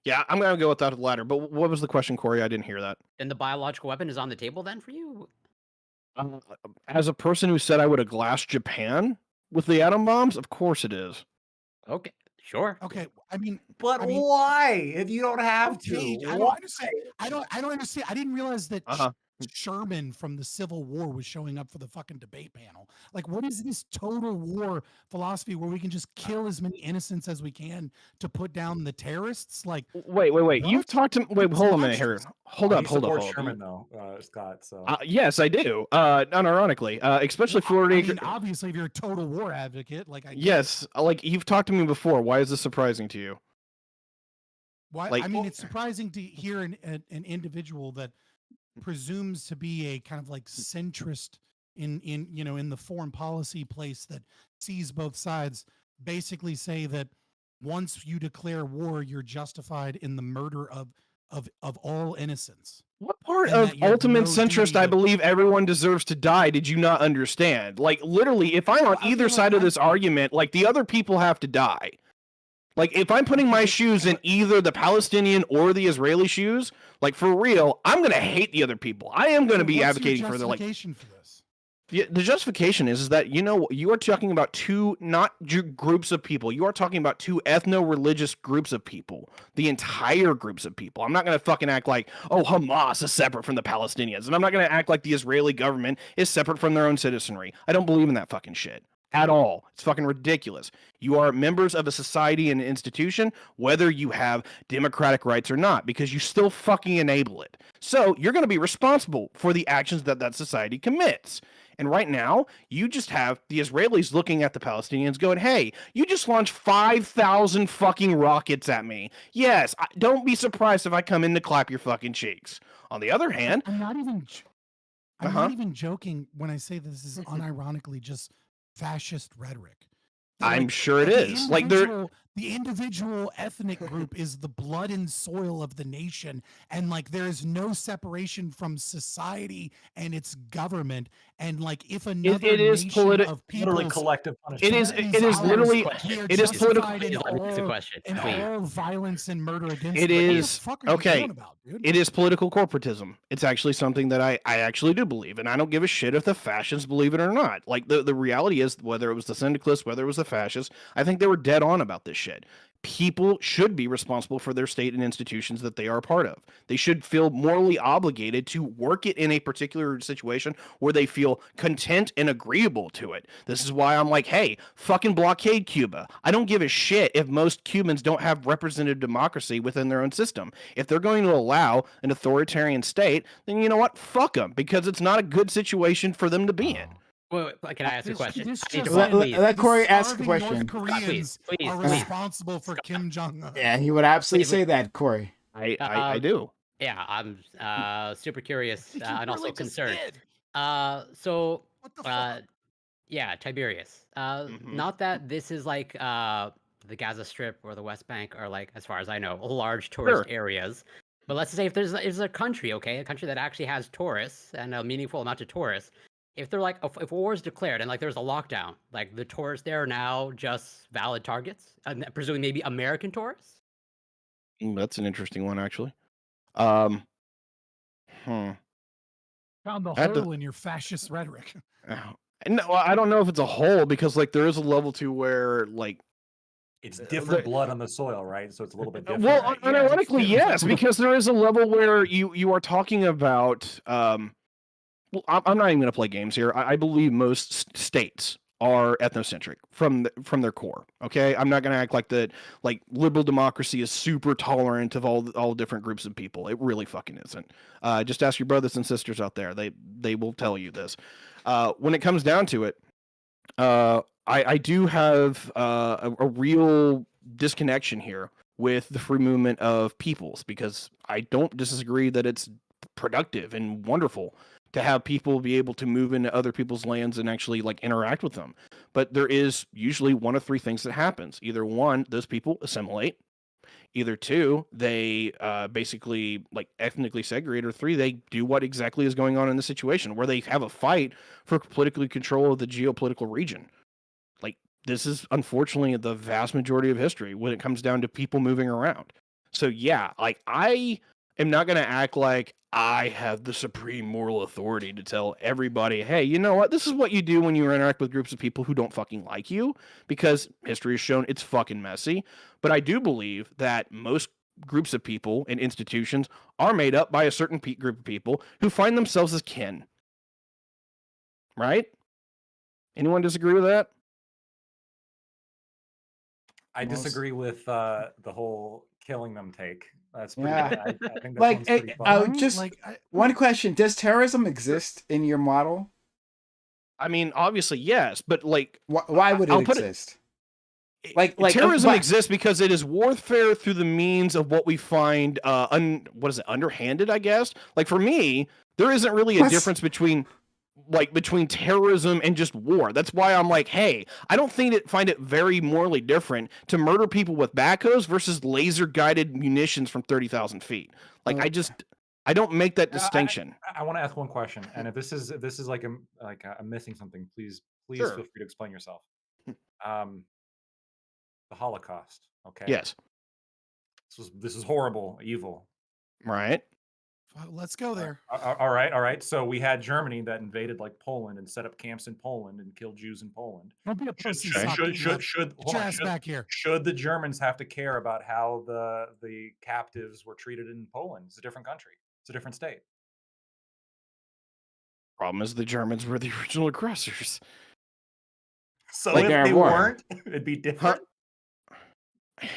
Yeah, I'm going to go with that latter. But what was the question, Corey? I didn't hear that. And the biological weapon is on the table then for you? As a person who said I would have glassed Japan with the atom bombs, of course it is. Okay, sure. Okay, I mean, why? If you don't have to, I don't understand. I don't understand. I didn't realize that Sherman from the Civil War was showing up for the fucking debate panel. Like, what is this total war philosophy where we can just kill as many innocents as we can to put down the terrorists? Like, wait. You've talked to hold on a minute here. Hold up. Sherman though, Scott. So yes, I do. Unironically, especially Florida. I mean, obviously, if you're a total war advocate, like yes, like you've talked to me before. Why is this surprising to you? Why? I mean, it's surprising to hear an individual that presumes to be a kind of like centrist in in the foreign policy place that sees both sides basically say that once you declare war, you're justified in the murder of all innocents. What part And of that you have ultimate no centrist duty I to- believe everyone deserves to die did you not understand? Like, literally, if I'm on Well, either side of this argument, like, the other people have to die. Like, if I'm putting my shoes in either the Palestinian or the Israeli shoes, like, for real, I'm going to hate the other people. I am going to be advocating for the, like... justification for this? The justification is that, you are talking about two, not groups of people. You are talking about two ethno-religious groups of people. The entire groups of people. I'm not going to fucking act like, oh, Hamas is separate from the Palestinians. And I'm not going to act like the Israeli government is separate from their own citizenry. I don't believe in that fucking shit. At all. It's fucking ridiculous. You are members of a society and an institution, whether you have democratic rights or not, because you still fucking enable it. So you're going to be responsible for the actions that that society commits. And right now, you just have the Israelis looking at the Palestinians going, hey, you just launched 5,000 fucking rockets at me. Yes, don't be surprised if I come in to clap your fucking cheeks. On the other hand... I'm not even joking when I say this is unironically just fascist rhetoric. I'm sure it is. Like, the individual ethnic group is the blood and soil of the nation, and like there is no separation from society and its government. And like if another it is nation of people, literally collective punishment. It is literally it is political. In all violence and murder against it is what the fuck are you talking about, dude? It is political corporatism. It's actually something that I actually do believe, and I don't give a shit if the fascists believe it or not. Like the reality is, whether it was the syndicalists, whether it was the fascists, I think they were dead on about this shit. People should be responsible for their state and institutions that they are a part of. They should feel morally obligated to work it in a particular situation where they feel content and agreeable to it. This is why I'm like, hey, fucking blockade Cuba. I don't give a shit if most Cubans don't have representative democracy within their own system. If they're going to allow an authoritarian state, then you know what? Fuck them, because it's not a good situation for them to be in. Wait, can I ask a question? Let Corey ask a question. North Koreans are responsible for Kim Jong-un. Yeah, he would absolutely say that, Corey. I do. Yeah, I'm super curious and also concerned. Yeah, Tiberius. Not that this is like the Gaza Strip or the West Bank are like, as far as I know, large tourist areas. But let's say if there's a country, okay, a country that actually has tourists and a meaningful amount of tourists. If they're like, if war is declared and like there's a lockdown, like the tourists there are now just valid targets, presuming maybe American tourists. That's an interesting one, actually. Found the hole in your fascist rhetoric. No, I don't know if it's a hole, because like there is a level to where like it's different blood on the soil, right? So it's a little bit different. Well, ironically, yes, because there is a level where you are talking about. Well, I'm not even going to play games here. I believe most states are ethnocentric from their core. Okay, I'm not going to act like that. Like liberal democracy is super tolerant of all different groups of people. It really fucking isn't. Just ask your brothers and sisters out there. They will tell you this. When it comes down to it, I do have a real disconnection here with the free movement of peoples, because I don't disagree that it's productive and wonderful to have people be able to move into other people's lands and actually like interact with them. But there is usually one of three things that happens. Either one, those people assimilate. Either two, they basically like ethnically segregate, or three, they do what exactly is going on in the situation, where they have a fight for political control of the geopolitical region. Like this is unfortunately the vast majority of history when it comes down to people moving around. So yeah, like I am not going to act like I have the supreme moral authority to tell everybody, hey, you know what? This is what you do when you interact with groups of people who don't fucking like you, because history has shown it's fucking messy. But I do believe that most groups of people and institutions are made up by a certain group of people who find themselves as kin. Right? Anyone disagree with that? I disagree with the whole killing them take. That's pretty. Yeah. I think that Like, one's pretty fun. just one question: does terrorism exist in your model? I mean, obviously, yes, but like, why would it exist? Like terrorism exists because it is warfare through the means of what we find underhanded, I guess. Like for me, there isn't really a difference between like between terrorism and just war. That's why I'm like, hey, I don't find it very morally different to murder people with backhoes versus laser guided munitions from 30,000 feet. Like I don't make that distinction. I want to ask one question, and if this is like I'm missing something, please Sure. feel free to explain yourself. The Holocaust. Okay. Yes. This is horrible, evil. Right. Well, let's go there. All right. So we had Germany that invaded like Poland and set up camps in Poland and killed Jews in Poland. Don't be a pussy. Should Get your ass back here. Should the Germans have to care about how the captives were treated in Poland? It's a different country. It's a different state. Problem is the Germans were the original aggressors. So Like if they war. weren't, it'd be different.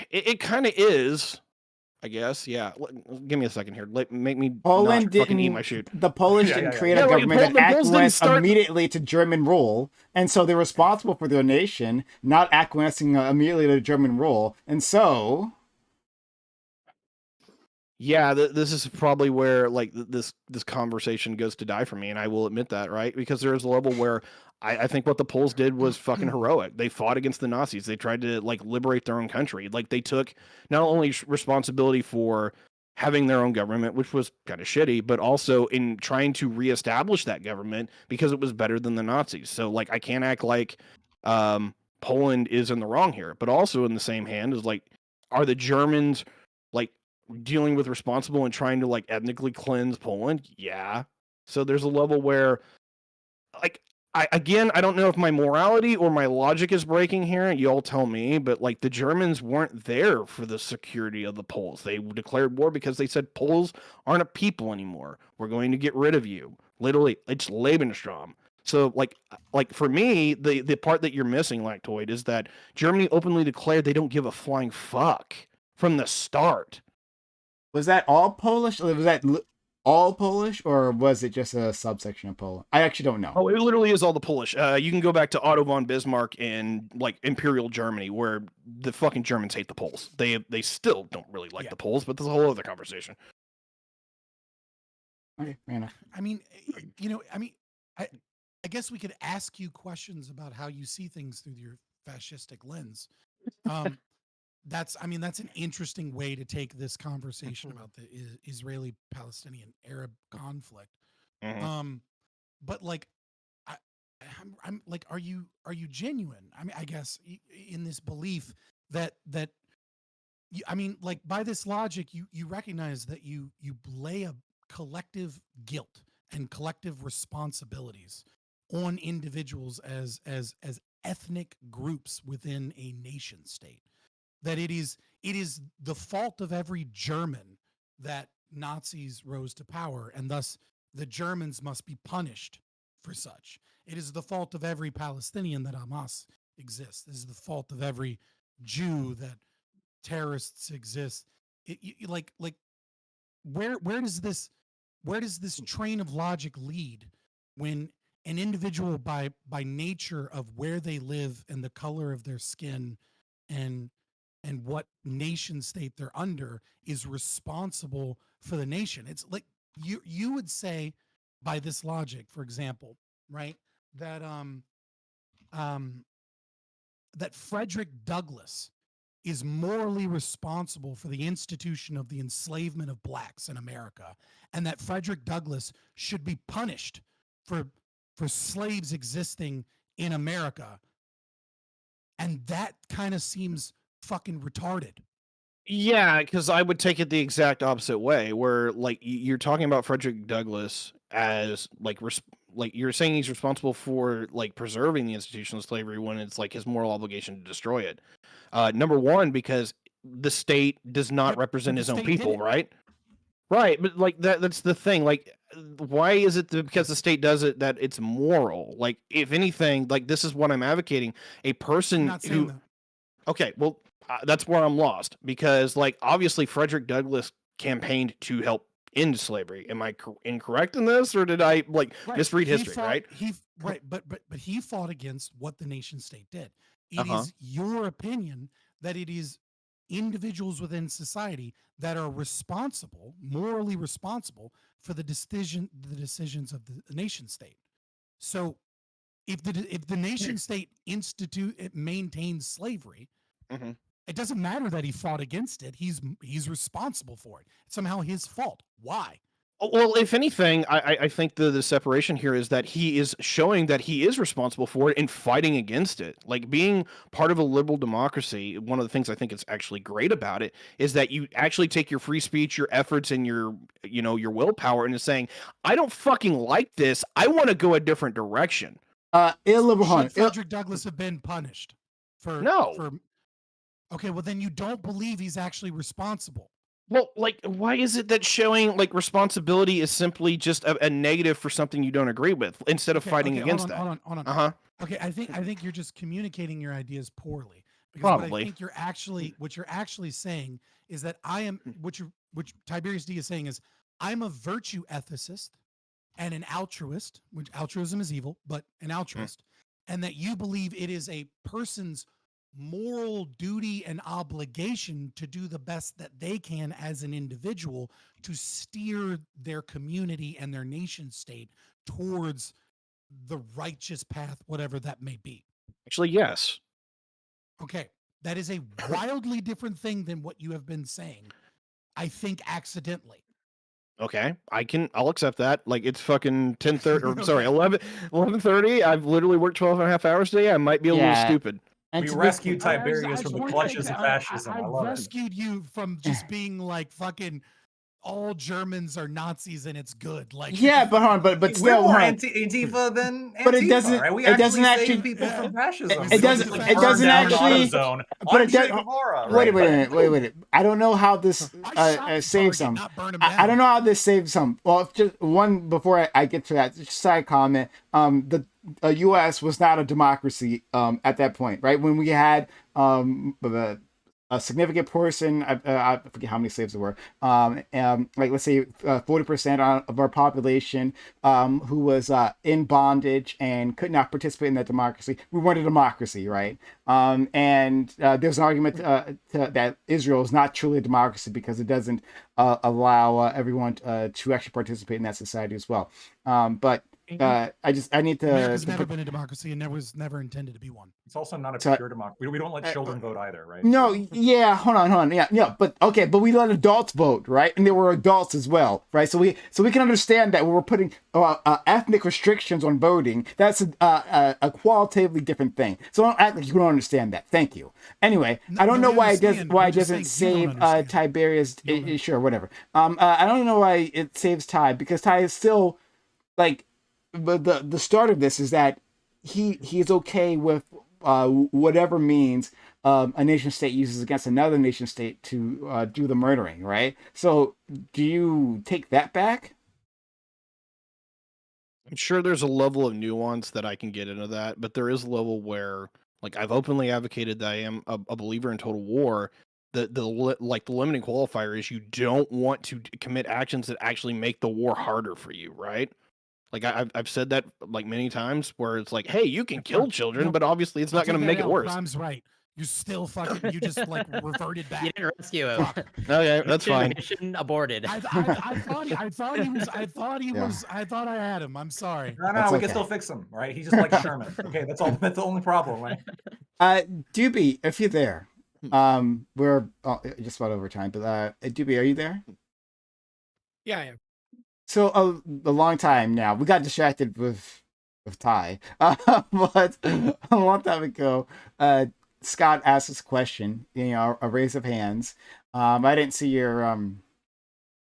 It kind of is, I guess. Yeah. Give me a second here. Make me Poland not didn't fucking eat my shoot. The Polish Yeah, didn't yeah, create yeah. a Yeah, like, government the that Poles didn't acquiesced start- immediately to German rule, and so they're responsible for their nation not acquiescing immediately to German rule, and so Yeah, this is probably where like this conversation goes to die for me, and I will admit that, right? Because there is a level where I think what the Poles did was fucking heroic. They fought against the Nazis. They tried to like liberate their own country. Like they took not only responsibility for having their own government, which was kind of shitty, but also in trying to reestablish that government because it was better than the Nazis. So like I can't act like Poland is in the wrong here, but also in the same hand is like, are the Germans like dealing with responsible and trying to like ethnically cleanse Poland? Yeah. So there's a level where like I don't know if my morality or my logic is breaking here. You all tell me, but like the Germans weren't there for the security of the Poles. They declared war because they said Poles aren't a people anymore. We're going to get rid of you. Literally, it's Lebensraum. So like for me, the part that you're missing, Lactoid, is that Germany openly declared they don't give a flying fuck from the start. was that all Polish? Or was that all Polish, or was it just a subsection of Poland? I actually don't know. Oh, it literally is all the Polish. You can go back to Otto von Bismarck in like Imperial Germany, where the fucking Germans hate the Poles. They still don't really like the Poles, but there's a whole other conversation. Okay, fair enough. I mean, I guess we could ask you questions about how you see things through your fascistic lens. That's an interesting way to take this conversation about the Israeli-Palestinian Arab conflict. But like, I'm like, are you genuine? I mean, I guess in this belief that I mean, like by this logic, you recognize that you lay a collective guilt and collective responsibilities on individuals as ethnic groups within a nation state. That it is the fault of every German that Nazis rose to power, and thus the Germans must be punished for such. It is the fault of every Palestinian that Hamas exists. It is the fault of every Jew that terrorists exist. Where does this train of logic lead when an individual by nature of where they live and the color of their skin and what nation state they're under is responsible for the nation? It's like you would say by this logic, for example, right, that that Frederick Douglass is morally responsible for the institution of the enslavement of blacks in America, and that Frederick Douglass should be punished for slaves existing in America. And that kind of seems fucking retarded. Yeah, because I would take it the exact opposite way, where like you're talking about Frederick Douglass as like like you're saying he's responsible for like preserving the institution of slavery when it's like his moral obligation to destroy it. Number one, because the state does not represent his own people, right? Right, but like that's the thing. Like, why is it because the state does it that it's moral? Like, if anything, like this is what I'm advocating. A person who, okay, well, that's where I'm lost because, like, obviously Frederick Douglass campaigned to help end slavery. Am I incorrect in this, or did I like misread history? But he fought against what the nation state did. It is your opinion that it is individuals within society that are responsible, morally responsible, for the decisions of the nation state. So if the nation state maintains slavery, Mhm. it doesn't matter that he fought against it. He's responsible for it. It's somehow his fault. Why? Well, if anything, I think the separation here is that he is showing that he is responsible for it and fighting against it. Like being part of a liberal democracy, one of the things I think is actually great about it is that you actually take your free speech, your efforts, and your willpower into saying, I don't fucking like this. I want to go a different direction. Illiberal. Should Frederick Douglass have been punished for No. Okay, well then you don't believe he's actually responsible. Well, like, why is it that showing like responsibility is simply just a negative for something you don't agree with instead of fighting against that? Hold on. Uh-huh. Okay, I think you're just communicating your ideas poorly. Because Probably. what I think what you're actually saying is that which Tiberius D is saying is I'm a virtue ethicist and an altruist, which altruism is evil, but an altruist, and that you believe it is a person's moral duty and obligation to do the best that they can as an individual to steer their community and their nation state towards the righteous path, whatever that may be. Actually, yes. Okay, that is a wildly different thing than what you have been saying, I think accidentally. Okay, I'll accept that. Like, it's fucking 10:30, or sorry, 11:30. I've literally worked 12 and a half hours today. I might be a little stupid. And We to be- rescued Tiberius from the wanted clutches to- of fascism. I love it. rescued you from just being like fucking all Germans are Nazis and it's good. Like Yeah, but hold on, but We're still, more hold on. Antifa than Antifa, But it doesn't- right? We it doesn't save actually- people from fascism. it doesn't- We it burn doesn't down the actually- AutoZone but on it does- Che Guevara, Wait right? a minute. I don't know how this saves some. I don't know how this saves some. Well, just one before I get to that, just side comment. The U.S. was not a democracy at that point, right? When we had a significant portion, I forget how many slaves there were, like let's say 40% of our population who was in bondage and could not participate in that democracy. We weren't a democracy, right? And there's an argument that Israel is not truly a democracy because it doesn't allow everyone to actually participate in that society as well. But I need to. America's never been a democracy and was never intended to be one. It's also not a So- pure democracy. We don't let children vote either, right? No, yeah, hold on, yeah, but okay, but we let adults vote, right? And they were adults as well, right? So we can understand that when we're putting ethnic restrictions on voting, that's a qualitatively different thing. So don't act like you don't understand that. Thank you. Anyway, I don't know why it doesn't save Tiberius. Sure, whatever. I don't know why it saves Ty because Ty is still like, but the start of this is that he's okay with whatever means a nation state uses against another nation state to do the murdering, right? So do you take that back? I'm sure there's a level of nuance that I can get into that, but there is a level where, like, I've openly advocated that I am a believer in total war. The limiting qualifier is you don't want to commit actions that actually make the war harder for you, right? Like I've said that like many times, where it's like, hey, you can kill children, but obviously it's not going to make it worse. Rhyme's right. You still fucking. You just like reverted back. You didn't rescue him. Okay, that's fine. Mission aborted. I thought he was. I thought I had him. I'm sorry. No, That's we okay. can still fix him, right? He's just like Sherman. Okay, that's all. That's the only problem, right? Doobie, if you're there, we're just about over time, but Doobie, are you there? Yeah, yeah. So a long time now, we got distracted with Ty, but a long time ago, Scott asked us a question, a raise of hands. I didn't see your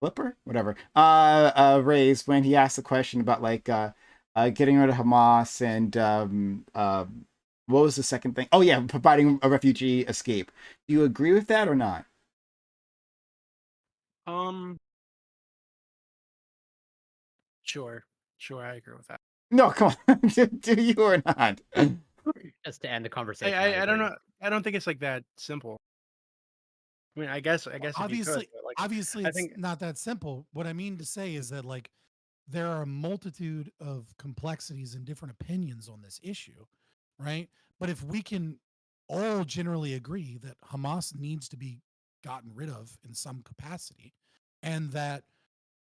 flipper, whatever, raise when he asked the question about like getting rid of Hamas and what was the second thing? Oh yeah, providing a refugee escape. Do you agree with that or not? Sure, I agree with that. No, come on, do you or not? Just to end the conversation. I don't know. I don't think it's like that simple. I mean, I guess. Obviously, I it's think- not that simple. What I mean to say is that like there are a multitude of complexities and different opinions on this issue, right? But if we can all generally agree that Hamas needs to be gotten rid of in some capacity, and that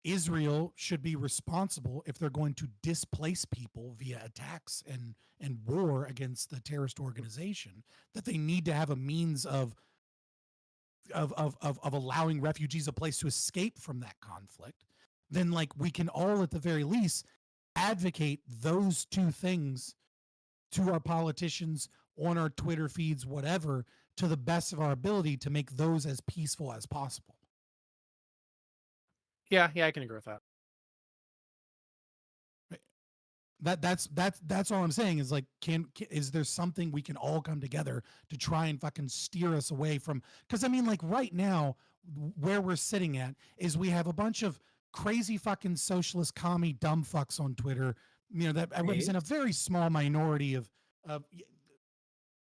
Israel should be responsible if they're going to displace people via attacks and war against the terrorist organization, that they need to have a means of allowing refugees a place to escape from that conflict. Then like we can all at the very least advocate those two things to our politicians on our Twitter feeds, whatever, to the best of our ability to make those as peaceful as possible. Yeah, I can agree with that. That's all I'm saying is like, is there something we can all come together to try and fucking steer us away from? Because I mean, like right now, where we're sitting at is we have a bunch of crazy fucking socialist commie dumb fucks on Twitter, you know, that represent a very small minority of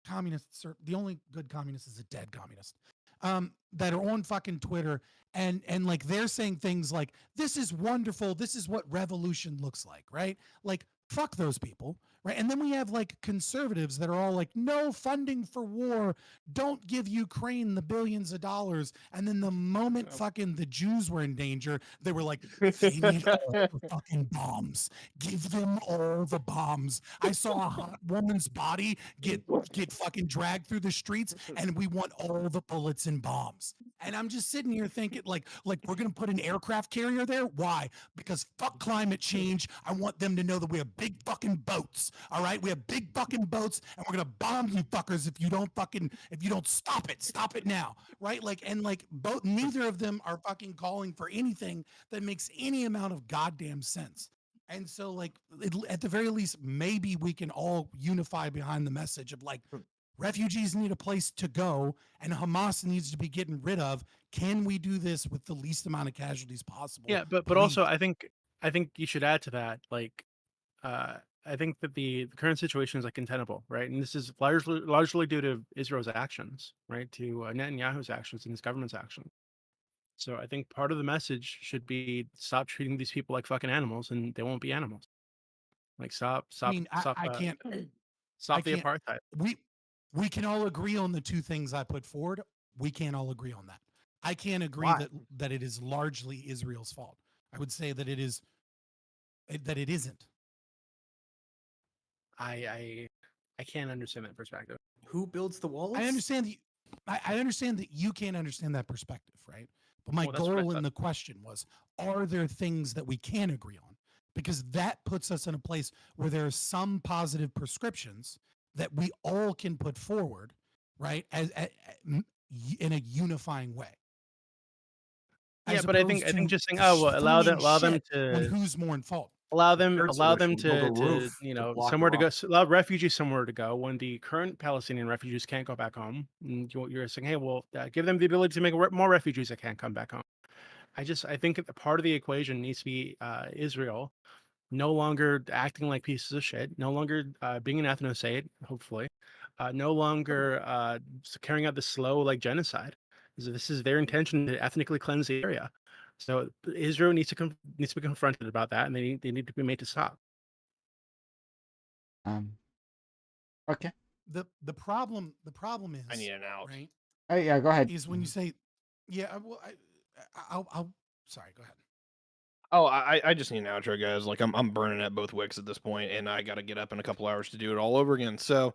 communists. The only good communist is a dead communist. That are on fucking Twitter and like they're saying things like, this is wonderful, this is what revolution looks like, right? Like, fuck those people, right? And then we have like conservatives that are all like, no funding for war, don't give Ukraine the billions of dollars. And then the moment fucking the Jews were in danger, they were like, they need all the fucking bombs, give them all the bombs. I saw a hot woman's body get fucking dragged through the streets, and we want all the bullets and bombs. And I'm just sitting here thinking, like we're gonna put an aircraft carrier there? Why? Because fuck climate change. I want them to know that we have big fucking boats. All right, we have big fucking boats, and we're gonna bomb you fuckers if you don't stop it. Stop it now, right? Like, and like both, neither of them are fucking calling for anything that makes any amount of goddamn sense. And so, like, at the very least, maybe we can all unify behind the message of like, refugees need a place to go and Hamas needs to be getting rid of. Can we do this with the least amount of casualties possible? Yeah, but also I think you should add to that, like, I think that the current situation is like untenable, right? And this is largely due to Israel's actions, right? To Netanyahu's actions and his government's actions. So I think part of the message should be stop treating these people like fucking animals, and they won't be animals. Like stop. I mean, I can't stop the apartheid. We can all agree on the two things I put forward. We can't all agree on that. I can't agree that it is largely Israel's fault. I would say that it isn't. I can't understand that perspective. Who builds the walls? I understand that you can't understand that perspective, right? But my goal in the question was, are there things that we can agree on? Because that puts us in a place where there are some positive prescriptions that we all can put forward, right? As in a unifying way. Yeah, but I think just saying, oh, well, allow them to who's more in fault. Allow them to you know, somewhere to go, allow refugees somewhere to go when the current Palestinian refugees can't go back home. And you're saying, hey, well, give them the ability to make more refugees that can't come back home. I think that part of the equation needs to be Israel no longer acting like pieces of shit, no longer being an ethno-state, hopefully, no longer carrying out the slow like genocide. This is their intention to ethnically cleanse the area. So Israel needs to be confronted about that, and they need to be made to stop. Okay. The problem is, I need an out. Right? Oh yeah, go ahead. Is when you say, yeah, well, I'll sorry, go ahead. Oh, I just need an outro, guys. Like I'm burning at both wicks at this point, and I got to get up in a couple hours to do it all over again. So,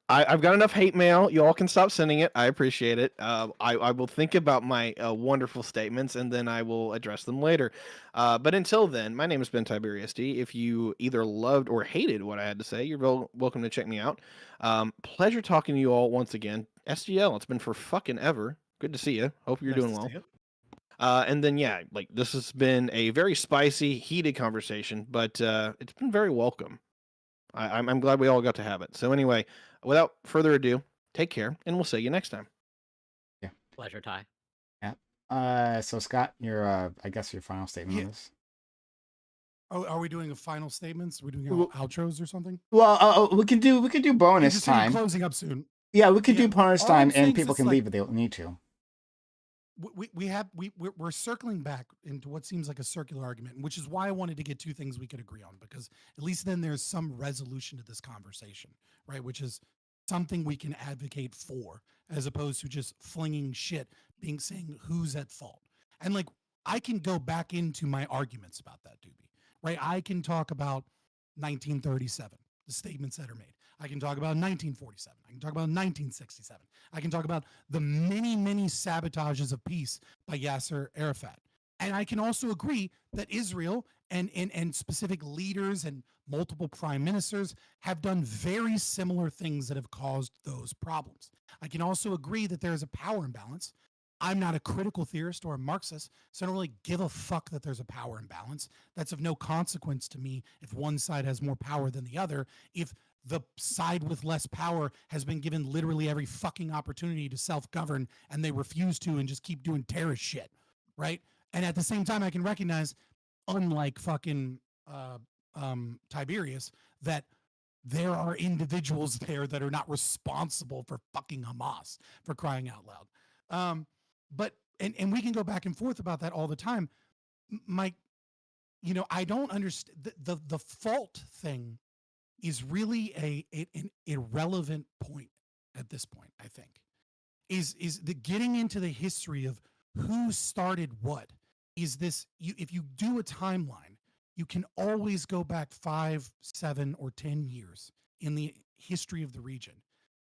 I've got enough hate mail. You all can stop sending it. I appreciate it. I will think about my wonderful statements, and then I will address them later. But until then, my name has been Tiberius D. If you either loved or hated what I had to say, you're welcome to check me out. Pleasure talking to you all once again. SGL, it's been for fucking ever. Good to see you. Hope you're doing well. And then, yeah, like this has been a very spicy, heated conversation, but it's been very welcome. I'm glad we all got to have it. So anyway, without further ado, take care, and we'll see you next time. Yeah. Pleasure, Ty. Yeah. So Scott, your I guess your final statement on this. Oh, are we doing a final statements? Are we doing outros or something? Well, we can do bonus time. Closing up soon. Yeah, we could do bonus time, and people can leave if they need to. We're circling back into what seems like a circular argument, which is why I wanted to get two things we could agree on, because at least then there's some resolution to this conversation, right? Which is something we can advocate for, as opposed to just flinging shit, saying who's at fault. And like, I can go back into my arguments about that, Doobie, right? I can talk about 1937, the statements that are made. I can talk about 1947. I can talk about 1967. I can talk about the many, many sabotages of peace by Yasser Arafat. And I can also agree that Israel and specific leaders and multiple prime ministers have done very similar things that have caused those problems. I can also agree that there is a power imbalance. I'm not a critical theorist or a Marxist, so I don't really give a fuck that there's a power imbalance. That's of no consequence to me if one side has more power than the other. If the side with less power has been given literally every fucking opportunity to self-govern and they refuse to and just keep doing terrorist shit, right? And at the same time, I can recognize, unlike fucking Tiberius, that there are individuals there that are not responsible for fucking Hamas, for crying out loud. But we can go back and forth about that all the time. Mike, I don't understand the fault thing is really an irrelevant point at this point. I think is the getting into the history of who started what. Is this if you do a timeline, you can always go back 5, 7, or 10 years in the history of the region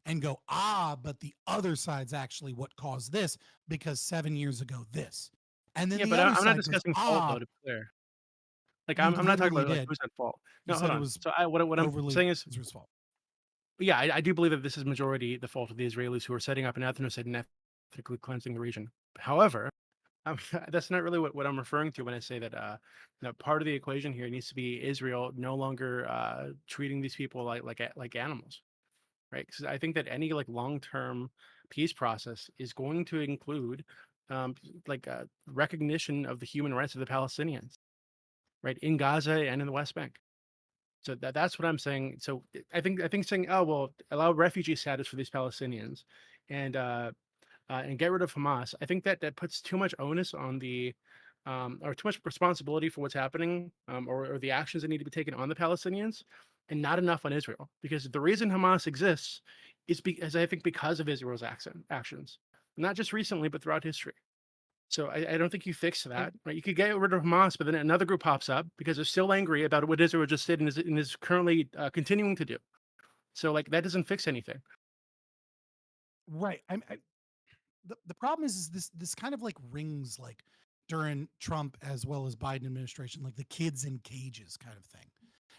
and go, but the other side's actually what caused this because 7 years ago this. And then Yeah, the but other I'm side not goes, discussing fault though, to be clear. Like you I'm not talking literally about like did. who's at fault. You No, said hold it on. was So what I'm overly saying is, Israel's fault. yeah, I do believe that this is majority the fault of the Israelis who are setting up an ethnocide and ethnically cleansing the region. However, that's not really what I'm referring to when I say that part of the equation here needs to be Israel no longer treating these people like animals, right? Because I think that any like long-term peace process is going to include recognition of the human rights of the Palestinians, right, in Gaza and in the West Bank. So that's what I'm saying. So I think saying, oh well, allow refugee status for these Palestinians, and get rid of Hamas. I think that puts too much onus on the or too much responsibility for what's happening, or the actions that need to be taken on the Palestinians, and not enough on Israel. Because the reason Hamas exists is I think because of Israel's actions, not just recently but throughout history. So I don't think you fix that. Right? You could get rid of Hamas, but then another group pops up because they're still angry about what Israel just did and is currently continuing to do. So like that doesn't fix anything. Right. The problem is this kind of like rings like during Trump as well as Biden administration, like the kids in cages kind of thing.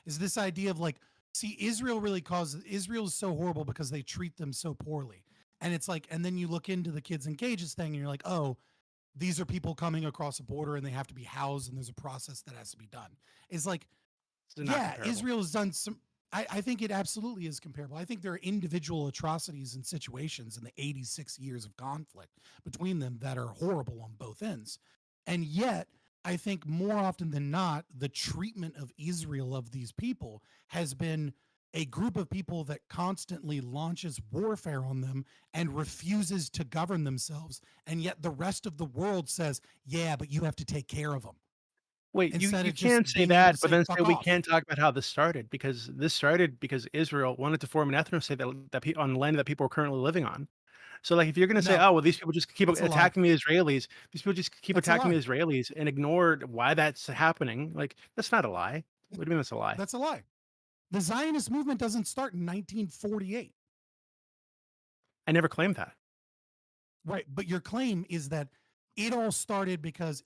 Is this idea of like, see, Israel is so horrible because they treat them so poorly. And it's like, and then you look into the kids in cages thing and you're like, oh, these are people coming across a border and they have to be housed and there's a process that has to be done. It's like, yeah, Israel has done some. I think it absolutely is comparable. I think there are individual atrocities and situations in the 86 years of conflict between them that are horrible on both ends. And yet, I think more often than not, the treatment of Israel of these people has been a group of people that constantly launches warfare on them and refuses to govern themselves. And yet the rest of the world says, yeah, but you have to take care of them. Wait, you can't say that, but then say we can't talk about how this started, because this started because Israel wanted to form an ethnostate on land that people are currently living on. So, like, if you're going to say, oh, well, these people just keep attacking the Israelis, these people just keep attacking the Israelis and ignore why that's happening, like, that's not a lie. What do you mean that's a lie? That's a lie. The Zionist movement doesn't start in 1948. I never claimed that. Right, but your claim is that it all started because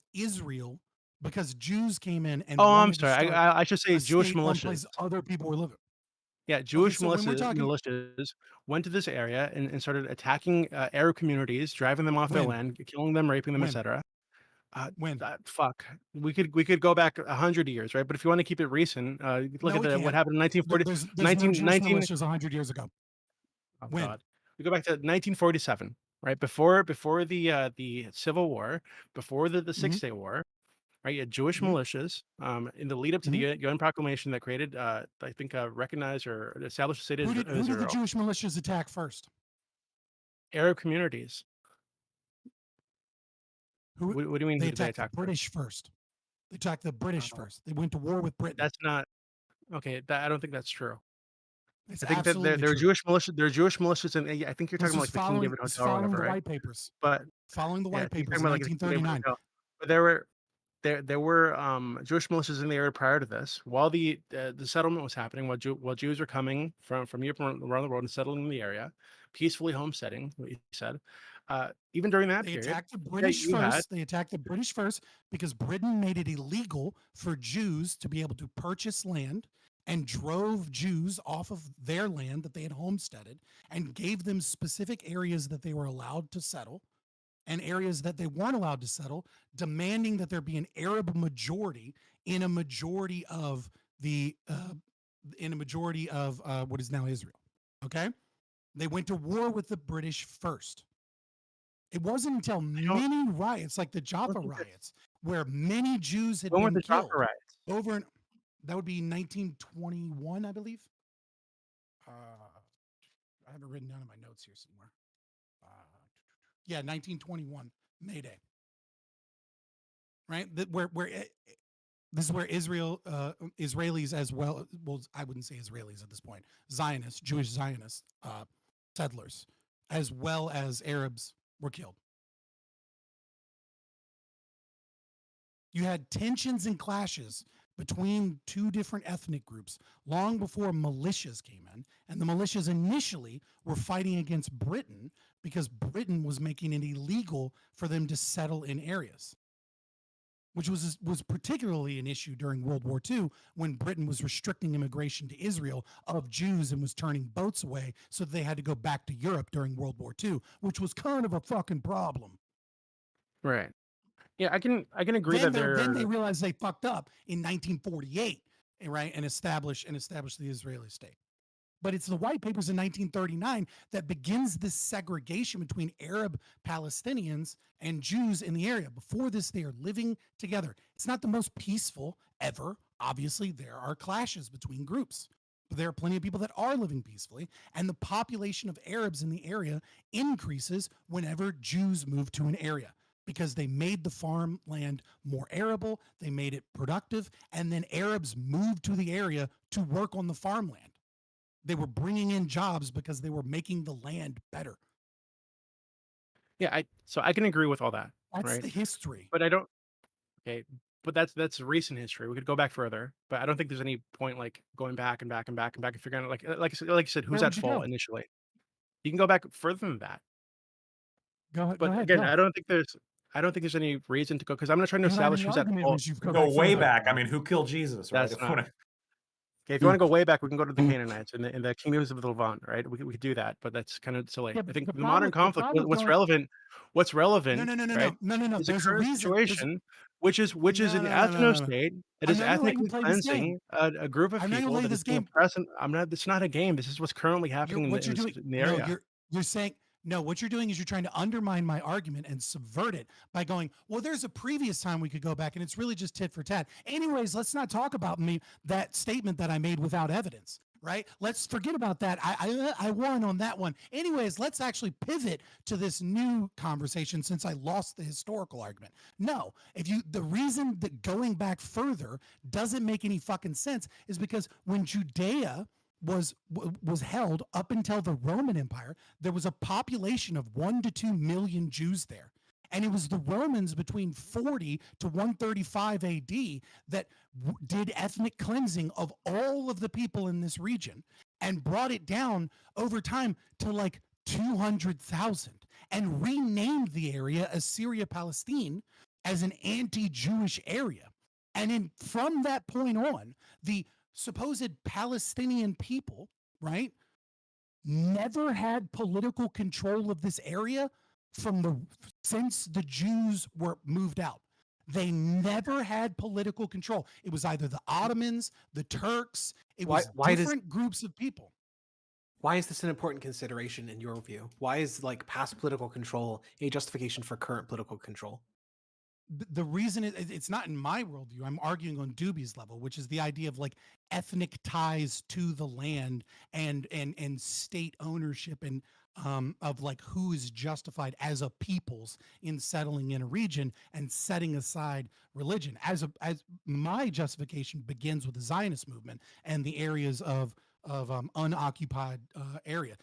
Jews came in and I'm sorry. I should say Jewish militias. Other people were living. Yeah, Jewish militias went to this area and started attacking Arab communities, driving them off their land, killing them, raping them, etc. Fuck. We could go back 100 years, right? But if you want to keep it recent, look at what happened in 1940. There's no Jewish militias 100 years ago. Oh, God. We go back to 1947, right? Before the Civil War, before the Six-Day War, right? You had Jewish militias in the lead up to the UN proclamation that created, I think, recognized or established a state of Israel. Who did the Jewish militias attack first? Arab communities. What do you mean? They attacked the British first. They attacked the British first. They went to war with Britain. That's not okay. I don't think that's true. It's I think that there are Jewish militias. There are Jewish militias, and I think you're talking about like the King David Hotel or whatever, right? White papers. But following the white papers in 1939. But there were there were Jewish militias in the area prior to this. While the settlement was happening, while Jews were coming from Europe and around the world and settling in the area, peacefully homesteading, what you said. Even during that They period, attacked the British you had first. They attacked the British first because Britain made it illegal for Jews to be able to purchase land and drove Jews off of their land that they had homesteaded and gave them specific areas that they were allowed to settle and areas that they weren't allowed to settle, demanding that there be an Arab majority in a majority of what is now Israel. Okay, they went to war with the British first. It wasn't until many riots, like the Jaffa riots, where many Jews had when were been the Jaffa killed riots? over, and that would be 1921, I believe. I have it written down in my notes here somewhere. Yeah, 1921 May Day. Right, this is where Israelis as well. Well, I wouldn't say Israelis at this point. Zionists, Jewish Zionists, settlers, as well as Arabs, were killed. You had tensions and clashes between two different ethnic groups long before militias came in. And the militias initially were fighting against Britain because Britain was making it illegal for them to settle in areas, which was particularly an issue during World War II when Britain was restricting immigration to Israel of Jews and was turning boats away so they had to go back to Europe during World War II, which was kind of a fucking problem. Right. Yeah, I can agree Then that they realized they fucked up in 1948, right, and established the Israeli state. But it's the white papers in 1939 that begins this segregation between Arab Palestinians and Jews in the area. Before this, they are living together. It's not the most peaceful ever. Obviously, there are clashes between groups. But there are plenty of people that are living peacefully, and the population of Arabs in the area increases whenever Jews move to an area, because they made the farmland more arable, they made it productive, and then Arabs moved to the area to work on the farmland. They were bringing in jobs because they were making the land better. Yeah, so I can agree with all that. That's right? the history. But I don't. Okay, but that's recent history. We could go back further, but I don't think there's any point like going back and back and back and back and figuring out like you said, who's Where at would you fault go? initially. You can go back further than that. Go But ahead, again, go. I don't think there's any reason to go because I'm not trying to You don't have establish any who's at argument fault. once you've Go back way further. back. I mean, who killed Jesus, right? That's If not. wanna- Okay, if you want to go way back, we can go to the Canaanites and the kingdoms of the Levant, right? We could do that, but that's kind of silly. Yeah, I but think the the modern problem conflict, with what's going- relevant, No. right, is a There's a current reason. situation, which is an No. ethno-state that I'm is not gonna let you ethnically play this game. cleansing a group of I'm not gonna people play that this is being game. oppressed. It's not a game. This is what's currently happening in What you're doing? the No, area. you're saying no. What you're doing is you're trying to undermine my argument and subvert it by going, well, there's a previous time we could go back, and it's really just tit for tat. Anyways, let's not talk about that statement that I made without evidence. Right? Let's forget about that. I won on that one. Anyways, let's actually pivot to this new conversation since I lost the historical argument. No, the reason that going back further doesn't make any fucking sense is because when Judea was held up until the Roman Empire, there was a population of 1 to 2 million Jews there. And it was the Romans between 40 to 135 AD that did ethnic cleansing of all of the people in this region and brought it down over time to like 200,000 and renamed the area Syria-Palestine as an anti-Jewish area. And from that point on, the supposed Palestinian people, right, never had political control of this area since the Jews were moved out. They never had political control. It was either the Ottomans, the Turks. It was different groups of people. Why is this an important consideration in your view? Why is like past political control a justification for current political control? The reason it's not in my worldview. I'm arguing on Doobie's level, which is the idea of like ethnic ties to the land and state ownership and of like who is justified as a peoples in settling in a region and setting aside religion. As my justification begins with the Zionist movement and the areas of unoccupied area.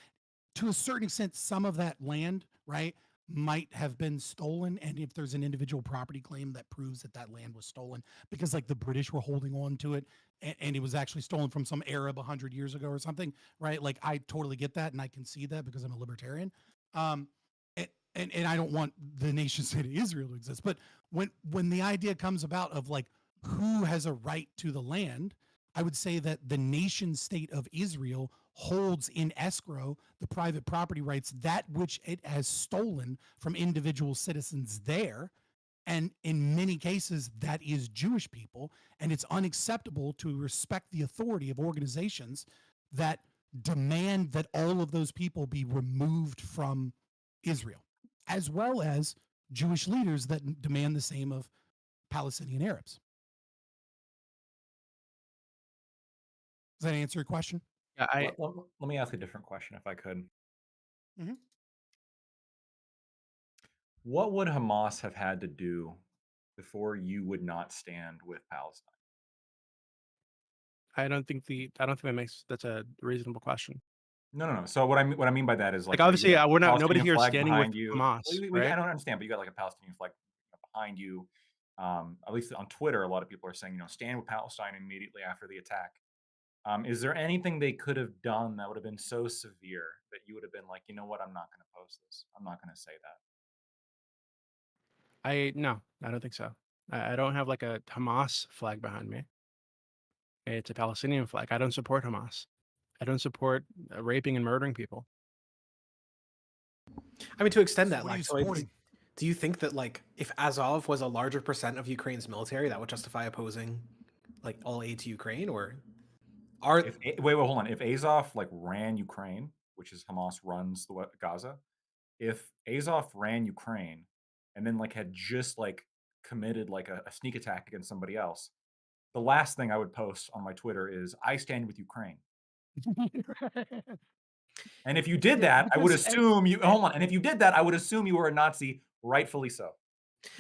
To a certain extent, some of that land, right, might have been stolen, and if there's an individual property claim that proves that that land was stolen because like the British were holding on to it, and it was actually stolen from some Arab 100 years ago or something, right? Like I totally get that, and I can see that because I'm a libertarian. Um, and I don't want the nation state of Israel to exist. But when the idea comes about of like who has a right to the land, I would say that the nation state of Israel holds in escrow the private property rights, that which it has stolen from individual citizens there. And in many cases, that is Jewish people. And it's unacceptable to respect the authority of organizations that demand that all of those people be removed from Israel, as well as Jewish leaders that demand the same of Palestinian Arabs. Does that answer your question? Yeah, Let me ask a different question if I could. Mhm. What would Hamas have had to do before you would not stand with Palestine? I don't think that's a reasonable question. No. So what I mean by that is Like you obviously, got a we're not nobody Palestinian here is flag standing with behind you. Hamas, I right? don't understand, but you got like a Palestinian flag behind you. At least on Twitter, a lot of people are saying, stand with Palestine immediately after the attack. Is there anything they could have done that would have been so severe that you would have been like, you know what, I'm not going to post this. I'm not going to say that. No, I don't think so. I don't have like a Hamas flag behind me. It's a Palestinian flag. I don't support Hamas. I don't support raping and murdering people. I mean, to extend So that, what are you Lactoid, supporting? do you think that like if Azov was a larger percent of Ukraine's military, that would justify opposing like all aid to Ukraine, or are Wait, hold on. If Azov like ran Ukraine, which is Hamas runs Gaza, if Azov ran Ukraine and then like had just like committed like a sneak attack against somebody else, the last thing I would post on my Twitter is I stand with Ukraine. And if you did that, I would assume you hold on. And if you did that, I would assume you were a Nazi, rightfully so.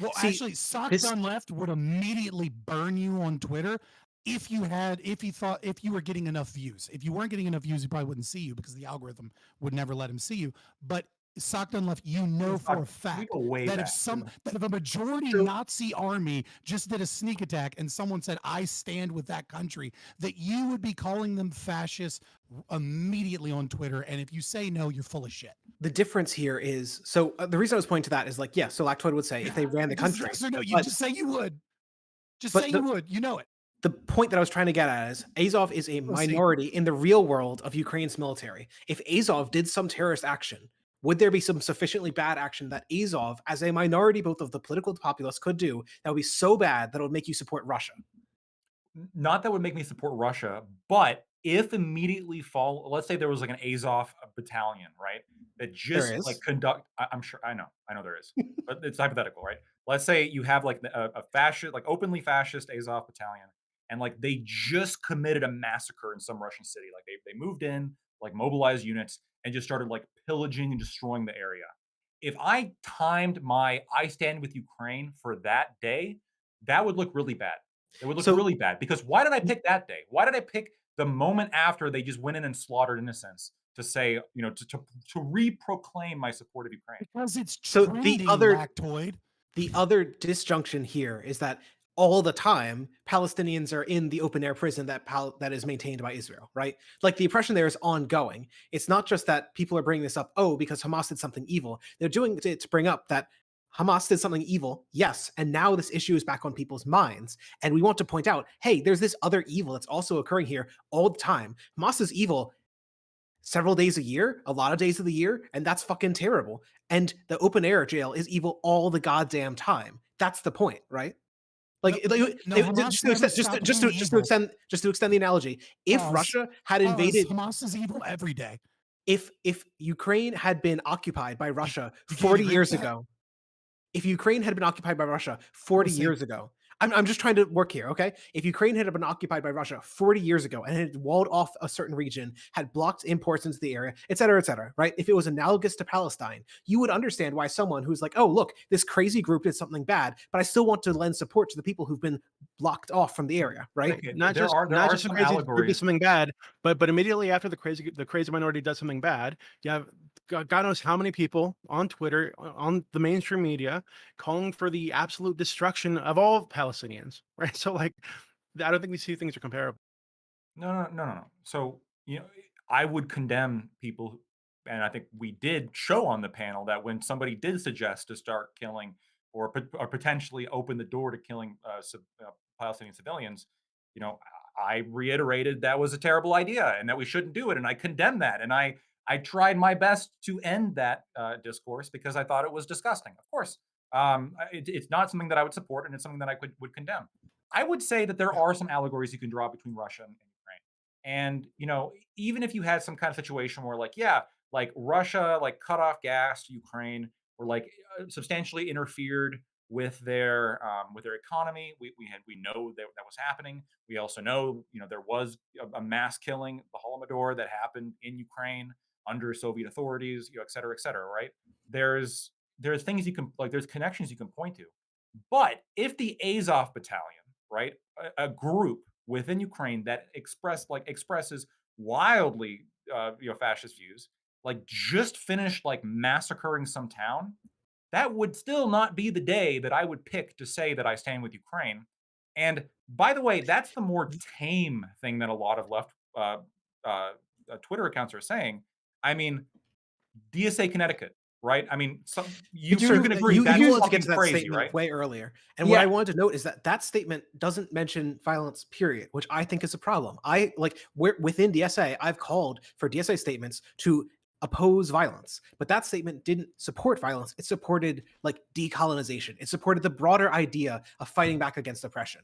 Well, See, actually, Sock this- Done Left would immediately burn you on Twitter if you were getting enough views. If you weren't getting enough views, he probably wouldn't see you because the algorithm would never let him see you. But Sock Done Left, for a fact that if a majority Nazi army just did a sneak attack and someone said, I stand with that country, that you would be calling them fascists immediately on Twitter. And if you say no, you're full of shit. the difference here is so the reason I was pointing to that is like, yeah, so Lactoid would say if they ran the country. Yes or no, you just say you would. Just say you would. You know it. The point that I was trying to get at is Azov is a minority in the real world of Ukraine's military. If Azov did some terrorist action, would there be some sufficiently bad action that Azov, as a minority both of the political populace, could do that would be so bad that it would make you support Russia? Not that would make me support Russia, but if immediately let's say there was like an Azov battalion, right? That just like I'm sure I know there is, but it's hypothetical, right? Let's say you have like a fascist, like openly fascist Azov battalion, and like they just committed a massacre in some Russian city. Like they moved in, like mobilized units, and just started like pillaging and destroying the area. If I timed my I stand with Ukraine for that day, that would look really bad. It would look really bad because why did I pick that day? Why did I pick the moment after they just went in and slaughtered innocents to say, to re-proclaim my support of Ukraine? Because it's so trending, the other disjunction here is that all the time Palestinians are in the open air prison that is maintained by Israel, right? Like the oppression there is ongoing. It's not just that people are bringing this up, because Hamas did something evil. They're doing it to bring up that Hamas did something evil, yes, and now this issue is back on people's minds. And we want to point out, hey, there's this other evil that's also occurring here all the time. Hamas is evil several days a year, a lot of days of the year, and that's fucking terrible. And the open air jail is evil all the goddamn time. That's the point, right? Like, just to extend the analogy, if Russia had invaded, Hamas is evil every day. If Ukraine had been occupied by Russia 40 years ago, if Ukraine had been occupied by Russia 40 years ago, I'm just trying to work here, okay? If Ukraine had been occupied by Russia 40 years ago and had walled off a certain region, had blocked imports into the area, et cetera, right? If it was analogous to Palestine, you would understand why someone who's like, oh, look, this crazy group did something bad, but I still want to lend support to the people who've been blocked off from the area, right? Okay, Not there just are the some crazy group allegories. did something bad, but immediately after the crazy minority does something bad, you have God knows how many people on Twitter, on the mainstream media, calling for the absolute destruction of all Palestinians, right? So, like, I don't think these two things are comparable. No. So, I would condemn people, and I think we did show on the panel that when somebody did suggest to start killing or potentially open the door to killing Palestinian civilians, I reiterated that was a terrible idea and that we shouldn't do it, and I condemned that, and I tried my best to end that discourse because I thought it was disgusting. Of course, it's not something that I would support, and it's something that I would condemn. I would say that there are some allegories you can draw between Russia and Ukraine. And, even if you had some kind of situation where like, yeah, like Russia like cut off gas to Ukraine or like substantially interfered with their economy, we know that was happening. We also know, there was a mass killing, the Holodomor, that happened in Ukraine under Soviet authorities, et cetera, right? There's things you can like, there's connections you can point to. But if the Azov battalion, right, a group within Ukraine that expresses wildly fascist views, like just finished like massacring some town, that would still not be the day that I would pick to say that I stand with Ukraine. And by the way, that's the more tame thing that a lot of left Twitter accounts are saying. I mean, DSA Connecticut, right? I mean, you can agree that's you wanted to fucking get to that crazy, statement right? way earlier. And what I wanted to note is that that statement doesn't mention violence, period, which I think is a problem. Within DSA, I've called for DSA statements to oppose violence, but that statement didn't support violence. It supported like decolonization. It supported the broader idea of fighting back against oppression.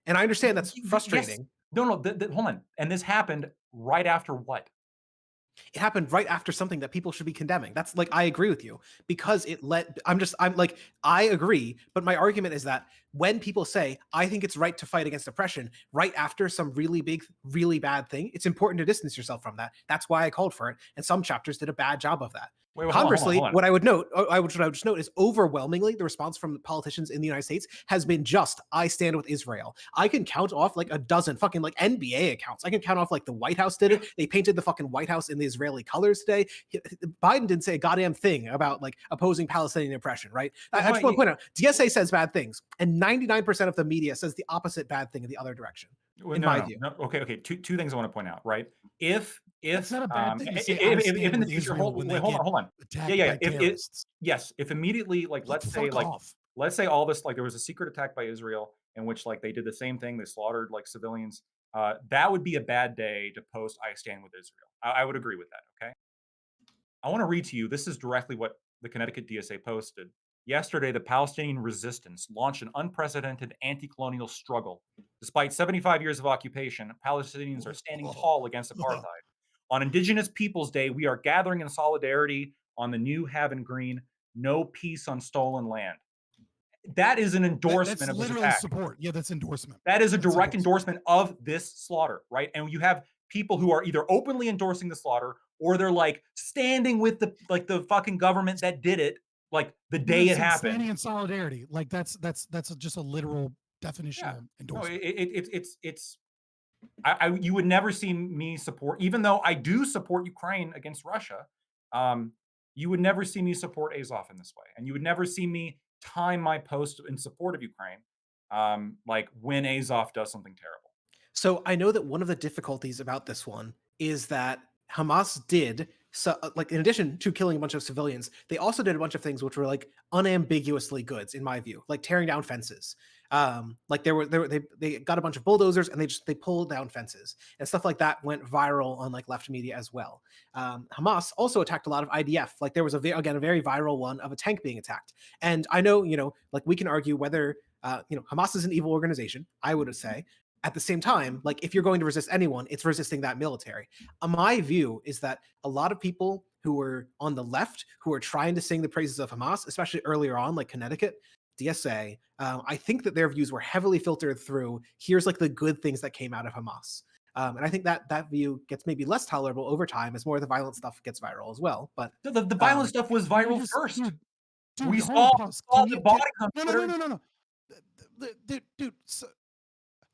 And I understand that's frustrating. Yes. No, hold on. And this happened right after what? It happened right after something that people should be condemning. That's like, I agree with you because I agree. But my argument is that when people say, I think it's right to fight against oppression right after some really big, really bad thing, it's important to distance yourself from that. That's why I called for it. And some chapters did a bad job of that. Conversely, what I would just note is overwhelmingly the response from politicians in the United States has been just, I stand with Israel. I can count off like a dozen fucking like NBA accounts. I can count off like the White House did it. They painted the fucking White House in the Israeli colors today. Biden didn't say a goddamn thing about like opposing Palestinian oppression, right? I just want to point out, DSA says bad things, and 99% of the media says the opposite bad thing in the other direction. In my view. Okay. Two things I want to point out, right? If it's not a bad thing to say, if in the future, hold on. Yeah. If immediately, like, let's say all this, like there was a secret attack by Israel in which like they did the same thing, they slaughtered like civilians. That would be a bad day to post I stand with Israel. I would agree with that. Okay. I want to read to you. This is directly what the Connecticut DSA posted. Yesterday, the Palestinian resistance launched an unprecedented anti-colonial struggle. Despite 75 years of occupation, Palestinians are standing tall against apartheid. On Indigenous Peoples Day, we are gathering in solidarity on the new Haven Green, no peace on stolen land. That is an endorsement of this attack. Support. Yeah, that's endorsement. That is a direct endorsement of this slaughter, right? And you have people who are either openly endorsing the slaughter or they're like standing with the fucking government that did it, like the day it happened. Standing in solidarity, like that's just a literal definitional endorsement. No, you would never see me support, even though I do support Ukraine against Russia. You would never see me support Azov in this way, and you would never see me time my post in support of Ukraine, like when Azov does something terrible. So I know that one of the difficulties about this one is that Hamas did, so like in addition to killing a bunch of civilians, they also did a bunch of things which were like unambiguously goods in my view, like tearing down fences. Like they got a bunch of bulldozers and they pulled down fences and stuff like that went viral on like left media as well. Hamas also attacked a lot of IDF. Like there was a very viral one of a tank being attacked. And I know, like we can argue whether Hamas is an evil organization, I would say. At the same time, like if you're going to resist anyone, it's resisting that military. My view is that a lot of people who were on the left, who are trying to sing the praises of Hamas, especially earlier on, like Connecticut, DSA, I think that their views were heavily filtered through, here's like the good things that came out of Hamas. And I think that view gets maybe less tolerable over time as more of the violent stuff gets viral as well. But the violent stuff was viral first. Dude, we saw the body count. No. Dude,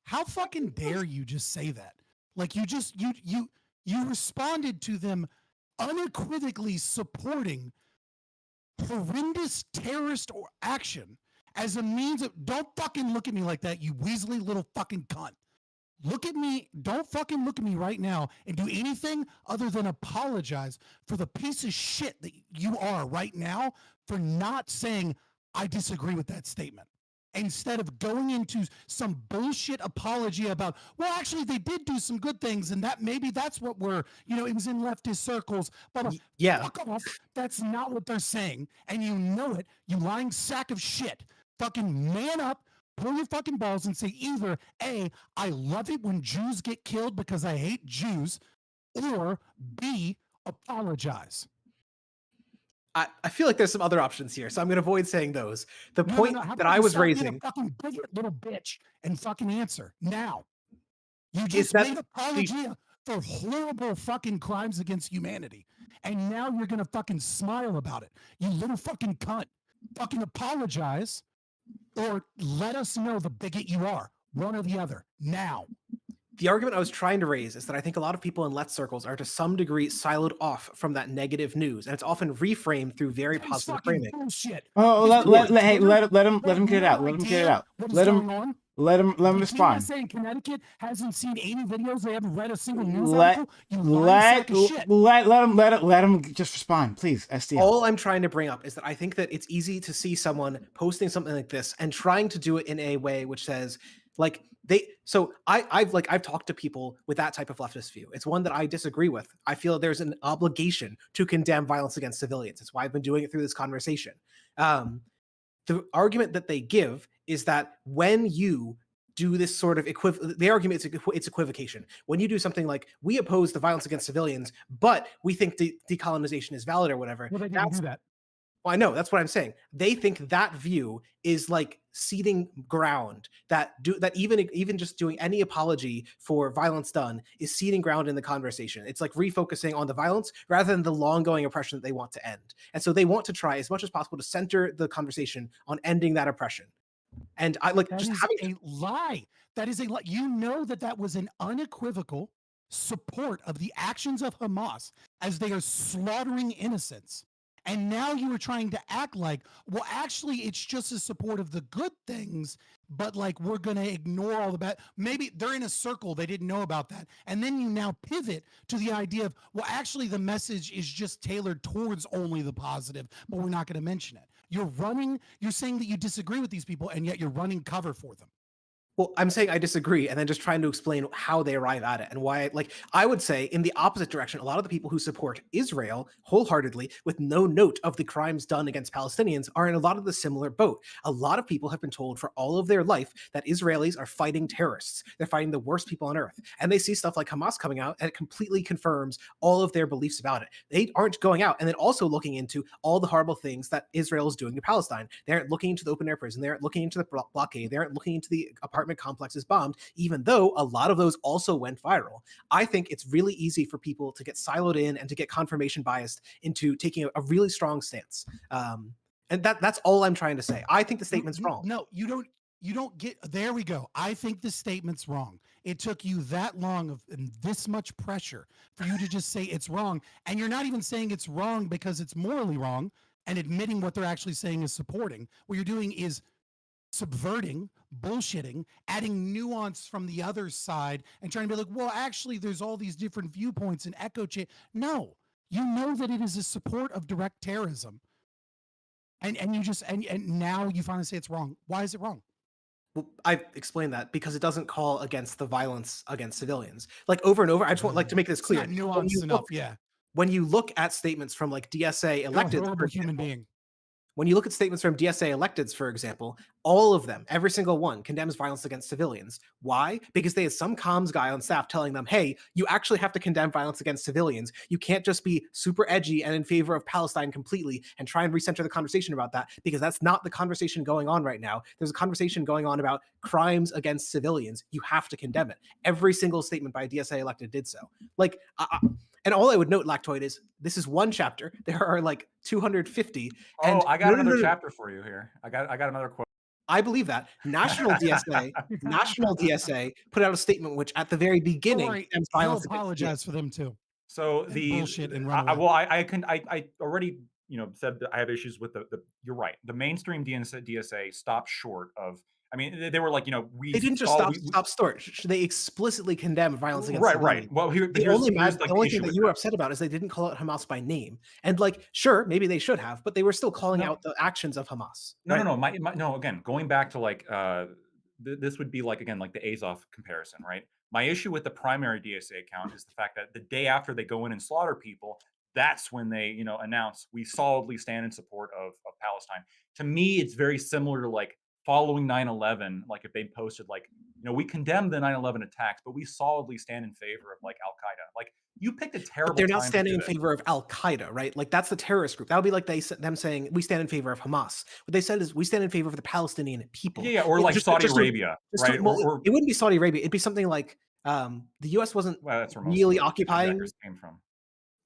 how fucking dare you just say that? Like you responded to them unequivocally supporting horrendous terrorist or action as a means of, don't fucking look at me like that, you weaselly little fucking cunt. Look at me, don't fucking look at me right now and do anything other than apologize for the piece of shit that you are right now for not saying, I disagree with that statement. Instead of going into some bullshit apology about, well, actually, they did do some good things, and that maybe that's what we're, it was in leftist circles. But Yeah. fuck off. That's not what they're saying. And you know it, you lying sack of shit. Fucking man up, pull your fucking balls and say either A, I love it when Jews get killed because I hate Jews, or B, apologize. I feel like there's some other options here, so I'm going to avoid saying those. The point How that about I you was stop being raising a fucking bigot little bitch and fucking answer now. You is just that made apology for horrible fucking crimes against humanity, and now you're gonna fucking smile about it. You little fucking cunt. Fucking apologize, or let us know the bigot you are. One or the other. Now. the argument I was trying to raise is that I think a lot of people in left circles are to some degree siloed off from that negative news, and it's often reframed through very That's positive fucking framing. bullshit. Oh, If you let were him Twitter, let him you have get it no out. Let him get it idea out. what is Let going him on. let him The respond. TSA in Connecticut hasn't seen 80 videos. They haven't read a single news Let article. You lying sack of shit. let him just respond, please. SDM. All I'm trying to bring up is that I think that it's easy to see someone posting something like this and trying to do it in a way which says, like, I've talked to people with that type of leftist view. It's one that I disagree with. I feel there's an obligation to condemn violence against civilians. That's why I've been doing it through this conversation. The argument that they give is that when you do this sort of the argument it's equivocation. When you do something like, we oppose the violence against civilians, but we think decolonization is valid or whatever. Well, they didn't do that. Well, I know, that's what I'm saying. They think that view is like ceding ground, that even just doing any apology for violence done is ceding ground in the conversation. It's like refocusing on the violence rather than the long-going oppression that they want to end. And so they want to try as much as possible to center the conversation on ending that oppression. And I like that just is having a lie. That is a lie. You know that was an unequivocal support of the actions of Hamas as they are slaughtering innocents. And now you were trying to act like, well, actually, it's just a support of the good things, but like we're going to ignore all the bad. Maybe they're in a circle. They didn't know about that. And then you now pivot to the idea of, well, actually, the message is just tailored towards only the positive, but we're not going to mention it. You're saying that you disagree with these people, and yet you're running cover for them. Well, I'm saying I disagree, and then just trying to explain how they arrive at it and why. Like, I would say in the opposite direction, a lot of the people who support Israel wholeheartedly with no note of the crimes done against Palestinians are in a lot of the similar boat. A lot of people have been told for all of their life that Israelis are fighting terrorists. They're fighting the worst people on earth. And they see stuff like Hamas coming out, and it completely confirms all of their beliefs about it. They aren't going out and then also looking into all the horrible things that Israel is doing to Palestine. They aren't looking into the open air prison. They aren't looking into the blockade. They aren't looking into the apartment complexes bombed, even though a lot of those also went viral. I think it's really easy for people to get siloed in and to get confirmation biased into taking a really strong stance. And that's all I'm trying to say. I think the statement's wrong. No, you don't get, there we go. I think the statement's wrong. It took you that long and this much pressure for you to just say it's wrong. And you're not even saying it's wrong because it's morally wrong and admitting what they're actually saying is supporting. What you're doing is subverting, bullshitting, adding nuance from the other side and trying to be like, well, actually, there's all these different viewpoints and echo chamber. No, you know that it is a support of direct terrorism. And you just, and now you finally say it's wrong. Why is it wrong? Well, I've explained that because it doesn't call against the violence against civilians. Like over and over, I just want like to make this clear. It's not nuanced enough, When you look at statements from like DSA elected, horrible human being. When you look at statements from DSA electeds, for example, all of them, every single one, condemns violence against civilians. Why? Because they had some comms guy on staff telling them, hey, you actually have to condemn violence against civilians. You can't just be super edgy and in favor of Palestine completely and try and recenter the conversation about that, because that's not the conversation going on right now. There's a conversation going on about crimes against civilians. You have to condemn it. Every single statement by a DSA elected did so. Like, and all I would note, Lactoid, is this is one chapter. There are like 250. Oh, I got another chapter for you here. I got another quote. I believe that. National DSA put out a statement which at the very beginning I'll apologize for them too. So And the bullshit and run away. well, I already said that I have issues with the. You're right. The mainstream DSA stopped short of. I mean, they were like, we They didn't just saw stop store. They explicitly condemned violence against right. civilians. Well, The here's only like the only issue thing that with you were upset about is they didn't call out Hamas by name. And like, sure, maybe they should have, but they were still calling out the actions of Hamas. No, right? no. Again, going back to like this would be like again like the Azov comparison, right? My issue with the primary DSA account is the fact that the day after they go in and slaughter people, that's when they announce we solidly stand in support of Palestine. To me, it's very similar to like following 9/11. Like if they posted like we condemn the 9/11 attacks, but we solidly stand in favor of like Al Qaeda. Like you picked a terrible. But they're not time standing to in do this. favor of Al Qaeda, right? Like that's the terrorist group. That would be like them saying we stand in favor of Hamas. What they said is we stand in favor of the Palestinian people. Yeah, or like Saudi Arabia, right? Or it wouldn't be Saudi Arabia. It'd be something like the U.S. wasn't well, that's where most really of the occupying. hijackers came from.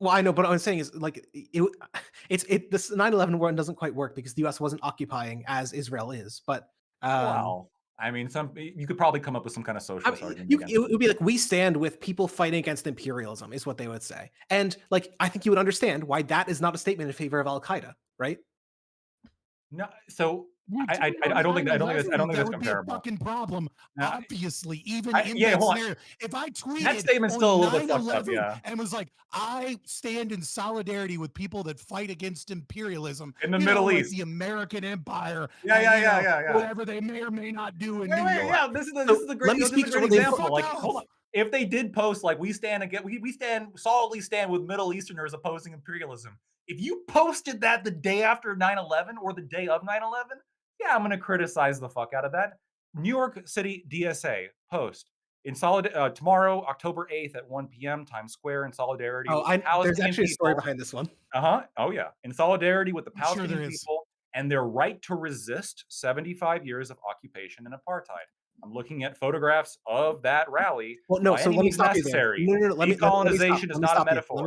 Well, I know, but what I'm saying is like this 9/11 one doesn't quite work because the U.S. wasn't occupying as Israel is. But well, I mean, you could probably come up with some kind of socialist argument. It would be like we stand with people fighting against imperialism, is what they would say. And like, I think you would understand why that is not a statement in favor of Al Qaeda, right? No, so I don't think that's comparable. Be a fucking problem, obviously, even in yeah, that scenario. If I tweeted that statement's still a little bit fucked up, 9/11 and was like, I stand in solidarity with people that fight against imperialism in the Middle like East, the American Empire, yeah, whatever they may or may not do in New York. Yeah, this is a great example. Like, hold on. If they did post like we solidly stand with Middle Easterners opposing imperialism. If you posted that the day after 9/11 or the day of 9/11, yeah, I'm going to criticize the fuck out of that. New York City DSA post in tomorrow, October 8th at 1 p.m. Times Square in solidarity. There's actually a story behind this one. Oh yeah, in solidarity with the Palestinian people and their right to resist 75 years of occupation and apartheid. I'm looking at photographs of that rally. Well, no, so let me stop you there. No, decolonization is not a metaphor. Let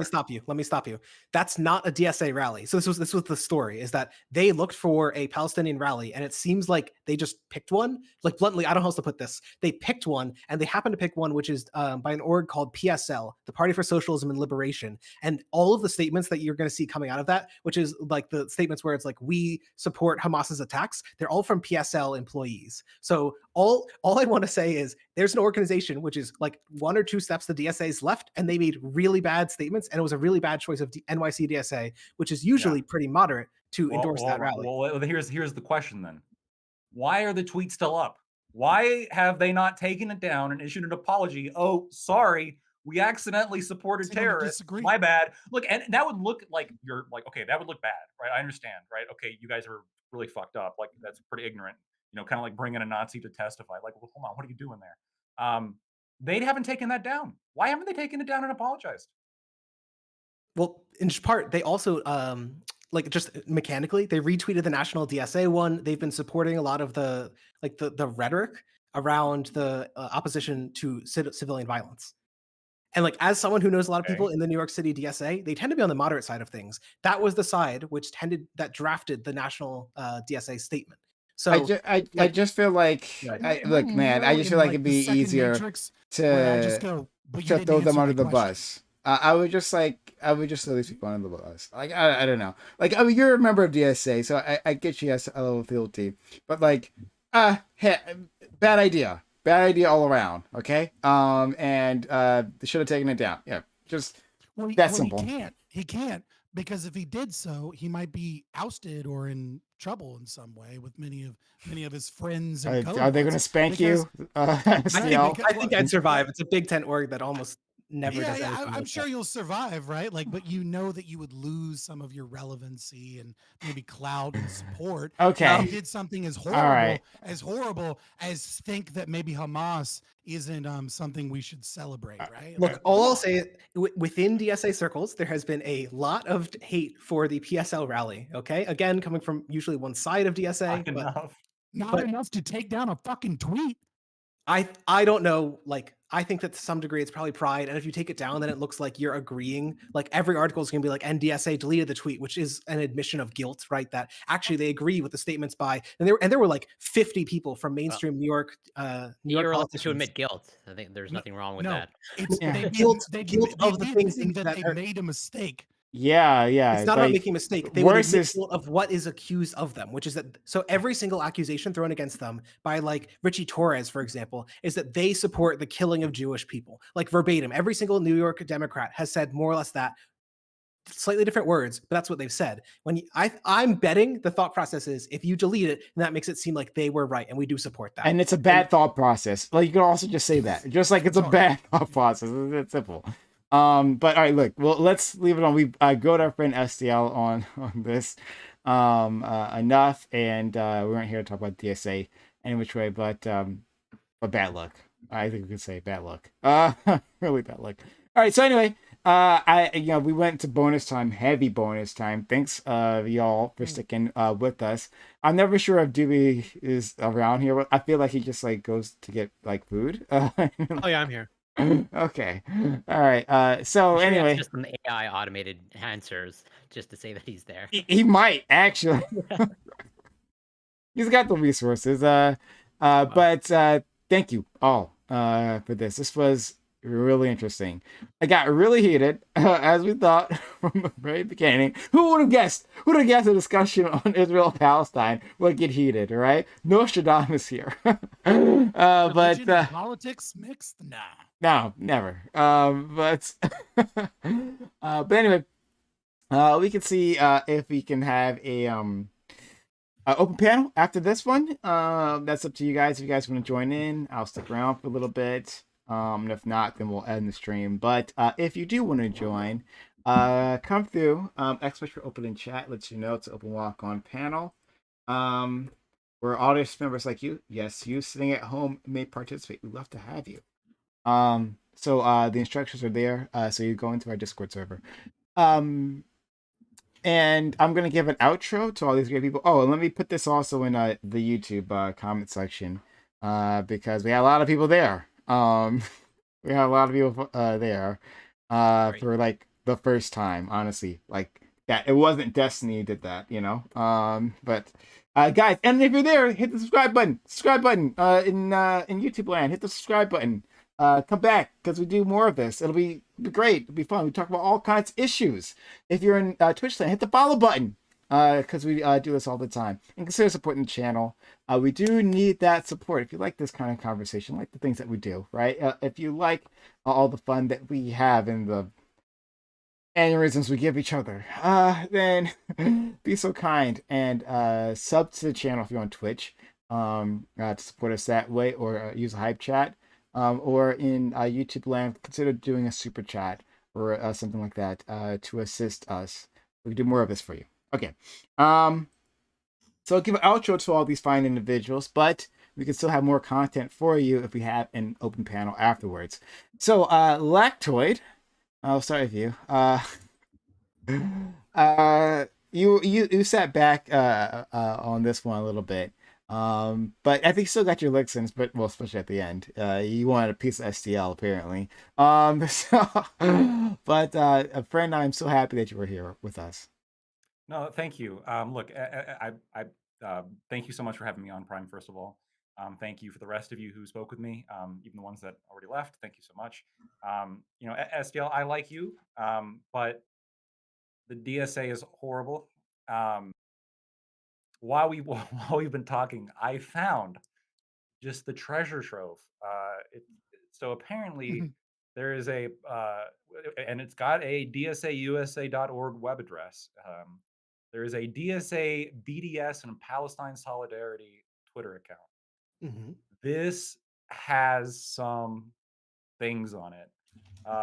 me stop you. That's not a DSA rally. So this was the story, is that they looked for a Palestinian rally, and it seems like they just picked one. Like bluntly, I don't know how else to put this. They picked one, and they happened to pick one which is by an org called PSL, the Party for Socialism and Liberation. And all of the statements that you're going to see coming out of that, which is like the statements where it's like we support Hamas's attacks, they're all from PSL employees. So all I want to say is there's an organization which is like one or two steps the DSA's left, and they made really bad statements, and it was a really bad choice of NYC DSA, which is usually pretty moderate, to endorse that rally. Well, here's the question then. Why are the tweets still up? Why have they not taken it down and issued an apology? Oh, sorry, we accidentally supported terrorists. My bad. Look, and that would look like you're like, okay, that would look bad, right? I understand, right? Okay, you guys are really fucked up. Like that's pretty ignorant. Kind of like bringing a Nazi to testify. Like, well, hold on, what are you doing there? They haven't taken that down. Why haven't they taken it down and apologized? Well, in part, they also like just mechanically, they retweeted the national DSA one. They've been supporting a lot of the rhetoric around the opposition to civilian violence. And like, as someone who knows a lot of people in the New York City DSA, they tend to be on the moderate side of things. That was the side that drafted the national DSA statement. So I just feel like, look, man, I just feel like it'd be easier to throw them under the bus. I would just throw these people under the bus. Like, I don't know. Like, I mean, you're a member of DSA, so I get you as a little fealty. But like, hey, bad idea all around. Okay. And they should have taken it down. Yeah, just that's simple. He can't. Because if he did so, he might be ousted or in trouble in some way with many of his friends. And are they going to spank you? I think I'd survive. It's a Big Ten org that almost never does anything. I'm sure you'll survive, right? Like, but you know that you would lose some of your relevancy and maybe clout and support. Okay. If you did something as horrible as think that maybe Hamas isn't something we should celebrate, right? Look, all I'll say is within DSA circles, there has been a lot of hate for the PSL rally. Okay, again, coming from usually one side of DSA, not enough to take down a fucking tweet. I don't know. Like, I think that to some degree it's probably pride, and if you take it down, then it looks like you're agreeing. Like every article is going to be like NDSA deleted the tweet, which is an admission of guilt, right? That actually they agree with the statements by, and there were like 50 people from mainstream New York You're allowed to politicians. admit guilt. I think there's nothing wrong with No, that. it's Yeah. Guilt they of the things admitting that that they are. made a mistake. Yeah, It's not about like, making a mistake. They would worse admit is guilt of what is accused of them, which is that. So every single accusation thrown against them by like Richie Torres, for example, is that they support the killing of Jewish people. Like verbatim, every single New York Democrat has said more or less that. Slightly different words, but that's what they've said. When I'm betting the thought process is if you delete it, then that makes it seem like they were right, and we do support that. and it's a bad thought process. Like you could also just say that, just like it's a Totally. bad thought process. It's that simple. But all right, look, well, let's leave it on. We grilled our friend STL on this enough, and we weren't here to talk about DSA any which way, but bad luck. I think we could say bad luck. Really bad luck. All right, so anyway, we went to bonus time, heavy bonus time. Thanks, y'all, for sticking with us. I'm never sure if Doobie is around here. But I feel like he just like goes to get like food. Oh yeah, I'm here. Okay, all right. So I'm sure he has anyway, just some AI automated answers just to say that he's there. he might actually. He's got the resources. But thank you all for this. This was really interesting. I got really heated, as we thought from the very beginning. Who would have guessed? Who would have guessed a discussion on Israel-Palestine would get heated, right? Nostradamus here. Religion and politics mixed? Nah. No, never. But anyway, we can see if we can have a open panel after this one. That's up to you guys. If you guys want to join in, I'll stick around for a little bit. And if not, then we'll end the stream. But if you do want to join, come through. Expect for open in chat lets you know it's an open walk on panel. Where audience members like you, yes, you sitting at home may participate. We'd love to have you. So the instructions are there. So you go into our Discord server. And I'm gonna give an outro to all these great people. Oh, and let me put this also in the YouTube comment section, because we had a lot of people there. We had a lot of people there for like the first time. Honestly, like that. It wasn't Destiny did that, you know. But guys, and if you're there, hit the subscribe button. Subscribe button in YouTube land. Hit the subscribe button. Come back because we do more of this. It'll be great. It'll be fun. We talk about all kinds of issues. If you're in Twitch land, hit the follow button because we do this all the time. And consider supporting the channel. We do need that support. If you like this kind of conversation, like the things that we do, right? If you like all the fun that we have and the aneurysms we give each other, then be so kind and sub to the channel if you're on Twitch to support us that way, or use a hype chat. Or in YouTube land, consider doing a super chat or something like that to assist us. We can do more of this for you. Okay. So I'll give an outro to all these fine individuals, but we can still have more content for you if we have an open panel afterwards. So, Lactoid, I'll start with you. You sat back on this one a little bit. But I think you still got your licks in, but well, especially at the end. You wanted a piece of STL apparently. But a friend, I'm so happy that you were here with us. No, thank you. Look, I thank you so much for having me on Prime. First of all, thank you for the rest of you who spoke with me, even the ones that already left. Thank you so much. STL, I like you, but the DSA is horrible. While we've been talking, I found just the treasure trove. So apparently there is a and it's got a dsausa.org web address. There is a DSA BDS and Palestine Solidarity Twitter account. This has some things on it.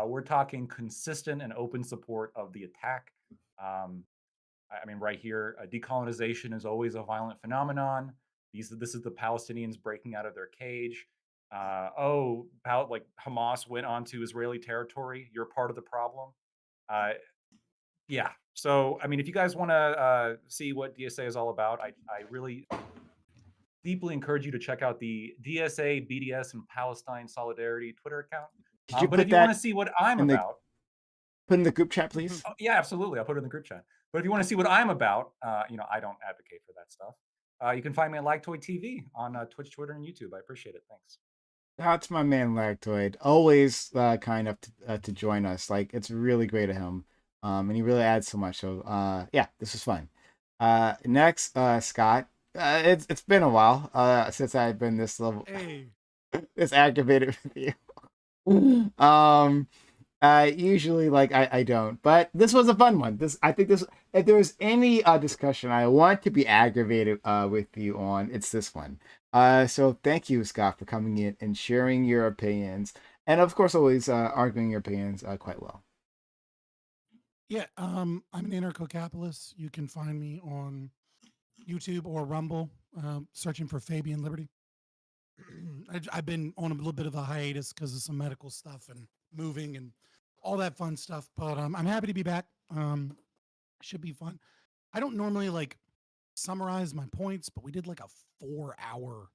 We're talking consistent and open support of the attack. I mean, right here, decolonization is always a violent phenomenon. This is the Palestinians breaking out of their cage. Like Hamas went onto Israeli territory. You're part of the problem. Yeah. So, I mean, if you guys want to see what DSA is all about, I really deeply encourage you to check out the DSA, BDS, and Palestine Solidarity Twitter account. Could you But if put you want to that see what I'm in the about, put in the group chat, please? oh, yeah, absolutely, I'll put it in the group chat. But if you want to see what I'm about, I don't advocate for that stuff. You can find me at Lactoid TV on Twitch, Twitter, and YouTube. I appreciate it. Thanks. That's my man Lactoid. Always kind enough to join us. Like, it's really great of him. And he really adds so much. So yeah, this is fun. Next, Scott. It's been a while since I've been this level Hey, this activated with you. Usually like I don't, but this was a fun one. I think this, if there was any discussion I want to be aggravated with you on, it's this one. So thank you, Scott, for coming in and sharing your opinions, and of course always arguing your opinions quite well. yeah, I'm an anarcho-capitalist. You can find me on YouTube or Rumble, searching for Fabian Liberty. I've been on a little bit of a hiatus because of some medical stuff and moving and all that fun stuff, but I'm happy to be back. Should be fun. I don't normally like summarize my points, but we did like a 4-hour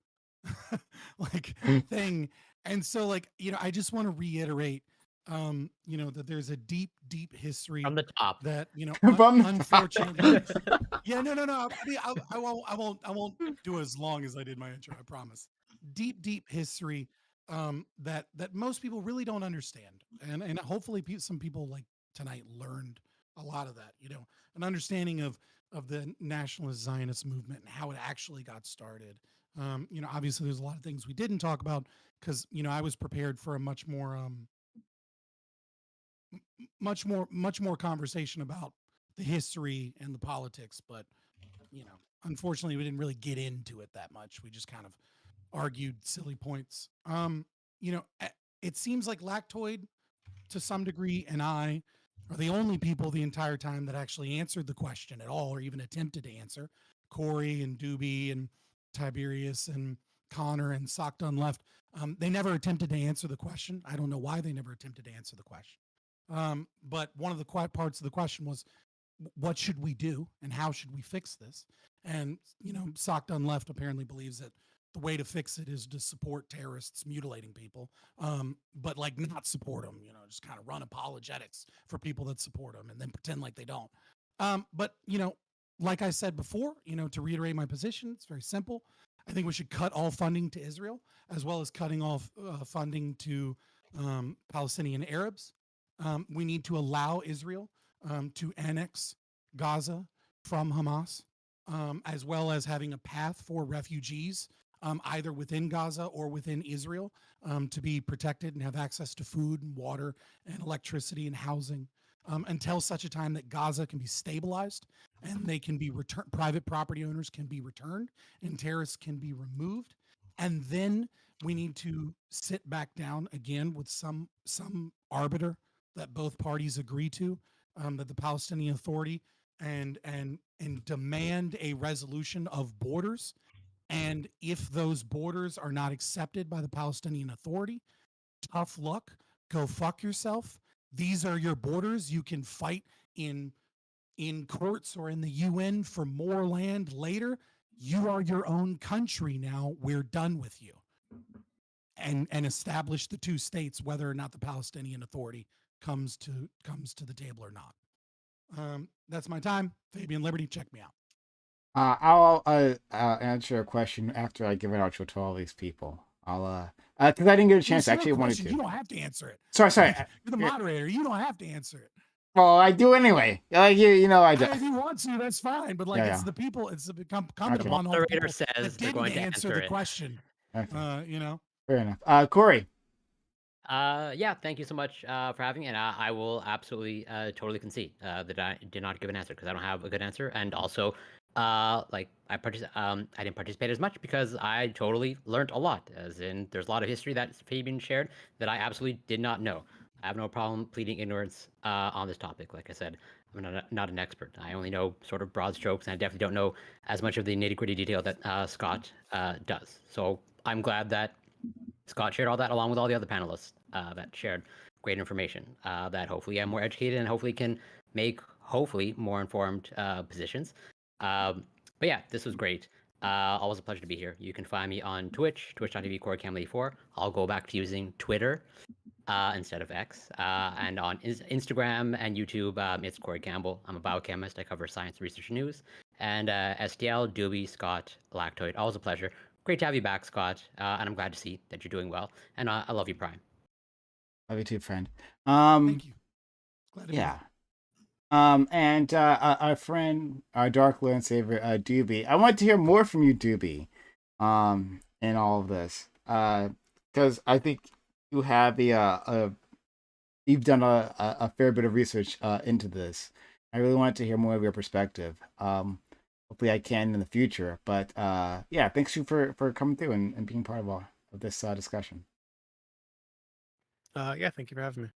like thing, and so like I just want to reiterate that there's a deep history From the top. that From the unfortunately yeah, no I won't do as long as I did my intro, I promise. Deep history that most people really don't understand, and hopefully some people like tonight learned a lot of that, an understanding of the nationalist Zionist movement and how it actually got started. Obviously there's a lot of things we didn't talk about because I was prepared for a much more conversation about the history and the politics, but unfortunately we didn't really get into it that much. We just kind of argued silly points. It seems like Lactoid to some degree and I are the only people the entire time that actually answered the question at all or even attempted to answer. Corey and Doobie and Tiberius and Connor and Sock Done Left, they never attempted to answer the question. I don't know why they never attempted to answer the question. But one of the parts of the question was, what should we do and how should we fix this? And, Sock Done Left apparently believes that the way to fix it is to support terrorists mutilating people, but like not support them, just kind of run apologetics for people that support them and then pretend like they don't. But, like I said before, to reiterate my position, it's very simple. I think we should cut all funding to Israel, as well as cutting off funding to Palestinian Arabs. We need to allow Israel to annex Gaza from Hamas, as well as having a path for refugees, either within Gaza or within Israel, to be protected and have access to food and water and electricity and housing, until such a time that Gaza can be stabilized and they can be returned, private property owners can be returned and terrorists can be removed. And then we need to sit back down again with some arbiter that both parties agree to, that the Palestinian Authority, and demand a resolution of borders. And if those borders are not accepted by the Palestinian Authority, tough luck, go fuck yourself. These are your borders. You can fight in courts or in the UN for more land later. You are your own country now. We're done with you. And establish the two states, whether or not the Palestinian Authority comes to the table or not. That's my time. Fabian Liberty, check me out. I'll answer a question after I give an outro to all these people. I'll because I didn't get a chance. Actually, I wanted to. You don't have to answer it. Sorry. You're the moderator. You don't have to answer it. Well, I do anyway. I do. If you want to, that's fine. But like, it's the people. It's incumbent upon all the people that didn't answer the question. Okay. Fair enough. Corey. Yeah, thank you so much for having me, and I will absolutely totally concede that I did not give an answer because I don't have a good answer, and also I didn't participate as much because I totally learned a lot. As in, there's a lot of history that Fabian shared that I absolutely did not know. I have no problem pleading ignorance on this topic. Like I said, I'm not an expert. I only know sort of broad strokes, and I definitely don't know as much of the nitty-gritty detail that Scott does. So I'm glad that Scott shared all that along with all the other panelists that shared great information that hopefully I'm more educated and hopefully can make more informed positions. But yeah, this was great. Always a pleasure to be here. You can find me on Twitch, twitch.tv/CoreCam84. I'll go back to using Twitter instead of X. And on Instagram and YouTube, it's Corey Campbell. I'm a biochemist. I cover science, research, and news. And STL, Doobie, Scott, Lactoid. Always a pleasure. Great to have you back, Scott. And I'm glad to see that you're doing well. And I love you, Prime. Love you too, friend. Thank you. Glad to be Yeah. here. And our friend, our Dark Lord Savior, Doobie. I want to hear more from you, Doobie, in all of this, because I think you have you've done a fair bit of research into this. I really want to hear more of your perspective. Hopefully, I can in the future. But yeah, thanks you for coming through and being part of this discussion. Yeah, thank you for having me.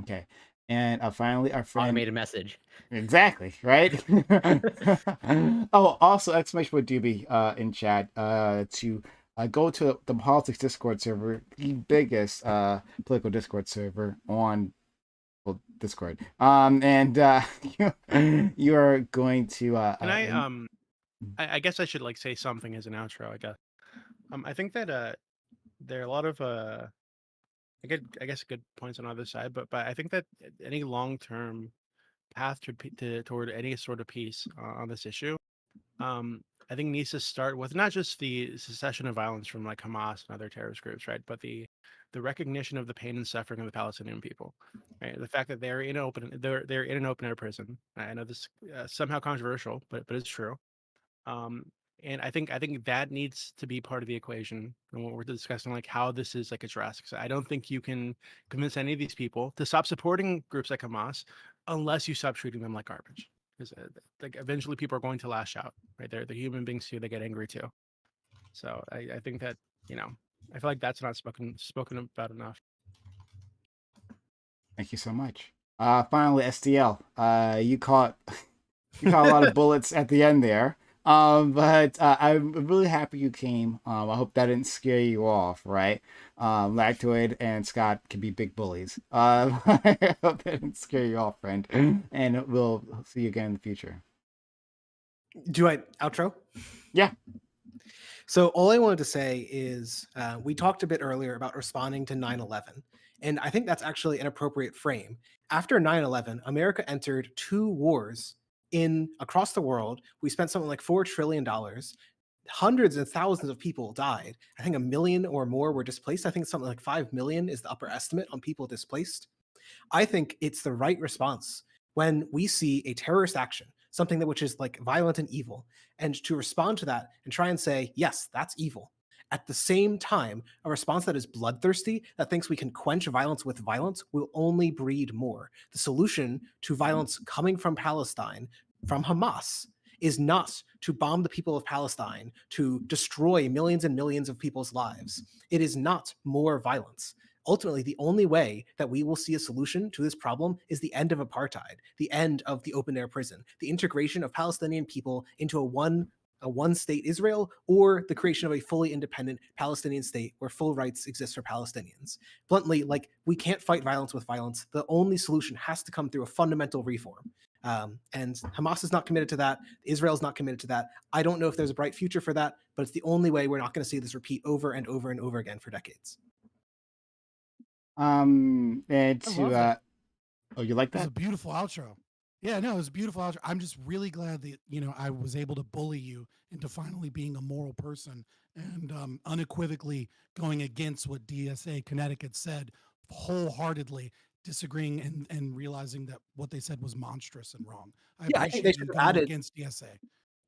Okay. And finally, our friend. Automated message. Exactly, right? Oh, also, exclamation point Doobie in chat to go to the politics Discord server, the biggest political Discord server on Discord. And you are going to. And I guess I should like say something as an outro. I guess. I think that there are a lot of I guess good points on either side, but I think that any long-term path toward any sort of peace on this issue, I think needs to start with not just the cessation of violence from like Hamas and other terrorist groups, right? But the recognition of the pain and suffering of the Palestinian people, right? The fact that they're in an open air prison. I know this somehow controversial, but it's true. And I think that needs to be part of the equation when we're discussing like how this is like addressed. Because I don't think you can convince any of these people to stop supporting groups like Hamas unless you stop treating them like garbage. Because like eventually people are going to lash out, right? They're human beings too. They get angry too. So I think that I feel like that's not spoken about enough. Thank you so much. Finally, STL. You caught a lot of bullets at the end there. But I'm really happy you came. I hope that didn't scare you off, right? Lactoid and Scott can be big bullies. I hope that didn't scare you off, friend. And we'll see you again in the future. Do I outro? Yeah. So all I wanted to say is we talked a bit earlier about responding to 9/11, and I think that's actually an appropriate frame. After 9/11, America entered 2 wars across the world. We spent something like $4 trillion. Hundreds and thousands of people died. I think 1 million or more were displaced. I think something like 5 million is the upper estimate on people displaced. I think it's the right response when we see a terrorist action, something which is like violent and evil, and to respond to that and try and say, yes, that's evil. At the same time, a response that is bloodthirsty, that thinks we can quench violence with violence, will only breed more. The solution to violence coming from Palestine, from Hamas, is not to bomb the people of Palestine, to destroy millions and millions of people's lives. It is not more violence. Ultimately, the only way that we will see a solution to this problem is the end of apartheid, the end of the open air prison, the integration of Palestinian people into a one state Israel, or the creation of a fully independent Palestinian state where full rights exist for Palestinians. Bluntly, like, we can't fight violence with violence. The only solution has to come through a fundamental reform. And Hamas is not committed to that. Israel's not committed to that. I don't know if there's a bright future for that, but it's the only way. We're not going to see this repeat over and over and over again for decades. And to oh, you like It was that? a beautiful outro. Yeah, no, it was a beautiful outro. I'm just really glad that I was able to bully you into finally being a moral person and unequivocally going against what DSA Connecticut said, wholeheartedly disagreeing and realizing that what they said was monstrous and wrong. I think they should have added against DSA.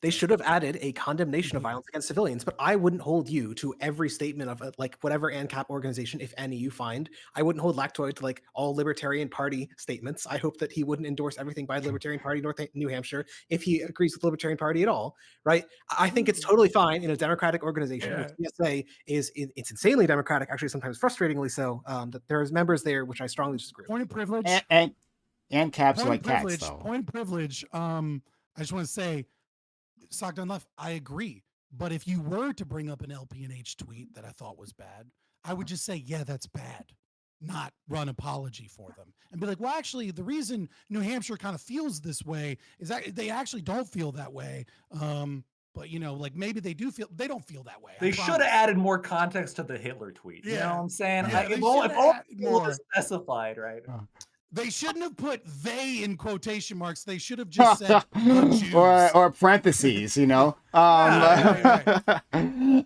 They should have added a condemnation of violence against civilians, but I wouldn't hold you to every statement of like whatever ANCAP organization, if any, you find. I wouldn't hold Lactoid to like all Libertarian Party statements. I hope that he wouldn't endorse everything by the Libertarian Party New Hampshire if he agrees with the Libertarian Party at all, right? I think it's totally fine in a democratic organization. Which DSA it's insanely democratic, actually sometimes frustratingly so. That there's members there which I strongly disagree. Point of privilege and caps point like of privilege. cats, though. Point of privilege. I just want to say. Sockdown Left, I agree. But if you were to bring up an LP&H tweet that I thought was bad, I would just say, yeah, that's bad. Not run apology for them. And be like, well, actually, the reason New Hampshire kind of feels this way is that they actually don't feel that way. But like maybe they don't feel that way. They should have added more context to the Hitler tweet. You know what I'm saying? Yeah, If they only should have more specified, right? They shouldn't have put "they" in quotation marks. They should have just said the Jews. or parentheses, right.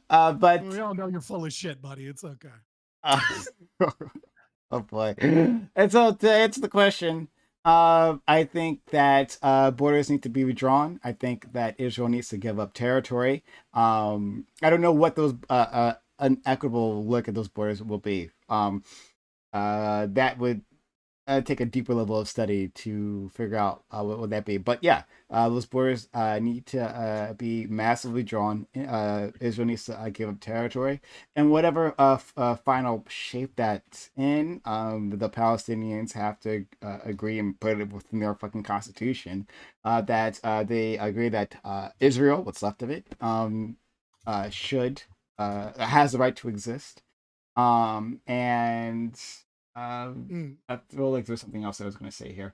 But we all know you're full of shit, buddy. It's okay. Oh boy. And so to answer the question, I think that borders need to be redrawn. I think that Israel needs to give up territory. I don't know what those an equitable look at those borders will be. That would take a deeper level of study to figure out what would that be. But yeah, those borders need to be massively drawn. Israel needs to give up territory, and whatever final shape that's in, the Palestinians have to agree and put it within their fucking constitution that they agree that Israel, what's left of it, should has the right to exist, and. I feel like there's something else I was going to say here.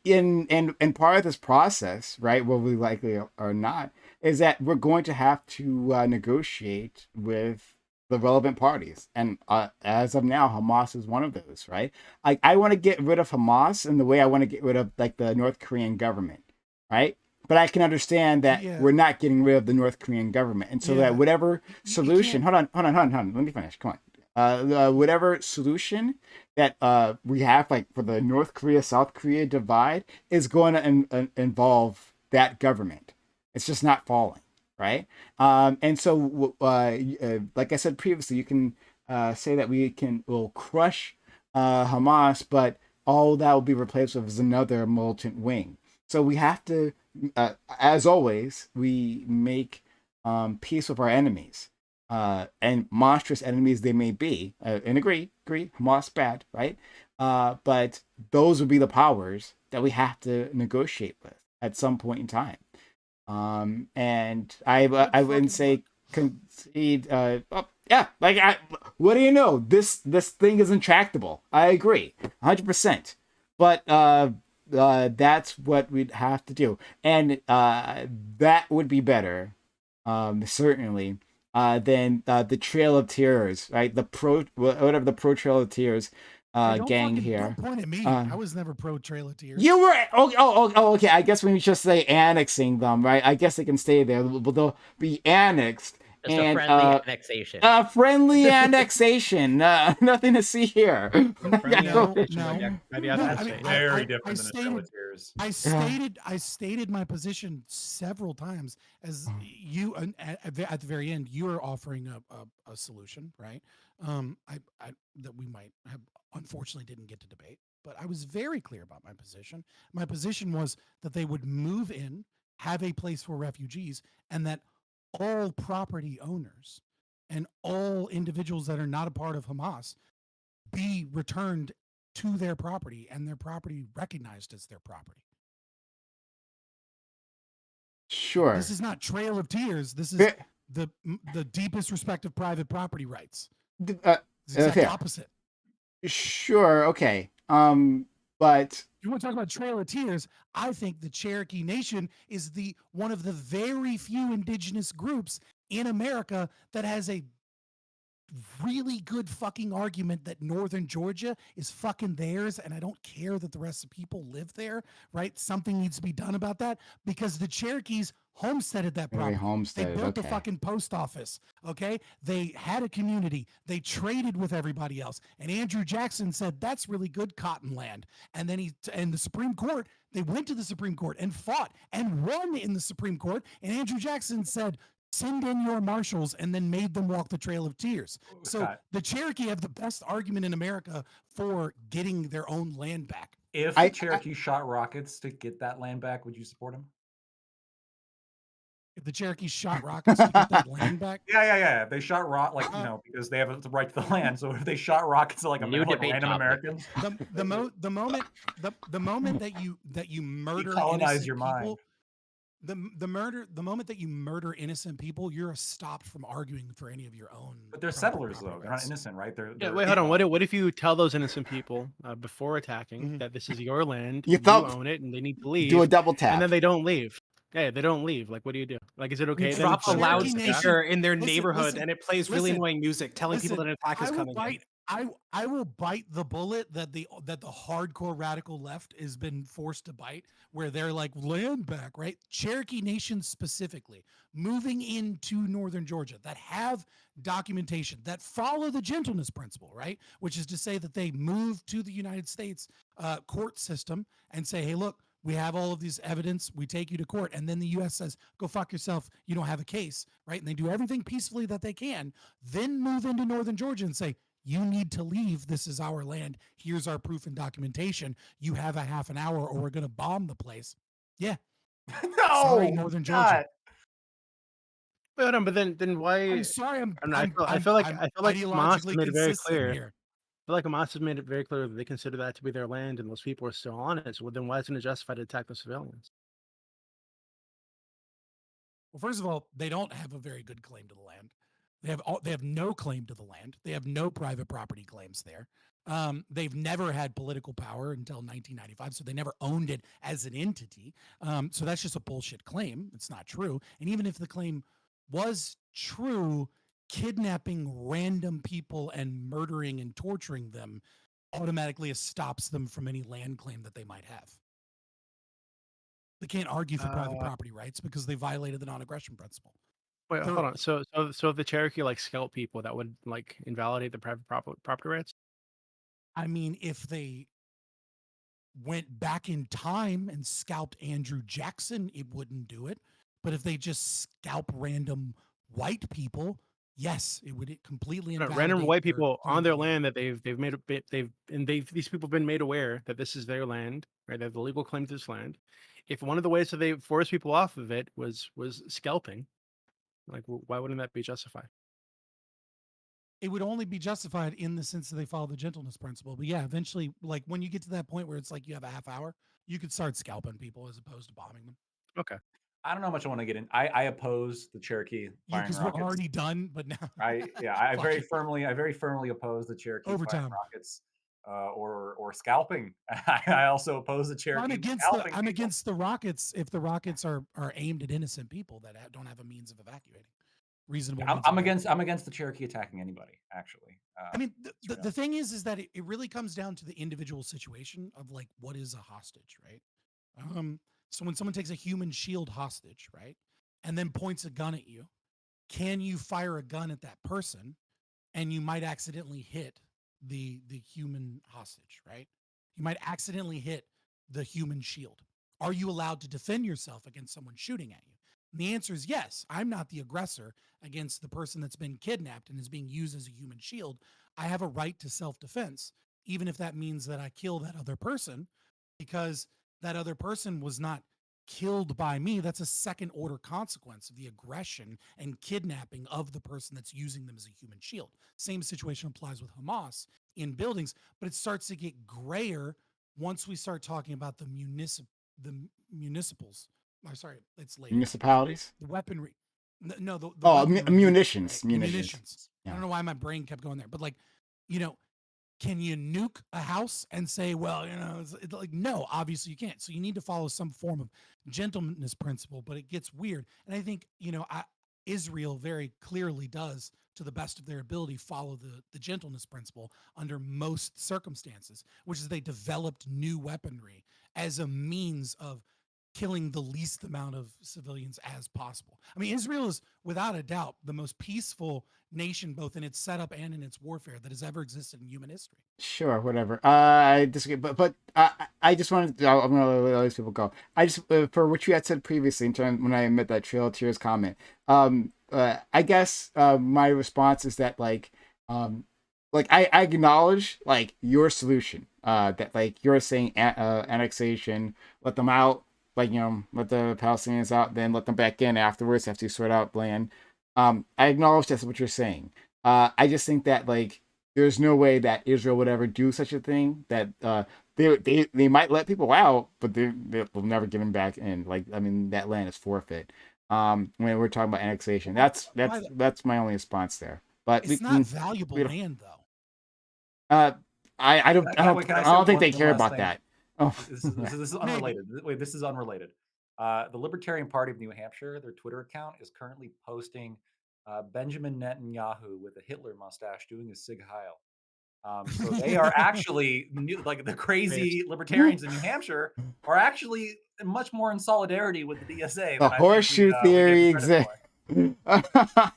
In part of this process, right, what we likely or not, is that we're going to have to negotiate with the relevant parties, and as of now, Hamas is one of those, right? Like, I want to get rid of Hamas in the way I want to get rid of like the North Korean government, right? But I can understand that we're not getting rid of the North Korean government, and so that whatever solution, hold on, let me finish. Come on. Whatever solution that we have, like for the North Korea South Korea divide, is going to involve that government. It's just not falling, right? And so, like I said previously, you can say that we'll crush Hamas, but all that will be replaced with is another militant wing. So we have to, as always, we make peace with our enemies. And monstrous enemies they may be, and agree, Hamas bad, right? But those would be the powers that we have to negotiate with at some point in time. And I wouldn't say concede. What do you know? This thing is intractable. I agree, 100%. But that's what we'd have to do, and that would be better, certainly. Than the Trail of Tears, right? The Trail of Tears gang here. Don't point at me. I was never pro Trail of Tears. You were okay. I guess when you just say annexing them, right? I guess they can stay there, but they'll be annexed. Just a friendly annexation. Friendly annexation. Nothing to see here. No. That's very different than a Trail of Tears. I stated my position several times, as you at the very end you are offering a solution, right? That we might have unfortunately didn't get to debate, but I was very clear about my position. My position was that they would move in, have a place for refugees, and that all property owners and all individuals that are not a part of Hamas be returned to their property and their property recognized as their property. Sure. This is not Trail of Tears. This is the deepest respect of private property rights. It's the exact opposite. Sure. Okay. But if you want to talk about Trail of Tears, I think the Cherokee Nation is one of the very few indigenous groups in America that has a really good fucking argument that northern Georgia is fucking theirs, and I don't care that the rest of the people live there, right? Something needs to be done about that, because the Cherokees homesteaded that property. They built the fucking post office, okay? They had a community. They traded with everybody else. And Andrew Jackson said, that's really good cotton land. And then the Supreme Court, they went to the Supreme Court and fought and won in the Supreme Court. And Andrew Jackson said, send in your marshals, and then made them walk the Trail of Tears. So the Cherokee have the best argument in America for getting their own land back. If the Cherokee shot rockets to get that land back, would you support him? If the Cherokees shot rockets to get that land back? Yeah. They shot because they have the right to the land. So if they shot rockets to random Americans, the moment that you murder colonize your people, mind. The moment that you murder innocent people, you're stopped from arguing for any of your own. But they're settlers, though. They're not innocent, right? Wait, hold on. What if you tell those innocent people before attacking that this is your land, you own it, and they need to leave? Do a double tap, and then they don't leave. Hey, they don't leave. Like, what do? Like, is it You okay then? drop a for them to Cherokee just Nation- attack? loudspeaker in their Listen, neighborhood, listen, and it plays really listen, annoying music telling people that an attack is coming. I will bite the bullet that the hardcore radical left has been forced to bite, where they're like land back, right? Cherokee Nation specifically moving into northern Georgia that have documentation that follow the gentleness principle, right? Which is to say that they move to the United States court system and say, hey, look, we have all of this evidence. We take you to court. And then the U.S. says, go fuck yourself. You don't have a case, right? And they do everything peacefully that they can, then move into northern Georgia and say, you need to leave. This is our land. Here's our proof and documentation. You have a half an hour or we're going to bomb the place. Yeah. No, Sorry, northern Georgia. But then why? I'm sorry. I feel like Hamas ideologically made it very consistent clear. here. I feel like Hamas has made it very clear that they consider that to be their land, and those people are still on it. So then, why isn't it justified to attack the civilians? Well, first of all, they don't have a very good claim to the land. They have no claim to the land. They have no private property claims there. They've never had political power until 1995, so they never owned it as an entity. So that's just a bullshit claim. It's not true. And even if the claim was true, kidnapping random people and murdering and torturing them automatically stops them from any land claim that they might have. They can't argue for private property rights because they violated the non-aggression principle. Wait, hold on. So if the Cherokee like scalp people, that would like invalidate the private property rights? I mean, if they went back in time and scalped Andrew Jackson, it wouldn't do it. But if they just scalp random white people, yes, it would completely invalidate random white people on their claim. land that these people have been made aware that this is their land, right? They have the legal claim to this land. If one of the ways that they force people off of it was scalping, like why wouldn't that be justified? It would only be justified in the sense that they follow the gentleness principle. But yeah, eventually, like when you get to that point where it's like you have a half hour, you could start scalping people as opposed to bombing them. Okay. I don't know how much I want to get in. I oppose the Cherokee firing because rockets. we're already done, but now I Fuck very it. firmly oppose the Cherokee firing Overtime. rockets or scalping. I also oppose the Cherokee. I'm against the rockets if the rockets are aimed at innocent people that don't have a means of evacuating. Reasonable. I'm against the Cherokee attacking anybody. Actually, I mean, the thing is that it really comes down to the individual situation of like what is a hostage, right? So when someone takes a human shield hostage, right, and then points a gun at you, can you fire a gun at that person, and you might accidentally hit the human hostage, right? You might accidentally hit the human shield. Are you allowed to defend yourself against someone shooting at you? And the answer is yes. I'm not the aggressor against the person that's been kidnapped and is being used as a human shield. I have a right to self-defense, even if that means that I kill that other person, because that other person was not killed by me. That's a second order consequence of the aggression and kidnapping of the person that's using them as a human shield. Same situation applies with Hamas in buildings, but it starts to get grayer once we start talking about the municipals. Oh, sorry, it's later. Municipalities? The weaponry. No, the munitions. Right? Munitions. Yeah. I don't know why my brain kept going there, but like, can you nuke a house and say, well, it's like, no, obviously you can't. So you need to follow some form of gentleness principle, but it gets weird. And I think, Israel very clearly does, to the best of their ability, follow the gentleness principle under most circumstances, which is they developed new weaponry as a means of killing the least amount of civilians as possible. I mean, Israel is without a doubt the most peaceful nation, both in its setup and in its warfare, that has ever existed in human history. Sure, whatever. I disagree, but I just wanted. I'm gonna let all these people go. I just for what you had said previously in terms when I made that Trail of Tears comment. I guess my response is that like I acknowledge like your solution. That like you're saying annexation, let them out. Like, let the Palestinians out, then let them back in afterwards after you sort out land. I acknowledge that's what you're saying. I just think that like there's no way that Israel would ever do such a thing. That they might let people out, but they will never give them back in. Like, I mean, that land is forfeit. When we're talking about annexation, that's my only response there. But it's not valuable land though. I don't think they care about that. Oh, this is unrelated. Wait, this is unrelated. The Libertarian Party of New Hampshire, their Twitter account is currently posting Benjamin Netanyahu with a Hitler mustache doing a Sig Heil. So they are actually like the crazy libertarians in New Hampshire are actually much more in solidarity with the DSA The than I think horseshoe we theory give credit exists. for.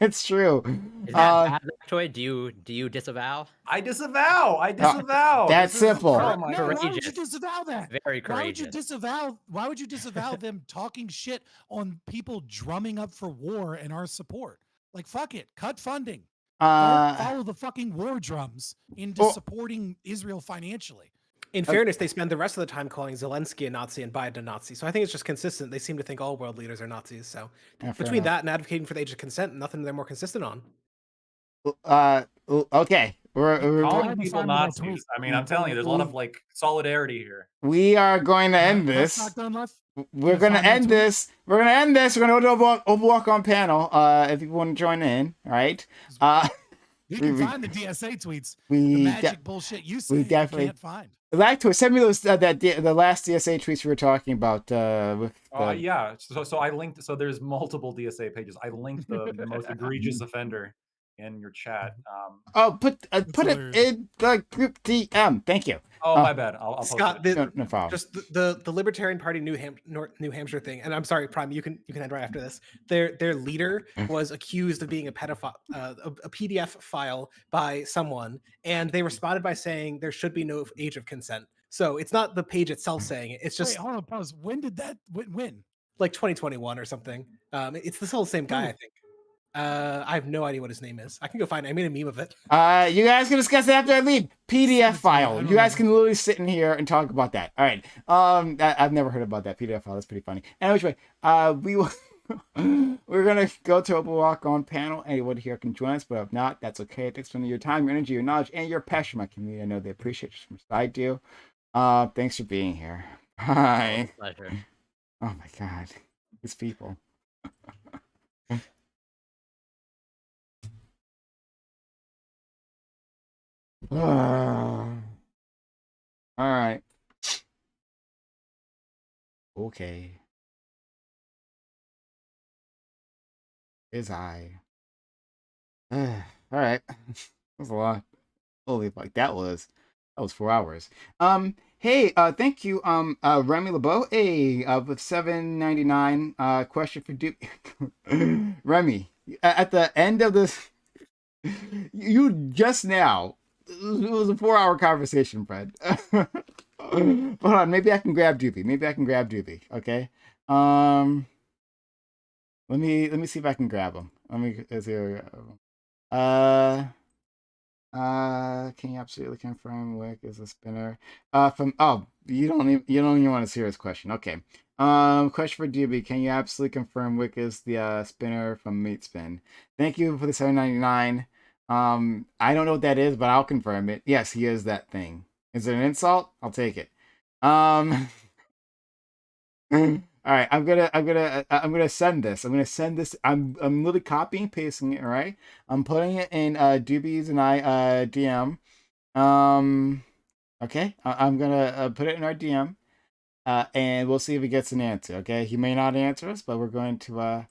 It's true. Is that bad, Troy? Do you disavow? I disavow. I disavow. That's This is- simple. oh my No, God. why would you Courageous. disavow that? Very Why would you courageous. disavow? Why would you disavow them talking shit on people drumming up for war and our support? Like, fuck it, cut funding. Don't follow the fucking war drums into supporting Israel financially. In fairness, they spend the rest of the time calling Zelensky a Nazi and Biden a Nazi. So I think it's just consistent. They seem to think all world leaders are Nazis. So between that and advocating for the age of consent, nothing they're more consistent on. Okay. We're Calling people Nazis. I mean, I'm telling you, there's a lot of like solidarity here. we are going to end this. We're going to end this. We're going to end this. We're going to go to Overwalk on panel. If you want to join in, right? You can find the DSA tweets. The We magic bullshit you say definitely you can't find. like to send me those the last DSA tweets we were talking about with Yeah. So I linked. So there's multiple DSA pages. I linked the most egregious offender in your chat. put it in the group DM. Thank you. Oh, my bad. I'll post Scott, it. No problem. Just the Libertarian Party New Hampshire thing, and I'm sorry, Prime, you can end right after this. Their leader was accused of being a pedophile, a PDF file by someone, and they responded by saying there should be no age of consent. So it's not the page itself saying it. It's just Wait, hold on, pause. When did that? When? like 2021 or something. It's the whole same guy, I think. I have no idea what his name is. I can go find it. I made a meme of it. You guys can discuss it after I leave. PDF file. You guys can literally sit in here and talk about that. All right. I've never heard about that PDF file. That's pretty funny. Anyway, we will. We're gonna go to Open Walk on panel. Anyone here can join us, but if not, that's okay. It takes from your time, your energy, your knowledge, and your passion. My community, I know they appreciate you from I do. Thanks for being here. Bye. Pleasure. Oh my God, these people. All right. Okay. Is I. All right. That was a lot. Holy fuck, that was 4 hours. Hey, thank you, Remy LeBeau. Hey, with $7.99. Question for Duke. Remy, at the end of this, you just now. It was a 4-hour conversation, Fred. Hold on, maybe I can grab Doobie. Okay. Let me see if I can grab him. Can you absolutely confirm Wick is a spinner? You don't even want to see his question. Okay. Question for Doobie. Can you absolutely confirm Wick is the spinner from Meat Spin? Thank you for the $7.99. I don't know what that is, but I'll confirm it. Yes, he is that thing. Is it an insult? I'll take it. All right, I'm gonna send this. I'm literally copying and pasting it. All right, I'm putting it in Doobie's and I DM. Okay, I'm gonna put it in our DM. And we'll see if he gets an answer. Okay, he may not answer us, but we're going to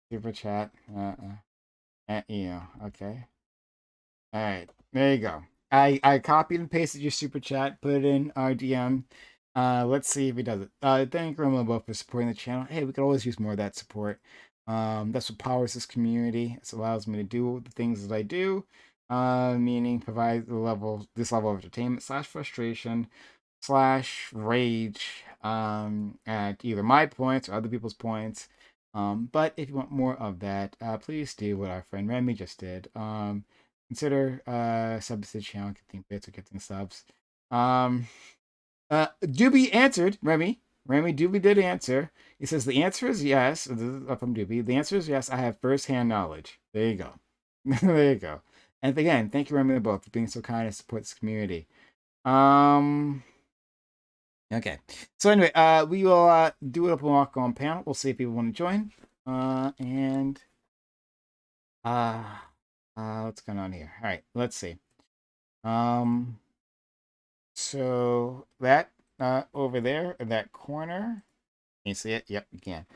super chat. Okay. All right, there you go. I copied and pasted your super chat, put it in our DM. Let's see if he does it. Thank you, Romo, for supporting the channel. Hey, we could always use more of that support. That's what powers this community. It allows me to do the things that I do. Meaning provide this level of entertainment / frustration / rage at either my points or other people's points. But if you want more of that, please do what our friend Remy just did. Consider subs to the channel, getting bits or getting subs. Doobie answered, Remy Doobie did answer. He says the answer is yes. This is from Doobie. The answer is yes. I have first-hand knowledge. There you go. There you go. And again, thank you, Remy, both for being so kind to support this community. Okay. So anyway, we will do it up and walk on panel. We'll see if people want to join. What's going on here? All right, let's see. So that over there in that corner. Can you see it? Yep, you can.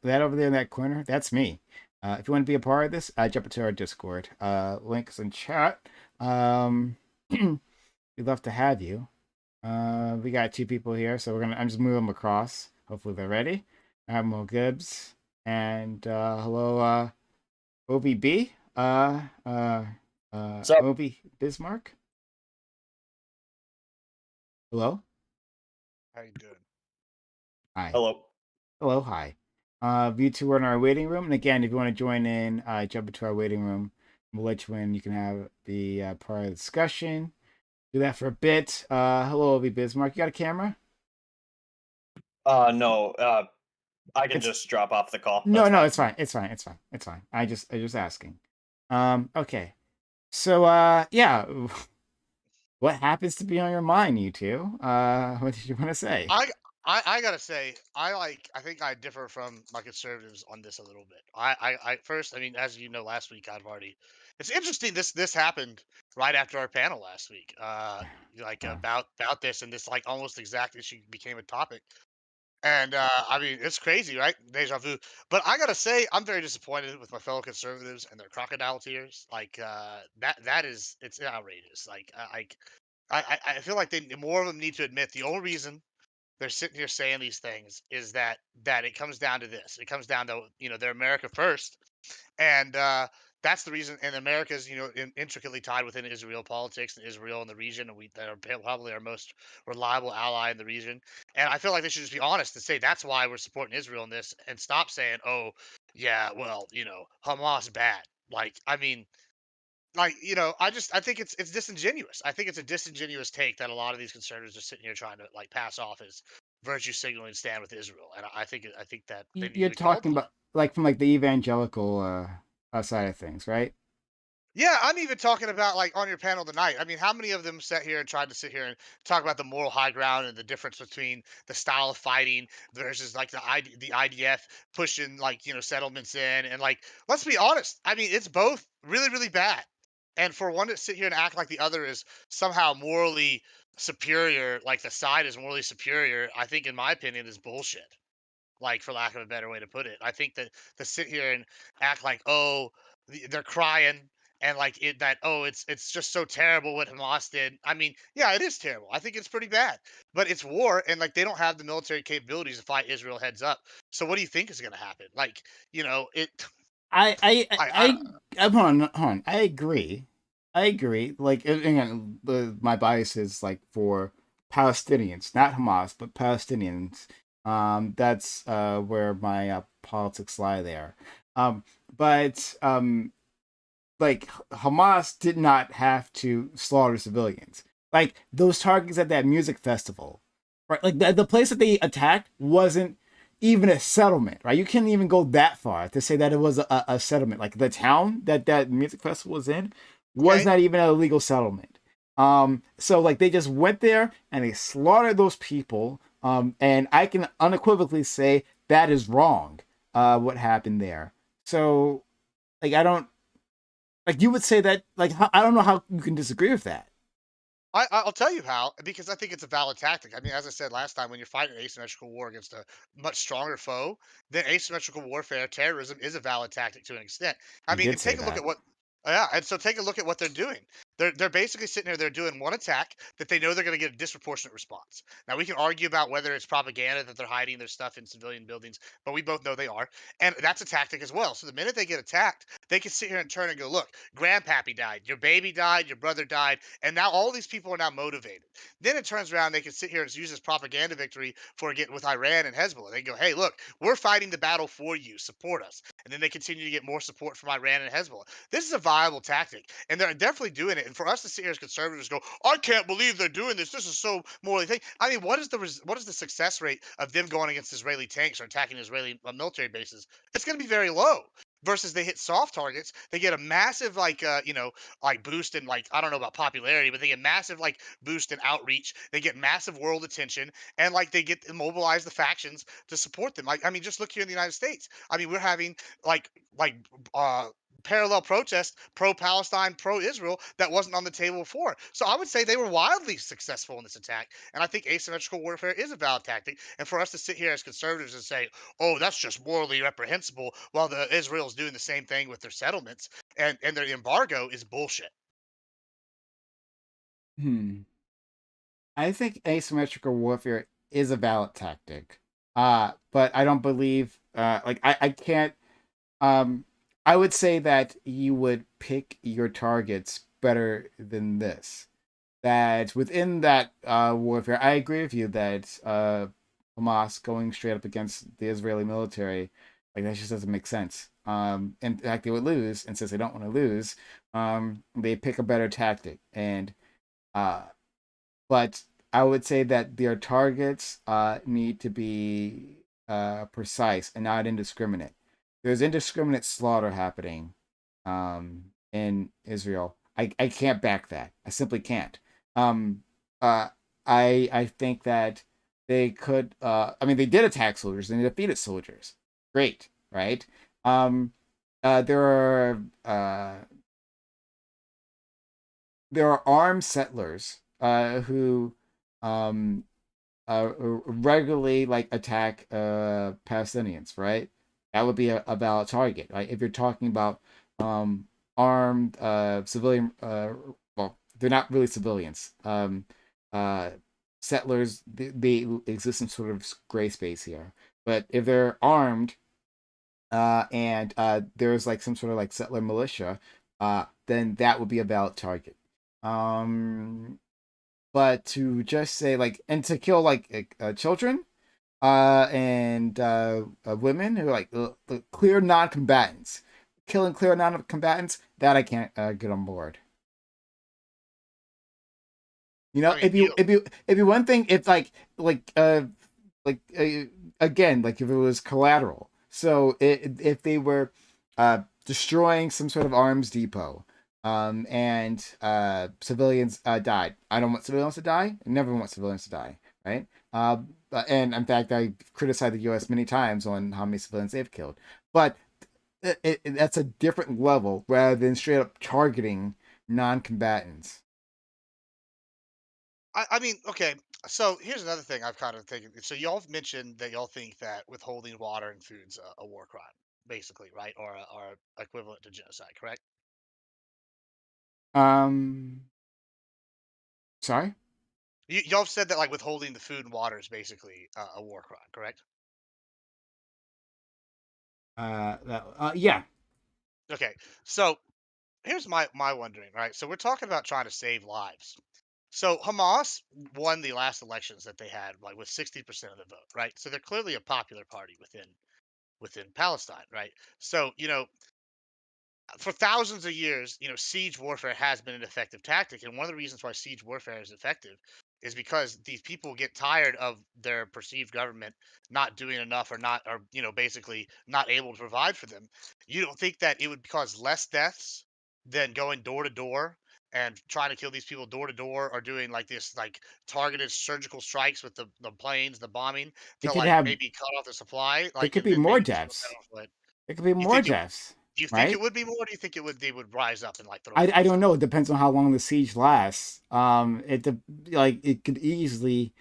That over there in that corner, that's me. If you want to be a part of this, jump into our Discord. Links in chat. We'd love to have you. We got 2 people here, so I'm just moving them across. Hopefully they're ready. Admiral Gibbs and hello, OVB. OV Bismarck. Hello. How you doing? Hi. Hello. Hello. Hi. You 2 are in our waiting room, and again, if you want to join in, jump into our waiting room. We'll let you in. You can have the part of the discussion. Do that for a bit. Hello, OV Bismarck. You got a camera? No. I can It's- just drop off the call. No, That's no, fine. it's fine. It's fine. I just asking. Okay. So, yeah. What happens to be on your mind, you 2? What did you want to say? I gotta say, I think I differ from my conservatives on this a little bit. I first, I mean, as you know, last week it's interesting this happened right after our panel last week. About this, and this like almost exactly she became a topic. And I mean, it's crazy, right? Deja vu. But I gotta say, I'm very disappointed with my fellow conservatives and their crocodile tears. Like it's outrageous. Like I feel like more of them need to admit the only reason they're sitting here saying these things is that it comes down to this. It comes down to they're America first, and that's the reason. And America's intricately tied within Israel politics and Israel and the region, and that are probably our most reliable ally in the region. And I feel like they should just be honest and say that's why we're supporting Israel in this, and stop saying, "Oh, yeah, well, Hamas bad." Like, I mean, I think it's disingenuous. I think it's a disingenuous take that a lot of these conservatives are sitting here trying to like pass off as virtue signaling stand with Israel, and I think that they need to You're be called talking on it. about like from like the evangelical side of things, right? Yeah, I'm even talking about like on your panel tonight. I mean, how many of them sat here and tried to sit here and talk about the moral high ground and the difference between the style of fighting versus like the IDF pushing like settlements in, and like, let's be honest. I mean, it's both really really bad. And for one to sit here and act like the other is somehow morally superior, like the side is morally superior, I think in my opinion is bullshit, like, for lack of a better way to put it. I think that to sit here and act like, oh, they're crying, and like it's just so terrible what Hamas did. I mean, yeah, it is terrible. I think it's pretty bad, but it's war, and like they don't have the military capabilities to fight Israel heads up. So what do you think is going to happen? Like, it. Hold on. I agree. I agree. Like, again, my bias is like for Palestinians, not Hamas, but Palestinians. That's where my politics lie there. But like Hamas did not have to slaughter civilians. Like those targets at that music festival, right? Like the place that they attacked wasn't even a settlement, right? You can't even go that far to say that it was a settlement. Like the town that music festival was in was not even a legal settlement. So like they just went there and they slaughtered those people. And I can unequivocally say that is wrong. What happened there? So like I don't like you would say that like I don't know how you can disagree with that. I'll tell you how, because I think it's a valid tactic. I mean, as I said last time, when you're fighting an asymmetrical war against a much stronger foe, then asymmetrical warfare, terrorism is a valid tactic to an extent. I You mean, did and say take a look that. at what, yeah, and so take a look at what they're doing. They're basically sitting there, they're doing one attack that they know they're going to get a disproportionate response. Now we can argue about whether it's propaganda that they're hiding their stuff in civilian buildings, but we both know they are, and that's a tactic as well. So the minute they get attacked, they can sit here and turn and go, look, grandpappy died, your baby died, your brother died, and now all these people are now motivated. Then it turns around, they can sit here and use this propaganda victory for getting with Iran and Hezbollah. They go, hey, look, we're fighting the battle for you, support us. And then they continue to get more support from Iran and Hezbollah. This is a viable tactic, and they're definitely doing it. And for us to sit here as conservatives go, I can't believe they're doing this. This is so morally thing. I mean, what is the success rate of them going against Israeli tanks or attacking Israeli military bases? It's going to be very low. Versus they hit soft targets, they get a massive like boost in, like, I don't know about popularity, but they get massive like boost in outreach. They get massive world attention, and like they get to mobilize the factions to support them. Like, I mean, just look here in the United States. I mean, we're having like uh parallel protest, pro-Palestine, pro-Israel, that wasn't on the table before. So I would say they were wildly successful in this attack. And I think asymmetrical warfare is a valid tactic. And for us to sit here as conservatives and say, "Oh, that's just morally reprehensible," while the Israel's doing the same thing with their settlements and their embargo is bullshit. I think asymmetrical warfare is a valid tactic. But I don't believe like I can't I would say that you would pick your targets better than this. That within that warfare, I agree with you that Hamas going straight up against the Israeli military, like that just doesn't make sense. In fact, they would lose, and since they don't want to lose, they pick a better tactic. And uh, but I would say that their targets need to be precise and not indiscriminate. There's indiscriminate slaughter happening in Israel. I can't back that. I simply can't. Um, uh, I think that they could. I mean, they did attack soldiers and they defeated soldiers. Great, right? Um, there are armed settlers who um, regularly like attack Palestinians, right? That would be a valid target. Like if you're talking about armed civilian, well, they're not really civilians. Uh, Settlers, they exist in sort of gray space here. But if they're armed and there's like some sort of like settler militia, then that would be a valid target. Um, but to just say like and to kill like children and women who are like the clear non-combatants, killing clear non-combatants, that I can't get on board. You know, I mean, if you one thing, it's like again, like if it was collateral. So if they were destroying some sort of arms depot, and civilians died. I don't want civilians to die. I never want civilians to die, right? And in fact, I criticized the U.S. many times on how many civilians they've killed. But that's a different level rather than straight up targeting non-combatants. I mean, okay. So here's another thing I've kind of taken. So y'all have mentioned that y'all think that withholding water and food's a war crime, basically, right? Or equivalent to genocide, correct? Um, Sorry. Y'all have said that like withholding the food and water is basically a war crime, correct? Yeah. Okay. So here's my wondering, right? So we're talking about trying to save lives. So Hamas won the last elections that they had, like with 60% of the vote, right? So they're clearly a popular party within Palestine, right? So for thousands of years, siege warfare has been an effective tactic, and one of the reasons why siege warfare is effective is because these people get tired of their perceived government not doing enough or basically not able to provide for them. You don't think that it would cause less deaths than going door to door and trying to kill these people door to door, or doing like this like targeted surgical strikes with the planes, the bombing, It to could like have. maybe cut off the supply, It like, could and be then more maybe keep them deaths. on foot? It could be You more think deaths, do you think it right? would be more? Or do you think they would rise up and like throw I bodies don't out? know. It depends on how long the siege lasts. Like it could easily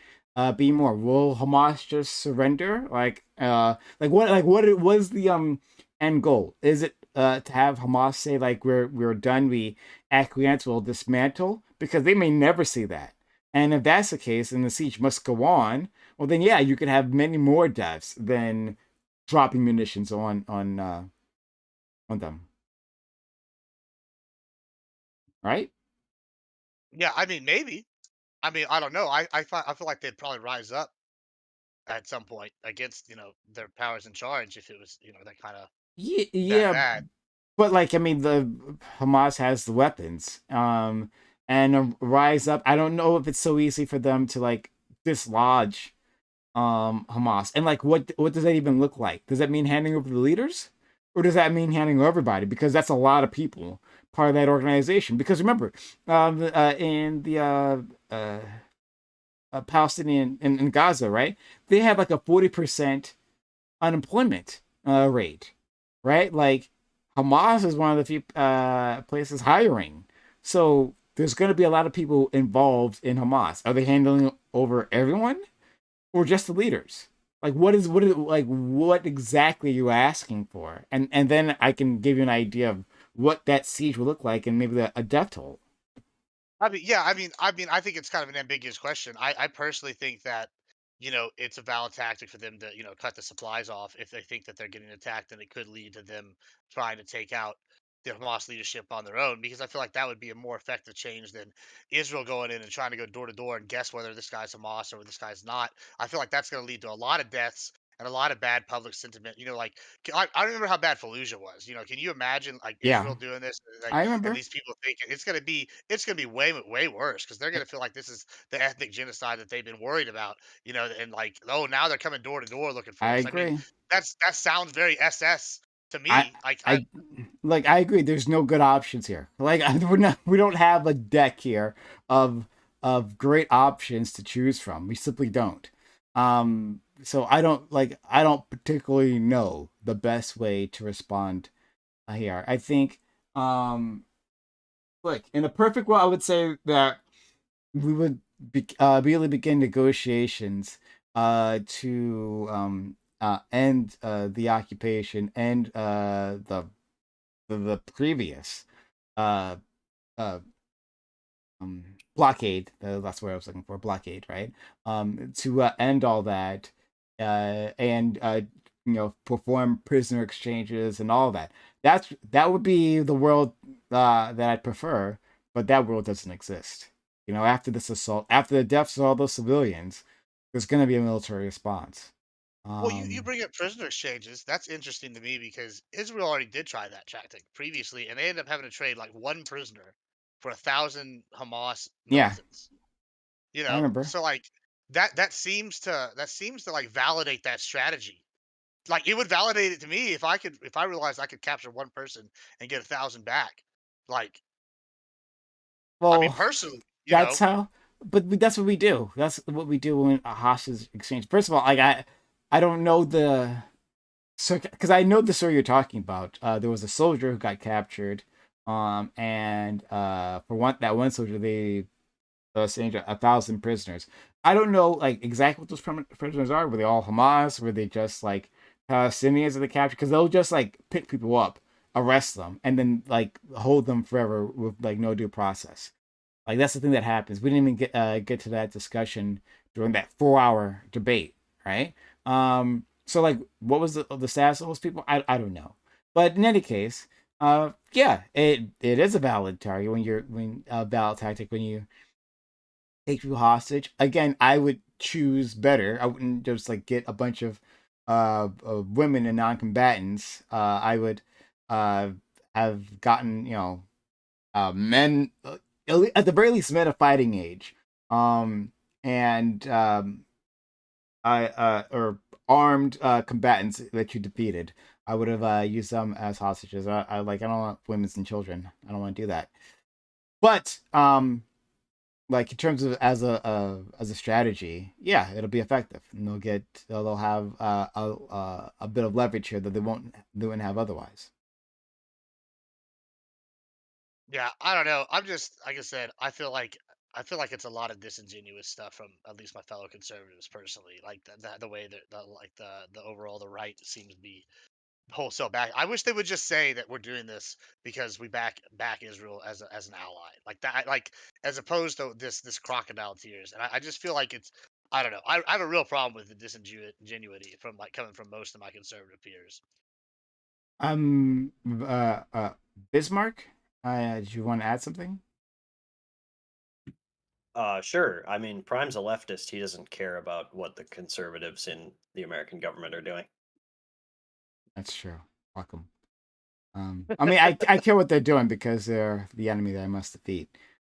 be more. Will Hamas just surrender? What it was the end goal? Is it to have Hamas say like we're done, we acquiesce, we'll dismantle? Because they may never see that. And if that's the case, and the siege must go on, well then yeah, you could have many more deaths than dropping munitions on them, right? Yeah, I mean maybe. I mean I don't know. I feel like they'd probably rise up at some point against their powers in charge if it was that kind of Yeah, that yeah, bad. but like I mean, the Hamas has the weapons, and rise up. I don't know if it's so easy for them to like dislodge Hamas, and like what does that even look like? Does that mean handing over the leaders, or does that mean handing over everybody? Because that's a lot of people part of that organization. Because remember, in the uh, Palestinian in Gaza, right? They have like a 40% unemployment rate, right? Like Hamas is one of the few places hiring. So there's going to be a lot of people involved in Hamas. Are they handling over everyone or just the leaders? Like what exactly are you asking for? And then I can give you an idea of what that siege will look like and maybe a death toll. I mean, yeah, I think it's kind of an ambiguous question. I personally think that, it's a valid tactic for them to, cut the supplies off if they think that they're getting attacked, and it could lead to them trying to take out the Hamas leadership on their own. Because I feel like that would be a more effective change than Israel going in and trying to go door to door and guess whether this guy's Hamas or this guy's not. I feel like that's going to lead to a lot of deaths and a lot of bad public sentiment. Like I remember how bad Fallujah was. Can you imagine like Yeah, Israel doing this, like, I and remember. these people thinking it's gonna be way worse because they're gonna feel like this is the ethnic genocide that they've been worried about. And like, oh, now they're coming door to door looking I for us. I mean, agree. that sounds very SS to I me. Like I I I agree. There's no good options here. Like we don't have a deck here of great options to choose from. We simply don't. So I don't particularly know the best way to respond here. I think like in a perfect world, I would say that we would be able to begin negotiations to end the occupation and the previous uh, uh, blockade. That's what I was looking for. Blockade, right? To end all that and perform prisoner exchanges and all that. That would be the world that I'd prefer, but that world doesn't exist. After this assault, after the deaths of all those civilians, there's going to be a military response. Well, you Um, bring up prisoner exchanges. That's interesting to me because Israel already did try that tactic previously, and they ended up having to trade like one prisoner for 1,000 Hamas yeah, militants. I remember. So like that seems to like validate that strategy. Like it would validate it to me if I realized I could capture one person and get 1,000 back. Like, I mean, Well, personally, that's how, but that's what we do. That's what we do when a hostage exchange. First of all, like I don't know so because I know the story you're talking about. There was a soldier who got captured, and for one soldier they exchanged 1,000 prisoners. I don't know like exactly what those prisoners are. Were they all Hamas? Were they just like Palestinians that they captured? Because they'll just like pick people up, arrest them, and then like hold them forever with like no due process. Like that's the thing that happens. We didn't even get to that discussion during that 4 hour debate, right? So like, what was the status of those people? I don't know. But in any case, yeah, it is a valid target when valid tactic when you take people hostage. Again, I would choose better. I wouldn't just like get a bunch of women and non-combatants. I would uh have gotten men at the very least men of fighting age, um, and I or armed combatants that you defeated. I would have used them as hostages. I don't want women and children. I don't want to do that. But like in terms of as a strategy, yeah, it'll be effective, and they'll have a bit of leverage here that they wouldn't have otherwise. yeah, I don't know. I'm just like I said, I feel like it's a lot of disingenuous stuff from at least my fellow conservatives personally. Like the way that the overall the right seems to be wholesale back. I wish they would just say that we're doing this because we back Israel as an ally, like that, like as opposed to this crocodile tears. And I just feel like it's I don't know. I have a real problem with the disingenuity from like coming from most of my conservative peers. Um, uh, uh, Bismarck, did you want to add something? Sure. I mean, Prime's a leftist. He doesn't care about what the conservatives in the American government are doing. That's true. Welcome. I mean, I care what they're doing because they're the enemy that I must defeat.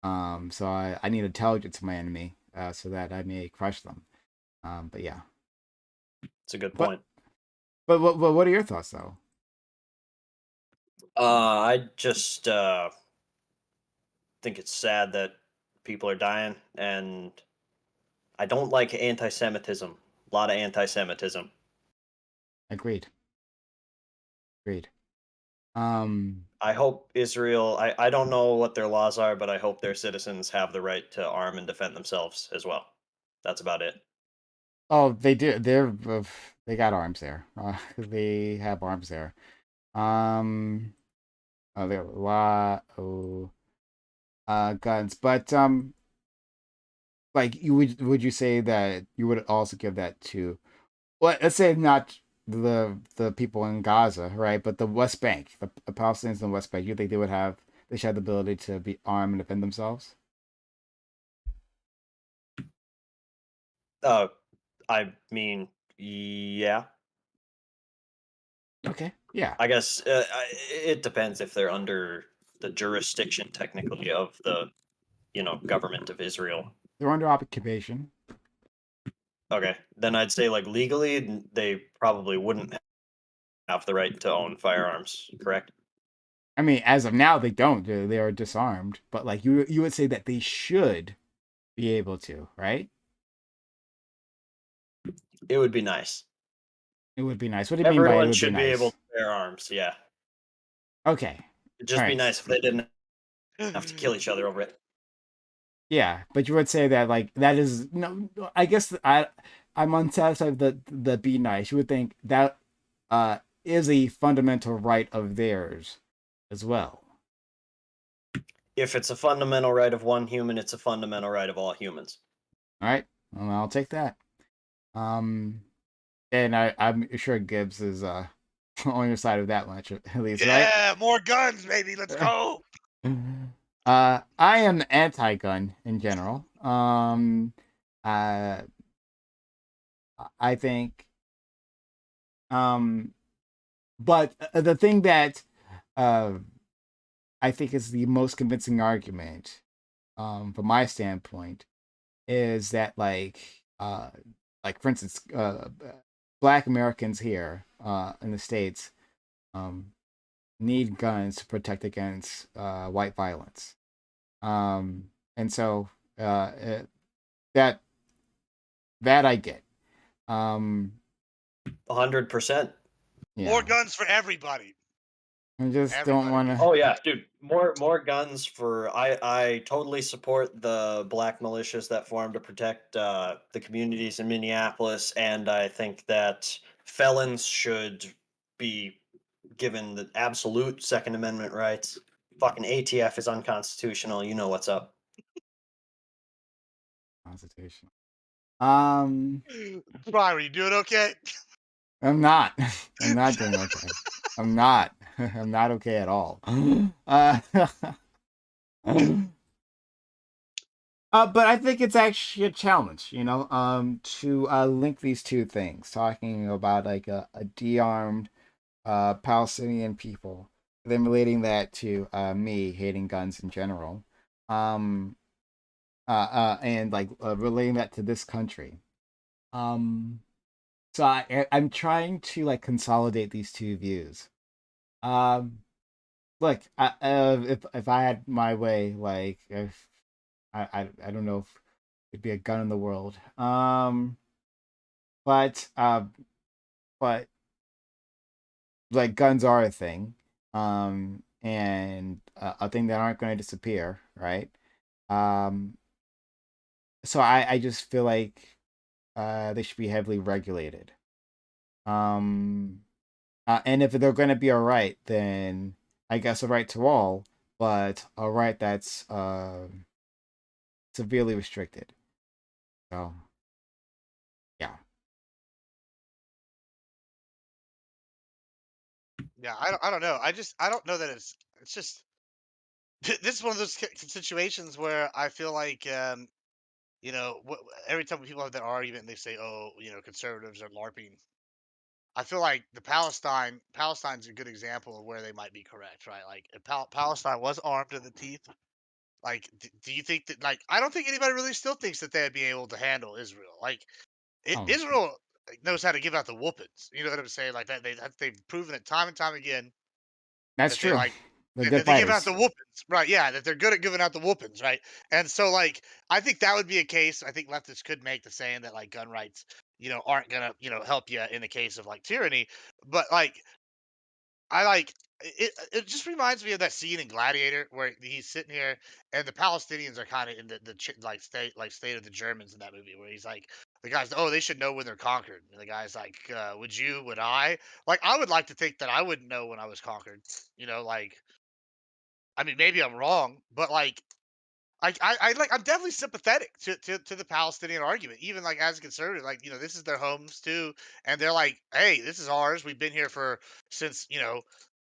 So I need intelligence to my enemy, so that I may crush them. But yeah. It's a good But point. what are your thoughts though? I just think it's sad that people are dying, and I don't like anti-Semitism. A lot of anti-Semitism. Agreed. Agreed. I hope Israel. I don't know what their laws are, but I hope their citizens have the right to arm and defend themselves as well. That's about it. Oh, they do. They got arms there. They have arms there. Um, they have a lot of guns, but like would you say that you would also give that to, well, let's say not the people in Gaza, right? But the West Bank, the Palestinians in the West Bank, you think they should have the ability to be armed and defend themselves? I mean, yeah. Okay, yeah. I guess it depends if they're under the jurisdiction technically of the government of Israel. They're under occupation. Okay, then I'd say like legally they probably wouldn't have the right to own firearms, correct? I mean, as of now, they don't. They are disarmed. But like you would say that they should be able to, right? It would be nice. It would be nice. What do you mean by it Everyone would be should be able nice? to bear arms, yeah. Okay. It'd just All be right. nice if they didn't have to kill each other over it. Yeah, but you would say that like that is no. I guess I'm unsatisfied with the be nice. You would think that is a fundamental right of theirs as well. If it's a fundamental right of one human, it's a fundamental right of all humans. All right, well, I'll take that. And I'm sure Gibbs is on your side of that much at least, right? Yeah, more guns, baby. Let's go. I am anti-gun in general. I think, but the thing that I think is the most convincing argument, from my standpoint, is that like for instance, Black Americans here in the States need guns to protect against white violence. And so that I get. 100%. Yeah. More guns for everybody. I just don't want to. Oh yeah, dude. More guns for I totally support the black militias that form to protect the communities in Minneapolis, and I think that felons should be given the absolute Second Amendment rights. Fucking ATF is unconstitutional. You know what's up. Constitution. Brian, are you doing okay? I'm not. I'm not doing okay. I'm not. I'm not okay at all. But I think it's actually a challenge, to link these two things, talking about like a de-armed Palestinian people, then relating that to me hating guns in general, and like relating that to this country. So I'm trying to like consolidate these two views. Um, Look, if I had my way, like if I don't know if it'd be a gun in the world. But but like guns are a thing, and a thing that aren't going to disappear, right? Um, so I just feel like they should be heavily regulated. Um, and if they're going to be a right, then I guess a right to all, but a right that's severely restricted. So, yeah. Yeah, I don't know. I don't know that it's just this is one of those situations where I feel like every time people have that argument and they say, oh, conservatives are LARPing. I feel like Palestine's a good example of where they might be correct, right? Like if Palestine was armed to the teeth. Like, do you think that? Like, I don't think anybody really still thinks that they'd be able to handle Israel. Like, Oh, Israel knows how to give out the whoopings. You know what I'm saying? Like they've proven it time and time again that's that they true. like They're that good they give out the fighters. whoopings, right? Yeah, that they're good at giving out the whoopings, right? And so, like, I think that would be a case. I think leftists could make the saying that like gun rights, aren't gonna help you in the case of like tyranny. But like, I like it just reminds me of that scene in Gladiator where he's sitting here and the Palestinians are kind of in like state of the Germans in that movie where he's like the guys, oh, they should know when they're conquered, and the guy's like, would you, would I, like, I would like to think that I wouldn't know when I was conquered, like, I mean, maybe I'm wrong, but like I'm definitely sympathetic to the Palestinian argument, even like as a conservative, like, this is their homes too, and they're like, hey, this is ours, we've been here for since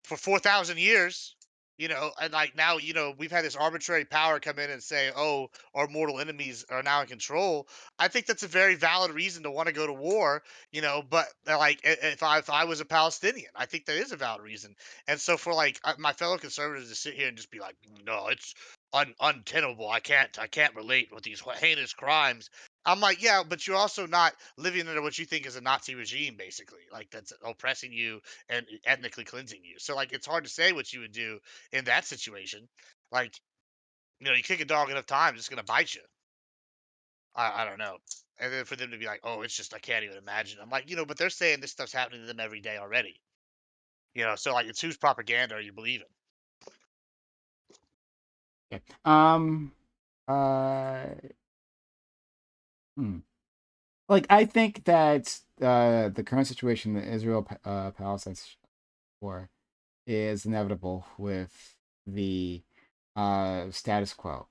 for 4,000 years, and like now, we've had this arbitrary power come in and say, oh, our mortal enemies are now in control. I think that's a very valid reason to want to go to war, but like if I was a Palestinian, I think that is a valid reason. And so for like my fellow conservatives to sit here and just be like, no, it's untenable. I can't relate with these heinous crimes. I'm like, yeah, but you're also not living under what you think is a Nazi regime, basically, like that's oppressing you and ethnically cleansing you. So like it's hard to say what you would do in that situation. Like, you kick a dog enough times, it's gonna bite you. I don't know. And then for them to be like, oh, it's just I can't even imagine. I'm like, but they're saying this stuff's happening to them every day already. So like it's whose propaganda are you believing? Okay. Uh. Hmm. Like I think that the current situation, the Israel-Palestine war, is inevitable with the status quo.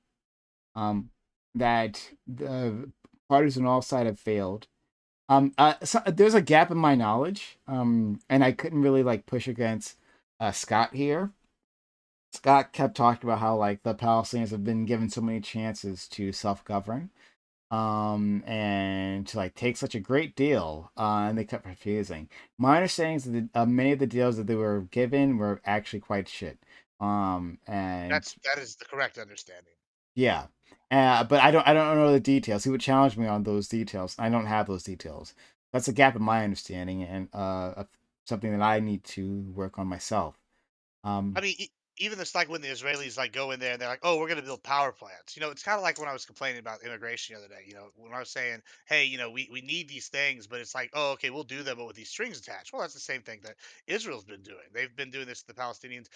That the parties on all sides have failed. So there's a gap in my knowledge. And I couldn't really like push against Scott here. Scott kept talking about how like the Palestinians have been given so many chances to self-govern, and to like take such a great deal, and they kept refusing. My understanding is that many of the deals that they were given were actually quite shit. And That is the correct understanding. yeah, but I don't know the details. He would challenge me on those details. I don't have those details. That's a gap in my understanding, and something that I need to work on myself. I mean, even this, like when the Israelis like go in there and they're like, "Oh, we're going to build power plants." It's kind of like when I was complaining about immigration the other day. When I was saying, "Hey, we need these things," but it's like, "Oh, okay, we'll do them, but with these strings attached." Well, that's the same thing that Israel's been doing. They've been doing this to the Palestinians.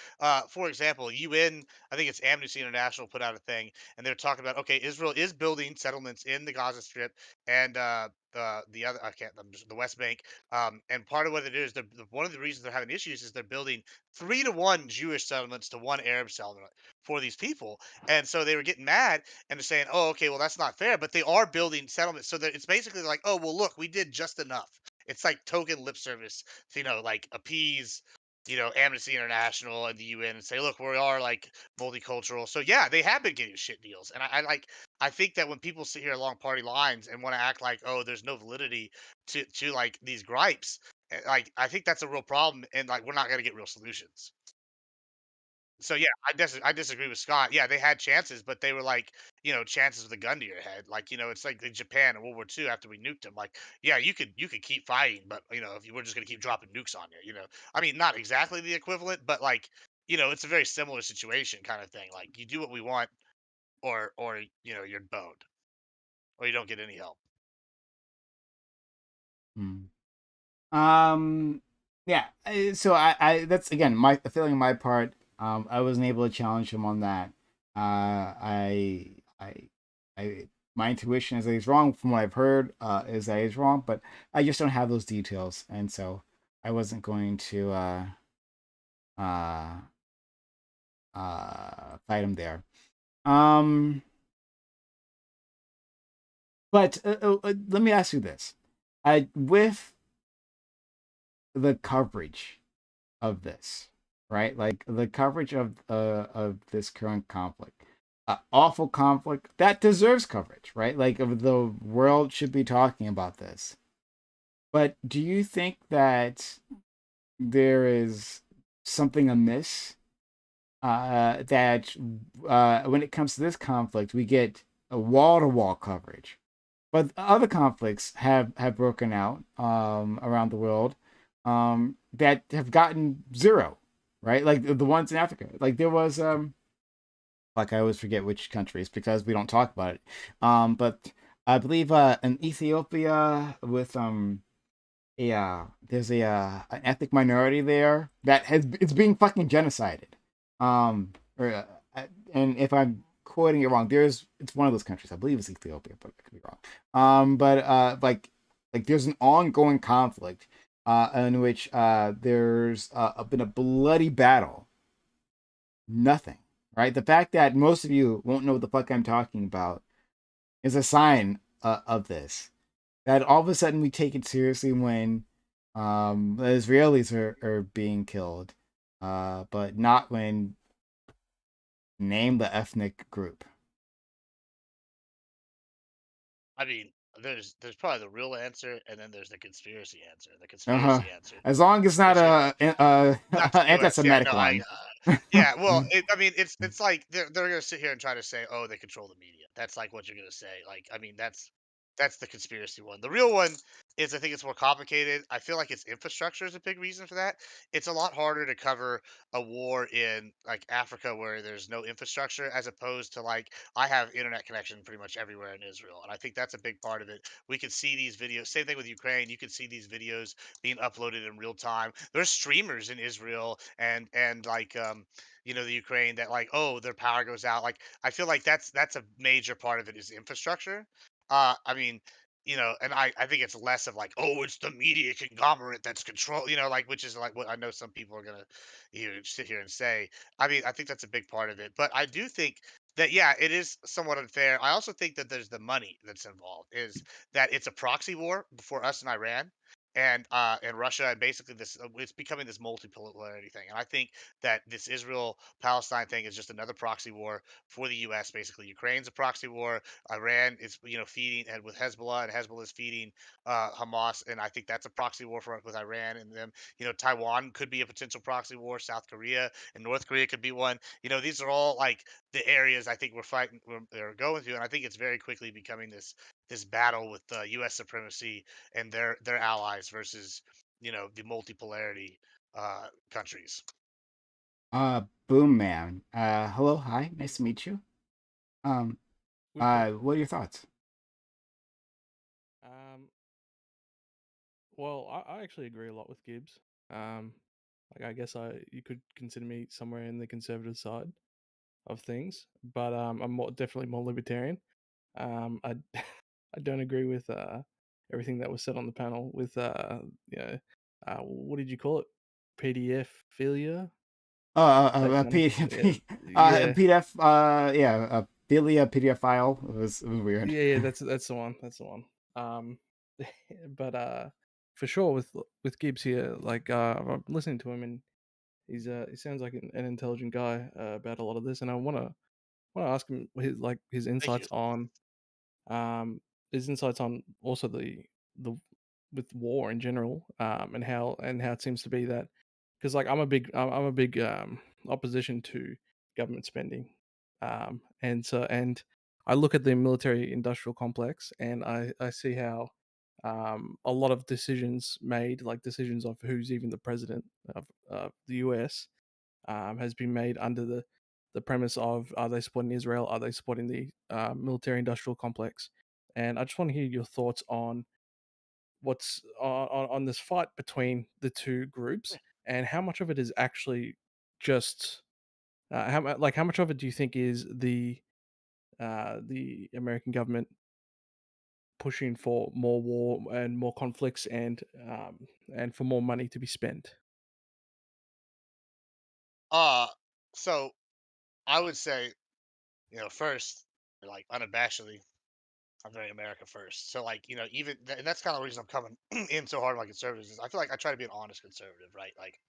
For example, UN, I think it's Amnesty International, put out a thing, and they're talking about, okay, Israel is building settlements in the Gaza Strip and the other, I can't, the West Bank. And part of what it is, one of the reasons they're having issues is they're building 3-to-1 Jewish settlements to one Arab settlement for these people. And so they were getting mad and they're saying, oh, okay, well, that's not fair. But they are building settlements. So that it's basically like, oh, well, look, we did just enough. It's like token lip service to, like appease, Amnesty International and the UN and say, look, we are like multicultural. So yeah, they have been getting shit deals. And I think that when people sit here along party lines and want to act like, oh, there's no validity to like these gripes, like I think that's a real problem, and like we're not gonna get real solutions. So yeah, I disagree with Scott. Yeah, they had chances, but they were like, chances with a gun to your head. Like, it's like in Japan in World War II after we nuked them. Like, yeah, you could keep fighting, but if you were just gonna keep dropping nukes on you, I mean, not exactly the equivalent, but like, it's a very similar situation kind of thing. Like, you do what we want, or you're boned, or you don't get any help. hmm. Yeah. So I that's again my feeling on my part. I wasn't able to challenge him on that. I, my intuition is that he's wrong from what I've heard. Is that he's wrong, but I just don't have those details, and so I wasn't going to uh, fight him there. But let me ask you this: with the coverage of this, right? Like the coverage of this current conflict, awful conflict that deserves coverage, right? Like the world should be talking about this. But do you think that there is something amiss, that when it comes to this conflict, we get a wall-to-wall coverage, but other conflicts have broken out around the world, that have gotten zero, right? Like the ones in Africa. Like there was like I always forget which countries because we don't talk about it. But I believe in Ethiopia with there's an ethnic minority there that it's being fucking genocided. Or and if I'm quoting it wrong, it's one of those countries. I believe it's Ethiopia, but I could be wrong. But like there's an ongoing conflict in which there's been a bloody battle. Nothing, right? The fact that most of you won't know what the fuck I'm talking about is a sign of this. That all of a sudden we take it seriously when the Israelis are being killed, but not when name the ethnic group. I mean, there's probably the real answer, and then there's the conspiracy answer. The conspiracy answer As long as it's not not the U.S. Yeah, anti-Semitic no, one. yeah. Well, I mean, it's like they're gonna sit here and try to say, oh, they control the media. That's like what you're gonna say. Like, I mean, that's the conspiracy one. The real one is, I think it's more complicated. I feel like its infrastructure is a big reason for that. It's a lot harder to cover a war in like Africa where there's no infrastructure, as opposed to like I have internet connection pretty much everywhere in Israel, and I think that's a big part of it. We can see these videos. Same thing with Ukraine. You can see these videos being uploaded in real time. There's streamers in Israel and like the Ukraine that like, oh, their power goes out. Like, I feel like that's a major part of it is infrastructure. I mean, and I think it's less of like, oh, it's the media conglomerate that's control, like, which is like what I know some people are gonna sit here and say. I mean, I think that's a big part of it, but I do think that, yeah, it is somewhat unfair. I also think that there's the money that's involved, is that it's a proxy war for us and Iran. And Russia, and basically this, it's becoming this multipolarity thing. And I think that this Israel-Palestine thing is just another proxy war for the U.S. Basically, Ukraine's a proxy war. Iran is, feeding, and with Hezbollah, and Hezbollah is feeding Hamas, and I think that's a proxy war with Iran and them. Taiwan could be a potential proxy war. South Korea and North Korea could be one. These are all like the areas I think they're going through, and I think it's very quickly becoming this battle with U.S. supremacy and their allies versus the multipolarity countries. Boom man. Hello, hi, nice to meet you. Good day. What are your thoughts? Well, I actually agree a lot with Gibbs. Like I guess you could consider me somewhere in the conservative side of things, but I'm definitely more libertarian. I I don't agree with everything that was said on the panel with what did you call it? PDF failure. That kind of yeah. PDF, yeah, Philia PDF file. It was weird. Yeah, that's the one. That's the one. But for sure with Gibbs here, like I'm listening to him, and he sounds like an intelligent guy about a lot of this, and I want to ask him his insights on also the with war in general, and how it seems to be that, because like I'm a big opposition to government spending, and I look at the military industrial complex, and I see how a lot of decisions made, like decisions of who's even the president of the US, has been made under the premise of, are they supporting Israel? Are they supporting the military industrial complex? And I just want to hear your thoughts on what's on this fight between the two groups, and how much of it is actually just how much of it do you think is the American government pushing for more war and more conflicts, and for more money to be spent? So I would say, first, like unabashedly, I'm very America first. So like, and that's kind of the reason I'm coming in so hard on my conservatives, is I feel like I try to be an honest conservative, right? Like,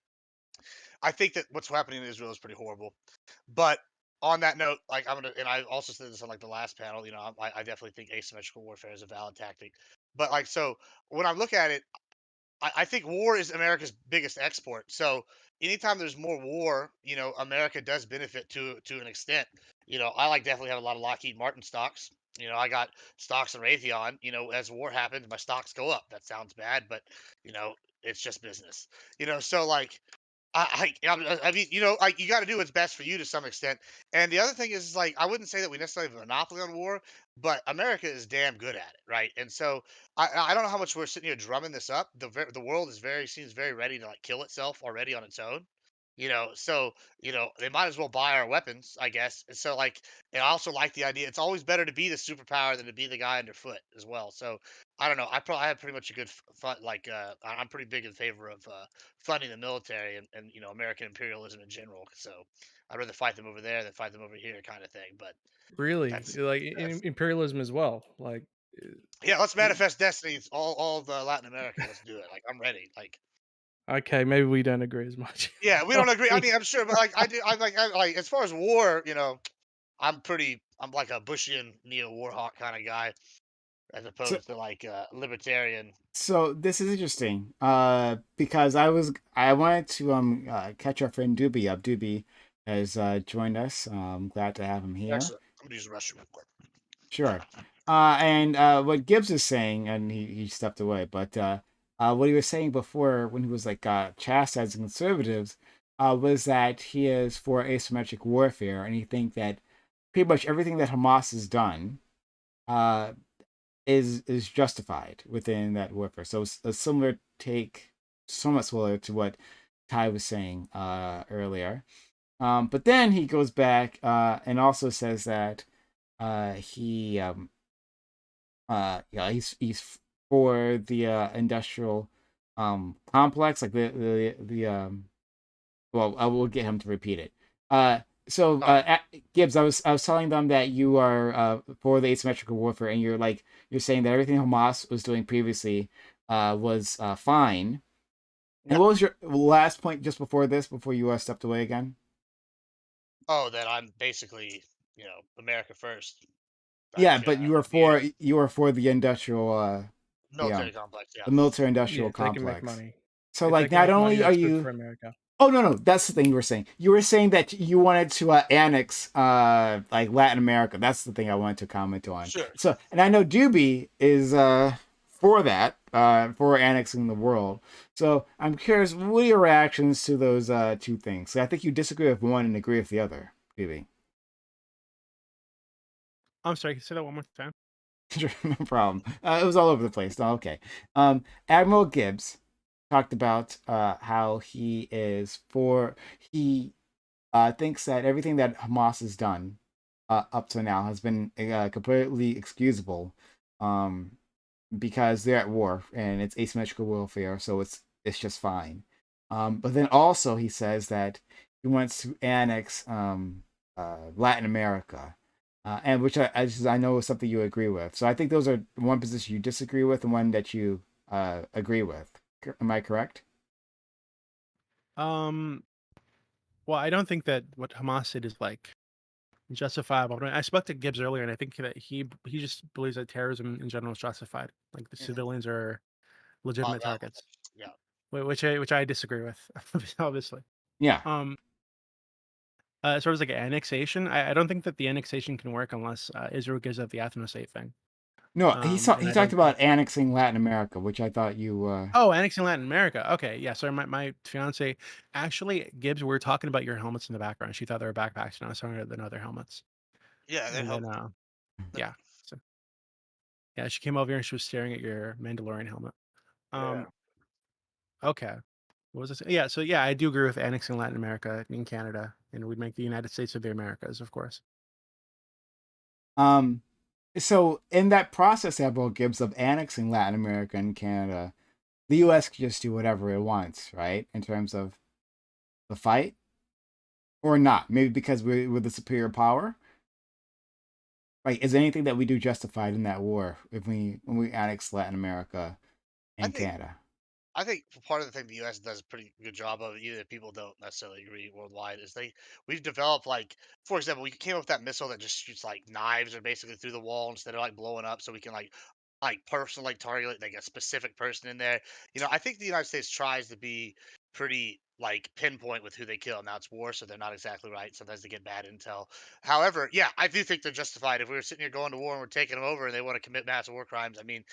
I think that what's happening in Israel is pretty horrible. But on that note, like, and I also said this on like the last panel, I definitely think asymmetrical warfare is a valid tactic. But like, so when I look at it, I think war is America's biggest export. So anytime there's more war, America does benefit to an extent. I like definitely have a lot of Lockheed Martin stocks. I got stocks in Raytheon. As war happens, my stocks go up. That sounds bad, but it's just business. So like, I mean, you know, like you got to do what's best for you to some extent. And the other thing is like, I wouldn't say that we necessarily have a monopoly on war, but America is damn good at it, right? And so I don't know how much we're sitting here drumming this up. The world is very seems very ready to like kill itself already on its own. You know, so you know they might as well buy our weapons, I guess. And so like, and I also like the idea. It's always better to be the superpower than to be the guy underfoot as well. So I don't know. I have pretty much a good fun. Like, I'm pretty big in favor of funding the military and you know American imperialism in general. So I'd rather fight them over there than fight them over here, kind of thing. But Really, that's like that's imperialism as well. Like, yeah. Let's uh, manifest destinies all of Latin America. Let's do it. Like I'm ready. Like okay, maybe we don't agree as much. yeah, we don't agree. I mean, I'm sure, but like I do. I like as far as war, you know, I'm like a Bushian neo warhawk kind of guy as So, opposed to like libertarian. so this is interesting. Because I wanted to catch our friend Doobie up. Doobie has joined us. I'm glad to have him here. Excellent. I'm gonna use the restroom real quick. Sure. And what Gibbs is saying, and he stepped away, but what he was saying before when he was like chastising conservatives, was that he is for asymmetric warfare, and he think that pretty much everything that Hamas has done uh, is justified within that warfare. So it's a similar take, somewhat similar to what Ty was saying earlier. But then he goes back and also says that he yeah, he's for the industrial complex, like the well, I will get him to repeat it. So Oh, Gibbs, I was telling them that you are for the asymmetrical warfare, and you're saying that everything Hamas was doing previously was fine. And yeah. what was your last point just before this, before you stepped away again? Oh, that I'm basically, you know, America first. Yeah, Like but I would be you were for the industrial military complex. Yeah. the military industrial Yeah, if they can make complex. money. So If they like can not make money, only are that's good you for America. Oh no, that's the thing you were saying. You were saying that you wanted to annex like Latin America. That's the thing I wanted to comment on. Sure. So, and I know Doobie is for that, for annexing the world. So I'm curious, what are your reactions to those two things? So I think you disagree with one and agree with the other, Doobie. I'm sorry, can you say that one more time? Sure, no problem. It was all over the place. No, okay. Admiral Gibbs talked about how he thinks that everything that Hamas has done up to now has been completely excusable, um, because they're at war and it's asymmetrical warfare, so it's just fine. But then also he says that he wants to annex Latin America, and which I know is something you agree with. So I think those are one position you disagree with and one that you agree with. Am I correct? Um, well, I don't think that what Hamas did is like justifiable. I spoke to Gibbs earlier, and I think that he just believes that terrorism in general is justified. Like the Mhm. civilians are legitimate That targets, yeah. which I disagree with, obviously. Yeah. Um, as far as like annexation, I don't think that the annexation can work unless Israel gives up the ethno state thing. No, And he I talked don't think. about annexing Latin America, which I thought you Oh, annexing Latin America. Okay, yeah. Sorry, my fiance actually Gibbs. We were talking about your helmets in the background. She thought they were backpacks, and I was telling her they're not their helmets. Yeah, they And then, help. yeah. So yeah, she came over here and she was staring at your Mandalorian helmet. Yeah. Um, okay. What was this? Yeah, so yeah, I do agree with annexing Latin America in Canada, and we'd make the United States of the Americas, of course. um so in that process, Admiral Gibbs, of annexing Latin America and Canada, the US can just do whatever it wants, right? In terms of the fight? Or not. Maybe because we're the superior power. Like, is anything that we do justified in that war if when we annex Latin America I and think Canada? I think part of the thing the U.S. does a pretty good job of, even if people don't necessarily agree worldwide, is we've developed like, for example, we came up with that missile that just shoots like knives or basically through the wall instead of like blowing up, so we can like personally target like a specific person in there. You know, I think the United States tries to be pretty like pinpoint with who they kill. Now it's war, so they're not exactly right. Sometimes they get bad intel. However, yeah, I do think they're justified. If we were sitting here going to war and we're taking them over and they want to commit massive war crimes, I mean,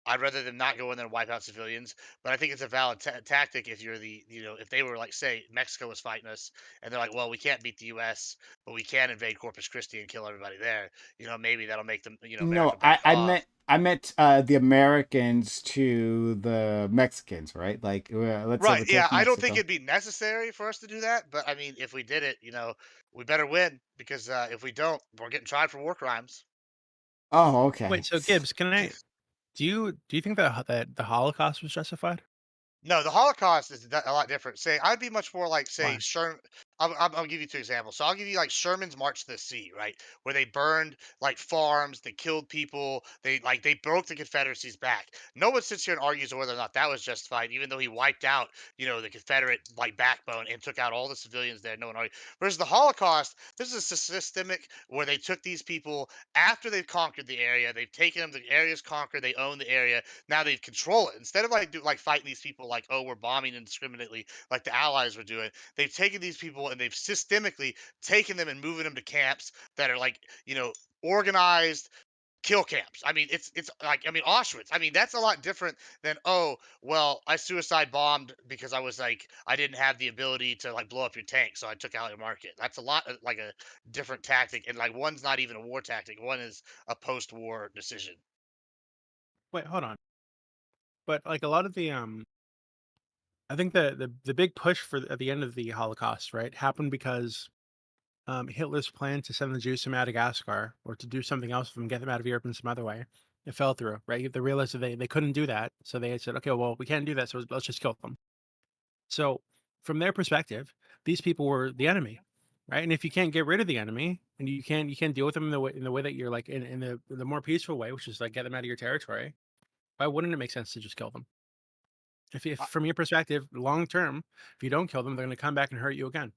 I'd rather them not go in there and wipe out civilians. But I think it's a valid tactic if you're if they were like, say, Mexico was fighting us, and they're like, well, we can't beat the U.S., but we can invade Corpus Christi and kill everybody there. Maybe that'll make them, No, America back off. I meant the Americans to the Mexicans, right? Like, let's say Right. we Yeah. take I don't think Mexico. it'd be necessary for us to do that. But I mean, if we did it, we better win because if we don't, we're getting tried for war crimes. Oh, okay. Wait, so Gibbs, do you think that the Holocaust was justified? No, the Holocaust is a lot different. Say, I'd be much more like, say, Why? Sherman. I'll give you two examples. So I'll give you like Sherman's March to the Sea, right, where they burned like farms, they killed people, they broke the Confederacy's back. No one sits here and argues whether or not that was justified, even though he wiped out, the Confederate like backbone and took out all the civilians there. No one argued. Whereas the Holocaust, this is a systemic where they took these people after they've conquered the area, they've taken them, the area's conquered, they own the area, now they control it. Instead of like fighting these people like, oh, we're bombing indiscriminately like the Allies were doing, they've taken these people and they've systemically taken them and moving them to camps that are like, organized kill camps. I mean, it's like, I mean, Auschwitz. I mean, that's a lot different than, oh, well, I suicide bombed because I was like, I didn't have the ability to like blow up your tank, so I took out your market. That's a lot like a different tactic, and like one's not even a war tactic. One is a post-war decision. Wait, hold on. But like a lot of the I think the big push for at the end of the Holocaust, right, happened because Hitler's plan to send the Jews to Madagascar or to do something else with them, get them out of Europe in some other way, it fell through, right? They realized that they couldn't do that, so they said, okay, well, we can't do that, so let's just kill them. So, from their perspective, these people were the enemy, right? And if you can't get rid of the enemy, and you can't deal with them in the way that you're like in the more peaceful way, which is like get them out of your territory, why wouldn't it make sense to just kill them? If from your perspective, long term, if you don't kill them, they're going to come back and hurt you again.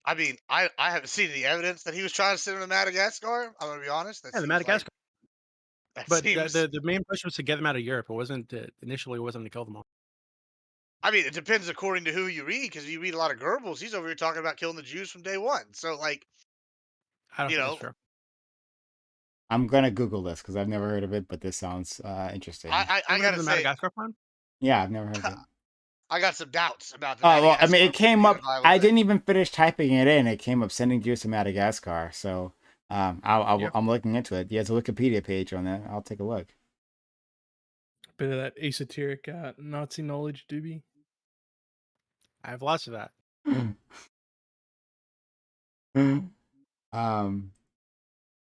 I mean, I haven't seen any evidence that he was trying to send him to Madagascar. I'm gonna be honest. That Yeah, the seems like Madagascar. that But seems. the main push was to get them out of Europe. It wasn't initially. It wasn't to kill them all. I mean, it depends according to who you read. Because if you read a lot of Goebbels, he's over here talking about killing the Jews from day one. So, like, I don't you think that's know, true. I'm gonna Google this because I've never heard of it, but this sounds interesting. I Ever heard of gotta the say, Madagascar plan? Yeah, I've never heard of it. I got some doubts about the Oh well, I mean, Madagascar it came being a up. viable I thing. didn't even finish typing it in. It came up sending Jews to Madagascar. So, Yeah. I'm looking into it. Yeah, it's a Wikipedia page on that. I'll take a look. Bit of that esoteric Nazi knowledge, doobie. I have lots of that. um.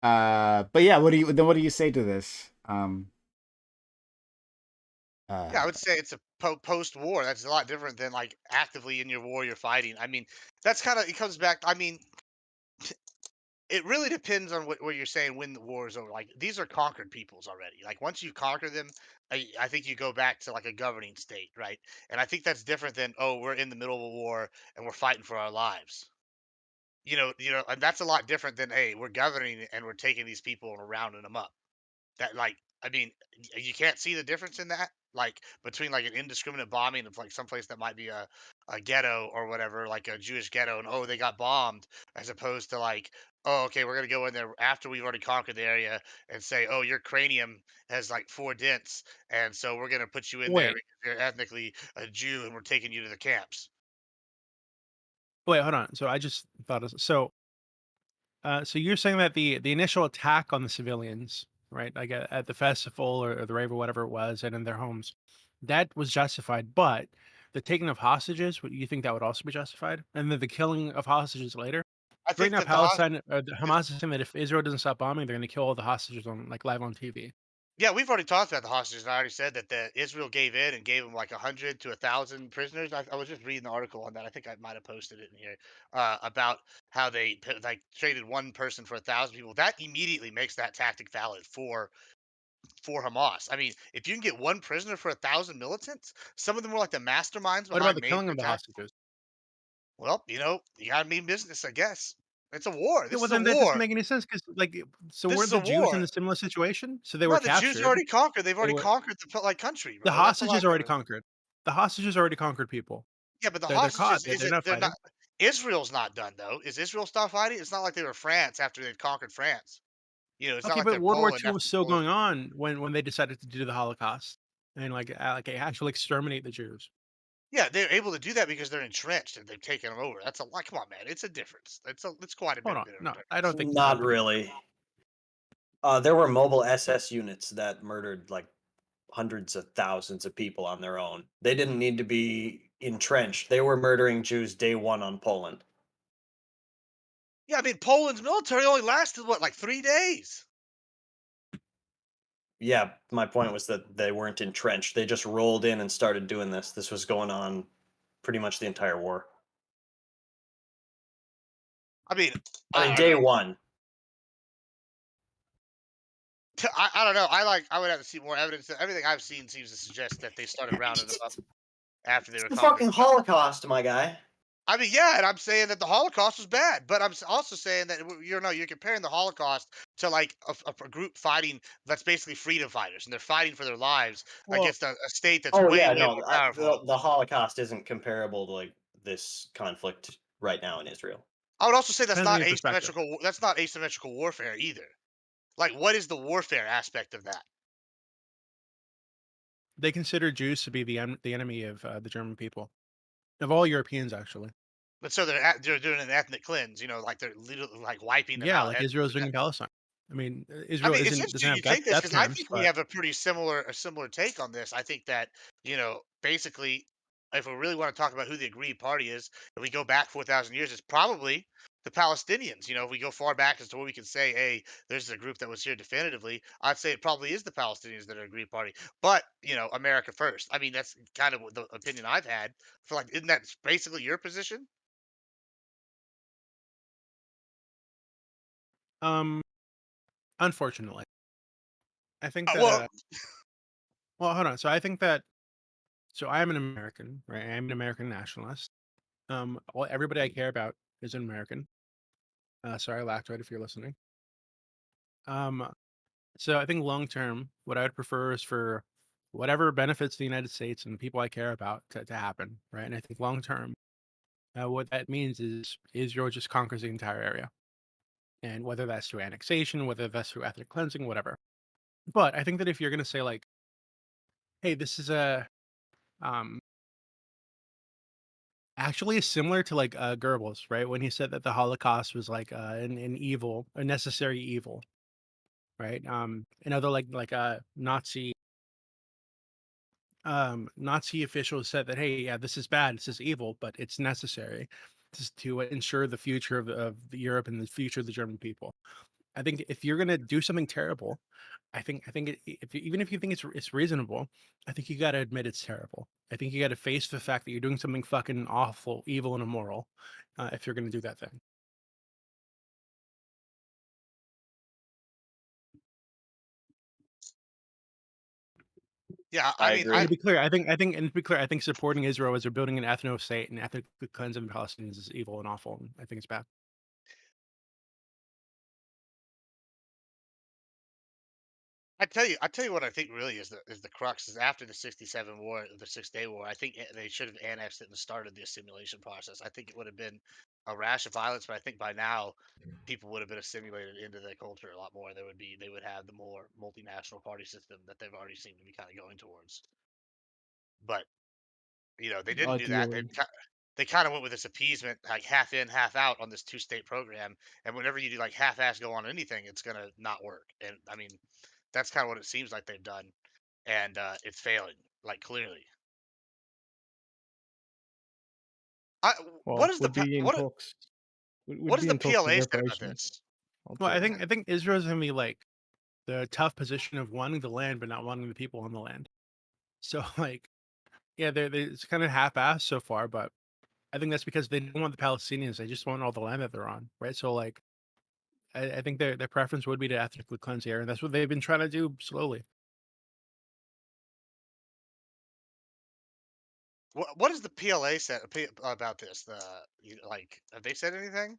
But yeah, what do you say to this? Yeah, I would say it's a post-war. That's a lot different than like actively in your war you're fighting. I mean, that's kind of it comes back. I mean, it really depends on what you're saying when the war is over. Like these are conquered peoples already. Like once you conquer them, I think you go back to like a governing state, right? And I think that's different than, oh, we're in the middle of a war and we're fighting for our lives. And that's a lot different than, hey, we're governing and we're taking these people and we're rounding them up. That like, I mean, you can't see the difference in that, like between like an indiscriminate bombing of like someplace that might be a ghetto or whatever, like a Jewish ghetto, and oh, they got bombed, as opposed to like, oh, okay, we're gonna go in there after we've already conquered the area and say, oh, your cranium has like 4 dents, and so we're gonna put you in there Wait, because you're ethnically a Jew, and we're taking you to the camps. wait, hold on. So I just thought of so. So you're saying that the initial attack on the civilians, right, like at the festival or the rave or whatever it was, and in their homes, that was justified. But the taking of hostages, would you think that would also be justified? And then the killing of hostages later. I Right think now, that Palestine, the Hamas is saying that if Israel doesn't stop bombing, they're going to kill all the hostages on like live on TV. Yeah, we've already talked about the hostages. And I already said that the Israel gave in and gave them like 100 to 1,000 prisoners. I was just reading the article on that. I think I might have posted it in here about how they like traded one person for 1,000 people. That immediately makes that tactic valid for Hamas. I mean, if you can get one prisoner for 1,000 militants, some of them were like the masterminds What about behind the major killing of the attacks. hostages? Well, you gotta mean business, I guess. It's a war. Yeah, This well, is a then that doesn't war. make any sense because, like, so This weren't is a the Jews in war. a similar situation? So they were No, the Jews are captured. already conquered. They've They already were conquered the like country, the bro. That's a hostages lot already different. conquered. The hostages already conquered people. Yeah, but the They're caught. hostages They're isn't not they're not fighting. Israel's not done though. Is Israel stop fighting? It's not like they were France after they'd conquered France. You know, it's not Okay, like but they're World War Poland II was after still Poland. going on when they decided to do the Holocaust and actually exterminate the Jews. Yeah, they're able to do that because they're entrenched and they've taken them over. That's a lot. Come on, man. It's a difference. It's quite a bit Hold of on, bit of a no, I difference. don't think. I Not don't think. really. There were mobile SS units that murdered like hundreds of thousands of people on their own. They didn't need to be entrenched. They were murdering Jews day one on Poland. Yeah, I mean, Poland's military only lasted what, like 3 days. Yeah, my point was that they weren't entrenched. They just rolled in and started doing this. This was going on pretty much the entire war. I mean, I mean, I don't day know. one. I don't know. I would have to see more evidence. Everything I've seen seems to suggest that they started rounding them up after they It's were the conquered. fucking Holocaust, my guy. I mean, yeah, and I'm saying that the Holocaust was bad, but also saying that you're comparing the Holocaust to like a group fighting that's basically freedom fighters, and they're fighting for their lives Well, against a state that's Oh way yeah, way no, more powerful. the Holocaust isn't comparable to like this conflict right now in Israel. I would also say that's depends on not your perspective. asymmetrical. That's not asymmetrical warfare either. Like, what is the warfare aspect of that? They consider Jews to be the enemy of the German people, of all Europeans, actually. But so they're doing an ethnic cleanse, like they're literally like wiping them Yeah, out. like Israel's doing in Palestine. I mean, I Israel mean, it's doesn't interesting have you take this death because I camps, think we but have a similar take on this. I think that basically, if we really want to talk about who the agreed party is, if we go back 4,000 years, it's probably the Palestinians. If we go far back as to where we can say, hey, there's a group that was here definitively, I'd say it probably is the Palestinians that are agreed party. But America first. I mean, that's kind of the opinion I've had. For like, isn't that basically your position? um, unfortunately, I think that Well, well, hold on. So I think that I'm an American, right? I'm an American nationalist. Everybody I care about is an American. Sorry, Lactoid, if you're listening. Um, so I think long term, what I would prefer is for whatever benefits the United States and the people I care about to happen, right? And I think long term, what that means is Israel just conquers the entire area, and whether that's through annexation, whether that's through ethnic cleansing, whatever. But I think that if you're going to say like, hey, this is a um, actually is similar to like Goebbels, right? When he said that the Holocaust was like an evil, a necessary evil, right? Another Nazi officials said that, hey, yeah, this is bad, this is evil, but it's necessary to ensure the future of Europe and the future of the German people. I think if you're gonna do something terrible, even if you think it's reasonable, I think you got to admit it's terrible. I think you got to face the fact that you're doing something fucking awful, evil, and immoral. If you're gonna do that thing. yeah. I I mean, agree. And to be clear, and to be clear, I think supporting Israel as they're building an ethno state and ethnic cleansing Palestinians is evil and awful. And I think it's bad. I tell you what I think really is the crux is after the '67 war, the 6 Day War. I think they should have annexed it and started the assimilation process. I think it would have been a rash of violence, but I think by now people would have been assimilated into their culture a lot more. They would have the more multinational party system that they've already seemed to be kind of going towards. But they didn't do that. Ideally. They kind of went with this appeasement, like half in, half out on this two-state program. And whenever you do like half-ass go on anything, it's gonna not work. And I mean, that's kind of what it seems like they've done, and it's failing, like clearly. What Well, is the would be in what talks. what Would does be the in talks of PLA said about reparations. this? I'll Well, tell you. I think Israel's gonna be like the tough position of wanting the land but not wanting the people on the land. So like, yeah, it's kind of half-assed so far, but I think that's because they don't want the Palestinians. They just want all the land that they're on, right? So like, I think their preference would be to ethnically cleanse the area, and that's what they've been trying to do slowly. What does the PLA said about this? Have they said anything?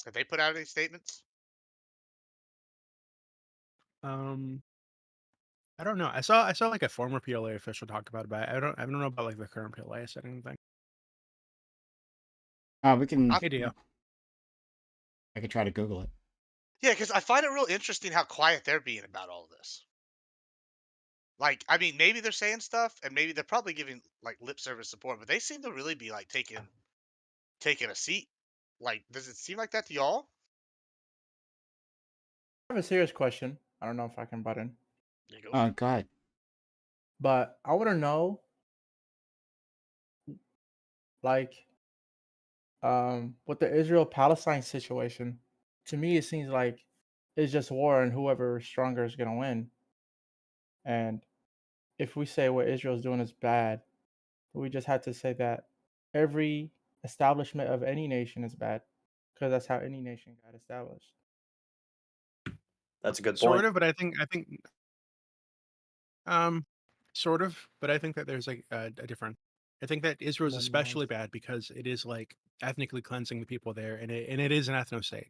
Have they put out any statements? Um, I don't know. I saw like a former PLA official talk about it, but I don't know about like the current PLA said anything. We can. I, Hey, Dio. I could try to Google it. Yeah, because I find it real interesting how quiet they're being about all this. Like, I mean, maybe they're saying stuff, and maybe they're probably giving like lip service support, but they seem to really be like taking a seat. Like, does it seem like that to y'all? I have a serious question. I don't know if I can butt in, Yeah, go for it. God. but I want to know, like, with the Israel-Palestine situation, to me it seems like it's just war, and whoever is stronger is gonna win. And if we say what Israel's doing is bad, we just had to say that every establishment of any nation is bad, because that's how any nation got established. That's a good Sort point. of, but I think um, sort of, but I think that there's like a difference. I think that Israel is More especially nuance. bad because it is like ethnically cleansing the people there, and it is an ethno state,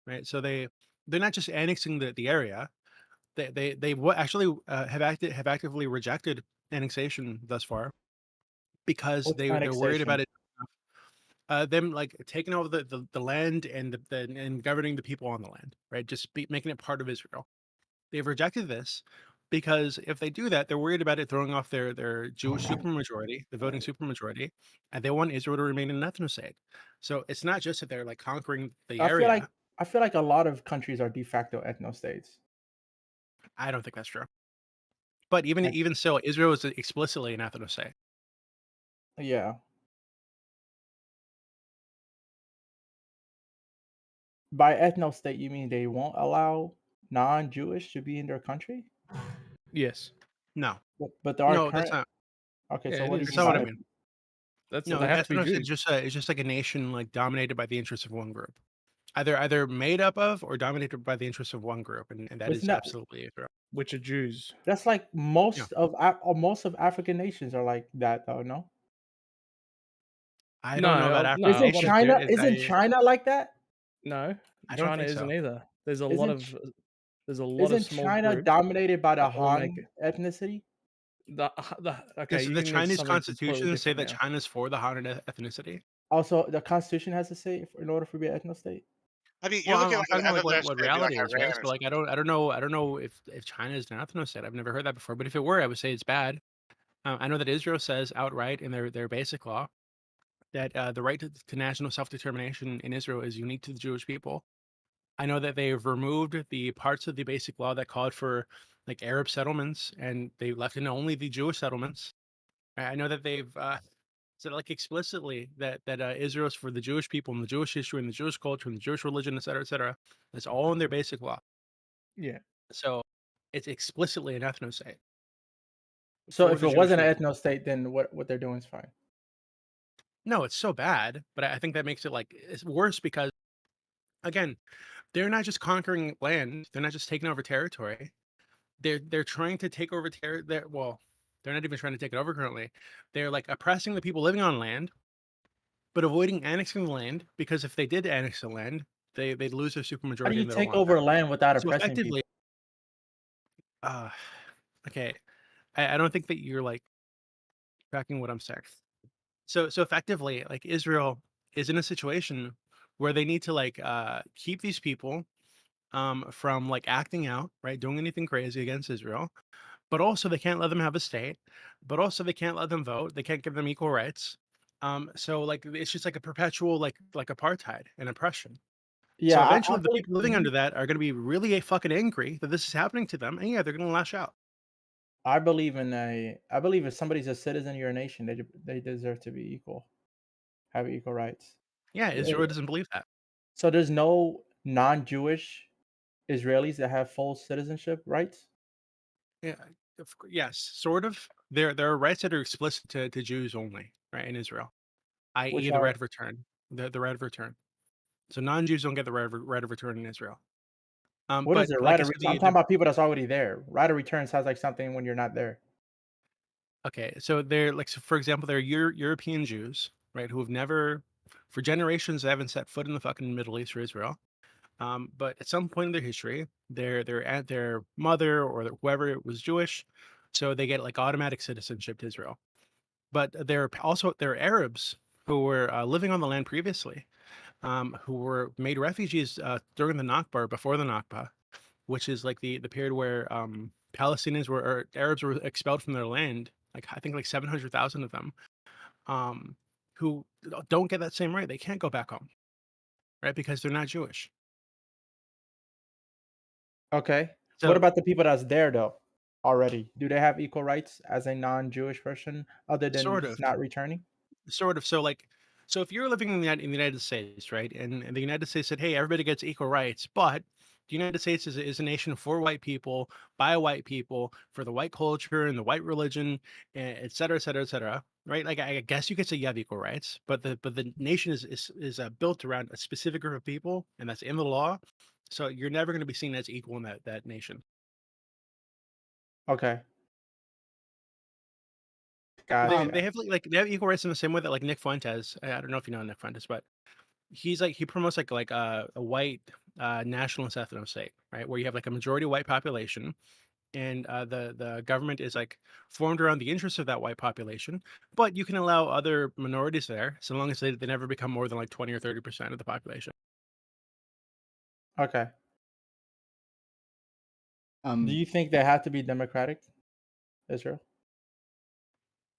right? So they're not just annexing the area. Actually have actively rejected annexation thus far because What's they're worried about annexation? it. Them like taking over the land and and governing the people on the land, right? Just making it part of Israel. They've rejected this because if they do that, they're worried about it throwing off their Jewish supermajority, the voting supermajority, and they want Israel to remain an ethnostate. So it's not just that they're like conquering the I feel like area. I feel like a lot of countries are de facto ethno states. I don't think that's true. But even so, Israel is explicitly an ethnostate. Yeah. By ethno state, you mean they won't allow non-Jewish to be in their country? Yes. No, But there are no, that's current. not. Okay, Yeah, so it what do you That's mean not by what I it? mean. That's No, they have to be ethnos is Jews. it's just like a nation like dominated by the interests of one group, either made up of or dominated by the interests of one group, and that It's is not. absolutely Israel. Which are Jews. That's like Yeah, most of African nations are like that, though. No. I don't know about African Isn't nations. There, China? Isn't China like that? No, I don't China think isn't so. either. Isn't Ch- There's a lot of isn't small China groups dominated by that the all make Han ethnicity? okay. Does You the think it's Chinese something completely constitution say different that now. China's for the Han ethnicity? Also, the Constitution has to say in order for be an ethno state. I mean, you're Well, looking I'm like talking about an like ethno what state, it'd be like reality is, right? Iran So or like something. I don't know if China is an ethnostate. I've never heard that before. But if it were, I would say it's bad. I know that Israel says outright in their basic law that the right to national self determination in Israel is unique to the Jewish people. I know that they've removed the parts of the basic law that called for like Arab settlements, and they left in only the Jewish settlements. I know that they've said like explicitly that Israel is for the Jewish people and the Jewish history and the Jewish culture and the Jewish religion, et cetera, et cetera. It's all in their basic law. Yeah. So it's explicitly an ethno state So for if the it Jewish wasn't an people. ethno state, then what they're doing is fine. No, it's so bad, but I think that makes it like it's worse because again, they're not just conquering land, they're not just taking over territory. They're trying to take over they're not even trying to take it over currently. They're like oppressing the people living on land, but avoiding annexing the land because if they did annex the land, they'd lose their How do supermajority you and they don't take want that. over land without So oppressing effectively, people? uh, okay, I don't think that you're like tracking what I'm saying. So effectively, like Israel is in a situation where they need to like keep these people from like acting out, right, doing anything crazy against Israel, but also they can't let them have a state, but also they can't let them vote. They can't give them equal rights. So like it's just like a perpetual like apartheid and oppression. So Yeah, I eventually, the believe. people living under that are going to be really fucking angry that this is happening to them, and yeah, they're going to lash out. I believe in a. I believe if somebody's a citizen of your nation, they deserve to be equal, have equal rights. Yeah, Yeah. Israel doesn't believe that. So there's no non-Jewish Israelis that have full citizenship rights. Yeah, yes, sort of. There are rights that are explicit to Jews only, right, in Israel, i.e., Which the are right of return. The right of return. So non-Jews don't get the right of return in Israel. what is But it? like Right I of said, return. I'm talking about people that's already there. Right of return sounds like something when you're not there. okay, so they're like, so for example, they're European Jews, right, who have never, for generations, they haven't set foot in the fucking Middle East or Israel. But at some point in their history, their mother or whoever was Jewish, so they get like automatic citizenship to Israel. But they're Arabs who were living on the land previously, who were made refugees during the Nakba or before the Nakba, which is like the period where Palestinians were or Arabs were expelled from their land. Like I think like 700,000 of them, who don't get that same right. They can't go back home, right? Because they're not Jewish. Okay. So What about the people that's there though already? Do they have equal rights as a non-Jewish person other than sort just of. not returning? Sort of. So like, so if you're living in the United States, right, and the United States said, hey, everybody gets equal rights, but the United States is a nation for white people, by white people, for the white culture and the white religion, et cetera, et cetera, et cetera. Right? Like I guess you could say you have equal rights, but the nation is built around a specific group of people, and that's in the law. So you're never going to be seen as equal in that nation. Okay. They, Gotcha. they have like they have equal rights in the same way that like Nick Fuentes. I don't know if you know Nick Fuentes, but he's like he promotes like a white nationalist ethno state, right? Where you have like a majority white population, and the government is like formed around the interests of that white population, but you can allow other minorities there so long as they never become more than like 20 or 30% of the population. Okay. Do Um, you think they have to be democratic, Israel?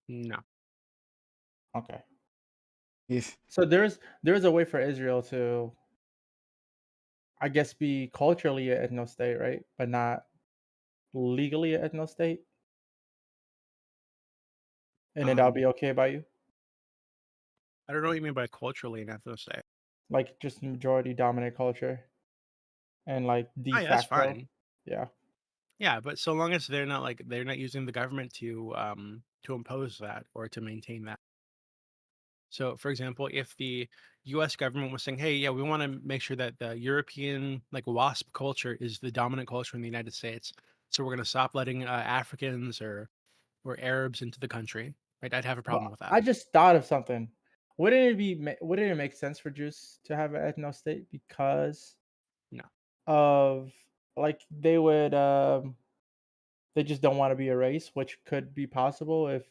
No. Okay. if So there's a way for Israel to, I guess, be culturally an ethno state, right? But not legally an ethno state, and then that'll Um, be okay by you, I don't know what you mean by culturally an ethno state. like just majority dominant culture and like de Oh yeah, that's facto. fine. Yeah. Yeah, but so long as they're not using the government to impose that or to maintain that. So, for example, if the U.S. government was saying, "Hey, yeah, we want to make sure that the European like WASP culture is the dominant culture in the United States, so we're going to stop letting Africans or Arabs into the country," right? I'd have a problem Well, with that. I just thought of something. Wouldn't it make sense for Jews to have an ethno state because No, of like they just don't want to be a race, which could be possible if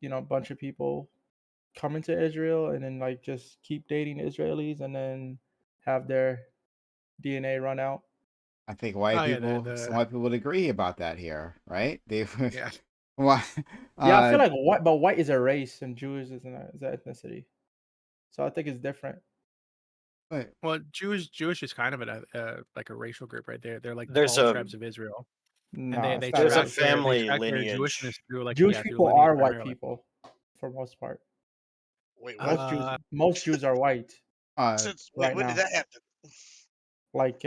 a bunch of people come into Israel and then like just keep dating Israelis and then have their DNA run out. I think oh yeah, some the white people would agree about that here, right? They would. yeah. Why? Yeah, I feel Uh, like white is a race and Jewish is an ethnicity. So I think it's different. but Well, Jewish is kind of like a racial group, right? They're like the There's 12 a tribes of Israel, and No, they it's not a there's a track race. family their lineage. Jewishness through like Jewish through people lineage are white primarily. people for most part. Wait, what? Uh, Most Jews are white uh, Since wait, right when did now. that happen? Like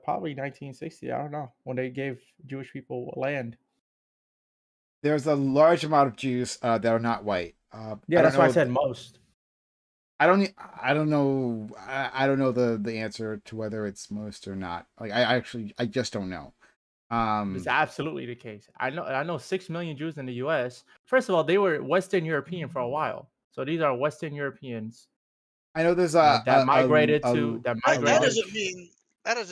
probably 1960. I don't know when they gave Jewish people land. there's a large amount of Jews that are not white. I Yeah, don't that's why I know. said most. I don't know. I don't know the answer to whether it's most or not. Like I just don't know. It's Um, absolutely the case. I know 6 million Jews in the U.S. First of all, they were Western European for a while, so these are Western Europeans I know there's that migrated to that a That migrated. doesn't large.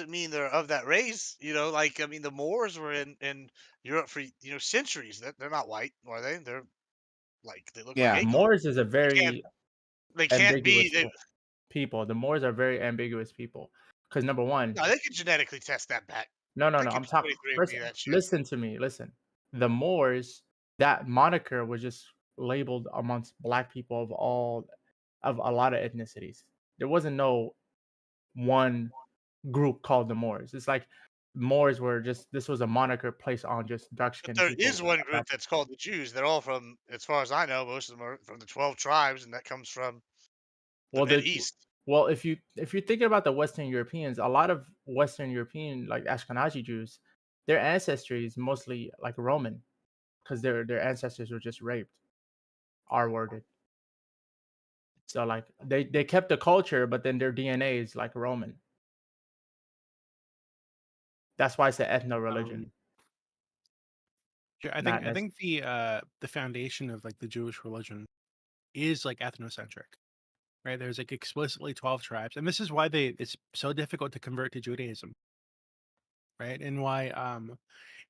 mean they're of that race. You know, like I mean, the Moors were in Europe for centuries. They're not white, are they? They're like they look like Yeah, acorn. Moors is a They can't very they can't be. ambiguous people. The Moors are very ambiguous people because number one, No, they can genetically test that back. no, no, They no. can I'm talking 23 first. and that shit. Listen to me. Listen. The Moors, that moniker was just labeled amongst black people of a lot of ethnicities. There wasn't no one group called the Moors. It's like Moors were just this was a moniker placed on just dark But skinned there people. is one group that's called the Jews. They're all from, as far as I know, most of them are from the 12 tribes, and that comes from the Well, Mid the East. well, if you're thinking about the Western Europeans, a lot of Western European like Ashkenazi Jews, their ancestry is mostly like Roman because their ancestors were just raped, R-worded. So like they kept the culture, but then their DNA is like Roman. That's why it's an ethno religion, sure, I not think necessarily. the foundation of like the Jewish religion is like ethnocentric, right? There's like explicitly 12 tribes, and this is why it's so difficult to convert to Judaism, right? And why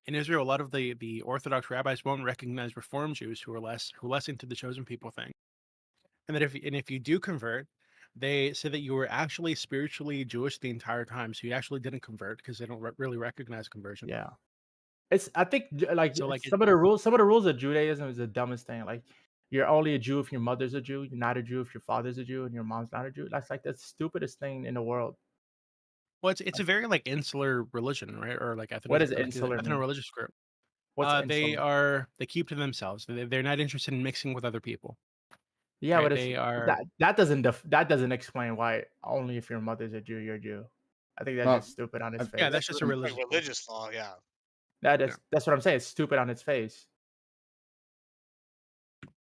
in Israel a lot of the Orthodox rabbis won't recognize Reform Jews who are less into the chosen people thing. And that if you do convert, they said that you were actually spiritually Jewish the entire time, so you actually didn't convert because they don't really recognize conversion. Yeah. I think like So like some of the rules of Judaism is the dumbest thing. Like you're only a Jew if your mother's a Jew. You're not a Jew if your father's a Jew and your mom's not a Jew. That's like the stupidest thing in the world. well, it's a very like insular religion, right? Or like What does like insular mean? ethno-religious group. What's They keep to themselves. They're not interested in mixing with other people. Yeah, Right? but it's that doesn't explain why only if your mother's a Jew, you're a Jew. I think that's Well, just stupid on its face. Yeah, that's just a Like religious religious law, yeah. That's what I'm saying. It's stupid on its face.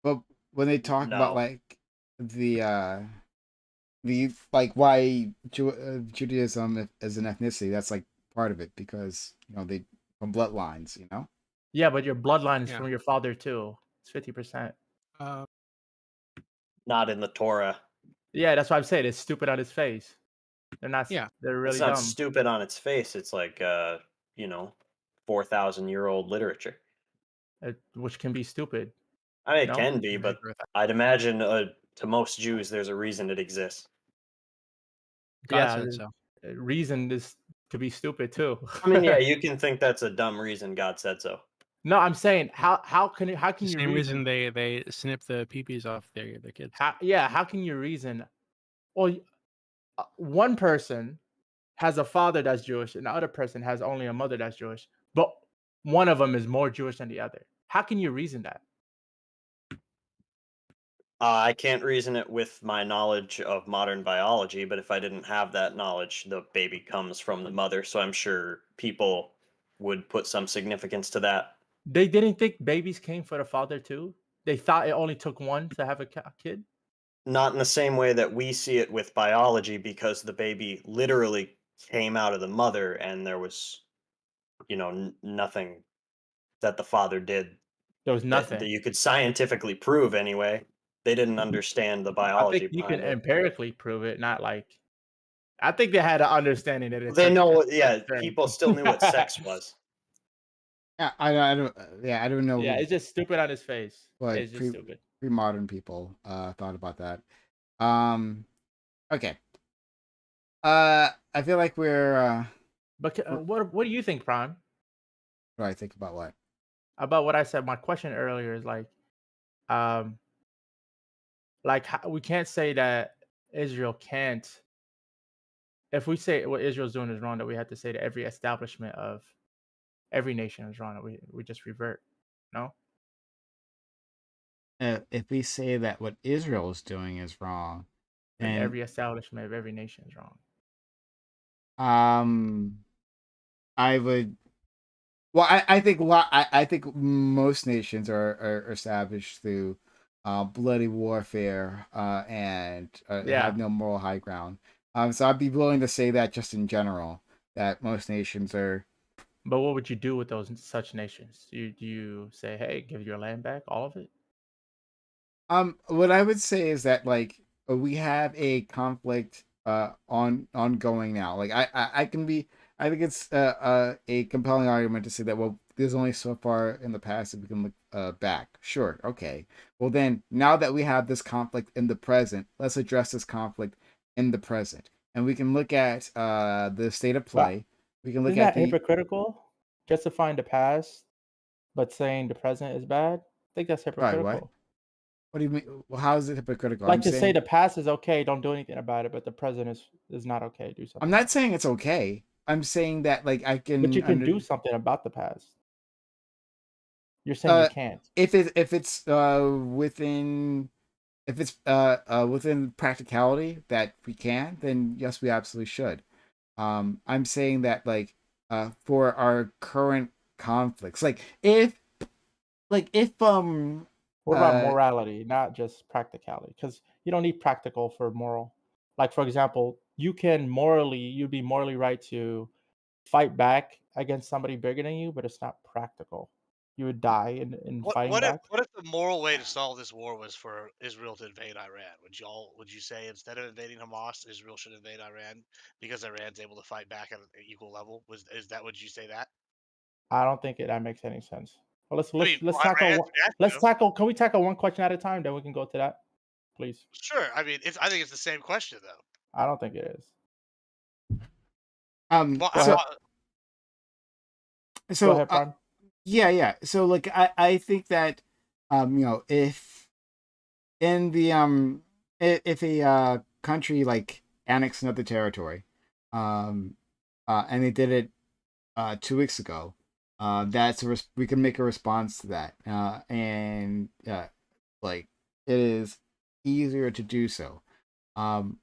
But when they talk about No. like the like why Judaism as an ethnicity, that's like part of it because they from bloodlines, Yeah, but your bloodline is Yeah. from your father too. It's 50%. Not in the Torah. Yeah, that's why I'm saying it's stupid on its face. They're not. Yeah. They're really It's not dumb. stupid on its face. It's like 4,000-year-old literature. Which can be stupid. I mean, it No? can be, but I'd imagine to most Jews, there's a reason it exists. God said so. Reason is to be stupid too. I mean, yeah, you can think that's a dumb reason God said so. No, I'm saying how can The you same reason reason they snip the peepees off their kids. how can you reason? Well, one person has a father that's Jewish, and the other person has only a mother that's Jewish, but one of them is more Jewish than the other. How can you reason that? I can't reason it with my knowledge of modern biology, but if I didn't have that knowledge, the baby comes from the mother, so I'm sure people would put some significance to that. They didn't think babies came for the father too. They thought it only took one to have a kid. Not in the same way that we see it with biology, because the baby literally came out of the mother and there was, nothing that the father did There was that nothing. you could scientifically prove anyway. They didn't understand the I biology think you can behind it. empirically prove it, not like. I think they had an understanding that it They took know, a yeah, turn. people still knew what sex was. Yeah, I don't. Yeah, I don't know. Yeah, it's just stupid on his face. What It's just stupid. pre-modern people thought about that. Okay. I feel like we're. But what do you think, Prime? What do I think about what? About what I said. My question earlier is we can't say that Israel can't. If we say what Israel's doing is wrong, that we have to say that every establishment of every nation is wrong. That we just revert. No. If we say that what Israel is doing is wrong, And then every establishment of every nation is wrong. I would. Well, I think I think most nations are established through bloody warfare and have no moral high ground. So I'd be willing to say that just in general, that most nations are. But what would you do with those such nations? Do you say, hey, give your land back, all of it? What I would say is that like we have a conflict ongoing now. Like I can be. I think it's a compelling argument to say that well, there's only so far in the past that we can look back. Sure, okay. Well then, now that we have this conflict in the present, let's address this conflict in the present, and we can look at the state of play. We can look Isn't at that hypocritical? Justifying the past, but saying the present is bad. I think that's hypocritical. Right, what do you mean? Well, how is it hypocritical? Like to say the past is okay, don't do anything about it, but the present is not okay. Do something. I'm not saying it's okay. I'm saying that like I can. But you can do something about the past. You're saying you can't. If it's within practicality that we can, then yes, we absolutely should. I'm saying that like for our current conflicts, like if what about morality, not just practicality? Because you don't need practical for moral. Like for example, you'd be morally right to fight back against somebody bigger than you, but it's not practical. You would die in fighting back. What if the moral way to solve this war was for Israel to invade Iran? Would you say instead of invading Hamas, Israel should invade Iran because Iran's able to fight back at an equal level? Would you say that? I don't think that makes any sense. Well, let's I mean, let's Iran's tackle. reaction, Let's tackle. Can we tackle one question at a time? Then we can go to that. please. Sure. I mean, I think it's the same question though. I don't think it is. Well, Go ahead. Go ahead, Prime. Yeah. So like I think that if in the if a country like annexed another territory, and they did it 2 weeks ago, we can make a response to that, and like it is easier to do so. Um,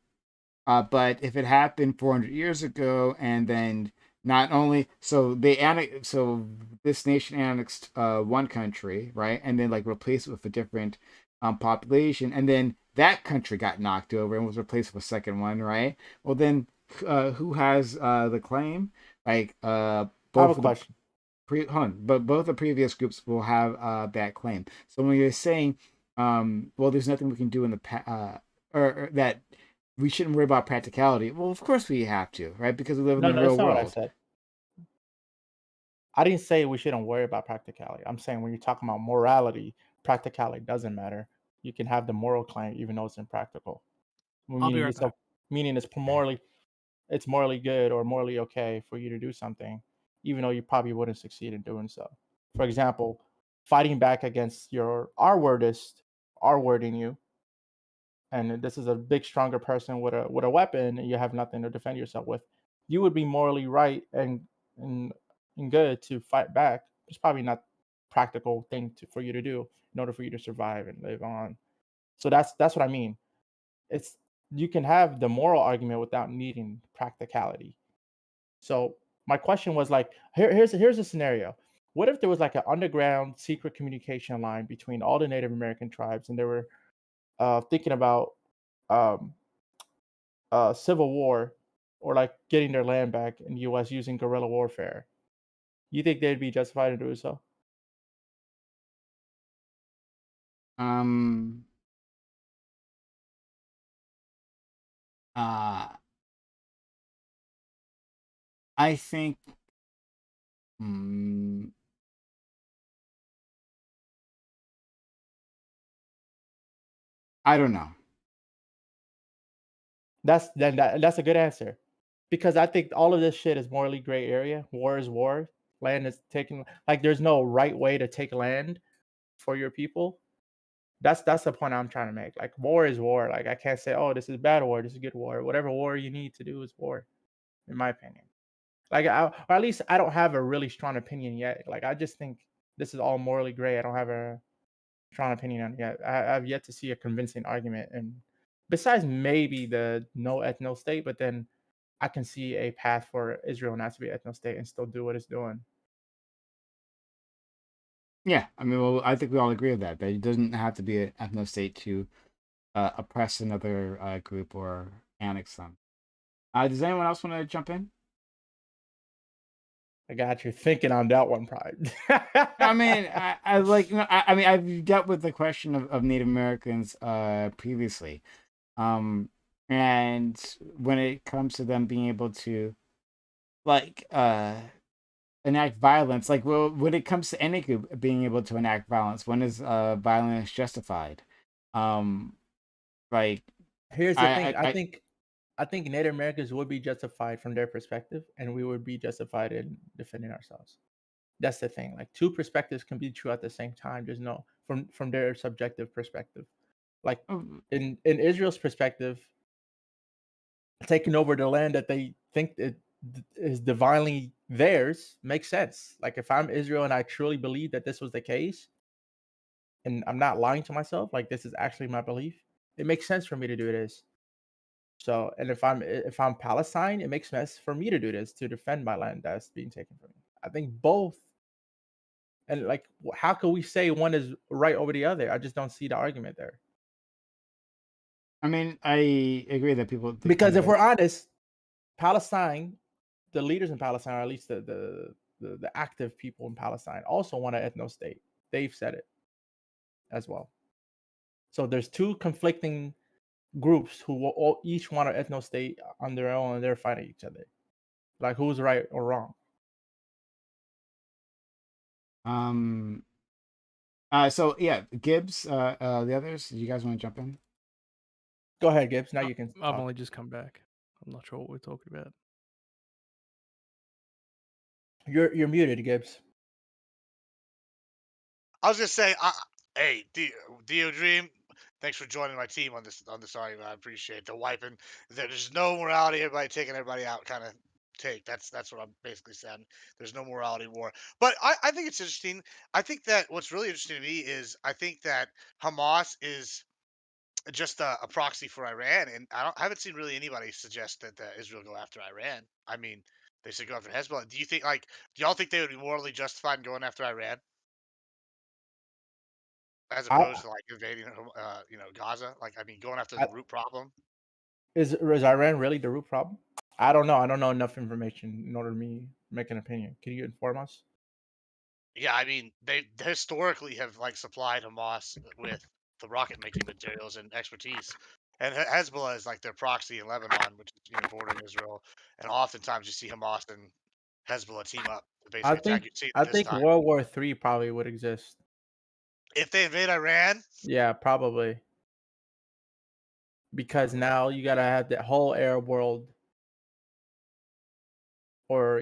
but if it happened 400 years ago, and then not only so this nation annexed one country, right, and then like replaced it with a different population, and then that country got knocked over and was replaced with a second one, right? Well, then who has the claim? Like I have both a of the question. but both the previous groups will have that claim. So when you're saying, well, there's nothing we can do in the or that we shouldn't worry about practicality. Well, of course we have to, right? Because we live in No, the no, real that's not what I world. said. I didn't say we shouldn't worry about practicality. I'm saying when you're talking about morality, practicality doesn't matter. You can have the moral claim even though it's impractical. I'll be right back. Meaning it's morally good or morally okay for you to do something, even though you probably wouldn't succeed in doing so. For example, fighting back against your R-wordist R-wording you, and this is a big, stronger person with a weapon, and you have nothing to defend yourself with, you would be morally right and, and good to fight back. It's probably not practical thing for you to do in order for you to survive and live on. So that's what I mean. It's you can have the moral argument without needing practicality. So my question was like, here's a scenario. What if there was like an underground secret communication line between all the Native American tribes, and they were thinking about um, civil war or like getting their land back in the U.S. using guerrilla warfare? You think they'd be justified in doing so? Um. Uh. I think. Hmm, I don't know. That's a good answer, because I think all of this shit is morally gray area. War is war. Land is taken. Like there's no right way to take land for your people. That's the point I'm trying to make. Like war is war. Like I can't say, oh, this is bad war, this is good war. Whatever war you need to do is war, in my opinion. Like or at least I don't have a really strong opinion yet. Like I just think this is all morally gray. I don't have a strong opinion on it yet. I've yet to see a convincing argument, and besides maybe the no ethno state, but then I can see a path for Israel not to be ethno state and still do what it's doing. Yeah, I mean, well, I think we all agree with that. That it doesn't have to be an ethno state to oppress another group or annex them. Does anyone else want to jump in? I got you thinking on that one, Pride. I mean, I like, I mean, I've dealt with the question of Native Americans previously, and when it comes to them being able to like enact violence, like, well, when it comes to any group being able to enact violence, when is violence justified? Um, like, Here's the thing. I I think Native Americans would be justified from their perspective, and we would be justified in defending ourselves. That's the thing. Like two perspectives can be true at the same time. There's no from their subjective perspective. Like um, in Israel's perspective, taking over the land that they think is divinely theirs makes sense. Like if I'm Israel and I truly believe that this was the case, and I'm not lying to myself, like this is actually my belief, it makes sense for me to do this. So, and if I'm Palestine, it makes sense for me to do this to defend my land that's being taken from me. I think both. And like, how can we say one is right over the other? I just don't see the argument there. I mean, I agree that people think, Because if we're honest, Palestine, the leaders in Palestine, or at least the active people in Palestine, also want an ethno state. They've said it as well. So there's two conflicting groups who will each want an ethno state on their own, and they're fighting each other. Like who's right or wrong? so yeah, Gibbs, the others, you guys want to jump in? Go ahead, Gibbs. Now you can. I've talk. only just come back. I'm not sure what we're talking about. You're muted, Gibbs. I was just saying, hey, Dio Dream, thanks for joining my team on this argument. I appreciate the wiping. There's no morality, everybody taking everybody out kind of take. That's what I'm basically saying. There's no morality war. But I think it's interesting. I think that what's really interesting to me is I think that Hamas is just a proxy for Iran, and I haven't seen really anybody suggest that Israel go after Iran. I mean, they should go after Hezbollah. Do you think do y'all think they would be morally justified in going after Iran? As I, opposed to like invading, Gaza. Like, I mean, going after the I, root problem. is Iran really the root problem? I don't know. I don't know enough information in order to make an opinion. Can you inform us? Yeah, I mean, they historically have like supplied Hamas with the rocket making materials and expertise, and Hezbollah is like their proxy in Lebanon, which is bordering Israel, and oftentimes you see Hamas and Hezbollah team up to I basically attack. think You see I it this think time. World War III probably would exist. If they invade Iran, Yeah, probably. Because now you gotta have the whole Arab world, or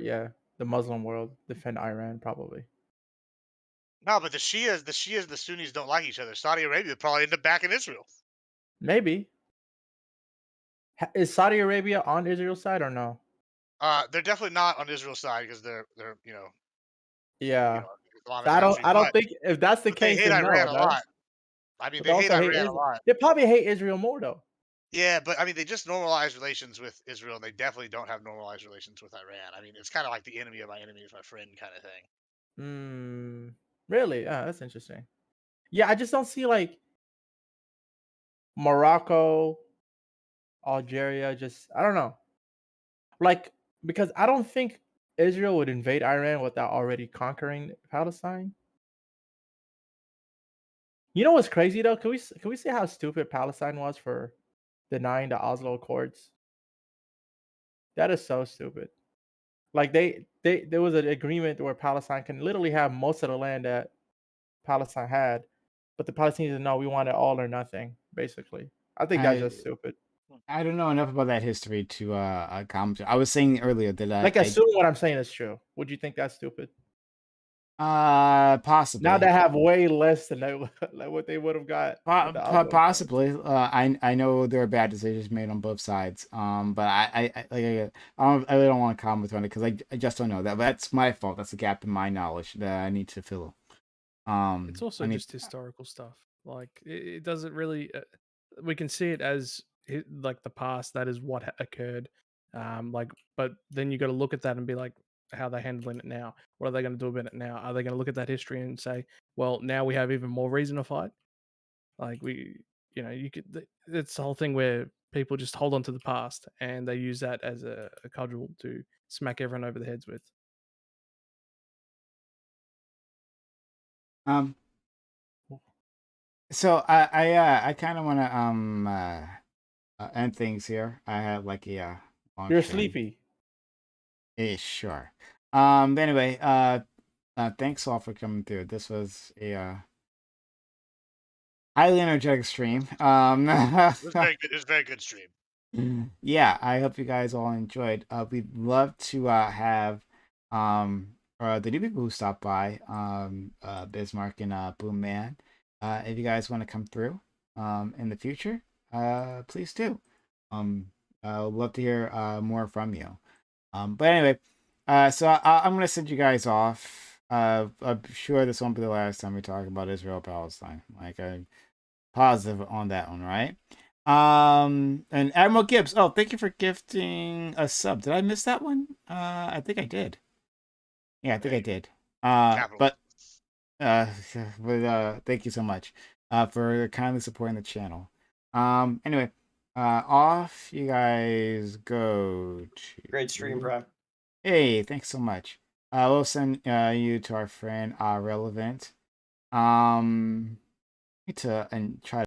the Muslim world defend Iran probably. no, but the Shias, and the Sunnis don't like each other. Saudi Arabia would probably end up backing Israel. Maybe. Is Saudi Arabia on Israel's side or no? They're definitely not on Israel's side because they're Yeah. Islamic So I country, don't think if that's the but they case, hate then no, Iran a that's lot. I mean, but they they hate also hate Iran a Israel. lot. They probably hate Israel more though. Yeah, but I mean, they just normalized relations with Israel, and they definitely don't have normalized relations with Iran. I mean, it's kind of like the enemy of my enemy is my friend kind of thing. Really? Yeah, that's interesting. Yeah, I just don't see like Morocco, Algeria, just I don't know. Like because I don't think Israel would invade Iran without already conquering Palestine. You know what's crazy though? Can we see how stupid Palestine was for denying the Oslo Accords? That is so stupid. Like there was an agreement where Palestine can literally have most of the land that Palestine had, but the Palestinians no, we want it all or nothing, basically. I think that's just stupid. I don't know enough about that history to comment. I was saying earlier that Like assume what I'm saying is true. Would you think that's stupid? Possibly. Now they have way less than like what they would have got. With the Oslo Accords. Possibly. I know there are bad decisions made on both sides. But I really don't want to comment on it because I just don't know that. That's my fault. That's a gap in my knowledge that I need to fill. It's also just historical stuff. Like it doesn't really. We can see it as like the past. That is what occurred. But then you got to look at that and be like, how are they handling it now? What are they going to do about it now? Are they going to look at that history and say, well, now we have even more reason to fight? Like you could. It's the whole thing where people just hold on to the past and they use that as a cudgel to smack everyone over the heads with. So I kind of want to end things here. I have like a long You're train. sleepy. Sure. But anyway, thanks all for coming through. This was a highly energetic stream. It was very good. It was a very good stream. Yeah, I hope you guys all enjoyed. We'd love to have the new people who stopped by, Bismarck and Boom Man. If you guys want to come through in the future, please do. I'd love to hear more from you. But anyway, so I'm gonna send you guys off. I'm sure this won't be the last time we talk about Israel-Palestine. Like I'm positive on that one, right? And Admiral Gibbs. Oh, thank you for gifting a sub. Did I miss that one? I think I did. Yeah, I think I did. But thank you so much for kindly supporting the channel. Anyway, off you guys go to Great stream, Prime. Hey, thanks so much. We'll send you to our friend Relevant. To and try